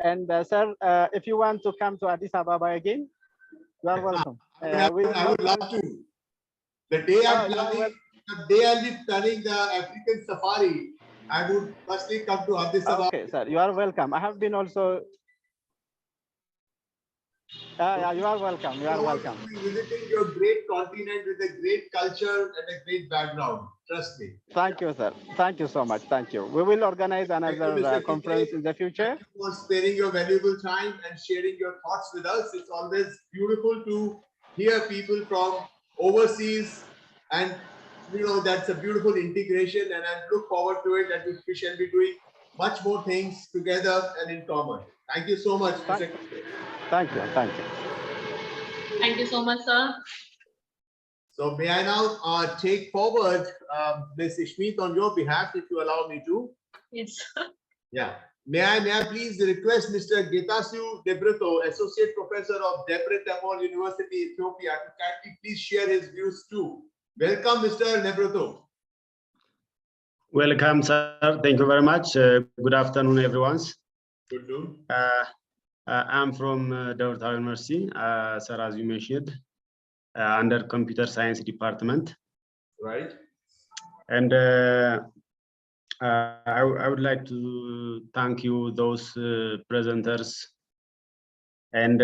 And sir, if you want to come to Addis Ababa again, you are welcome.
I would love to. The day I'll be planning the African safari, I would firstly come to Addis Ababa.
Okay, sir, you are welcome. I have been also. Yeah, you are welcome. You are welcome.
Visiting your great continent with a great culture and a great background. Trust me.
Thank you, sir. Thank you so much. Thank you. We will organize another conference in the future.
Thank you for sparing your valuable time and sharing your thoughts with us. It's always beautiful to hear people from overseas, and that's a beautiful integration, and I look forward to it, that we shall be doing much more things together and in common. Thank you so much, Mr.
Thank you. Thank you.
Thank you so much, sir.
So may I now take forward Ms. Ishmeet on your behalf, if you allow me to?
Yes.
Yeah. May I please request Mr. Getasu Debrito, Associate Professor of Debre Tabor University, Ethiopia, to kindly please share his views too. Welcome, Mr. Debrito.
Welcome, sir. Thank you very much. Good afternoon, everyone.
Good noon.
I'm from Debre Tabor University, sir, as you mentioned, under Computer Science Department.
Right.
And I would like to thank you, those presenters. And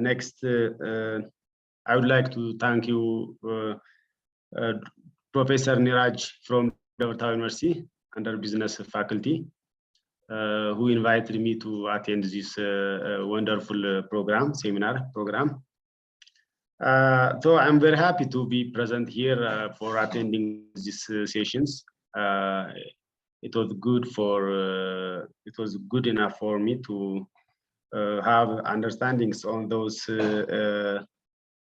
next, I would like to thank you, Professor Niraj from Debre Tabor University under Business Faculty, who invited me to attend this wonderful seminar program. So I'm very happy to be present here for attending these sessions. It was good enough for me to have understandings on those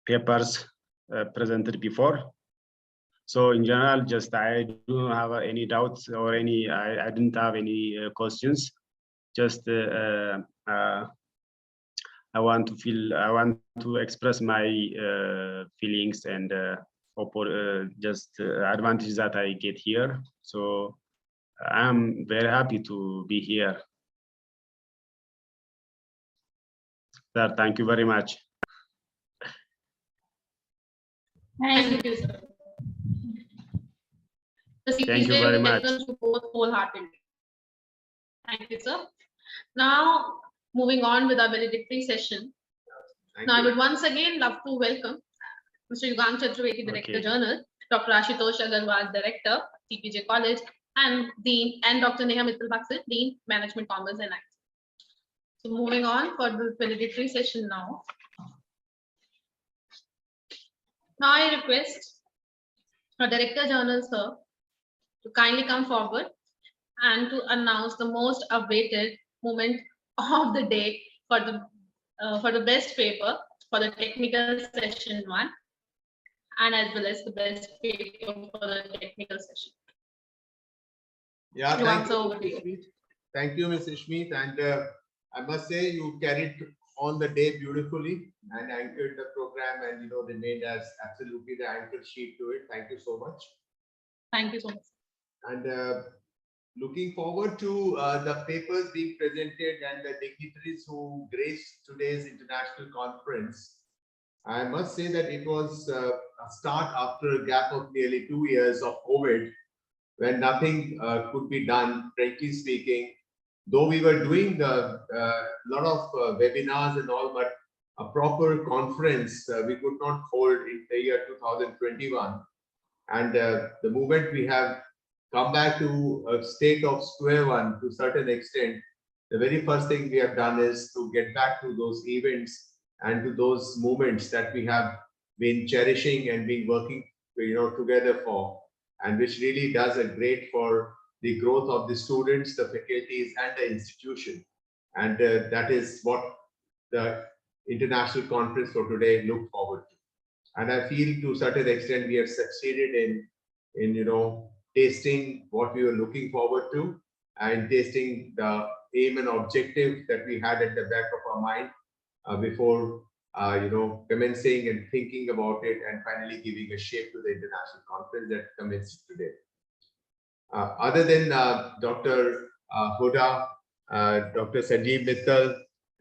papers presented before. So in general, just I don't have any doubts or I didn't have any questions. Just I want to express my feelings and advantages that I get here. So I'm very happy to be here. Sir, thank you very much.
Thank you, sir. The
Thank you very much.
welcomes you both wholeheartedly. Thank you, sir. Now, moving on with our valedictory session. I would once again love to welcome Mr. Yugank Chaturvedi, Director Journal, Dr. Ashutosh Agarwal, Director, CPJ College, and Dr. Neha Mittal-Baksit, Dean, Management, Commerce and IT. So moving on for the valedictory session now. Now I request our Director Journal, sir, to kindly come forward and to announce the most awaited moment of the day for the best paper for the technical session 1, and as well as the best paper for the technical session.
Yeah, thank you, Ms. Ishmeet. And I must say you carried on the day beautifully and anchored the program, and remained as absolutely the anchor sheet to it. Thank you so much.
Thank you so much.
And looking forward to the papers being presented and the dignitaries who graced today's international conference. I must say that it was a start after a gap of nearly 2 years of COVID, when nothing could be done, frankly speaking. Though we were doing a lot of webinars and all, but a proper conference we could not hold in the year 2021. And the moment we have come back to a state of square one to a certain extent, the very first thing we have done is to get back to those events and to those moments that we have been cherishing and been working together for, and which really does a great for the growth of the students, the faculties, and the institution. And that is what the international conference for today look forward to. And I feel to a certain extent we have succeeded in tasting what we were looking forward to, and tasting the aim and objective that we had at the back of our mind before commencing and thinking about it, and finally giving a shape to the international conference that commenced today. Other than Dr. Huda, Dr. Sanjeev Mittal,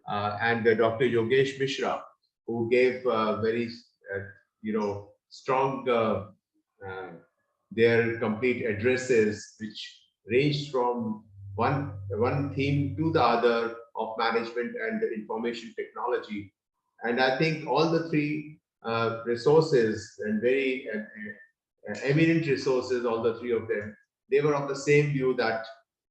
and Dr. Yogesh Mishra, who gave very strong their complete addresses, which ranged from one theme to the other of management and information technology. And I think all the three resources and very eminent resources, all the three of them, they were of the same view that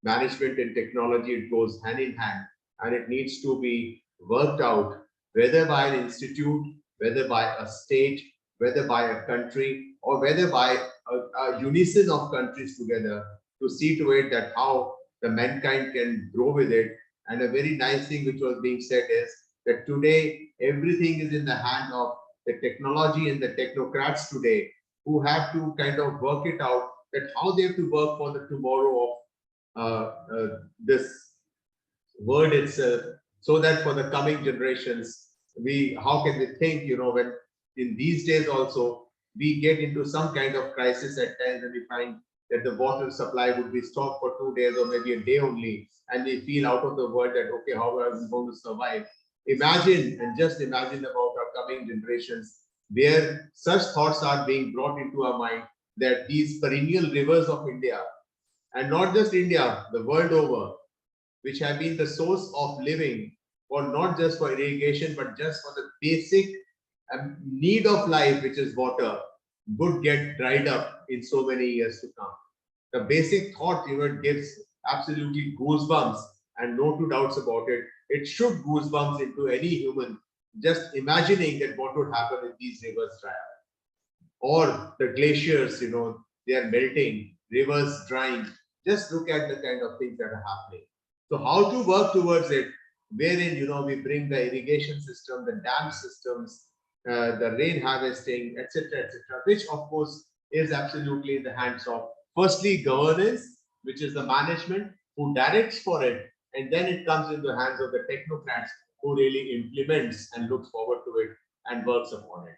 management and technology, it goes hand in hand, and it needs to be worked out, whether by an institute, whether by a state, whether by a country, or whether by a unison of countries together, to see to it that how the mankind can grow with it. And a very nice thing which was being said is that today everything is in the hand of the technology and the technocrats today, who have to kind of work it out that how they have to work for the tomorrow of this world itself, so that for the coming generations, how can we think, when in these days also we get into some kind of crisis at times, and we find that the water supply would be stopped for 2 days or maybe a day only, and we feel out of the world that, okay, how are we going to survive? Imagine, and just imagine about our coming generations, where such thoughts are being brought into our mind, that these perennial rivers of India, and not just India, the world over, which have been the source of living for not just for irrigation, but just for the basic need of life, which is water, would get dried up in so many years to come. The basic thought, it gives absolutely goosebumps, and no two doubts about it. It should goosebumps into any human, just imagining that what would happen if these rivers dry up. Or the glaciers, they are melting, rivers drying. Just look at the kind of things that are happening. So how to work towards it, wherein, we bring the irrigation system, the dam systems, the rain harvesting, etc., which of course is absolutely in the hands of, firstly, governance, which is the management who directs for it, and then it comes in the hands of the technocrats who really implements and looks forward to it and works upon it.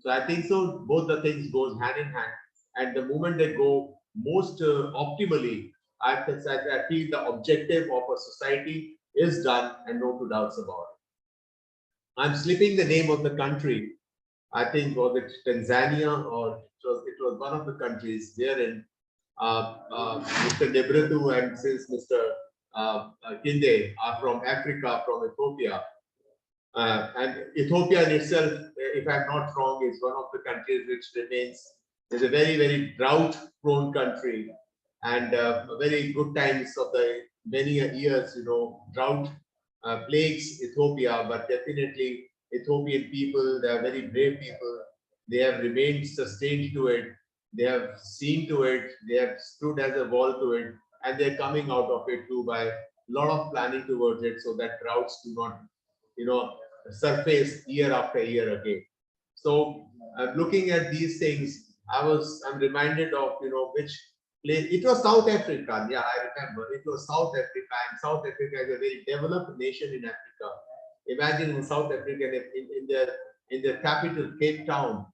So I think so both the things goes hand in hand, and the moment they go most optimally, I feel the objective of a society is done, and no two doubts about it. I'm slipping the name of the country. I think was it Tanzania, or it was one of the countries wherein Mr. Nebratu and since Mr. Kinde are from Africa, from Ethiopia. And Ethiopia in itself, if I'm not wrong, is one of the countries which is a very, very drought-prone country, and very good times of the many years, drought plagues Ethiopia, but definitely Ethiopian people, they are very brave people. They have remained sustained to it. They have seen to it. They have stood as a wall to it, and they're coming out of it too by a lot of planning towards it, so that droughts do not, surface year after year again. So looking at these things, I'm reminded of, which place. It was South Africa. Yeah, I remember. It was South Africa, and South Africa is a very developed nation in Africa. Imagine in South Africa, in their capital, Cape Town,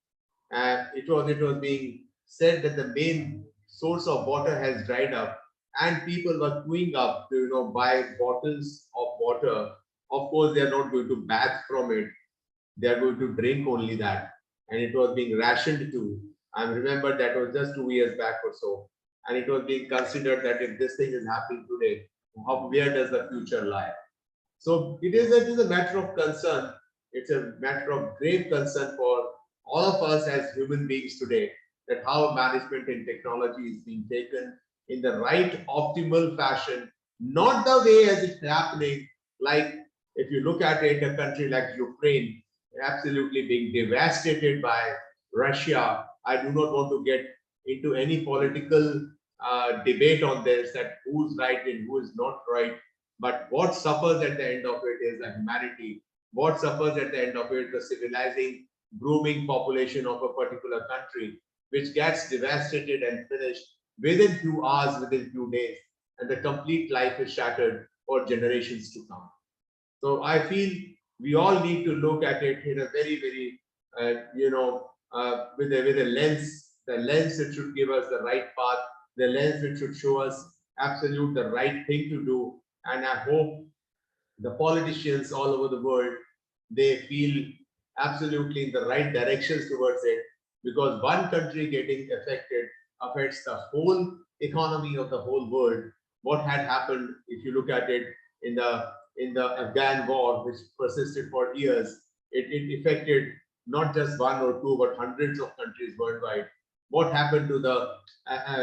and it was being said that the main source of water has dried up, and people were queuing up to, buy bottles of water. Of course, they are not going to bath from it. They are going to drink only that, and it was being rationed too. I remember that was just 2 years back or so, and it was being considered that if this thing is happening today, where does the future lie? So it is a matter of concern. It's a matter of grave concern for all of us as human beings today, that how management and technology is being taken in the right optimal fashion, not the way as it's happening. Like if you look at it, a country like Ukraine, absolutely being devastated by Russia. I do not want to get into any political debate on this, that who's right and who is not right. But what suffers at the end of it is the humanity. What suffers at the end of it, the civilizing, grooming population of a particular country, which gets devastated and finished within few hours, within few days, and the complete life is shattered for generations to come. So I feel we all need to look at it in a very, very, with a lens, the lens that should give us the right path, the lens which should show us absolute the right thing to do. And I hope the politicians all over the world, they feel absolutely in the right directions towards it, because one country getting affected affects the whole economy of the whole world. What had happened, if you look at it in the Afghan war, which persisted for years, it affected not just one or two, but hundreds of countries worldwide. What happened to the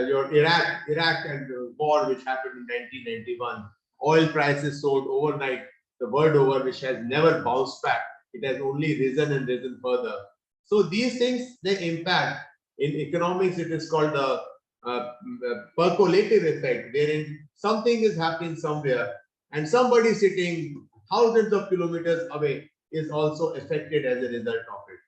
your Iraq and the war which happened in 1991? Oil prices soared overnight, the world over, which has never bounced back. It has only risen and risen further. So these things, they impact. In economics, it is called the percolative effect, wherein something is happening somewhere and somebody sitting thousands of kilometers away is also affected as a result of it.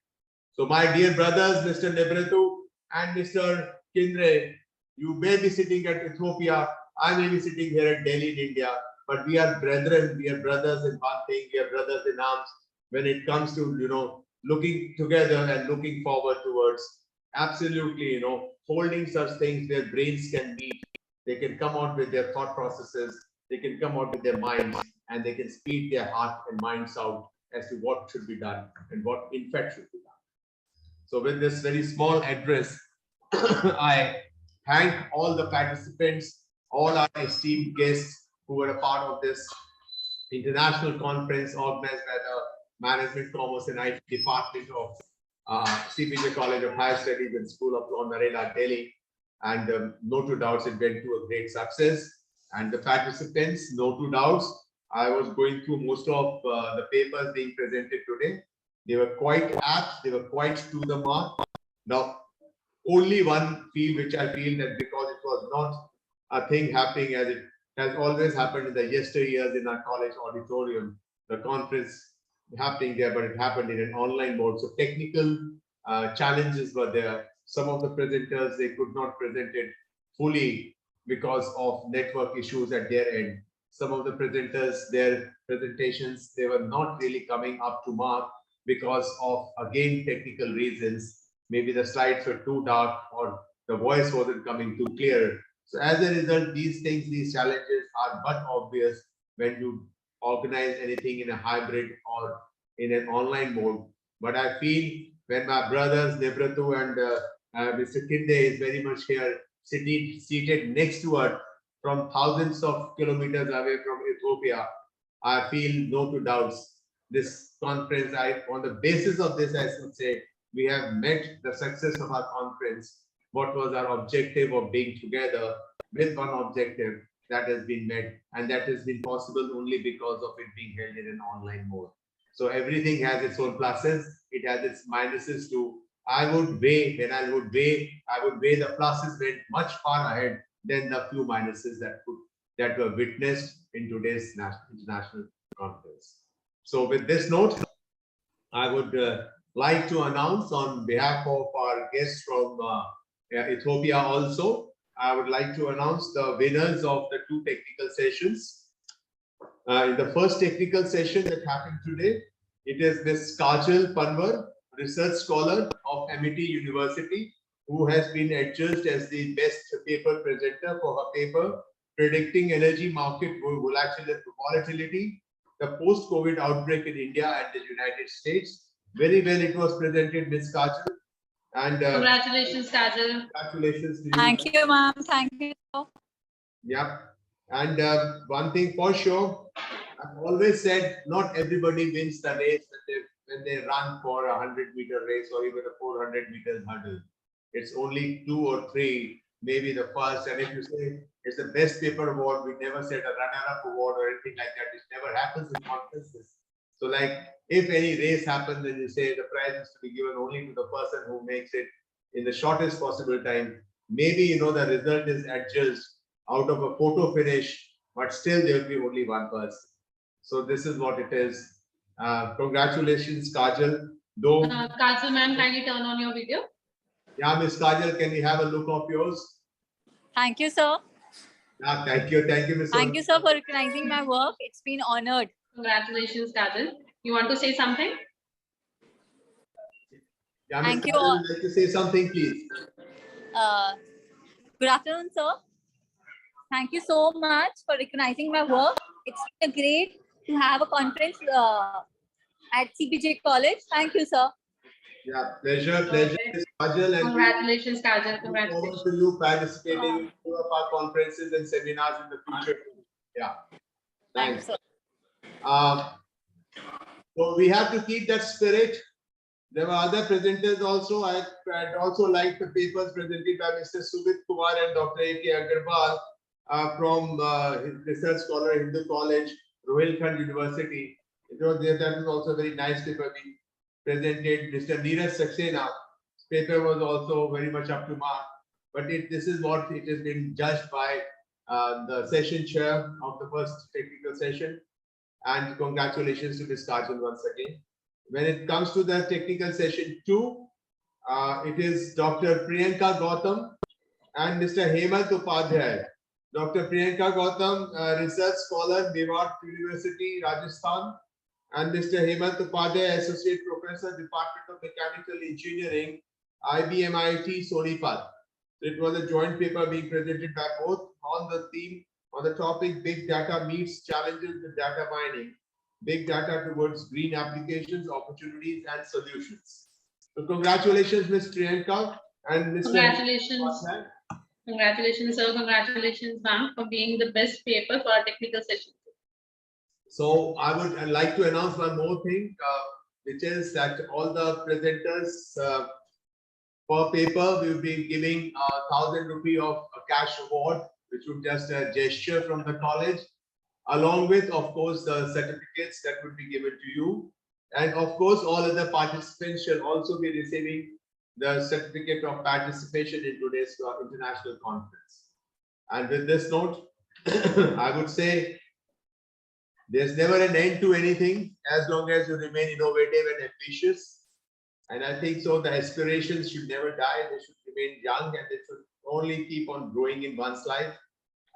So my dear brothers, Mr. Nebretu and Mr. Kindre, you may be sitting at Ethiopia, I may be sitting here at Delhi in India, but we are brethren, we are brothers in one thing, we are brothers in arms when it comes to, looking together and looking forward towards absolutely, holding such things where brains can meet, they can come out with their thought processes, they can come out with their minds, and they can speak their heart and minds out as to what should be done and what in fact should be done. So with this very small address, I thank all the participants, all our esteemed guests who were a part of this international conference organized by the Management, Commerce and IT Department of CPJ College of Higher Studies and School of Law, Narela, Delhi. And no two doubts, it went to a great success. And the participants, no two doubts, I was going through most of the papers being presented today. They were quite apt, they were quite to the mark. Now, only one field which I feel that because it was not a thing happening as it has always happened in the yesteryears in our college auditorium, the conference happening there, but it happened in an online mode. So technical challenges were there. Some of the presenters, they could not present it fully because of network issues at their end. Some of the presenters, their presentations, they were not really coming up to mark because of, again, technical reasons. Maybe the slides were too dark or the voice wasn't coming too clear. So as a result, these things, these challenges are but obvious when you organize anything in a hybrid or in an online mode. But I feel when my brothers, Nebratu and Mr. Kinde is very much here, seated next to us from thousands of kilometers away from Ethiopia, I feel no two doubts. This conference, on the basis of this, I should say, we have met the success of our conference. What was our objective of being together with one objective that has been met, and that has been possible only because of it being held in an online mode. So everything has its own pluses, it has its minuses too. I would weigh the pluses went much far ahead than the few minuses that were witnessed in today's international conference. So with this note, I would like to announce on behalf of our guests from Ethiopia also, I would like to announce the winners of the two technical sessions. In the first technical session that happened today, it is Ms. Kajal Panwar, research scholar of Amity University, who has been adjudged as the best paper presenter for her paper, Predicting Energy Market Volatility, the post-COVID outbreak in India and the United States. Very well it was presented, Ms. Kajal. And
congratulations, Kajal.
Congratulations to you.
Thank you, ma'am. Thank you.
Yeah. And one thing for sure, I've always said not everybody wins the race when they run for a 100-meter race or even a 400-meter hurdle. It's only 2 or 3, maybe the first. And if you say it's the best paper award, we never said a runner-up award or anything like that. It never happens in conferences. So like if any race happens and you say the prize is to be given only to the person who makes it in the shortest possible time, maybe the result is adjudged out of a photo finish, but still there will be only one person. So this is what it is. Congratulations, Kajal. Though
Kajal ma'am, kindly turn on your video.
Yeah, Miss Kajal, can we have a look of yours?
Thank you, sir.
Yeah, thank you, Miss.
Thank you, sir, for recognizing my work. It's been honored.
Congratulations, Kajal. You want to say something?
Yeah,
Thank
Ms.
you
Kajal,
all.
would like to say something, please.
Good afternoon, sir. Thank you so much for recognizing my work. It's been great to have a conference at CPJ College. Thank you, sir.
Yeah, pleasure, Ms. Kajal. And
congratulations, Kajal. Congratulations.
Look forward to you participating in all of our conferences and seminars in the future. Yeah. Thanks.
Thank you, sir.
So we have to keep that spirit. There were other presenters also. I'd also liked the papers presented by Mr. Sumit Kumar and Dr. A.K. Agarwal from Research Scholar Hindu College, Rohilkhand University. That was also a very nice paper being presented. Mr. Neeraj Saxena's paper was also very much up to mark. But this is what it has been judged by the session chair of the first technical session. And congratulations to Ms. Kajal once again. When it comes to the technical session 2, it is Dr. Priyanka Gautam and Mr. Hemant Upadhyay. Dr. Priyanka Gautam, Research Scholar, Mewat University, Rajasthan, and Mr. Hemant Upadhyay, Associate Professor, Department of Mechanical Engineering, IBMIT, Sonipat. It was a joint paper being presented by both on the theme, on the topic, Big Data Meets Challenges with Data Mining. Big data towards green applications, opportunities, and solutions. So congratulations, Ms. Priyanka and Mr.
Congratulations. Congratulations, sir. Congratulations, ma'am, for being the best paper for our technical session.
So I'd like to announce one more thing, which is that all the presenters per paper will be giving 1,000 rupee of a cash award, which would just a gesture from the college, along with, of course, the certificates that would be given to you. And of course, all other participants shall also be receiving the certificate of participation in today's international conference. And with this note, I would say there's never an end to anything as long as you remain innovative and ambitious. And I think so the aspirations should never die. They should remain young and they should only keep on growing in one's life.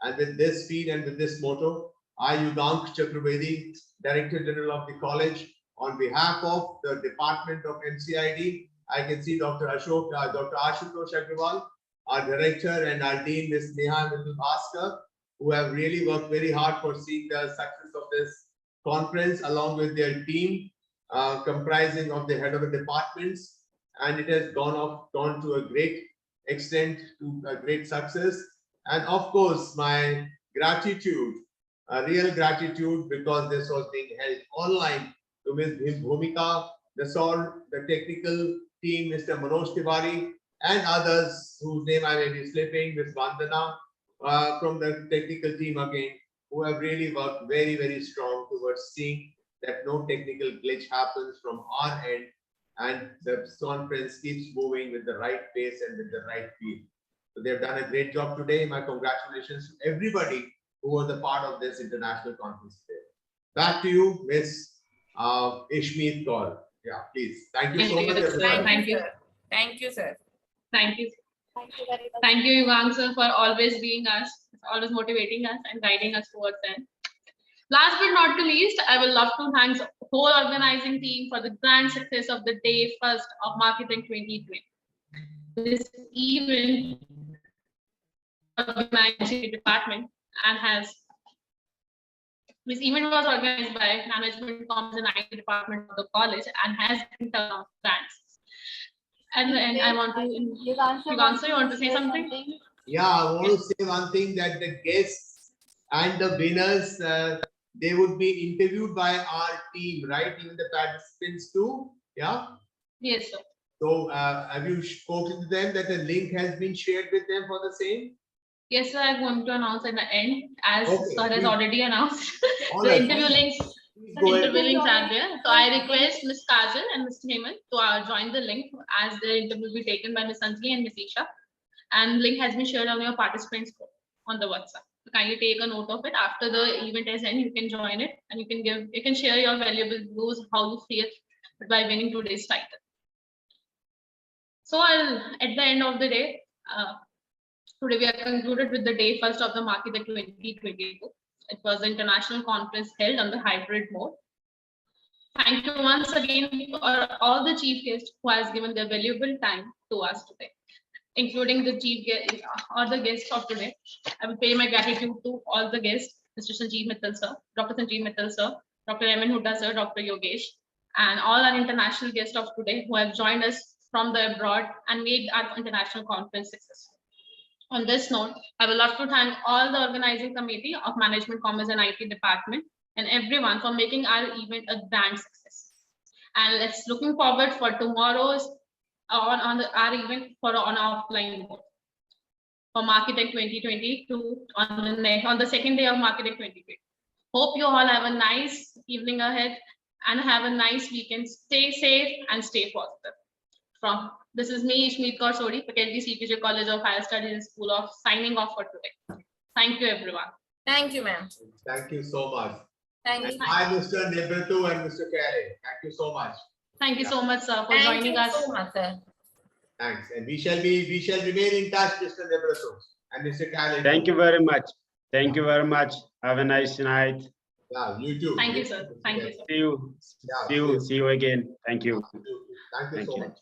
And with this speed and with this motto, I, Yugank Chaturvedi, Director General of the College, on behalf of the Department of MCID, I can see Dr. Ashutosh Agrawal, our Director, and our Dean, Ms. Neha Mithil Bhaskar, who have really worked very hard for seeing the success of this conference, along with their team, comprising of the head of the departments. And it has gone to a great extent, to a great success. And of course, my gratitude, a real gratitude, because this was being held online, to Ms. Bhumika, the technical team, Mr. Manoj Tiwari, and others whose name I may be slipping, Ms. Vandana, from the technical team again, who have really worked very, very strong towards seeing that no technical glitch happens from our end, and the conference keeps moving with the right pace and with the right feel. So they've done a great job today. My congratulations to everybody who was a part of this international conference today. Back to you, Ms. Ishmeet Kaur. Yeah, please. Thank you so much.
Thank you. Thank you, sir.
Thank you.
Thank you very much.
Thank you, Yugank, sir, for always being us, always motivating us and guiding us towards them. Last but not least, I would love to thank the whole organizing team for the grand success of the day first of Marketing 2020. This event organized by the department and this event was organized by Management Comms and IT department of the college and has been turned out grants. And I want to, Yugank, sir, you want to say something?
Yeah, I want to say one thing, that the guests and the winners, they would be interviewed by our team, right? Even the participants too. Yeah.
Yes, sir.
So have you spoken to them that the link has been shared with them for the same?
Yes, sir. I'm going to announce at the end, as
Okay,
sir has already announced.
All
The
right.
interview links.
Go ahead.
Interview links are there. So I request Ms. Kajal and Mr. Hemant to join the link, as the interview will be taken by Ms. Anjali and Ms. Isha. And link has been shared on your participants on the WhatsApp. So kindly take a note of it. After the event is end, you can join it and you can share your valuable views, how you feel by winning today's title. So at the end of the day, today we are concluded with the day first of the Marketing 2022. It was an international conference held on the hybrid mode. Thank you once again for all the chief guests who has given their valuable time to us today, including the chief guest or the guests of today. I will pay my gratitude to all the guests, Mr. Sanjeev Mittal sir, Dr. Sanjeev Mittal sir, Dr. Emin Hooda sir, Dr. Yogesh, and all our international guests of today who have joined us from the abroad and made our international conference successful. On this note, I would love to thank all the organizing committee of Management, Commerce and IT department and everyone for making our event a grand success. And let's looking forward for tomorrow's our event for on offline mode for Marketech 2022 on the second day of Marketech 2022. Hope you all have a nice evening ahead and have a nice weekend. Stay safe and stay positive. This is me, Ishmeet Kaur Sodhi, Faculty CPJ College of Higher Studies and School of signing off for today. Thank you, everyone.
Thank you, ma'am.
Thank you so much.
Thank you.
Hi, Mr. Nibratu and Mr. Kare. Thank you so much.
Thank you so much, sir, for joining us.
Thank you so much, sir.
Thanks. And we shall remain in touch, Mr. Nibratu and Mr. Kare.
Thank you very much. Thank you very much. Have a nice night.
Yeah, you too.
Thank you, sir. Thank you, sir.
See you. See you again. Thank you.
Thank you so much.